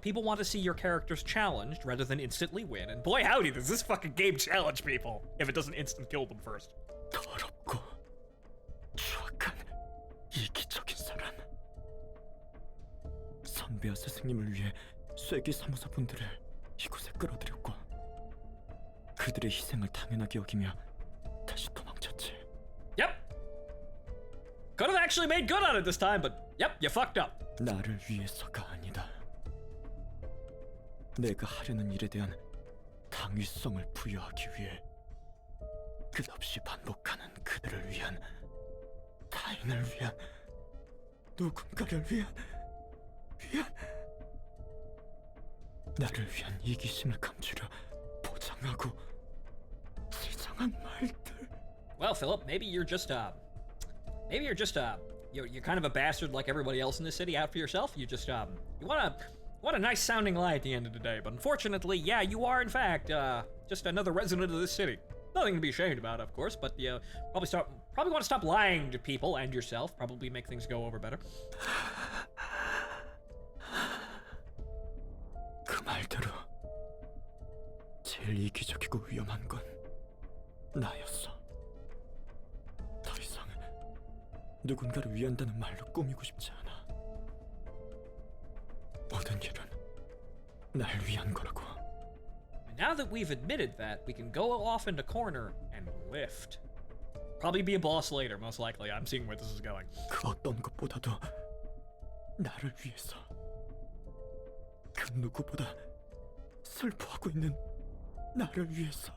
people want to see your characters challenged rather than instantly win. And boy, howdy, does this fucking game challenge people if it doesn't instant kill them first. 더럽고 추악한 이기적인 사람. 선배와 스승님을 위해 쇠기 사무소 분들을 이곳에 끌어들였고 그들의 희생을 당연하게 여기며 다시 도망쳤지. Yep. Could have actually made good on it this time, but yep, you fucked up. 나를 위해서가 아니다. 내가 하려는 일에 대한 당위성을 부여하기 위해 끝없이 반복하는 그들을 위한, 타인을 위한, 누군가를 위한 나를 위한 이기심을 감추려 포장하고 지정한 말들. Well, Philip, maybe you're just you're kind of a bastard like everybody else in the city out for yourself. You just you want a nice sounding lie at the end of the day, but unfortunately, yeah, you are in fact just another resident of this city. Nothing to be ashamed about, of course, but you probably want to stop lying to people and yourself. Probably make things go over better. 그 말대로 제일 이기적이고 위험한 건 나였어. 더 이상 누군가를 위한다는 말로 꾸미고 싶지 않아. 모든 일은 날 위한 거라고. Now that we've admitted that, we can go off into corner and lift. Probably be a boss later, most likely. I'm seeing where this is going. 그 어떤 것보다도 나를 위해서, 그 누구보다 슬퍼하고 있는 나를 위해서.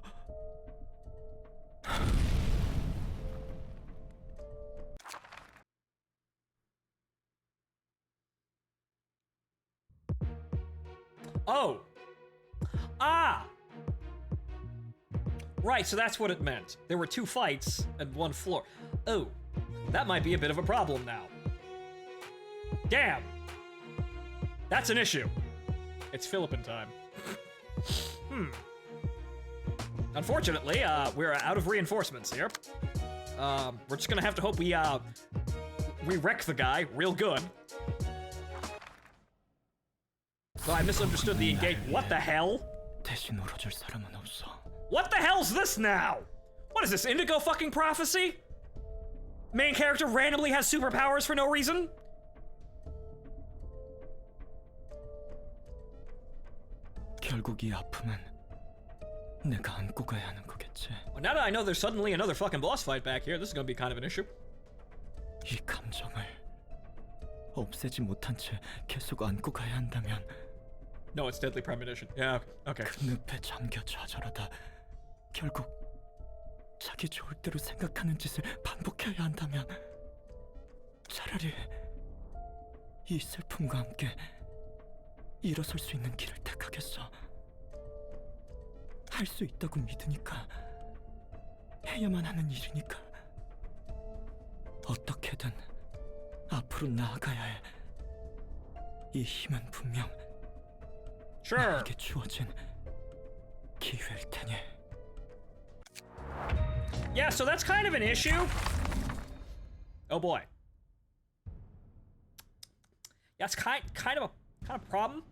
Oh! Ah! Right, so that's what it meant. There were 2 fights and 1 floor. Oh, that might be a bit of a problem now. Damn! That's an issue. It's Philippine time. Unfortunately, we're out of reinforcements here. We're just gonna have to hope we wreck the guy real good. So I misunderstood the engage. What the hell? 대신 울어줄 사람은 없어. What the hell's this now? What is this, Indigo fucking prophecy? Main character randomly has superpowers for no reason? 결국 이 아픔은 내가 안고 가야 하는 거겠지. Well, now that I know there's suddenly another fucking boss fight back here, this is gonna be kind of an issue. 이 감정을 없애지 못한 채 계속 안고 가야 한다면. No, it's deadly premonition. Yeah, okay. 그 늪에 잠겨 좌절하다 결국 자기 좋을 대로 생각하는 짓을 반복해야 한다면 차라리 이 슬픔과 함께 일어설 수 있는 길을 택하겠어. 할 수 있다고 믿으니까, 해야만 하는 일이니까. 어떻게든 앞으로 나아가야 해. 이 힘은 분명 나에게 주어진 기회일 테니. Yeah, so that's kind of an issue. Oh boy. That's kind of a problem.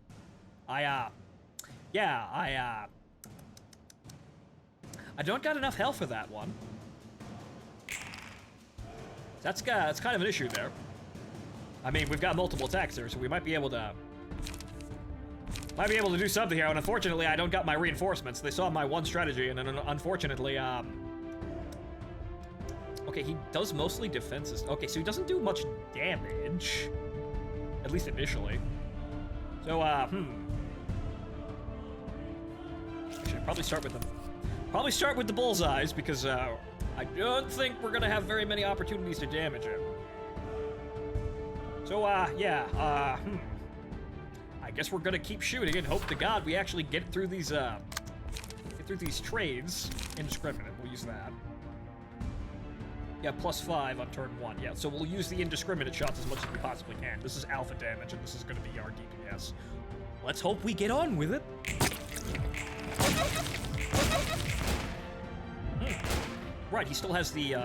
I don't got enough health for that one. That's kind of an issue there. I mean, we've got multiple attacks there, so we might be able to do something here. And unfortunately, I don't got my reinforcements. They saw my one strategy, and then unfortunately, okay, he does mostly defenses. Okay, so he doesn't do much damage, at least initially. So, I should probably start with them. Probably start with the bullseyes, because I don't think we're gonna have very many opportunities to damage him. So, I guess we're gonna keep shooting and hope to God we actually get through these trades. Indiscriminate, we'll use that. Yeah, +5 on turn 1, yeah, so we'll use the indiscriminate shots as much as we possibly can. This is alpha damage, and this is gonna be our DPS. Let's hope we get on with it. Right, he still has the,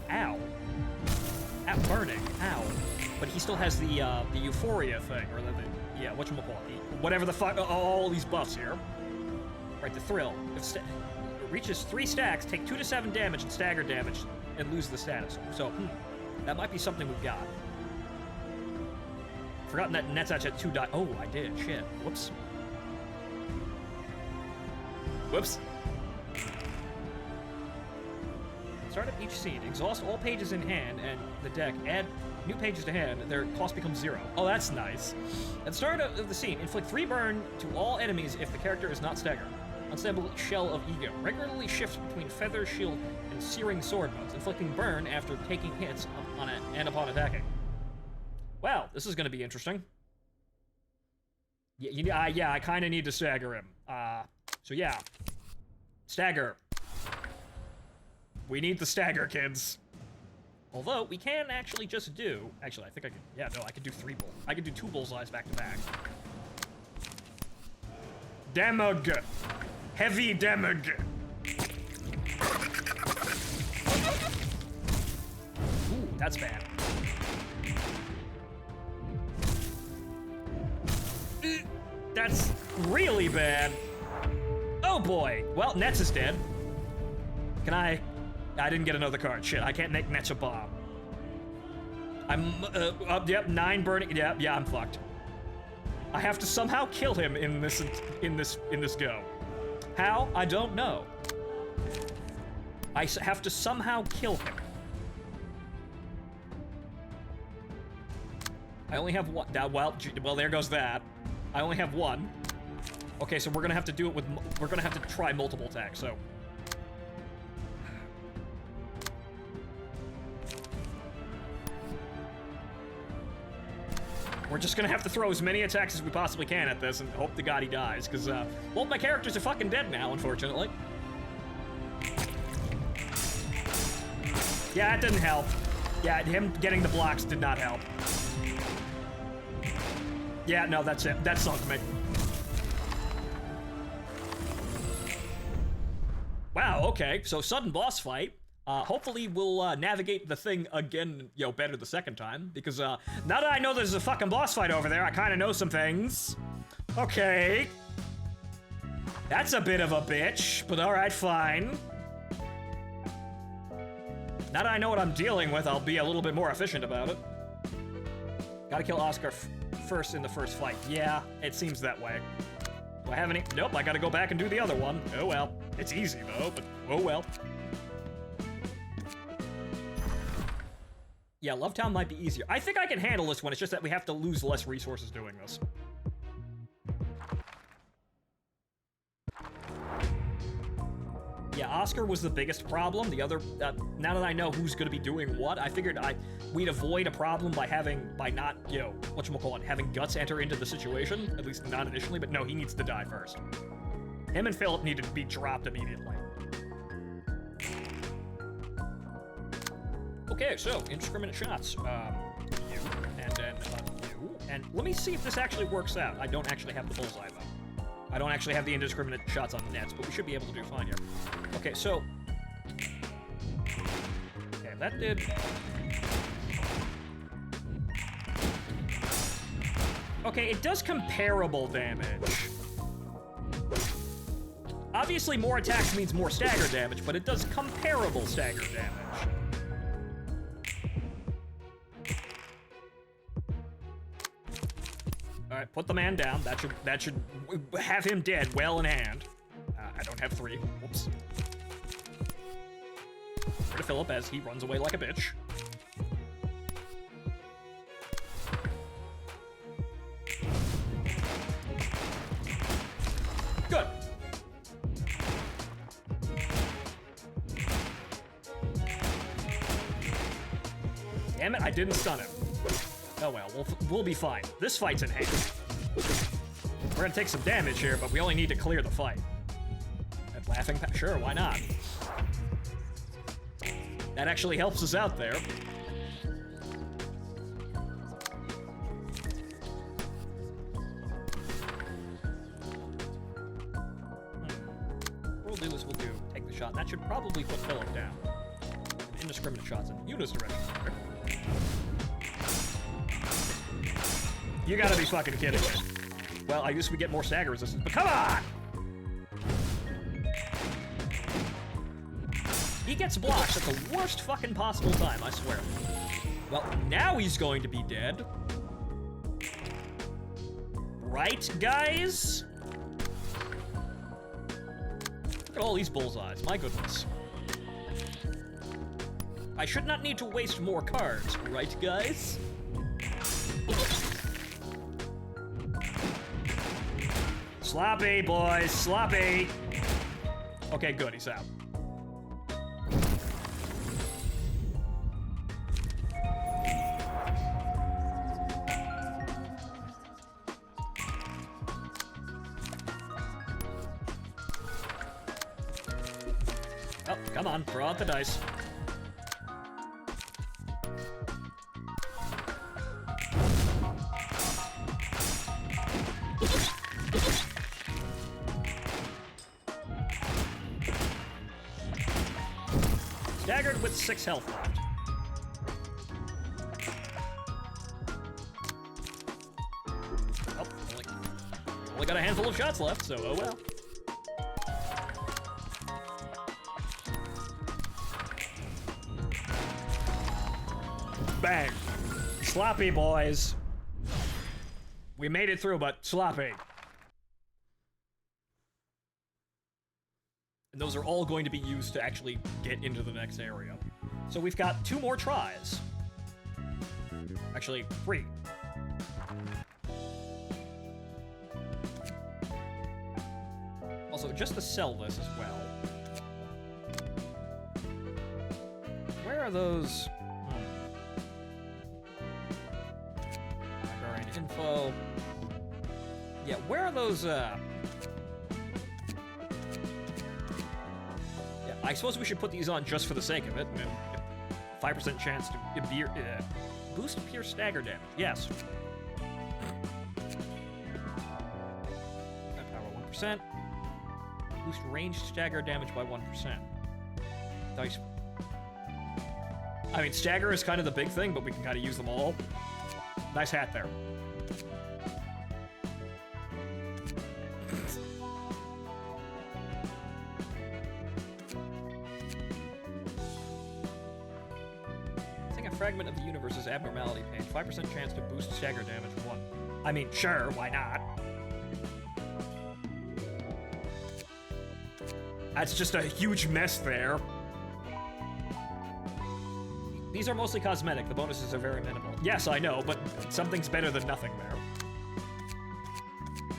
ow. Burning, ow. But he still has the euphoria thing, or yeah, whatchamacallit, whatever the fuck, all these buffs here. Right, the thrill. If it reaches 3 stacks, take 2 to 7 damage and stagger damage, and lose the status. So, that might be something we've got. Forgotten that nets at 2 die. Oh, I did, shit. Whoops. start of each scene, exhaust all pages in hand and the deck, add new pages to hand, their cost becomes 0. Oh, that's nice. At the start of the scene, inflict 3 burn to all enemies if the character is not staggered. Unstable Shell of Ego. Regularly shifts between Feather, Shield, and Searing Sword modes, inflicting burn after taking hits and upon attacking. Well, this is going to be interesting. Yeah, I kind of need to stagger him. So yeah. Stagger. We need the stagger, kids. Although, we can actually just do... Actually, I think I could... Yeah, no, I could do 3 bull. I could do 2 bullseyes back to back. Damage. Heavy damage. Ooh, that's bad. That's really bad. Oh boy. Well, Nets is dead. Can I didn't get another card. Shit, I can't make Nets a bomb. I'm yep, 9 burning. Yeah, I'm fucked. I have to somehow kill him in this go. How? I don't know. I have to somehow kill him. I only have one. Well, there goes that. I only have 1. Okay, so we're gonna have to do it with. We're gonna have to try multiple attacks. So. We're just gonna have to throw as many attacks as we possibly can at this and hope to God he dies, because both my characters are fucking dead now, unfortunately. Yeah, it didn't help. Yeah, him getting the blocks did not help. Yeah, no, that's it. That sunk me. Wow, okay, so sudden boss fight. Hopefully we'll navigate the thing again, better the second time, because now that I know there's a fucking boss fight over there, I kind of know some things. Okay. That's a bit of a bitch, but alright, fine. Now that I know what I'm dealing with, I'll be a little bit more efficient about it. Gotta kill Oscar first in the first fight. Yeah, it seems that way. Do I have any? Nope, I gotta go back and do the other one. Oh well. It's easy though, but oh well. Yeah, Lovetown might be easier. I think I can handle this one, it's just that we have to lose less resources doing this. Yeah, Oscar was the biggest problem. The other, now that I know who's gonna be doing what, I figured we'd avoid a problem by not, whatchamacallit, having Guts enter into the situation, at least not initially, but no, he needs to die first. Him and Philip needed to be dropped immediately. Okay, so, indiscriminate shots. You, and then, you. And let me see if this actually works out. I don't actually have the bullseye, though. I don't actually have the indiscriminate shots on the nets, but we should be able to do fine here. Okay, so... Okay, that did... Okay, it does comparable damage. Obviously, more attacks means more stagger damage, but it does comparable stagger damage. Alright, put the man down. That should have him dead well in hand. I don't have 3. Whoops. To Philip as he runs away like a bitch. Good. Damn it, I didn't stun him. Oh well, we'll be fine. This fight's in hand. We're gonna take some damage here, but we only need to clear the fight. And laughing, sure, why not? That actually helps us out there. What we'll do is take the shot. That should probably put Philip down. And indiscriminate shots in Yuna's direction there. You gotta be fucking kidding me. Well, I guess we get more stagger resistance, but come on! He gets blocked at the worst fucking possible time, I swear. Well, now he's going to be dead. Right, guys? Look at all these bullseyes, my goodness. I should not need to waste more cards, right, guys? Sloppy, boys, sloppy. Okay, good, he's out. Oh, come on, throw out the dice. Staggered with 6 health left. Oh, only got a handful of shots left, so oh well. Bang. Sloppy, boys. We made it through, but sloppy. And those are all going to be used to actually get into the next area. So we've got 2 more tries. Actually, 3. Also, just to sell this as well. Where are those? Librarian info. Yeah, where are those, I suppose we should put these on just for the sake of it. 5% chance to boost pure stagger damage. Yes. Power 1%. Boost ranged stagger damage by 1%. Dice. I mean, stagger is kind of the big thing, but we can kind of use them all. Nice hat there. Fragment of the universe's abnormality page. 5% chance to boost stagger damage 1. I mean, sure, why not? That's just a huge mess there. These are mostly cosmetic. The bonuses are very minimal. Yes, I know, but something's better than nothing there.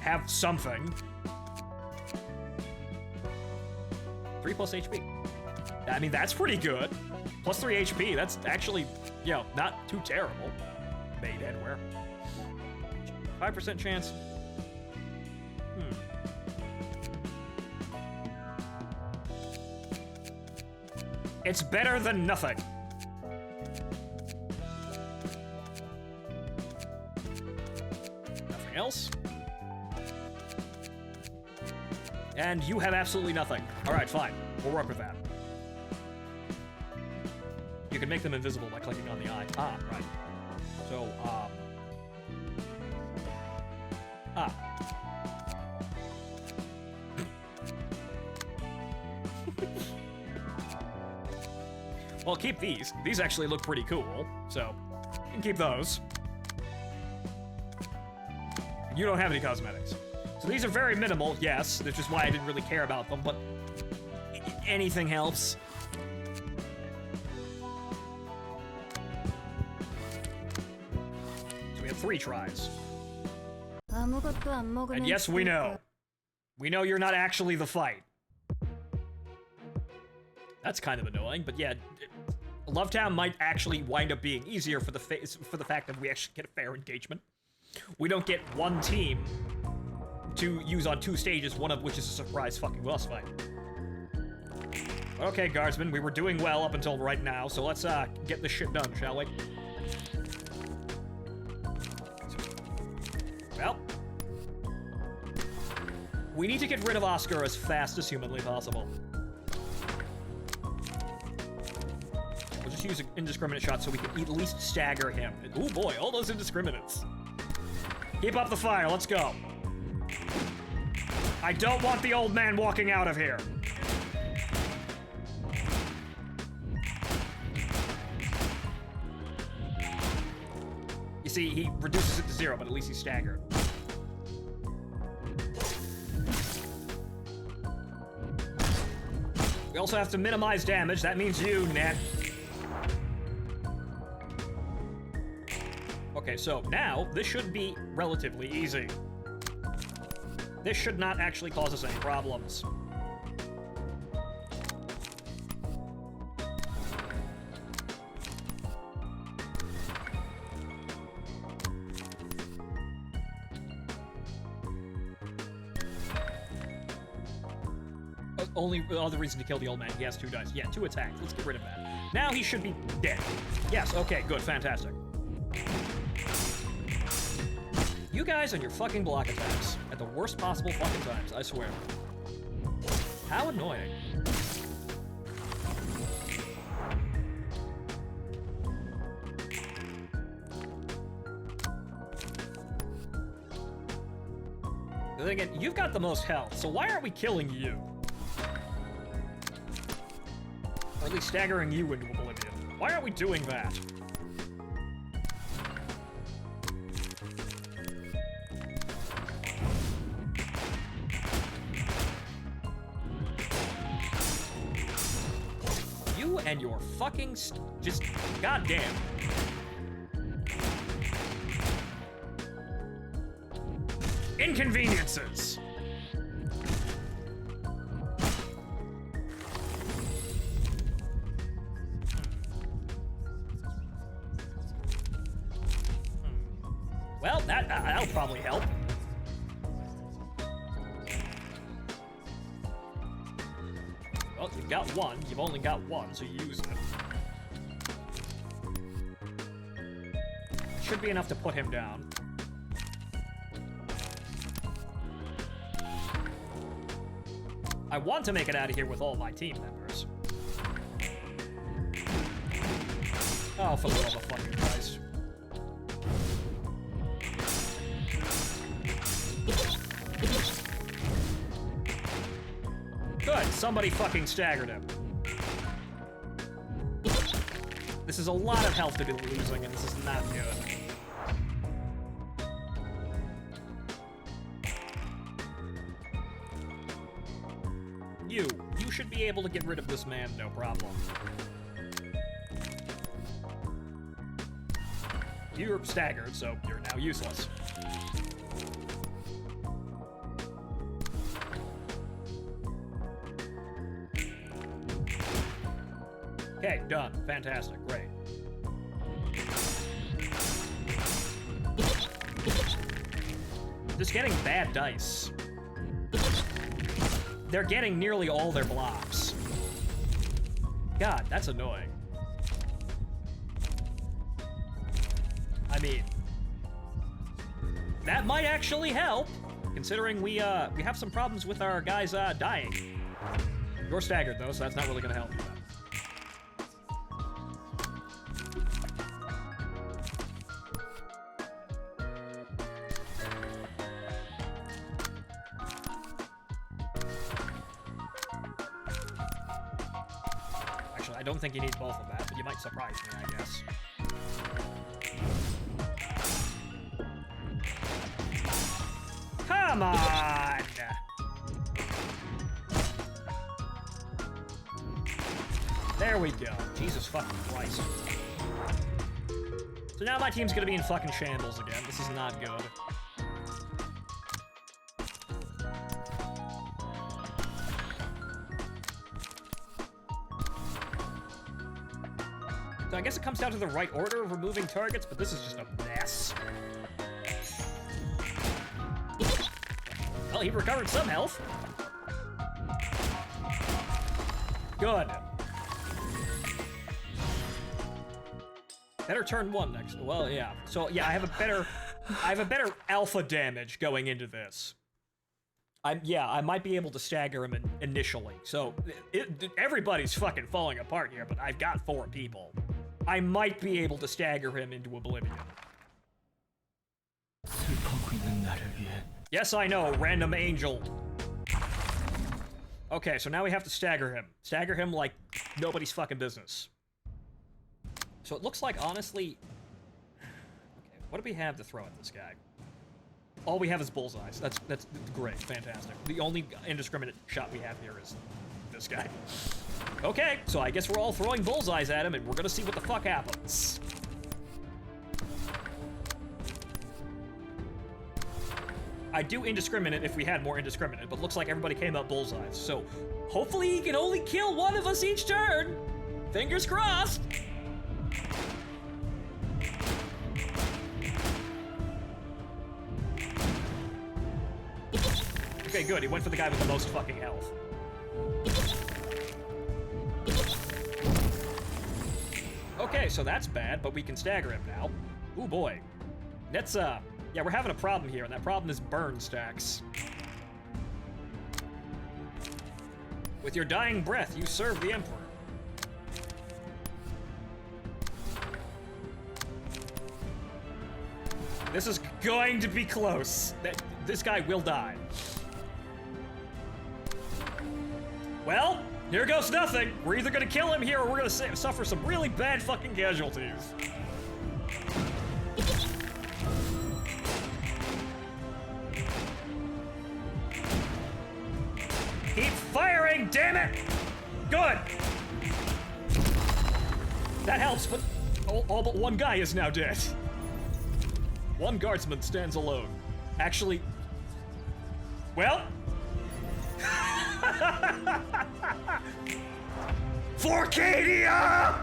Have something. 3 plus HP. I mean, that's pretty good. Plus 3 HP, that's actually, you know, not too terrible. Made headwear. 5% chance. It's better than nothing. Nothing else. And you have absolutely nothing. All right, fine. We'll work with that. You can make them invisible by clicking on the eye. Ah, right. So, Well, keep these. These actually look pretty cool, so you can keep those. You don't have any cosmetics. So these are very minimal, yes, which is why I didn't really care about them, but anything helps. So we have 3 tries. And yes, we know. We know you're not actually the fight. That's kind of annoying, but yeah, Lovetown might actually wind up being easier for the fact that we actually get a fair engagement. We don't get one team to use on 2 stages, one of which is a surprise fucking boss fight. Okay, guardsmen, we were doing well up until right now, so let's get this shit done, shall we? Well, we need to get rid of Oscar as fast as humanly possible. We'll just use an indiscriminate shot so we can at least stagger him. Oh boy, all those indiscriminates. Keep up the fire, let's go. I don't want the old man walking out of here. You see, he reduces it to 0, but at least he's staggered. We also have to minimize damage. That means you, Ned. Okay, so now this should be relatively easy. This should not actually cause us any problems. Only other reason to kill the old man. He has 2 dice. Yeah, 2 attacks. Let's get rid of that. Now he should be dead. Yes, okay, good, fantastic. You guys and your fucking block attacks. At the worst possible fucking times, I swear. How annoying. Then again, you've got the most health, so why aren't we killing you? Or at least staggering you into oblivion. Why aren't we doing that? You and your fucking just goddamn. Inconveniences. Well, that'll probably help. Well, you've got 1. You've only got 1, so you use it. Should be enough to put him down. I want to make it out of here with all my team members. Oh, for the love of fucking Christ. Good, somebody fucking staggered him. This is a lot of health to be losing, and this is not good. You should be able to get rid of this man, no problem. You're staggered, so you're now useless. Okay, done. Fantastic. Great. Just getting bad dice. They're getting nearly all their blocks. God, that's annoying. I mean, that might actually help, considering we have some problems with our guys dying. You're staggered though, so that's not really gonna help you. I don't think you need both of that, but you might surprise me, I guess. Come on! There we go. Jesus fucking Christ. So now my team's gonna be in fucking shambles again. This is not good. So I guess it comes down to the right order of removing targets, but this is just a mess. Well, he recovered some health. Good. Better turn 1 next. Well, yeah. So yeah, I have a better alpha damage going into this. I might be able to stagger him initially. So everybody's fucking falling apart here, but I've got 4 people. I might be able to stagger him into oblivion. Yes, I know, random angel. Okay, so now we have to stagger him. Stagger him like nobody's fucking business. So it looks like, honestly... Okay, what do we have to throw at this guy? All we have is bullseyes. That's great, fantastic. The only indiscriminate shot we have here is this guy. Okay, so I guess we're all throwing bullseyes at him, and we're gonna see what the fuck happens. I'd do indiscriminate if we had more indiscriminate, but looks like everybody came out bullseyes. So hopefully he can only kill one of us each turn. Fingers crossed. Okay, good. He went for the guy with the most fucking health. Okay, so that's bad, but we can stagger him now. Ooh, boy. That's, yeah, we're having a problem here, and that problem is burn stacks. With your dying breath, you serve the Emperor. This is going to be close. This guy will die. Well, here goes nothing. We're either gonna kill him here or we're gonna suffer some really bad fucking casualties. Keep firing, damn it! Good! That helps, but all but one guy is now dead. One guardsman stands alone. Actually, well... Forcadia!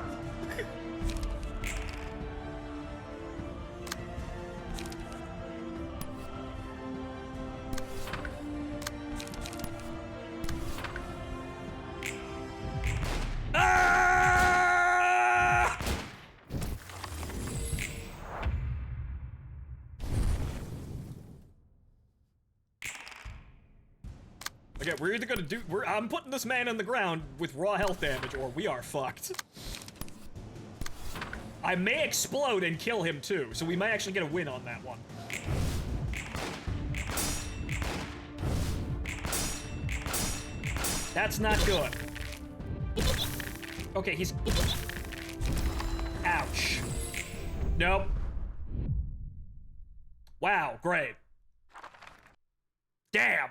Ah! Okay, we're either gonna do. I'm putting this man in the ground with raw health damage, or we are fucked. I may explode and kill him too, so we might actually get a win on that one. That's not good. Okay, he's... Ouch. Nope. Wow, great. Damn.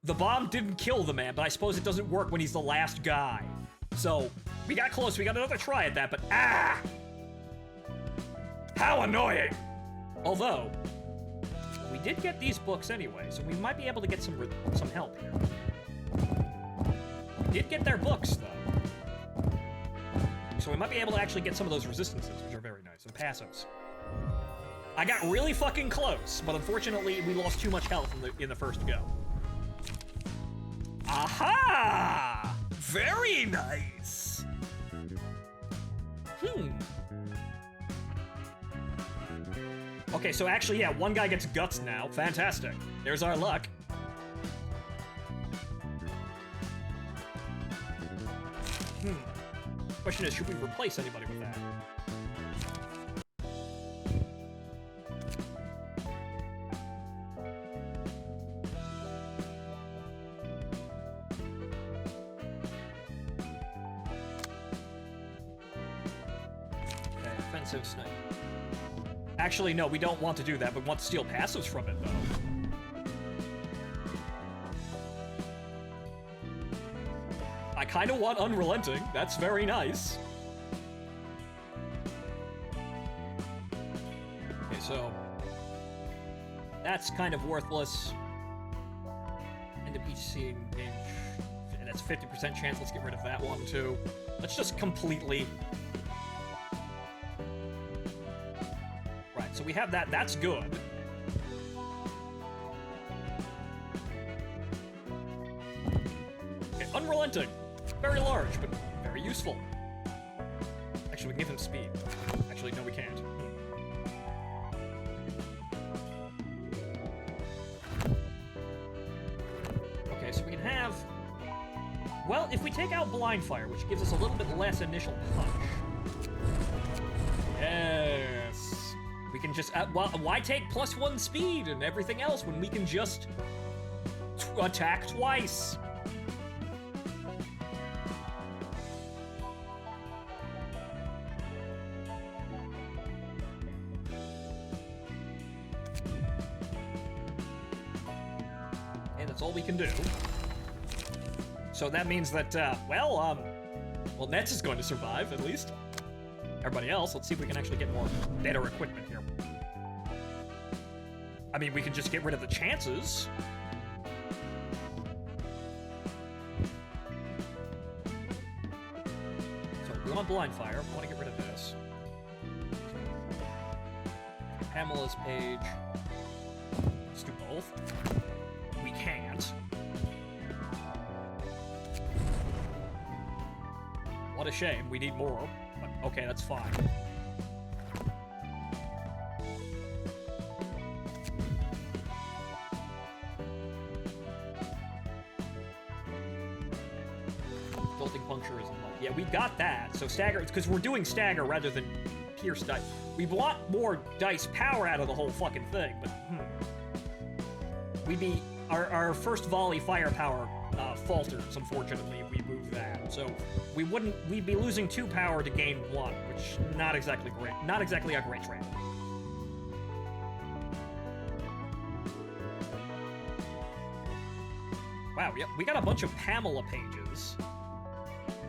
The bomb didn't kill the man, but I suppose it doesn't work when he's the last guy. So, we got close, we got another try at that, but ah! How annoying! Although, we did get these books anyway, so we might be able to get some help here. We did get their books, though. So we might be able to actually get some of those resistances, which are very nice, and passives. I got really fucking close, but unfortunately, we lost too much health in the first go. Aha! Very nice! Okay, so actually, yeah, one guy gets guts now. Fantastic. There's our luck. Question is, should we replace anybody with that? Okay, offensive snipe. Actually, no, we don't want to do that, but want to steal passives from it, though. I kind of want Unrelenting. That's very nice. Okay, so... that's kind of worthless. End of each scene, and that's 50% chance. Let's get rid of that one, too. Let's just completely... Right, so we have that. That's good. Okay, Unrelenting. Very large, but very useful. Actually, we can give him speed. Actually, no, we can't. Okay, so we can have... well, if we take out Blind Fire, which gives us a little bit less initial punch. Yes. We can just... well, why take +1 speed and everything else when we can just attack twice? That's all we can do. So that means that, well, Nets is going to survive, at least. Everybody else, let's see if we can actually get more better equipment here. I mean, we can just get rid of the chances. So we want blind fire. We want to get rid of this. Pamela's page. Let's do both. We can't. What a shame. We need more. But okay, that's fine. Jolting puncture is unlucky. Yeah, we got that. So stagger, because we're doing stagger rather than pierce dice. We want more dice power out of the whole fucking thing, but we'd be our first volley firepower falters. Unfortunately, we move that, so we'd be losing 2 power to gain 1, which not exactly great. Not exactly a great trade. Wow, yep, we got a bunch of Pamela pages.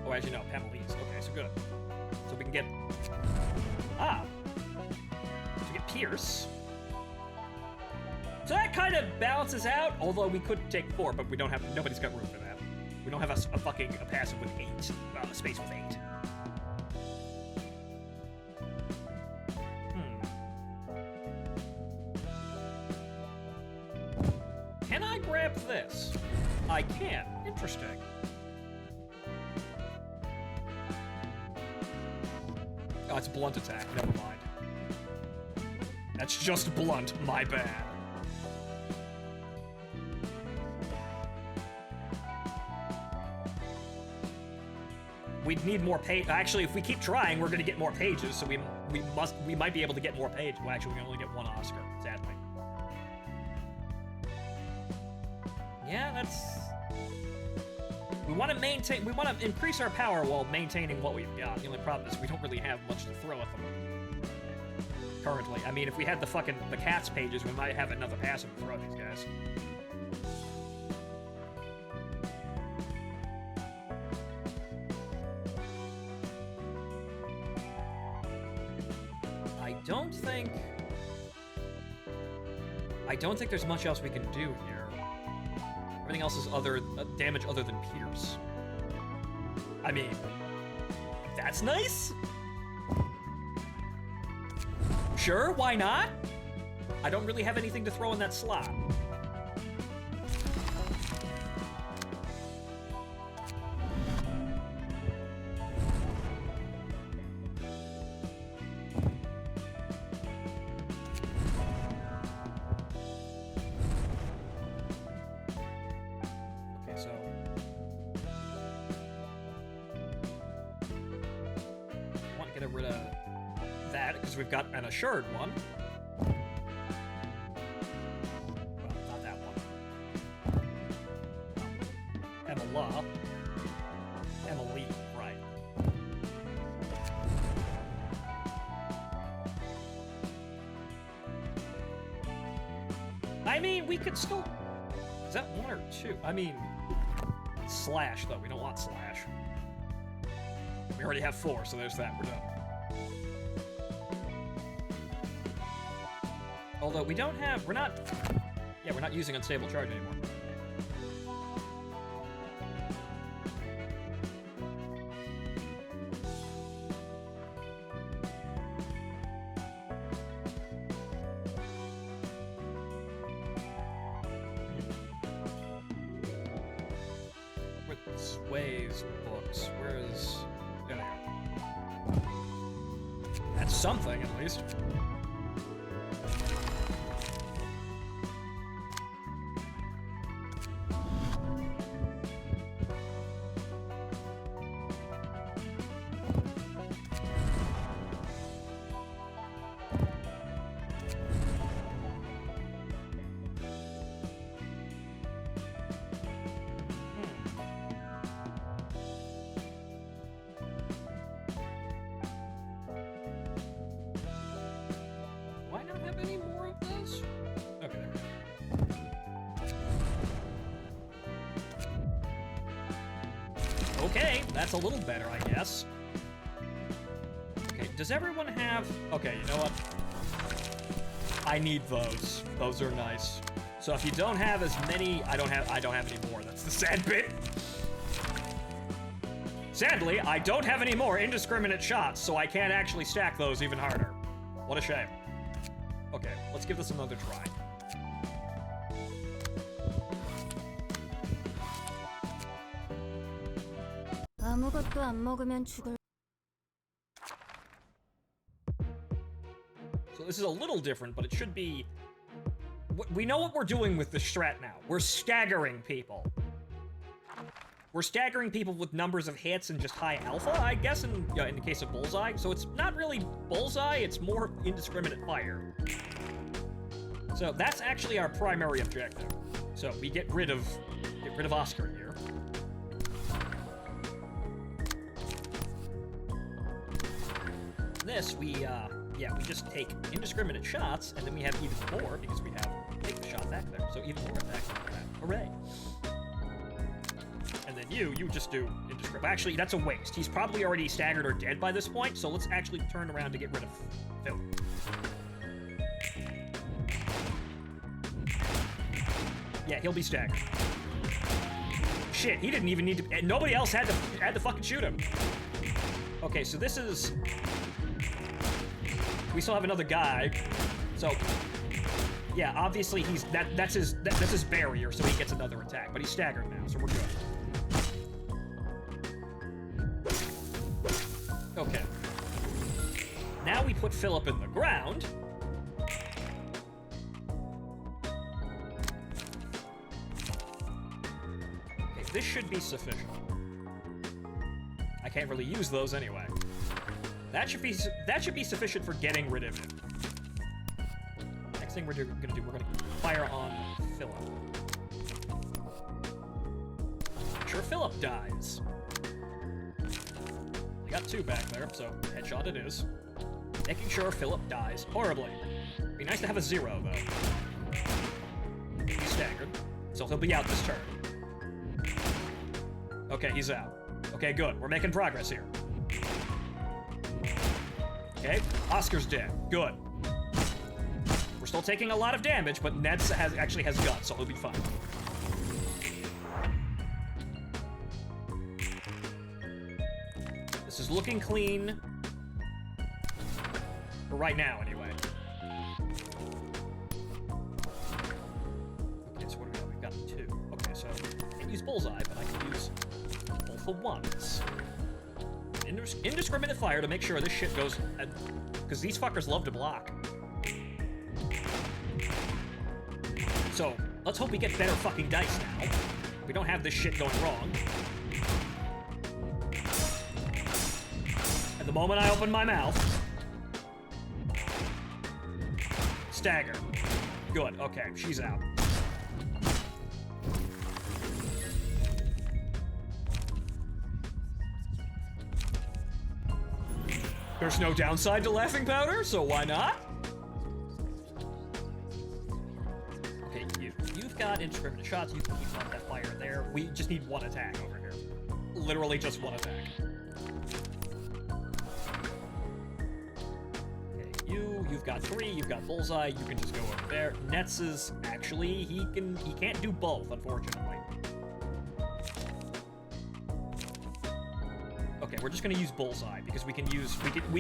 Oh, actually, no, Pamelese. Okay, so good. So we can get... So we get Pierce. So that kind of balances out, although we could take 4, but we don't have... Nobody's got room for that. We don't have a fucking passive with 8. Space with 8. Can I grab this? I can. Interesting. Oh, it's blunt attack. Never mind. That's just blunt. My bad. We'd need more page. Actually, if we keep trying, we're gonna get more pages. So we might be able to get more pages. Well, actually, we can only get 1 Oscar. Sadly. Yeah, that's. We want to maintain. We want to increase our power while maintaining what we've got. The only problem is we don't really have much to throw at them currently. I mean, if we had the cats pages, we might have another passive to throw at these guys. I don't think there's much else we can do here. Everything else is damage other than pierce. I mean, that's nice. Sure, why not? I don't really have anything to throw in that slot. We've got an assured one. Well, not that one. Emila. Emily, right. I mean, we could still... Is that 1 or 2? I mean... Slash, though. We don't want slash. We already have 4, so there's that. We're done. Although we don't have, we're not using unstable charge anymore. With Sway's books, where is, there they go. That's something, at least. Okay, that's a little better, I guess. Okay, does everyone have... Okay, you know what? I need those. Those are nice. So if you don't have as many, I don't have any more. That's the sad bit. Sadly, I don't have any more indiscriminate shots, so I can't actually stack those even harder. What a shame. Okay, let's give this another try. 아무것도 안 먹으면 죽을. So this is a little different, but it should be... We know what we're doing with the strat now. We're staggering people. We're staggering people with numbers of hits and just high alpha, I guess, in the case of Bullseye. So it's not really Bullseye, it's more indiscriminate fire. So that's actually our primary objective. So we get rid of Oscar here. This, we just take indiscriminate shots, and then we have even more, because we have take the shot back there. So even more attack like that. Hooray. And then you just do indiscriminate. Actually, that's a waste. He's probably already staggered or dead by this point, so let's actually turn around to get rid of Phil. Yeah, he'll be staggered. Shit, he didn't even need to... Nobody else had to fucking shoot him. Okay, so this is... We still have another guy, so... Yeah, obviously that's his barrier, so he gets another attack, but he's staggered now, so we're good. Okay. Now we put Philip in the ground. Okay, this should be sufficient. I can't really use those anyway. That should be sufficient for getting rid of it. Next thing we're gonna fire on Philip. Make sure Philip dies. We got two back there, so headshot it is. Making sure Philip dies horribly. Be nice to have a 0 though. He's staggered, so he'll be out this turn. Okay, he's out. Okay, good. We're making progress here. Okay, Oscar's dead. Good. We're still taking a lot of damage, but Neds actually has guts, so he'll be fine. This is looking clean. For right now, anyway. Okay, so what do we have? We've got 2. Okay, so I can use Bullseye, but I can use both the ones. Indiscriminate fire to make sure this shit goes... Because these fuckers love to block. So, let's hope we get better fucking dice now. We don't have this shit going wrong. And the moment I open my mouth... Stagger. Good, okay, she's out. There's no downside to laughing powder, so why not? Okay, you've got indiscriminate shots. You can keep on that fire there. We just need one attack over here. Literally just one attack. Okay, you've got 3. You've got Bullseye. You can just go over there. Nets is actually he can't do both, unfortunately. Okay, we're just gonna use Bullseye because we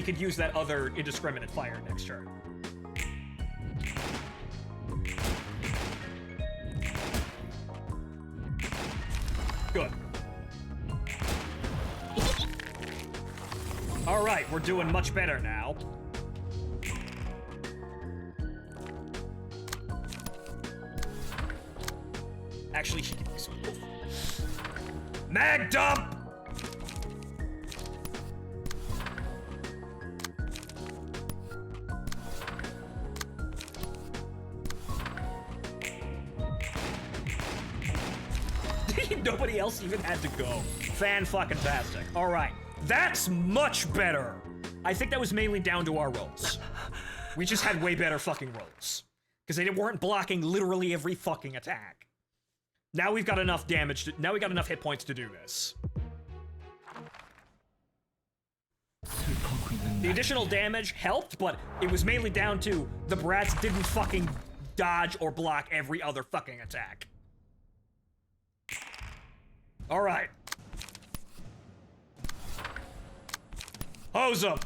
could use that other indiscriminate fire next turn. Good. All right, we're doing much better now. Actually, she can use mag dump. Nobody else even had to go. Fan-fucking-tastic. All right. That's much better. I think that was mainly down to our rolls. We just had way better fucking rolls. Because they weren't blocking literally every fucking attack. Now we've got enough damage now we got enough hit points to do this. 슬퍼 있는 The additional damage helped, but it was mainly down to the brats didn't fucking dodge or block every other fucking attack. All right. Hose him.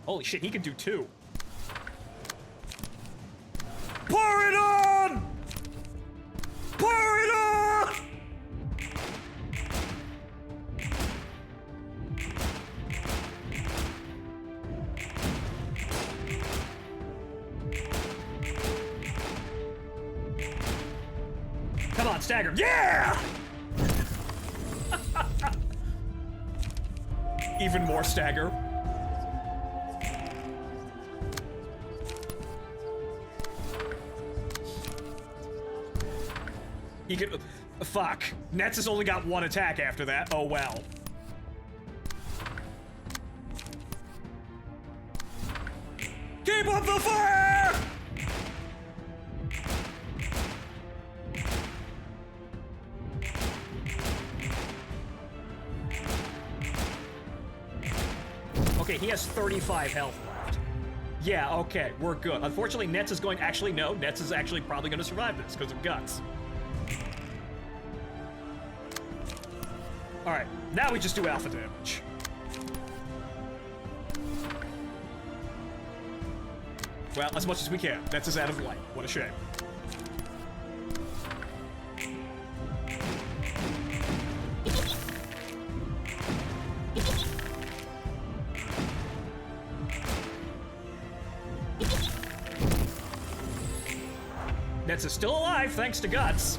Holy shit, he can do 2. Pour it on! Pour it on! Come on, stagger. Yeah! Even more stagger. He could. Fuck. Nets has only got 1 attack after that. Oh well. Keep up the fire! Okay, he has 35 health left. Yeah, okay, we're good. Unfortunately, Nets is going. Actually, no. Nets is actually probably going to survive this because of guts. Alright, now we just do alpha damage. Well, as much as we can. Nets is out of light. What a shame. Nets is still alive thanks to guts.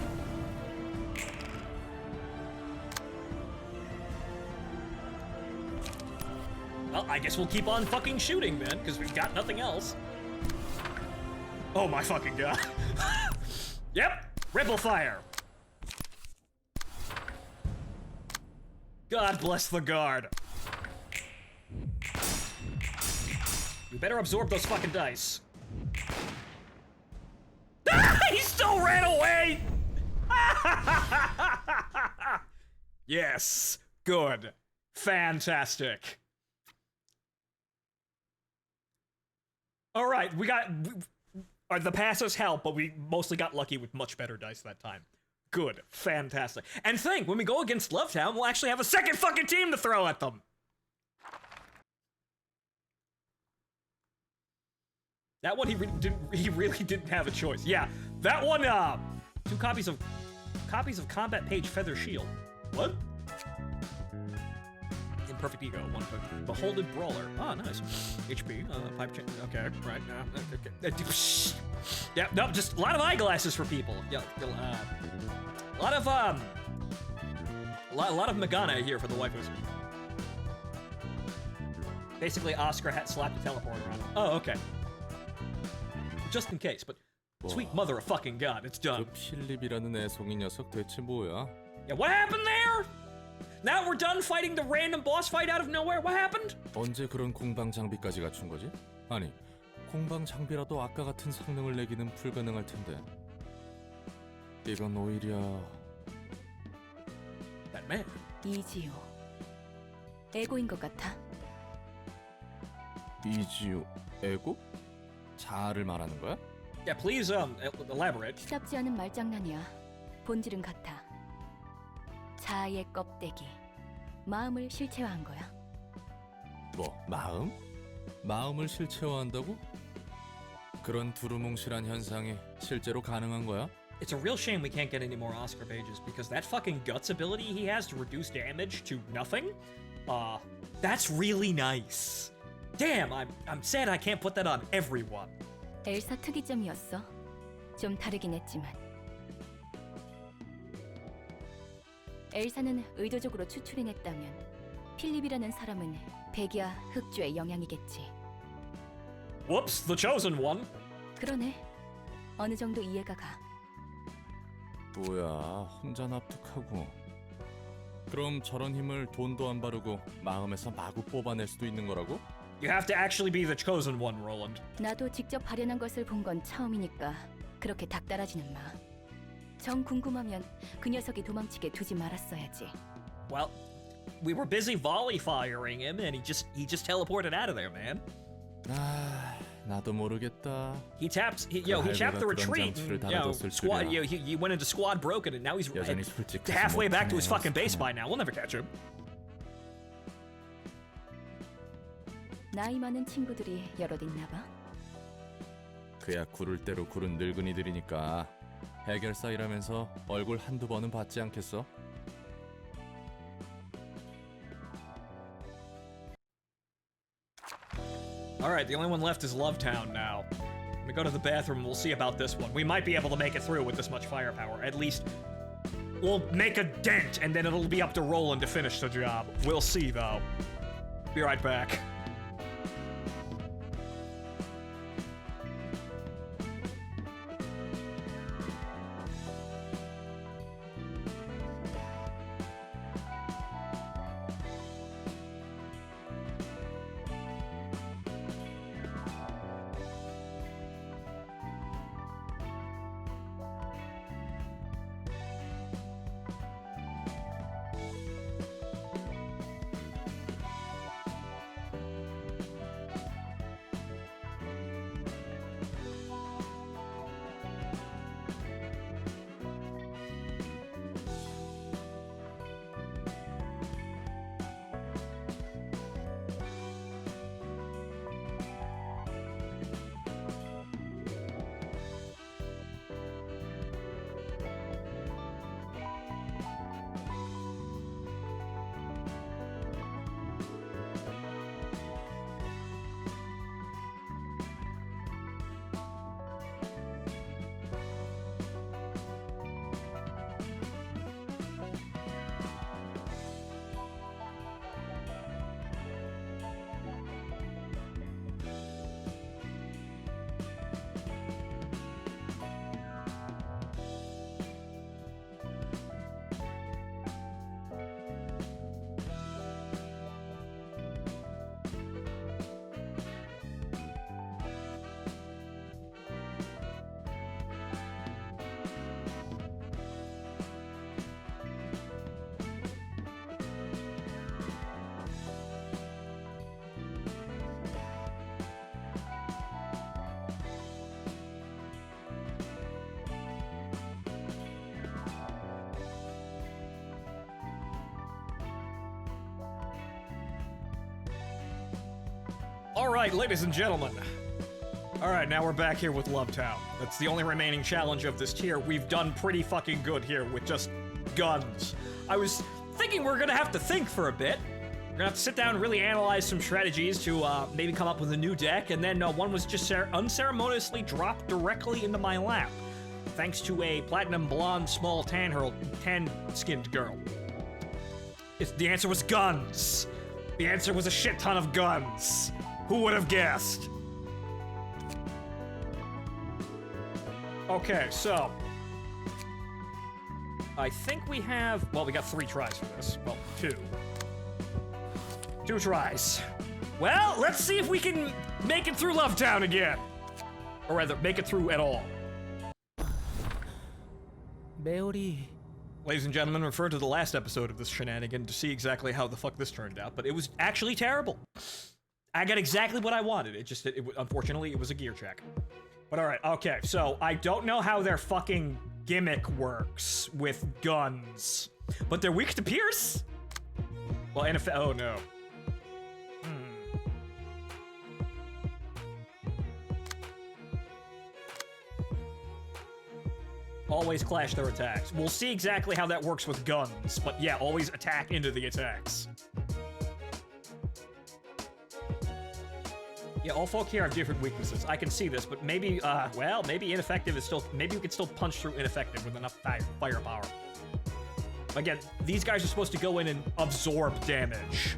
Well, I guess we'll keep on fucking shooting then, because we've got nothing else. Oh my fucking god. Yep, ripple fire. God bless the guard. We better absorb those fucking dice. He still ran away! Yes, good. Fantastic. All right, the passes help, but we mostly got lucky with much better dice that time. Good, fantastic. And think, when we go against Lovetown, we'll actually have a second fucking team to throw at them. That one, he really didn't have a choice. Yeah, that one, 2 copies of Combat Page Feather Shield. What? Imperfect Ego, 1 Beholden Brawler. Ah, nice. HP, pipe chain. Okay, right now. Okay. Yeah, no, just a lot of eyeglasses for people. Yeah, a lot of Magana here for the waifus. Basically, Oscar had slapped the teleporter on him. Oh, okay. Just in case, but sweet mother of fucking god, it's done. 필립이라는 애송이 녀석 대체 뭐야? Yeah, what happened there? Now we're done fighting the random boss fight out of nowhere. What happened? 언제 그런 공방 장비까지 갖춘 거지? 아니, 공방 장비라도 아까 같은 성능을 내기는 불가능할 텐데. 이건 오히려 Batman. 이지호. 에고인 것 같아. 이지우 에고? 자아를 말하는 거야? Yeah, please elaborate. 시답지 않은 말장난이야. 본질은 같아. 자아의 껍데기. 마음을 실체화한 거야. 뭐, 마음? 마음을 실체화한다고? 그런 두루뭉실한 현상이 실제로 가능한 거야? It's a real shame we can't get any more Oscar pages because that fucking guts ability he has to reduce damage to nothing, that's really nice. Damn, I'm sad I can't put that on everyone. 엘사 특이점이었어. 좀 다르긴 했지만. 엘사는 의도적으로 추출해냈다면 필립이라는 사람은 백이야 흑주의 영향이겠지. Whoops, the chosen one. 그러네. 어느 정도 이해가 가. 뭐야, 혼자 납득하고. 그럼 저런 힘을 돈도 안 바르고 마음에서 마구 뽑아낼 수도 있는 거라고? You have to actually be the chosen one, Roland. 나도 직접 발현한 것을 본 건 처음이니까 그렇게 닥달하지는 마. 정 궁금하면 그 녀석이 도망치게 두지 말았어야지. Well, we were busy volley firing him, and he just teleported out of there, man. 아, 나도 모르겠다. He tapped the retreat. And, he went into squad broken, and now he's halfway back to his fucking base by now. We'll never catch him. 나이 많은 친구들이 여럿 있나 봐. 그야 구를 대로 구른 늙은이들이니까 해결사 일하면서 얼굴 한두 번은 봤지 않겠어? Alright, the only one left is Lovetown now. Let me go to the bathroom, we'll see about this one. We might be able to make it through with this much firepower. At least, we'll make a dent, and then it'll be up to Roland to finish the job. We'll see, though. Be right back. Alright, ladies and gentlemen. Alright, now we're back here with Lovetown. That's the only remaining challenge of this tier. We've done pretty fucking good here with just guns. I was thinking we're gonna have to think for a bit. We're gonna have to sit down and really analyze some strategies to maybe come up with a new deck, and then one was just unceremoniously dropped directly into my lap. Thanks to a platinum blonde, small tan-skinned girl. The answer was guns. The answer was a shit ton of guns. Who would have guessed? Okay, so I think we have, well, we got 3 tries for this. Well, 2. 2 tries. Well, let's see if we can make it through Lovetown again. Or rather, make it through at all. 메오리. Ladies and gentlemen, refer to the last episode of this shenanigan to see exactly how the fuck this turned out, but it was actually terrible. I got exactly what I wanted. Unfortunately, it was a gear check. But alright, okay, so I don't know how their fucking gimmick works with guns. But they're weak to pierce? Well, and if, oh no. Always clash their attacks. We'll see exactly how that works with guns, but yeah, always attack into the attacks. Yeah, all folk here have different weaknesses. I can see this, but maybe, well, maybe ineffective is still, maybe we can still punch through ineffective with enough firepower. Again, these guys are supposed to go in and absorb damage.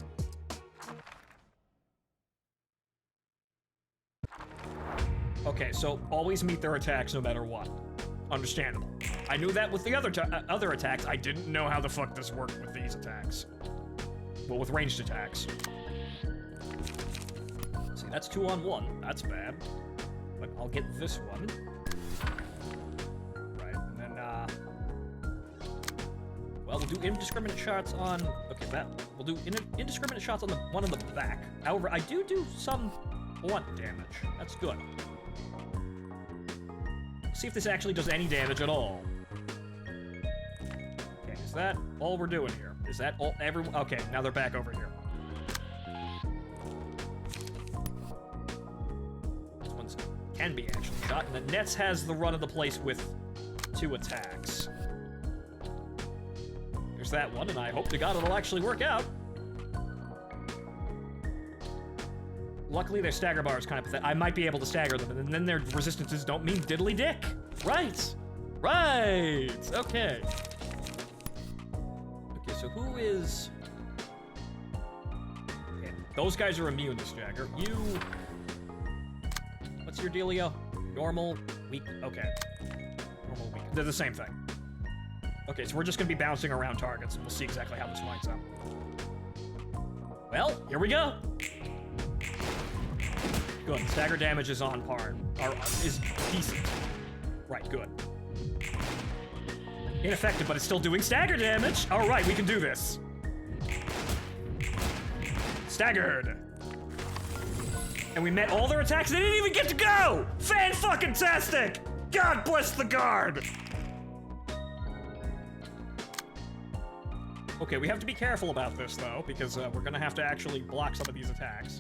Okay, so always meet their attacks no matter what. Understandable. I knew that with the other attacks. I didn't know how the fuck this worked with these attacks. Well, with ranged attacks. See, that's 2 on 1. That's bad. But I'll get this one. Right, and then, well, We'll do indiscriminate shots on... Okay, that... We'll do indiscriminate shots on the one on the back. However, I do some blunt damage. That's good. See if this actually does any damage at all. Okay, is that all we're doing here? Is that all... Everyone... Okay, now they're back over here. This one's can be actually shot, and the Nets has the run of the place with 2 attacks. There's that one, and I hope to God it'll actually work out. Luckily, their stagger bar is kind of pathetic. I might be able to stagger them, and then their resistances don't mean diddly dick. Right. Right. Okay. Okay, so who is... Okay, those guys are immune to stagger. You... What's your dealio? Normal, weak... Okay. Normal, weak. They're the same thing. Okay, so we're just gonna be bouncing around targets, and we'll see exactly how this winds out. Well, here we go. Good. Stagger damage is on par. Is decent. Right, good. Ineffective, but it's still doing stagger damage. All right, we can do this. Staggered. And we met all their attacks. They didn't even get to go. Fan-fucking-tastic. God bless the guard. Okay, we have to be careful about this, though, because we're gonna have to actually block some of these attacks.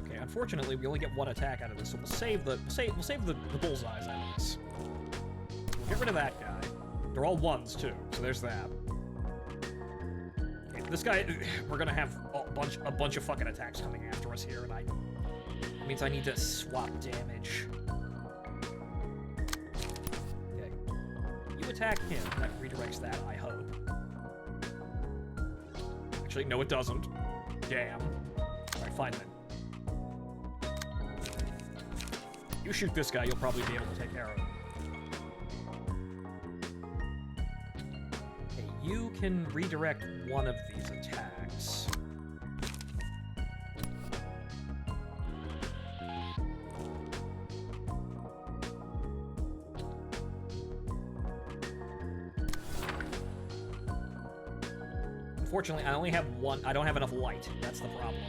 Okay, unfortunately, we only get 1 attack out of this, so we'll save the bullseyes out of this. We'll get rid of that guy. They're all 1s too, so there's that. Okay, this guy, we're gonna have a bunch of fucking attacks coming after us here, and that means I need to swap damage. Attack him. That redirects that, I hope. Actually, no, it doesn't. Damn. Alright, fine then. You shoot this guy, you'll probably be able to take care of him. Okay, you can redirect one of these attacks. Unfortunately, I only have 1. I don't have enough light. That's the problem.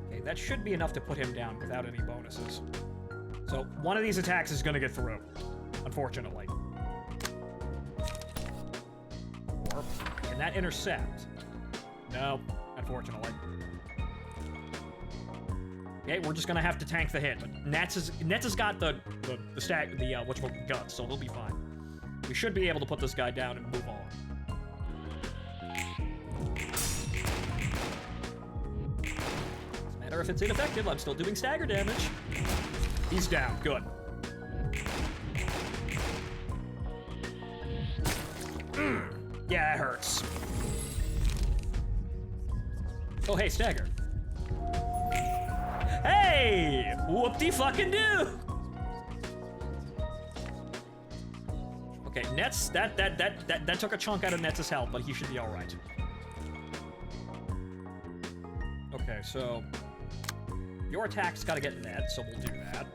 Okay, that should be enough to put him down without any bonuses. So, one of these attacks is gonna get through. Unfortunately. Or, can that intercept? No, unfortunately. Okay, we're just gonna have to tank the hit. But Nets has got the guts, so he'll be fine. We should be able to put this guy down and move on. Doesn't matter if it's ineffective, I'm still doing stagger damage. He's down, good. Yeah, it hurts. Oh, hey, stagger. Hey! Whoop-de-fucking-do! Okay, Nets, that took a chunk out of Nets' health, but he should be alright. Okay, so... Your attack's gotta get Net, so we'll do that.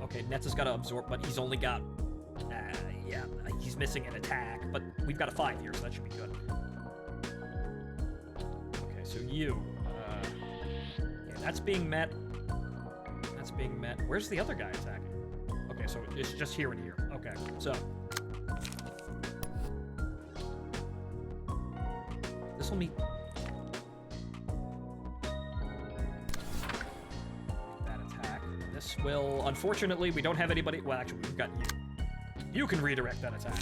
Okay, Nets has gotta absorb, but he's only got... yeah, he's missing an attack, but we've got a 5 here, so that should be good. Okay, so you... yeah, that's being met. Being met. Where's the other guy attacking? Okay, so it's just here and here. Okay, so this will meet that attack. This will, unfortunately, we don't have anybody. Well, actually, we've got you. You can redirect that attack.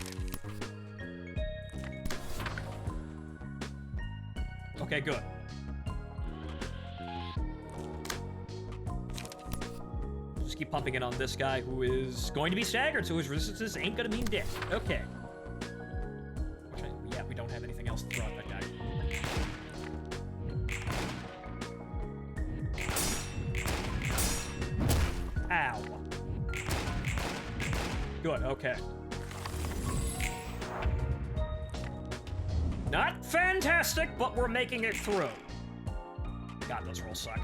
Okay, good. Keep pumping it on this guy who is going to be staggered, so his resistances ain't gonna mean dick. Okay. Yeah, we don't have anything else to throw at that guy. Ow. Good, okay. Not fantastic, but we're making it through. God, those rolls suck.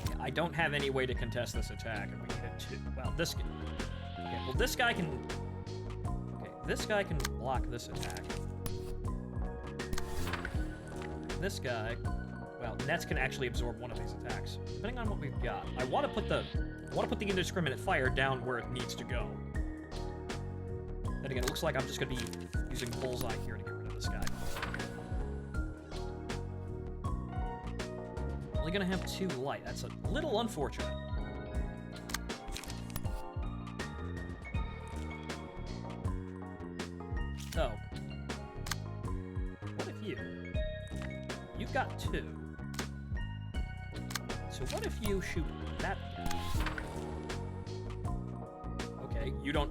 Yeah, I don't have any way to contest this attack, and we need it to. Well, this. Okay, well, this guy can. Okay, this guy can block this attack. This guy. Well, Nets can actually absorb one of these attacks, depending on what we've got. I want to put the indiscriminate fire down where it needs to go. Then again, it looks like I'm just going to be using bullseye here to get rid of this guy. Only going to have 2 light. That's a little unfortunate. So, what if you've got 2. So what if you shoot that? Okay, you don't.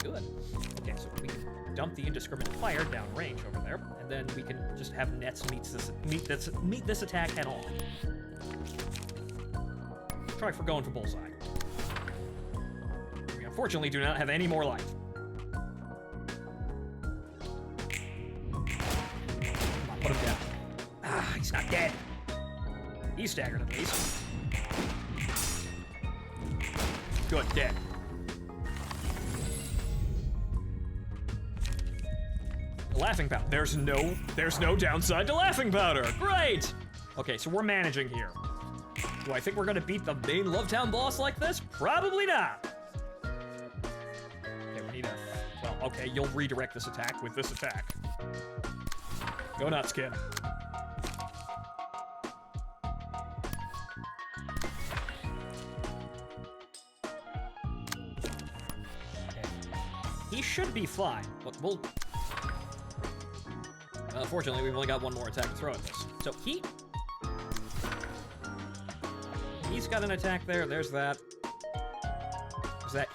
Good. Okay, so we can dump the indiscriminate fire down range over there, and then we can just have Nets meet this attack head on. Try for going for bullseye. We unfortunately do not have any more life. Come on, put him down. Ah, he's not dead. He's staggered at least. Good, dead. Laughing powder. There's no downside to laughing powder. Great. Okay, so we're managing here. Do I think we're gonna beat the main Lovetown boss like this? Probably not. Okay, we need a. Well, okay, you'll redirect this attack with this attack. Go nuts, kid. Okay. He should be fine, but we'll. Unfortunately, we've only got one more attack to throw at this. So he's got an attack there. There's that. Is that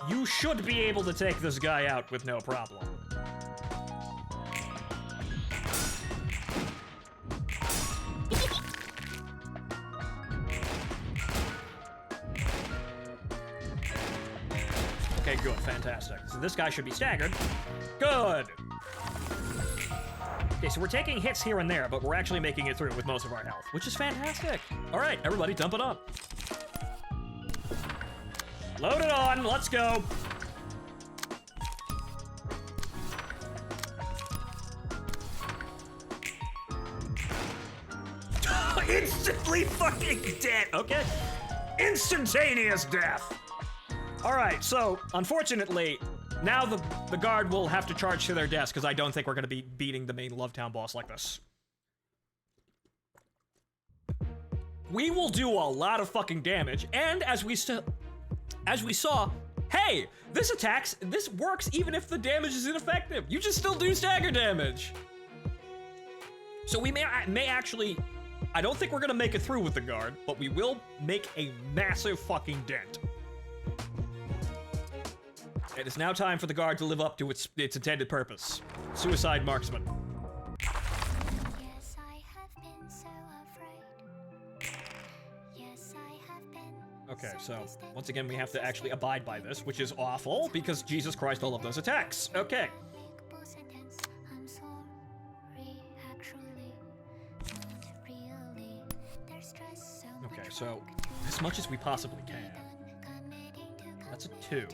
you should be able to take this guy out with no problem. Okay, good, fantastic. So this guy should be staggered. Good. Okay, so we're taking hits here and there, but we're actually making it through with most of our health, which is fantastic. All right, everybody, dump it up. Load it on, let's go. Instantly fucking dead, okay? Instantaneous death. All right, so unfortunately, now the guard will have to charge to their deaths because I don't think we're going to be beating the main Lovetown boss like this. We will do a lot of fucking damage, and as we saw, hey, this works even if the damage is ineffective. You just still do stagger damage. So we may actually, I don't think we're going to make it through with the guard, but we will make a massive fucking dent. It is now time for the guard to live up to its intended purpose. Suicide marksman. Yes, I have been so afraid. Yes, I have been. Okay, so once again we have to actually abide by this, which is awful because Jesus Christ, all of those attacks. Okay. I'm sorry, actually, not really. There's stress so Okay, so as much as we possibly can. That's a 2.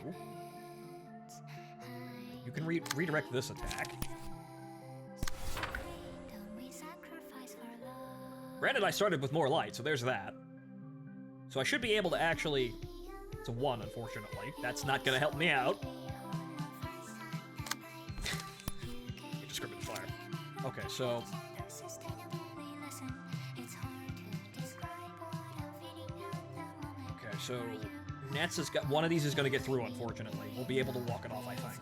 You can redirect this attack. Granted, I started with more light, so there's that. So I should be able to actually... It's a 1, unfortunately. That's not gonna help me out. Indiscriminate fire. Okay, so... Okay, so... Nets has got... One of these is gonna get through, unfortunately. We'll be able to walk it off, I think.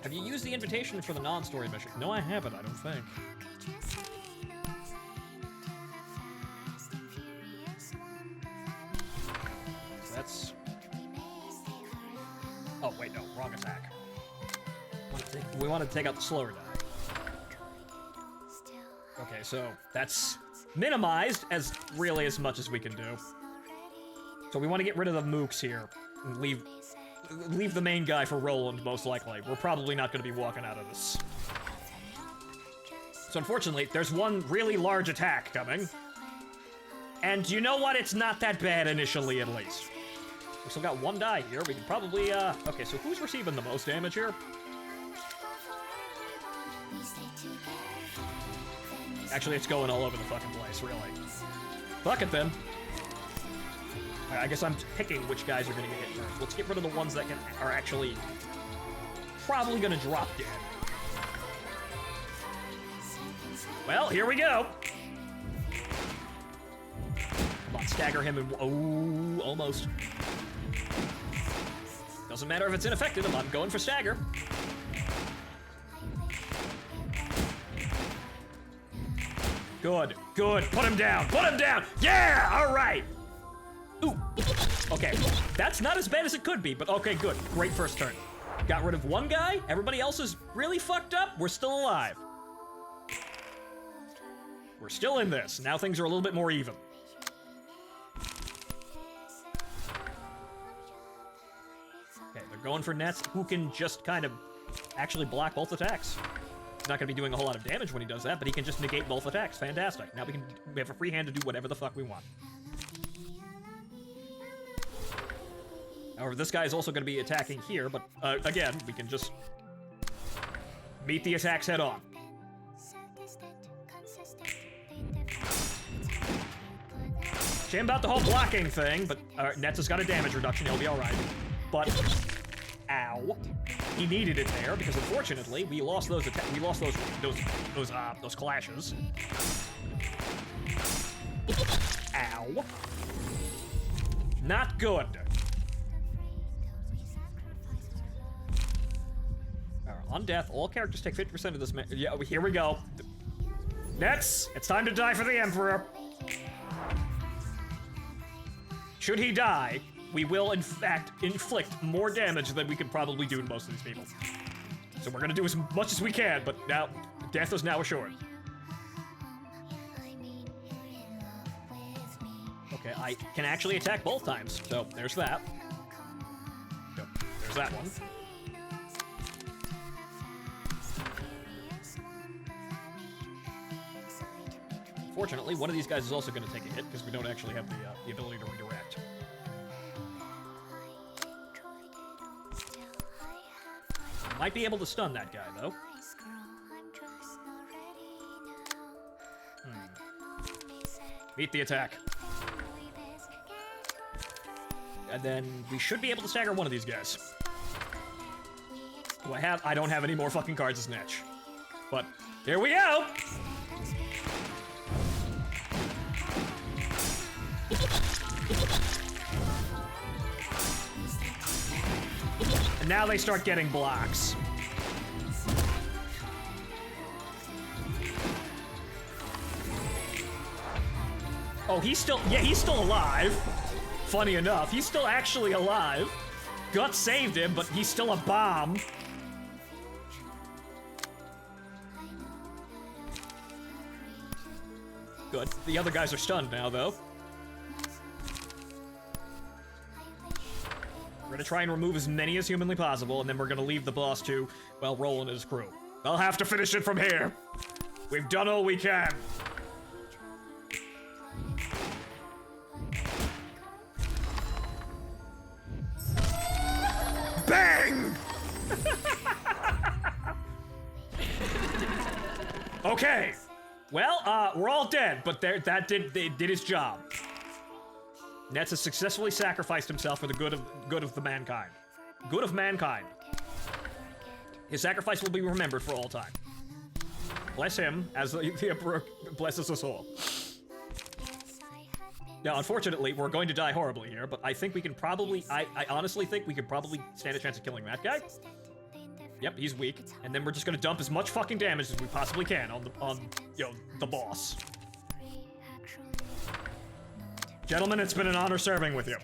Have you used the invitation for the non-story mission? No, I haven't, I don't think. So that's... Oh, wait, no, wrong attack. We want to take out the slower die. Okay, so that's minimized as much as we can do. So we want to get rid of the mooks here and leave leave the main guy for Roland, most likely. We're probably not going to be walking out of this. So unfortunately, there's one really large attack coming. And you know what? It's not that bad initially, at least. We still got one die here. We can probably, okay, so who's receiving the most damage here? Actually, it's going all over the fucking place, really. Fuck it, then. I guess I'm picking which guys are gonna get hit first. Let's get rid of the ones that are actually probably gonna drop dead. Well, here we go. Come on, stagger him and... Oh, almost. Doesn't matter if it's ineffective, I'm going for stagger. Good, good. Put him down, put him down! Yeah, all right! Ooh, okay. That's not as bad as it could be, but okay, good. Great first turn. Got rid of one guy, everybody else is really fucked up, we're still alive. We're still in this. Now things are a little bit more even. Okay, they're going for Nets, who can just kind of actually block both attacks. He's not going to be doing a whole lot of damage when he does that, but he can just negate both attacks. Fantastic. Now we have a free hand to do whatever the fuck we want. However, this guy is also going to be attacking here, but again, we can just meet the attacks head on. Shame about the whole blocking thing, but Nets has got a damage reduction, he'll be alright. But, ow. He needed it there, because unfortunately, we lost those clashes. Ow. Not good. On death, all characters take 50% of this yeah, here we go. Nets, it's time to die for the Emperor. Should he die, we will in fact inflict more damage than we could probably do to most of these people. So we're gonna do as much as we can, but now, death is now assured. Okay, I can actually attack both times, so there's that. So, there's that one. Fortunately, one of these guys is also going to take a hit because we don't actually have the ability to redirect. Might be able to stun that guy, though. Meet the attack. And then we should be able to stagger one of these guys. Do I don't have any more fucking cards as Netch. But here we go! And now they start getting blocks. Oh, he's still alive. Funny enough, he's still actually alive. Gut saved him, but he's still a bomb. Good. The other guys are stunned now, though. We're gonna try and remove as many as humanly possible, and then we're gonna leave the boss to, well, Roland and his crew. I'll have to finish it from here. We've done all we can. Bang! Okay. Well, we're all dead, but that did his job. Nets has successfully sacrificed himself for the good of the mankind. Good of mankind. His sacrifice will be remembered for all time. Bless him, as the Emperor blesses us all. Now, unfortunately, we're going to die horribly here, but I think we can probably, I honestly think we could probably stand a chance of killing that guy. Yep, he's weak. And then we're just gonna dump as much fucking damage as we possibly can on the boss. Gentlemen, it's been an honor serving with you.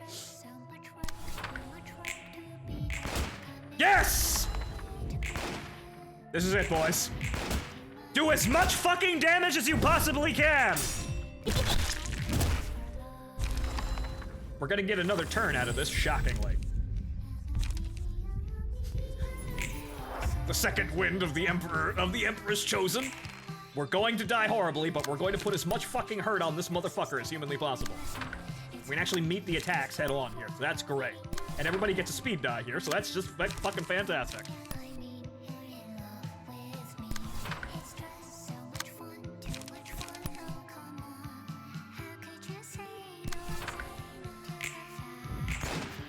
Yes! This is it, boys. Do as much fucking damage as you possibly can! We're gonna get another turn out of this, shockingly. The second wind of the Emperor's chosen. We're going to die horribly, but we're going to put as much fucking hurt on this motherfucker as humanly possible. We can actually meet the attacks head on here, so that's great. And everybody gets a speed die here, so that's just fucking fantastic.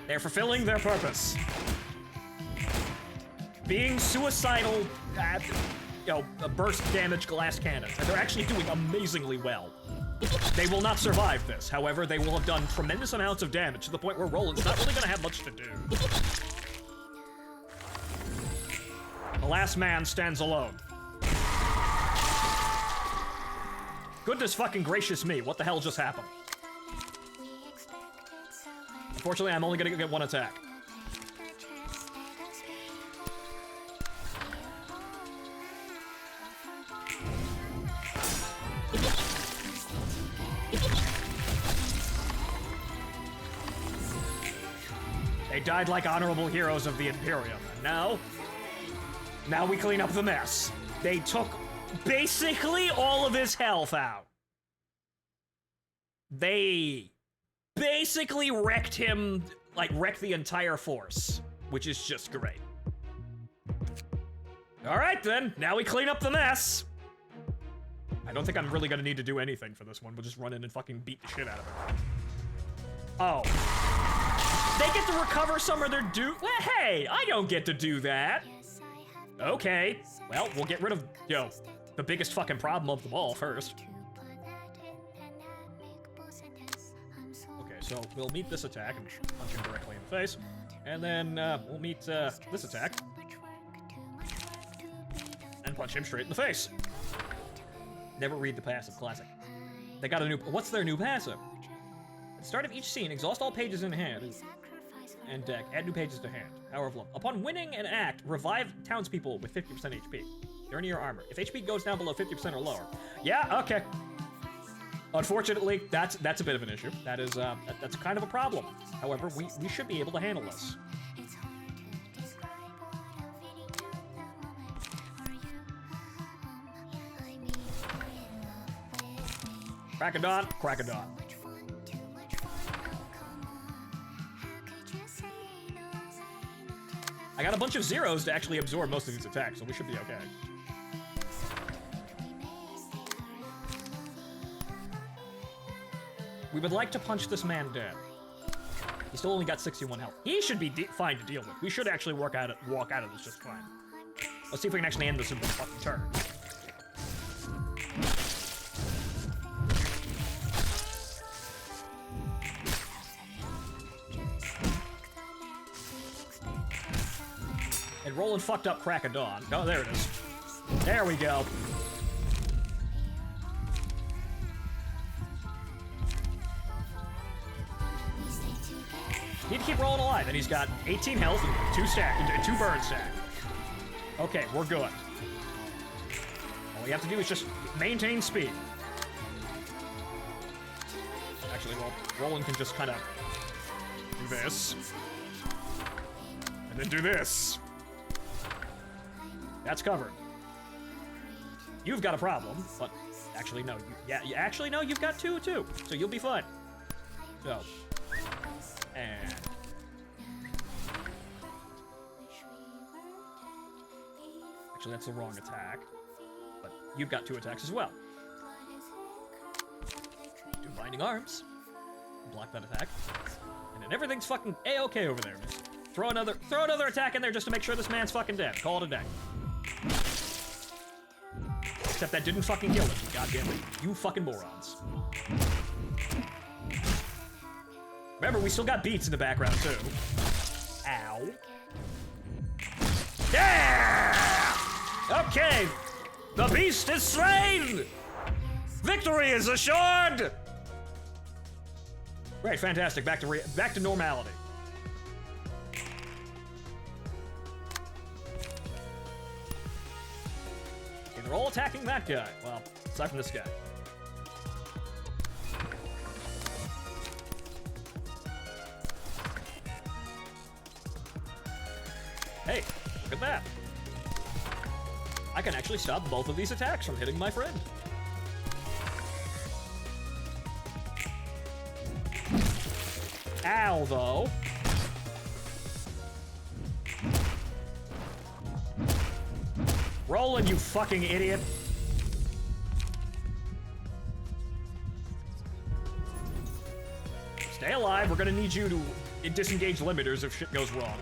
They're fulfilling their purpose. Being suicidal at, burst damage glass cannons. And they're actually doing amazingly well. They will not survive this. However, they will have done tremendous amounts of damage to the point where Roland's not really gonna have much to do. The last man stands alone. Goodness fucking gracious me, what the hell just happened? Unfortunately, I'm only gonna get one attack. They died like honorable heroes of the Imperium. And now we clean up the mess. They took basically all of his health out. They basically wrecked him, wrecked the entire force, which is just great. All right then, now we clean up the mess. I don't think I'm really gonna need to do anything for this one. We'll just run in and fucking beat the shit out of it. Oh. They get to recover some of their due. Well, hey, I don't get to do that. Okay, well, we'll get rid of, the biggest fucking problem of them all first. Okay, so we'll meet this attack and punch him directly in the face. And then we'll meet this attack and punch him straight in the face. Never read the passive, classic. They got a new, what's their new passive? At the start of each scene, exhaust all pages in hand and deck, add new pages to hand. Power of Love. Upon winning an act, revive townspeople with 50% HP. They're near your armor. If HP goes down below 50% or lower. Yeah, okay. Unfortunately, that's a bit of an issue. That is, that's kind of a problem. However, we should be able to handle this. Crack a dawn, crack a dawn. I got a bunch of zeros to actually absorb most of these attacks, so we should be okay. We would like to punch this man dead. He still only got 61 health. He should be fine to deal with. We should actually walk out of this just fine. Let's see if we can actually end this in one fucking turn. And Roland fucked up Crack of Dawn. Oh, there it is. There we go. Need to keep Roland alive, and he's got 18 health and 2 burn stack. Okay, we're good. All we have to do is just maintain speed. Actually, well, Roland can just kind of do this. And then do this. That's covered. You've got a problem, but actually no. Actually no. You've got two too, so you'll be fine. So, and actually that's the wrong attack, but you've got 2 attacks as well. Do binding arms, block that attack, and then everything's fucking a-okay over there. Just throw another attack in there just to make sure this man's fucking dead. Call it a day. Except that didn't fucking kill him, goddamn it. You fucking morons. Remember, we still got beats in the background, too. Ow. Yeah! Okay! The beast is slain! Victory is assured! Right, fantastic. Back to normality. They're all attacking that guy. Well, aside from this guy. Hey, look at that. I can actually stop both of these attacks from hitting my friend. Ow, though. Roland, you fucking idiot. Stay alive. We're gonna need you to disengage limiters if shit goes wrong.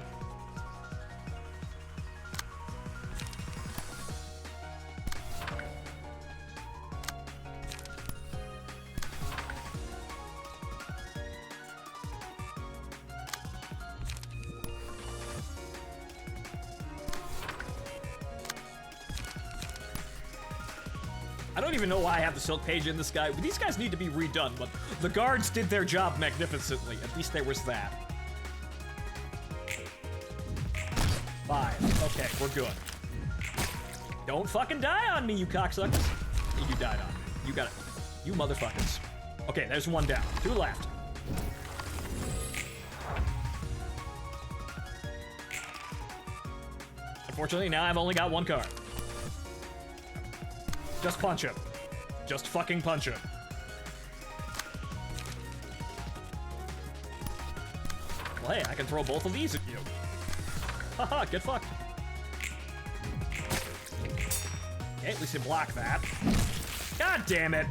I don't even know why I have the Silk Page in this guy. These guys need to be redone, but the guards did their job magnificently. At least there was that. 5. Okay, we're good. Don't fucking die on me, you cocksuckers. You died on me. You got it. You motherfuckers. Okay, there's one down. 2 left. Unfortunately, now I've only got 1 card. Just punch him. Just fucking punch him. Well, hey, I can throw both of these at you. Haha, get fucked. Okay, at least you block that. God damn it.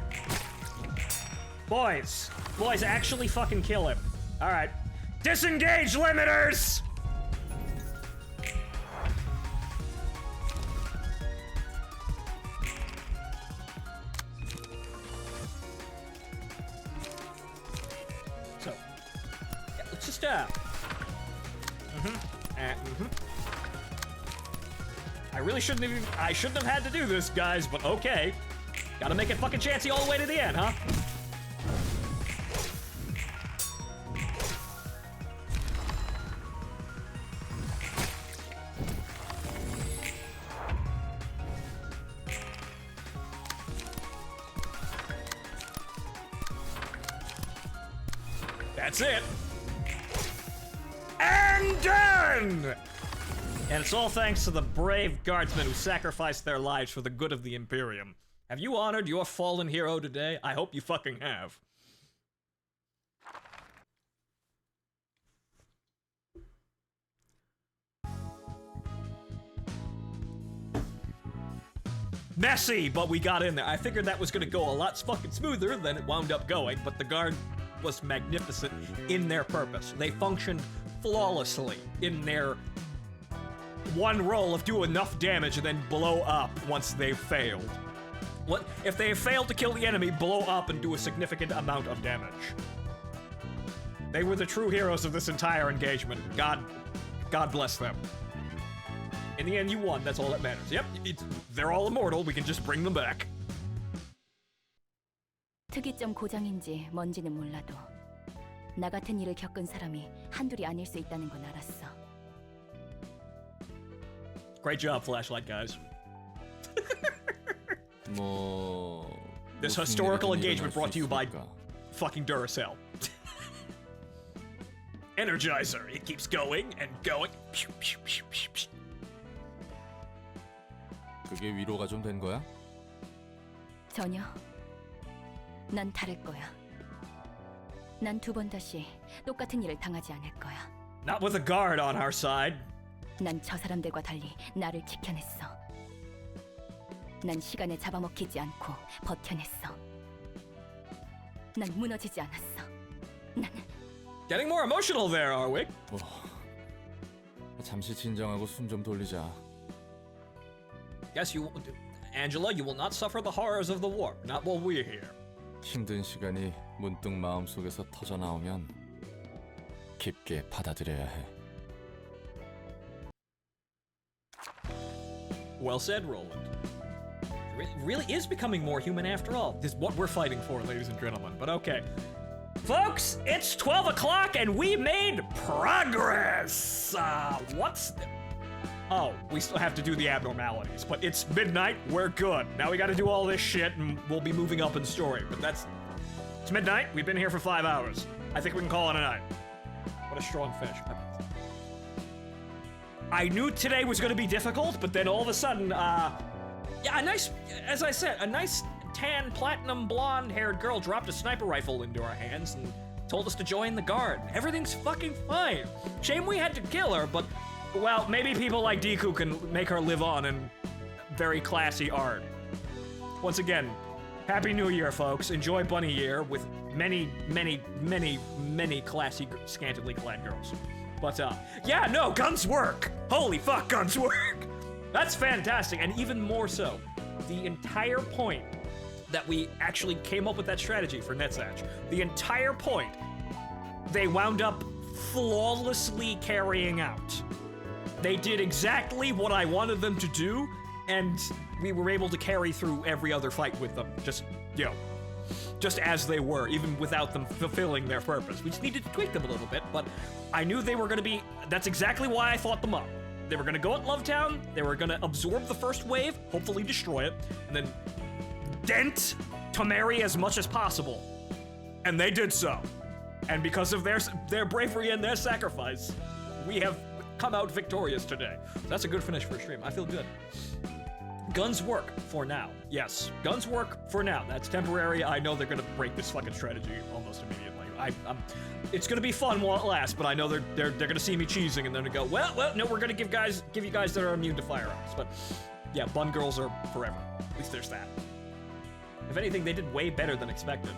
Boys. Boys, actually fucking kill him. Alright. Disengage limiters! I shouldn't have had to do this, guys, but okay. Gotta make it fucking chancy all the way to the end, huh? That's it. And done! And it's all thanks to the brave guardsmen who sacrificed their lives for the good of the Imperium. Have you honored your fallen hero today? I hope you fucking have. Messy, but we got in there. I figured that was gonna go a lot fucking smoother than it wound up going, but the guard was magnificent in their purpose. They functioned flawlessly in their one roll of do enough damage and then blow up once they've failed. What if they have failed to kill the enemy, blow up and do a significant amount of damage. They were the true heroes of this entire engagement. God bless them. In the end, you won. That's all that matters. Yep, they're all immortal. We can just bring them back. 특이점 고장인지 뭔지는 몰라도 나 같은 일을 겪은 사람이 한둘이 아닐 수 있다는 건 알았어. Great job, Flashlight guys. This historical engagement brought to you by fucking Duracell. Energizer. It keeps going and going. 그게 위로가 좀 된 거야? 전혀. 난 다를 거야. 난 2번 다시 똑같은 일을 당하지 않을 거야. Not with a guard on our side. 난 저 사람들과 달리 나를 지켜냈어. 난 시간에 잡아먹히지 않고 버텨냈어. 난 무너지지 않았어. 난 Getting more emotional there, are we? 잠시 진정하고 숨 좀 돌리자. Yes, Angela, you will not suffer the horrors of the war. Not while we're here. 힘든 시간이 문득 마음속에서 터져 나오면 깊게 받아들여야 해. Well said, Roland. It really is becoming more human after all. This is what we're fighting for, ladies and gentlemen. But okay. Folks, it's 12 o'clock and we made progress! Oh, we still have to do the abnormalities, but it's midnight, we're good. Now we gotta do all this shit and we'll be moving up in story, but it's midnight, we've been here for 5 hours. I think we can call it a night. What a strong fish. I knew today was gonna be difficult, but then all of a sudden, Yeah, as I said, a nice tan, platinum blonde-haired girl dropped a sniper rifle into our hands and told us to join the guard. Everything's fucking fine. Shame we had to kill her, but, well, maybe people like Deku can make her live on in very classy art. Once again, Happy New Year, folks. Enjoy Bunny Year with many, many, many, many classy, scantily clad girls. But, yeah, no, guns work! Holy fuck, guns work! That's fantastic, and even more so, the entire point that we actually came up with that strategy for Netsatch, the entire point, they wound up flawlessly carrying out. They did exactly what I wanted them to do, and we were able to carry through every other fight with them, just, you know, just as they were, even without them fulfilling their purpose. We just needed to tweak them a little bit, but I knew they were gonna be, that's exactly why I thought them up. They were gonna go at Lovetown, they were gonna absorb the first wave, hopefully destroy it, and then dent Tomeri as much as possible. And they did so. And because of their bravery and their sacrifice, we have come out victorious today. So that's a good finish for a stream. I feel good. Guns work for now. Yes, guns work for now. That's temporary. I know they're gonna break this fucking strategy almost immediately. It's gonna be fun while it lasts, but I know they're gonna see me cheesing and they're gonna go, well, no, we're gonna give you guys that are immune to firearms. But yeah, bun girls are forever. At least there's that. If anything, they did way better than expected.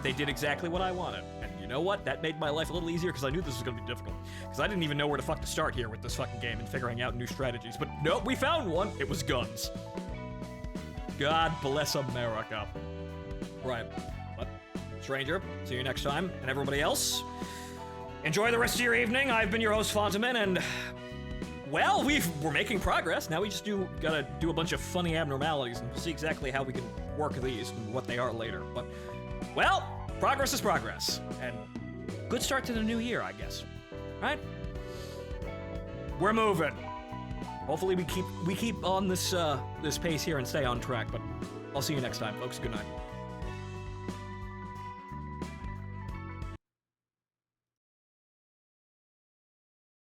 They did exactly what I wanted. And you know what? That made my life a little easier because I knew this was gonna be difficult. Because I didn't even know where to fuck to start here with this fucking game and figuring out new strategies. But nope, we found one. It was guns. God bless America. Right. But, stranger, see you next time. And everybody else, enjoy the rest of your evening. I've been your host, Phontomen, and well, we're making progress. Now we just gotta do a bunch of funny abnormalities, and we'll see exactly how we can work these and what they are later. But, well, progress is progress, and good start to the new year, I guess. Right? We're moving. Hopefully we keep on this pace here and stay on track. But I'll see you next time, folks. Good night.